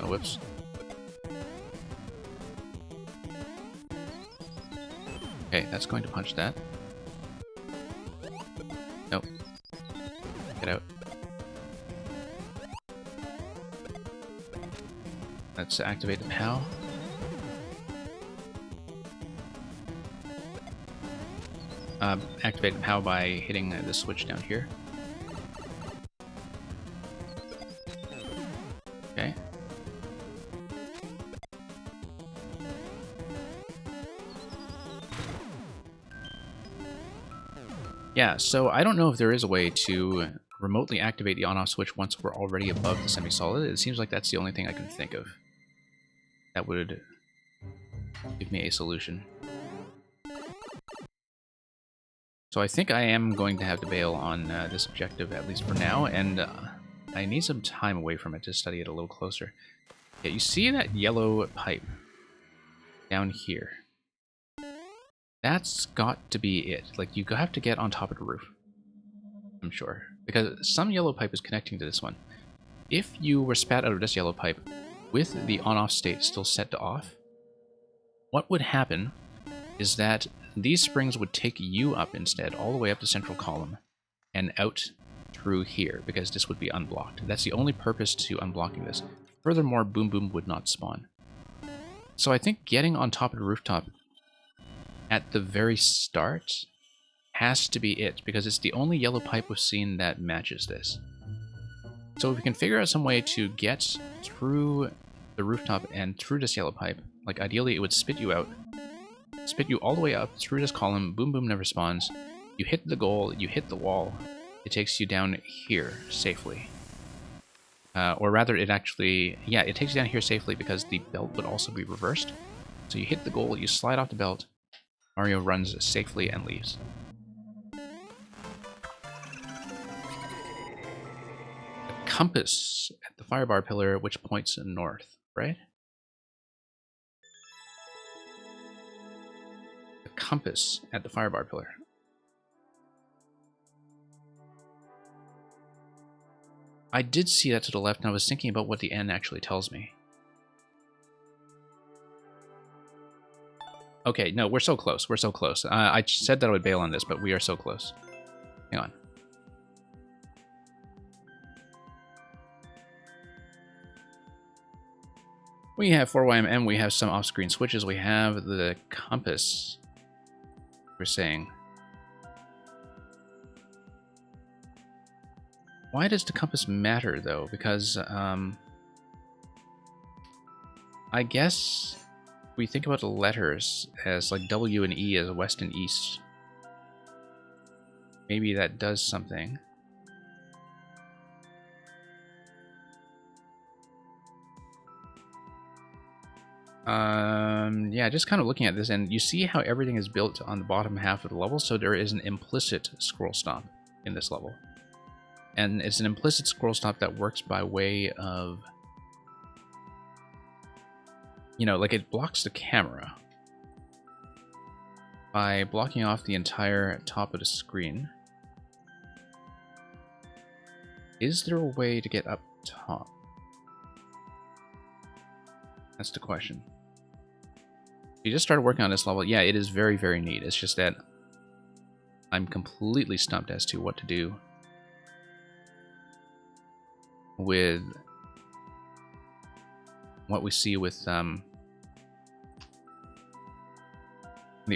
Oh, whoops. Okay, that's going to punch that. Nope. Get out. Let's activate the POW. Activate the POW by hitting the switch down here. Okay. Yeah, so I don't know if there is a way to remotely activate the on-off switch once we're already above the semi-solid. It seems like that's the only thing I can think of that would give me a solution. So I think I am going to have to bail on this objective, at least for now, and I need some time away from it to study it a little closer. Yeah, you see that yellow pipe down here? That's got to be it. Like, you have to get on top of the roof, I'm sure, because some yellow pipe is connecting to this one. If you were spat out of this yellow pipe with the on-off state still set to off, what would happen is that these springs would take you up instead, all the way up the central column, and out through here, because this would be unblocked. That's the only purpose to unblocking this. Furthermore, Boom Boom would not spawn. So I think getting on top of the rooftop at the very start has to be it, because it's the only yellow pipe we've seen that matches this. So if we can figure out some way to get through the rooftop and through this yellow pipe, like ideally it would spit you out, spit you all the way up through this column, Boom Boom never spawns, you hit the goal, you hit the wall, it takes you down here safely. Or rather, it actually, yeah, it takes you down here safely because the belt would also be reversed. So you hit the goal, you slide off the belt, Mario runs safely and leaves. A compass at the firebar pillar, which points north, right? A compass at the firebar pillar. I did see that to the left, and I was thinking about what the N actually tells me. Okay, no, we're so close. We're so close. I said that I would bail on this, but we are so close. Hang on. We have 4YMM, we have some off-screen switches, we have the compass. We're saying. Why does the compass matter, though? Because, I guess we think about the letters as like W and E as west and east. Maybe that does something. Yeah, just kind of looking at this, and you see how everything is built on the bottom half of the level, so there is an implicit scroll stop in this level. And it's an implicit scroll stop that works by way of, you know, like it blocks the camera by blocking off the entire top of the screen. Is there a way to get up top? That's the question. You just started working on this level. Yeah, it is very, very neat. It's just that I'm completely stumped as to what to do with what we see with the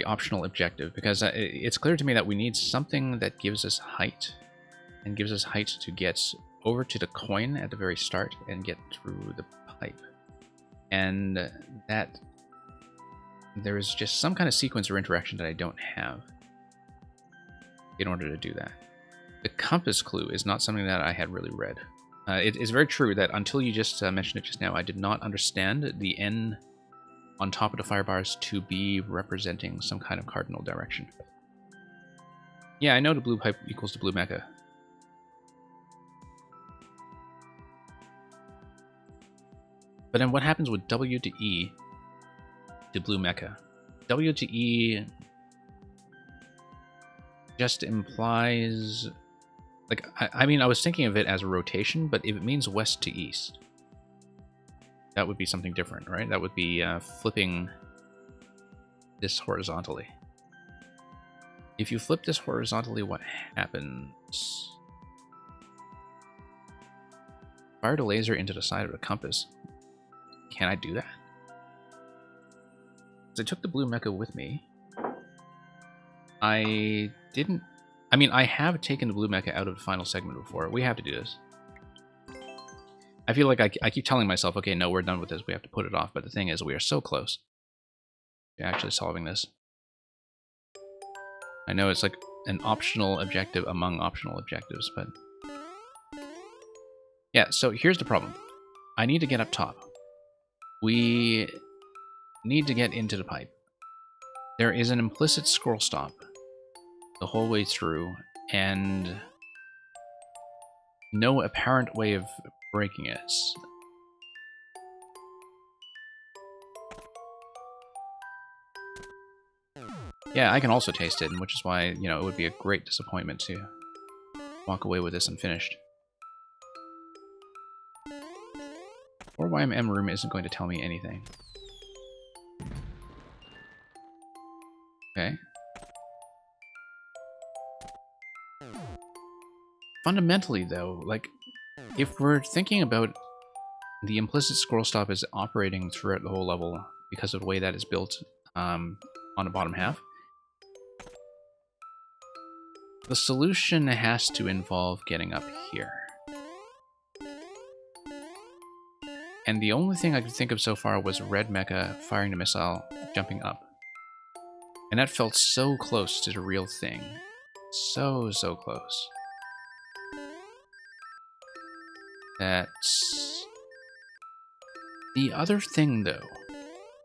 optional objective, because it's clear to me that we need something that gives us height, and gives us height to get over to the coin at the very start and get through the pipe. And that there is just some kind of sequence or interaction that I don't have in order to do that. The compass clue is not something that I had really read. It is very true that until you just mentioned it just now, I did not understand the N on top of the fire bars to be representing some kind of cardinal direction. Yeah, I know the blue pipe equals the blue mecha. But then what happens with W to E to blue mecha? W to E just implies... Like, I mean, I was thinking of it as a rotation, but if it means west to east, that would be something different, right? That would be flipping this horizontally. If you flip this horizontally, what happens? Fire the laser into the side of the compass. Can I do that? So I took the blue mecha with me. I didn't... I mean, I have taken the blue mecha out of the final segment before. We have to do this. I feel like I keep telling myself, okay, no, we're done with this. We have to put it off. But the thing is, we are so close to actually solving this. I know it's like an optional objective among optional objectives, but... Yeah, so here's the problem. I need to get up top. We need to get into the pipe. There is an implicit scroll stop the whole way through, and no apparent way of breaking it. Yeah, I can also taste it, which is why, you know, it would be a great disappointment to walk away with this unfinished. Or YMM room isn't going to tell me anything. Okay. Fundamentally, though, like, if we're thinking about the implicit scroll stop is operating throughout the whole level because of the way that is built on the bottom half, the solution has to involve getting up here. And the only thing I could think of so far was red mecha firing the missile, jumping up. And that felt so close to the real thing. So close. That's... The other thing, though,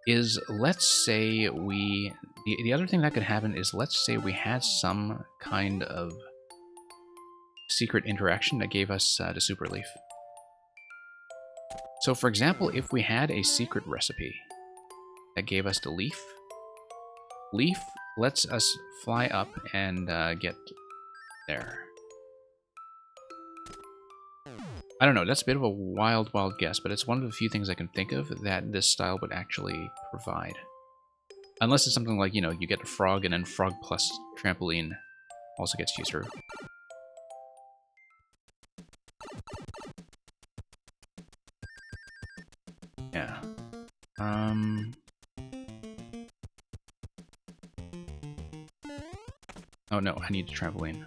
is let's say we... The other thing that could happen is let's say we had some kind of secret interaction that gave us the super leaf. So, for example, if we had a secret recipe that gave us the leaf, leaf lets us fly up and get there. I don't know, that's a bit of a wild guess, but it's one of the few things I can think of that this style would actually provide. Unless it's something like, you know, you get a frog and then frog plus trampoline also gets you through. Yeah. Oh no, I need a trampoline.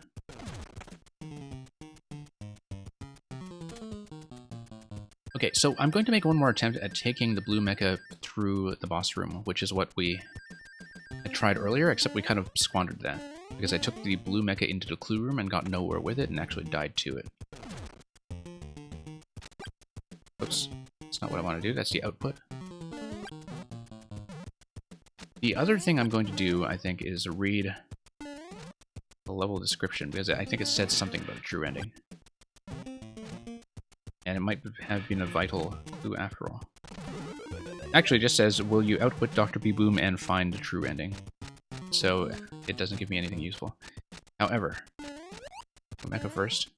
Okay, so I'm going to make one more attempt at taking the blue mecha through the boss room, which is what we had tried earlier, except we kind of squandered that. Because I took the blue mecha into the clue room and got nowhere with it and actually died to it. Oops, that's not what I want to do, that's the output. The other thing I'm going to do, I think, is read the level description, because I think it said something about a true ending. And it might have been a vital clue after all. Actually, it just says, will you outwit Dr. B-Boom and find the true ending? So, it doesn't give me anything useful. However, Mecha first.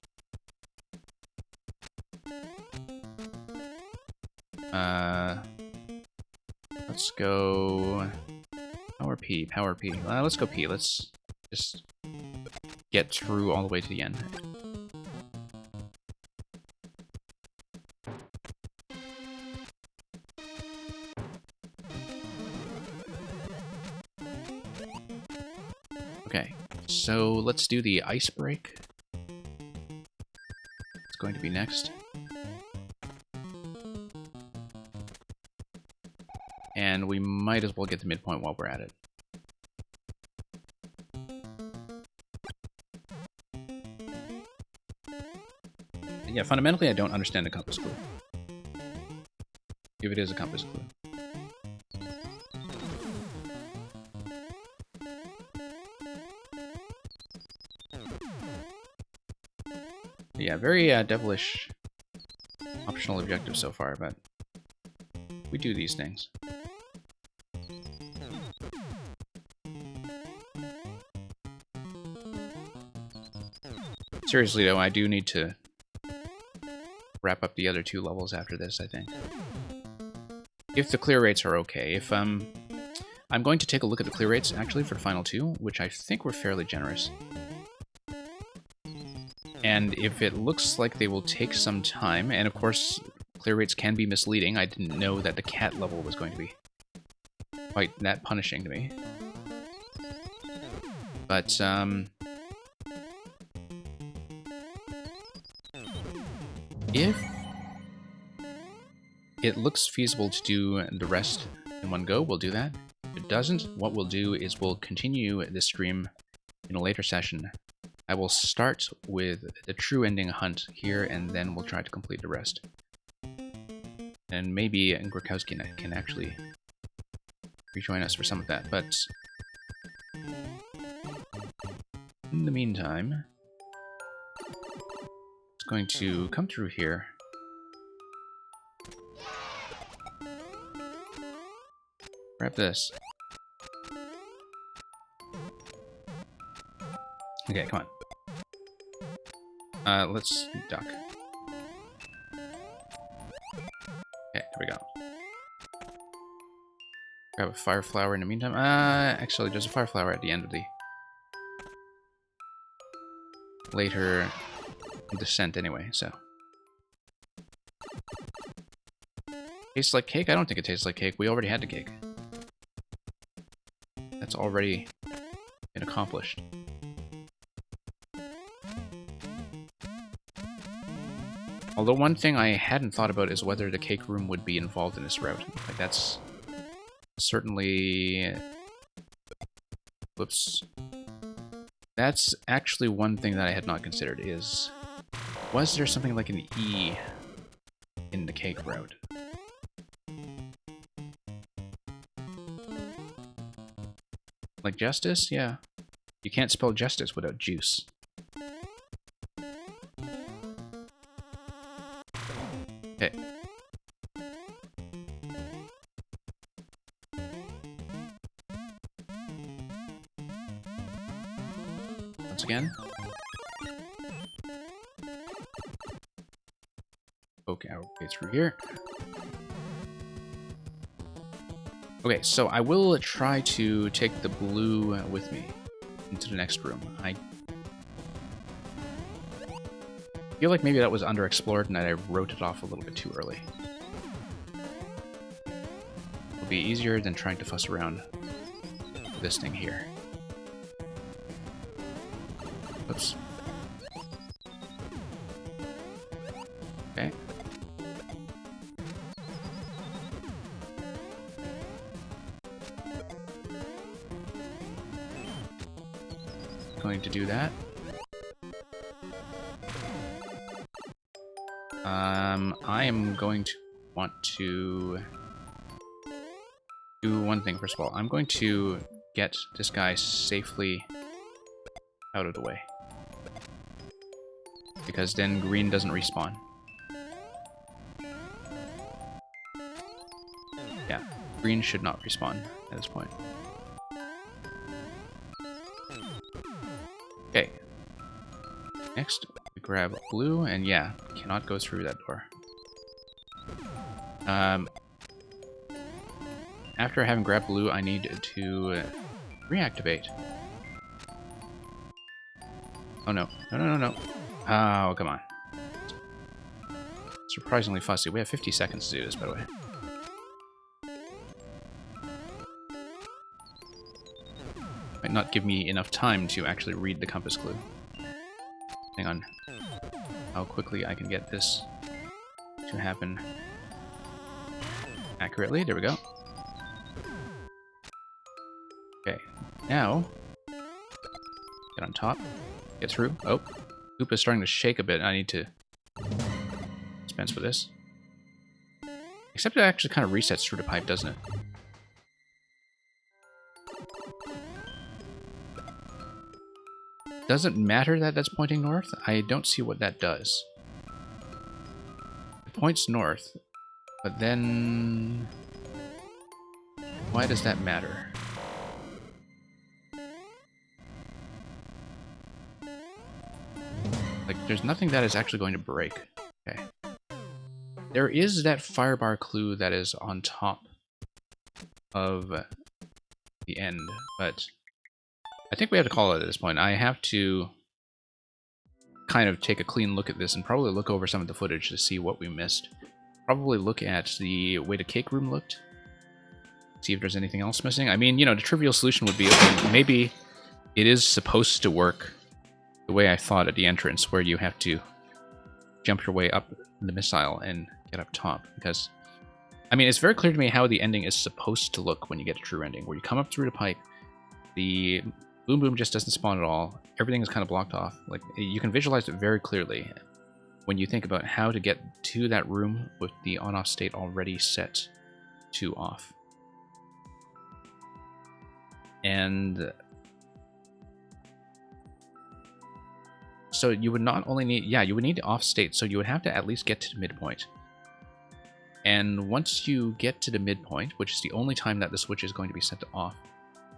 Let's go... Power P, Power P. Let's go P. Let's just get through all the way to the end. Okay, so let's do the ice break. It's going to be next. And we might as well get the midpoint while we're at it. Yeah, fundamentally I don't understand the compass clue. If it is a compass clue. Yeah, very devilish optional objective so far, but we do these things. Seriously though, I do need to wrap up the other two levels after this, I think. If the clear rates are okay. If I'm going to take a look at the clear rates actually for the final two, which I think were fairly generous. And if it looks like they will take some time, and of course clear rates can be misleading, I didn't know that the cat level was going to be quite that punishing to me. But if it looks feasible to do the rest in one go, we'll do that. If it doesn't, what we'll do is we'll continue this stream in a later session. I will start with the true ending hunt here, and then we'll try to complete the rest. And maybe Gorkowski can actually rejoin us for some of that, but in the meantime, it's going to come through here. Grab this. Okay, come on. Let's duck. Okay, there we go. Grab a fire flower in the meantime. Actually, there's a fire flower at the end of the later descent anyway, so. Tastes like cake? I don't think it tastes like cake. We already had the cake. That's already been accomplished. Although one thing I hadn't thought about is whether the cake room would be involved in this route. Like, that's certainly... Whoops. That's actually one thing that I had not considered is... Was there something like an E in the cake route? Like justice? Yeah. You can't spell justice without juice. Okay. Once again. Okay, our way through here. Okay, so I will try to take the blue with me into the next room. I feel like maybe that was underexplored and I wrote it off a little bit too early. It'll be easier than trying to fuss around this thing here. Oops. Okay. Going to do that. I am going to want to do one thing first of all. I'm going to get this guy safely out of the way. Because then green doesn't respawn. Yeah, green should not respawn at this point. Okay. Next, we grab blue, and yeah, cannot go through that door. After having grabbed blue, I need to reactivate. Oh no. No, no, no, no. Oh, come on. Surprisingly fussy. We have 50 seconds to do this, by the way. Might not give me enough time to actually read the compass clue. Hang on. How quickly I can get this to happen accurately. There we go. Okay. Now, get on top. Get through. Oh. Hoop is starting to shake a bit. I need to dispense with this. Except it actually kind of resets through the pipe, doesn't it? Does it matter that that's pointing north? I don't see what that does. It points north, but then... why does that matter? Like, there's nothing that is actually going to break. Okay. There is that firebar clue that is on top of the end, but I think we have to call it at this point. I have to kind of take a clean look at this and probably look over some of the footage to see what we missed. Probably look at the way the cake room looked. See if there's anything else missing. I mean, you know, the trivial solution would be, okay, maybe it is supposed to work the way I thought at the entrance, where you have to jump your way up the missile and get up top. Because, I mean, it's very clear to me how the ending is supposed to look when you get a true ending, where you come up through the pipe, the boom boom just doesn't spawn at all, everything is kind of blocked off. Like, you can visualize it very clearly when you think about how to get to that room with the on-off state already set to off. And so you would not only need, yeah, you would need the off state, so you would have to at least get to the midpoint. And once you get to the midpoint, which is the only time that the switch is going to be set to off,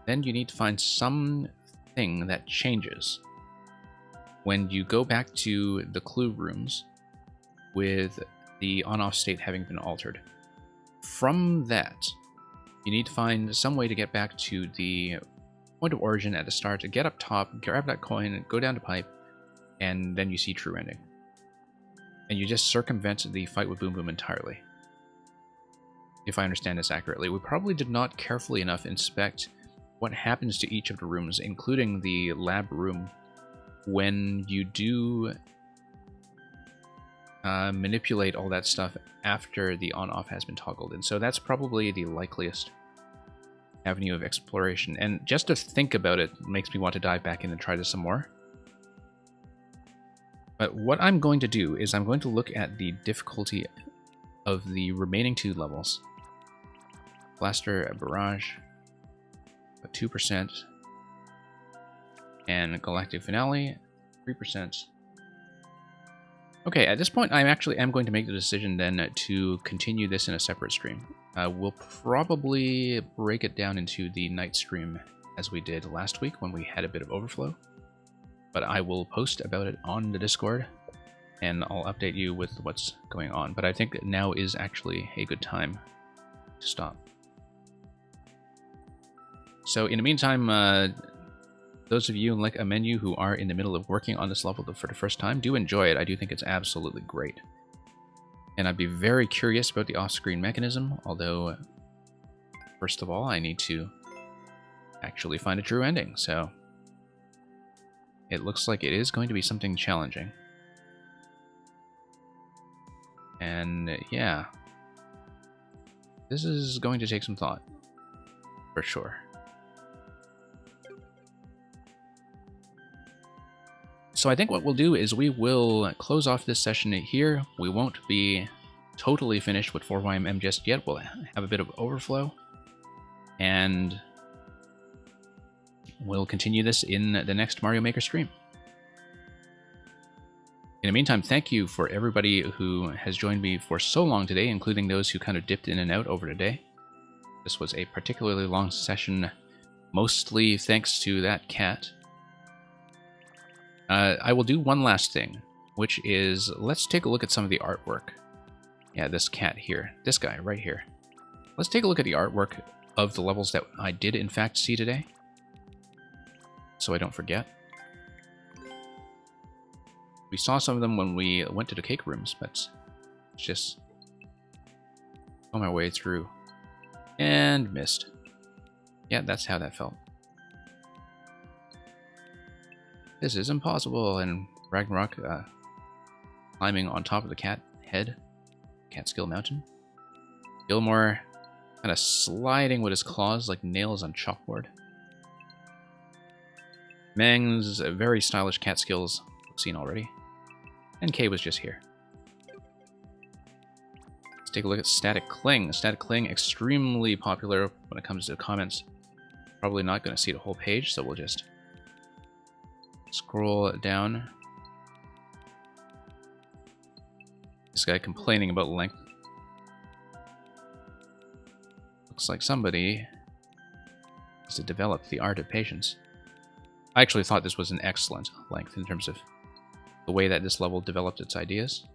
then you need to find something that changes when you go back to the clue rooms with the on-off state having been altered. From that, you need to find some way to get back to the point of origin at the start, to get up top, grab that coin, go down the pipe, and then you see true ending. And you just circumvent the fight with Boom Boom entirely. If I understand this accurately. We probably did not carefully enough inspect what happens to each of the rooms, including the lab room, when you do manipulate all that stuff after the on-off has been toggled. And so that's probably the likeliest avenue of exploration. And just to think about it makes me want to dive back in and try this some more. But what I'm going to do is I'm going to look at the difficulty of the remaining two levels. Blaster Barrage, 2%, and Galactic Finale, 3%. Okay, at this point I am going to make the decision then to continue this in a separate stream. We'll probably break it down into the night stream as we did last week when we had a bit of overflow. But I will post about it on the Discord, and I'll update you with what's going on. But I think now is actually a good time to stop. So in the meantime, those of you like a menu who are in the middle of working on this level for the first time, do enjoy it. I do think it's absolutely great. And I'd be very curious about the off-screen mechanism, although, first of all, I need to actually find a true ending, so it looks like it is going to be something challenging. And yeah, this is going to take some thought, for sure. So I think what we'll do is we will close off this session here. We won't be totally finished with 4YMM just yet. We'll have a bit of overflow. And we'll continue this in the next Mario Maker stream. In the meantime, thank you for everybody who has joined me for so long today, including those who kind of dipped in and out over today. This was a particularly long session, mostly thanks to that cat. I will do one last thing, which is let's take a look at some of the artwork. Yeah, this cat here. This guy right here. Let's take a look at the artwork of the levels that I did in fact see today, so I don't forget. We saw some of them when we went to the cake rooms, but it's just on my way through. And missed. Yeah, that's how that felt. This is impossible. And Ragnarok climbing on top of the cat head. Catskill Mountain. Gilmore kind of sliding with his claws like nails on chalkboard. Mang's very stylish Catskills we've seen already. And Kay was just here. Let's take a look at Static Cling. Static Cling, extremely popular when it comes to comments. Probably not going to see the whole page, so we'll just scroll down. This guy complaining about length. Looks like somebody has to develop the art of patience. I actually thought this was an excellent length in terms of the way that this level developed its ideas.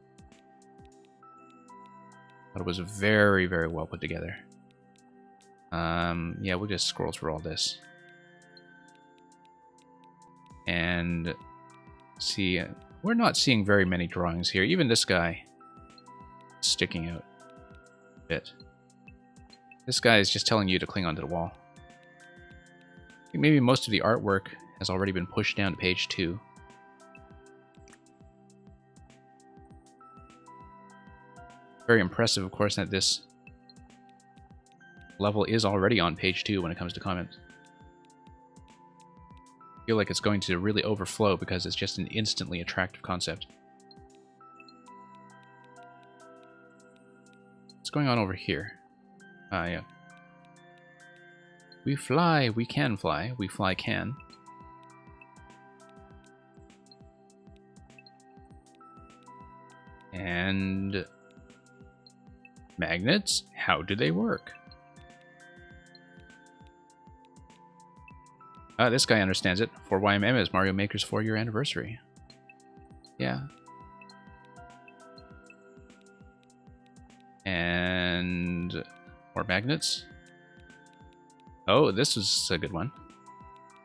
But it was very, very well put together. Yeah, we'll just scroll through all this. And see, we're not seeing very many drawings here. Even this guy is sticking out a bit. This guy is just telling you to cling onto the wall. I think maybe most of the artwork has already been pushed down to page 2. Very impressive, of course, that this level is already on page 2 when it comes to comments. I feel like it's going to really overflow because it's just an instantly attractive concept. What's going on over here? Ah, yeah. We fly, we can fly. We fly can. And magnets, how do they work? This guy understands it. 4YMM is Mario Maker's 4-year anniversary. Yeah. And more magnets. Oh, this is a good one.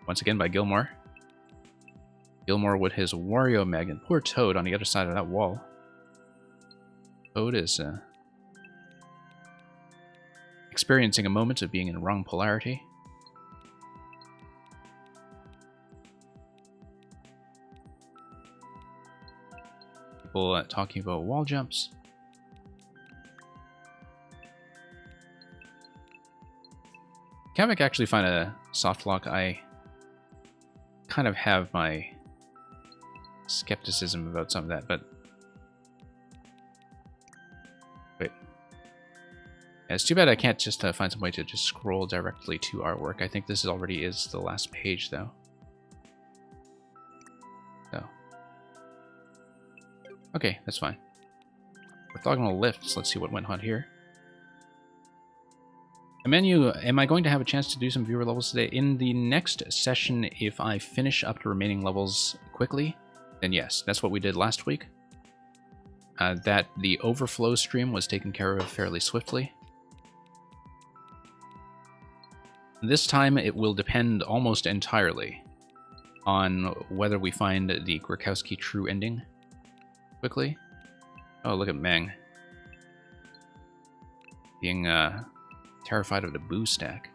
Once again by Gilmore. Gilmore with his Wario magnet. Poor Toad on the other side of that wall. Toad is experiencing a moment of being in wrong polarity. People talking about wall jumps. Kavik actually find a soft lock. I kind of have my skepticism about some of that, but wait. Yeah, it's too bad I can't just find some way to just scroll directly to artwork. I think this already is the last page, though. So. Okay, that's fine. Orthogonal lifts. Let's see what went on here. A menu, am I going to have a chance to do some viewer levels today? In the next session, if I finish up the remaining levels quickly, then yes, that's what we did last week. That the overflow stream was taken care of fairly swiftly. This time it will depend almost entirely on whether we find the Grikowski true ending quickly. Oh, look at Mang. Being terrified of the boo stack.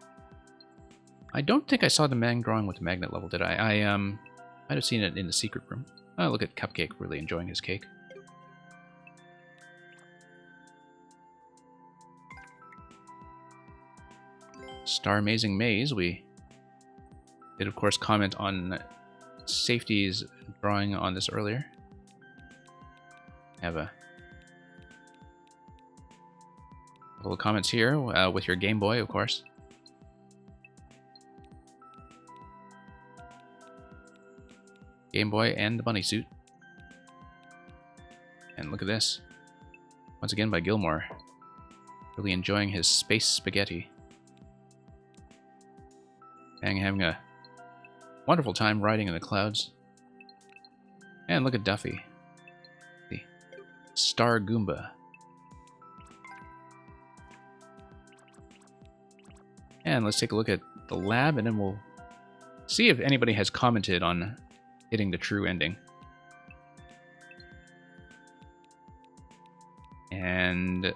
I don't think I saw the Mang drawing with the magnet level, did I? I might have seen it in the secret room. Oh, look at Cupcake really enjoying his cake. Star Amazing Maze, we did of course comment on Safety's drawing on this earlier. Have a couple of comments here with your Game Boy, of course. Game Boy and the bunny suit. And look at this. Once again by Gilmore. Really enjoying his space spaghetti. And having a wonderful time riding in the clouds. And look at Duffy. The Star Goomba. And let's take a look at the lab, and then we'll see if anybody has commented on hitting the true ending. And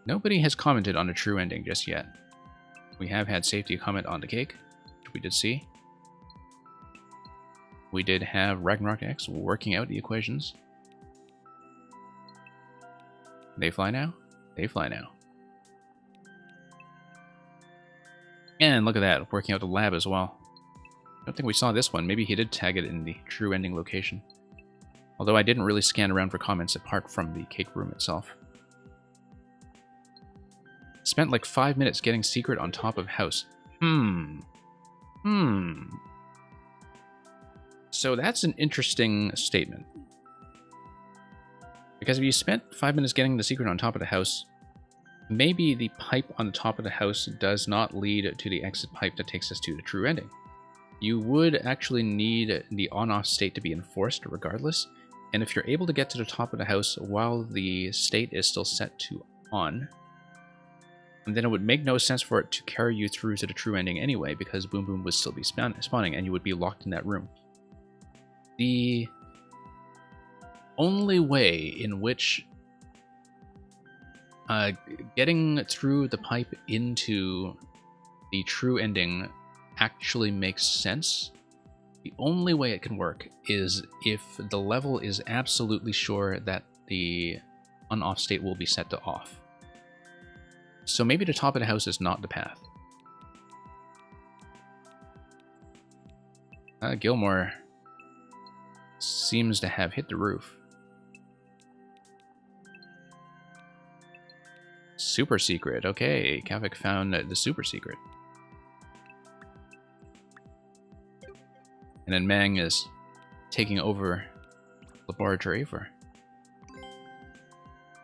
nobody has commented on a true ending just yet. We have had Safety comment on the cake, which we did see. We did have Ragnarok X working out the equations. They fly now? They fly now. And look at that, working out the lab as well. I don't think we saw this one. Maybe he did tag it in the true ending location. Although I didn't really scan around for comments apart from the cake room itself. Spent like 5 minutes getting secret on top of house. So that's an interesting statement. Because if you spent 5 minutes getting the secret on top of the house, maybe the pipe on the top of the house does not lead to the exit pipe that takes us to the true ending. You would actually need the on-off state to be enforced regardless, and if you're able to get to the top of the house while the state is still set to on, then it would make no sense for it to carry you through to the true ending anyway, because Boom Boom would still be spawning and you would be locked in that room. The only way in which getting through the pipe into the true ending actually makes sense, the only way it can work is if the level is absolutely sure that the on-off state will be set to off. So maybe the top of the house is not the path. Gilmore seems to have hit the roof. Super secret. Okay, Kavik found the super secret. And then Mang is taking over laboratory for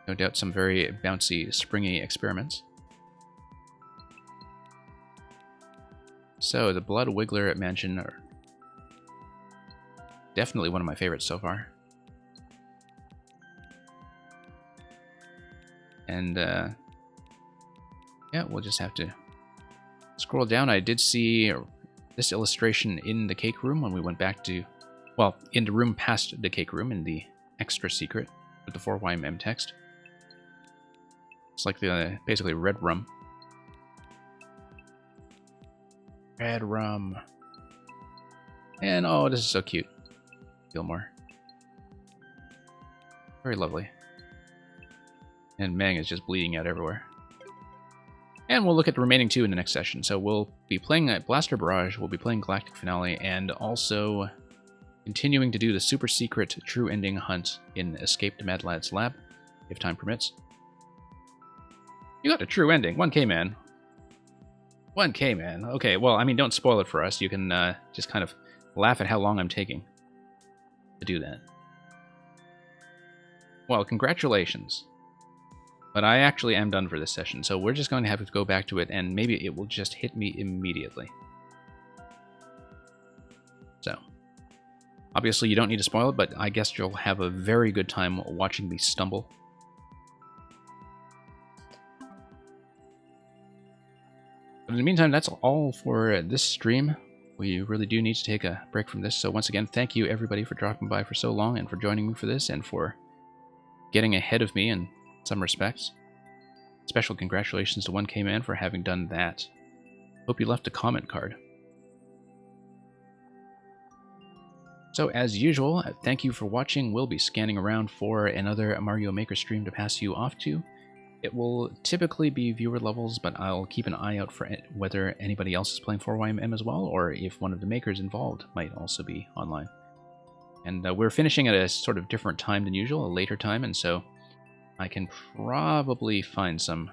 no doubt some very bouncy, springy experiments. So, the Blood Wiggler Mansion are definitely one of my favorites so far. And, yeah, we'll just have to scroll down. I did see this illustration in the cake room when we went back to, well, in the room past the cake room in the extra secret with the 4YMM text. It's like the basically red rum. Red rum. And oh, this is so cute. Gilmore. Very lovely. And Mang is just bleeding out everywhere. And we'll look at the remaining two in the next session. So we'll be playing Blaster Barrage, we'll be playing Galactic Finale, and also continuing to do the super secret true ending hunt in Escape to Mad Lad's lab, if time permits. You got a true ending. 1K, man. 1K, man. Okay, well, I mean, don't spoil it for us. You can just kind of laugh at how long I'm taking to do that. Well, congratulations. But I actually am done for this session, so we're just going to have to go back to it, and maybe it will just hit me immediately. So, obviously you don't need to spoil it, but I guess you'll have a very good time watching me stumble. But in the meantime, that's all for this stream. We really do need to take a break from this, so once again, thank you everybody for dropping by for so long, and for joining me for this, and for getting ahead of me in some respects. Special congratulations to 1K Man for having done that. Hope you left a comment card. So as usual, thank you for watching. We'll be scanning around for another Mario Maker stream to pass you off to. It will typically be viewer levels, but I'll keep an eye out for whether anybody else is playing 4YMM as well, or if one of the makers involved might also be online. And we're finishing at a sort of different time than usual, a later time, and so I can probably find some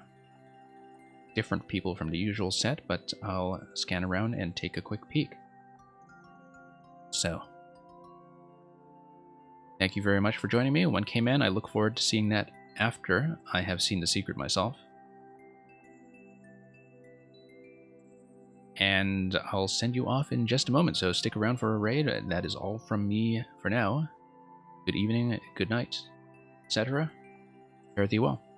different people from the usual set, but I'll scan around and take a quick peek. So, thank you very much for joining me. 1K Man, I look forward to seeing that after I have seen the secret myself. And I'll send you off in just a moment, so stick around for a raid. That is all from me for now. Good evening, good night, etc. Fare thee well.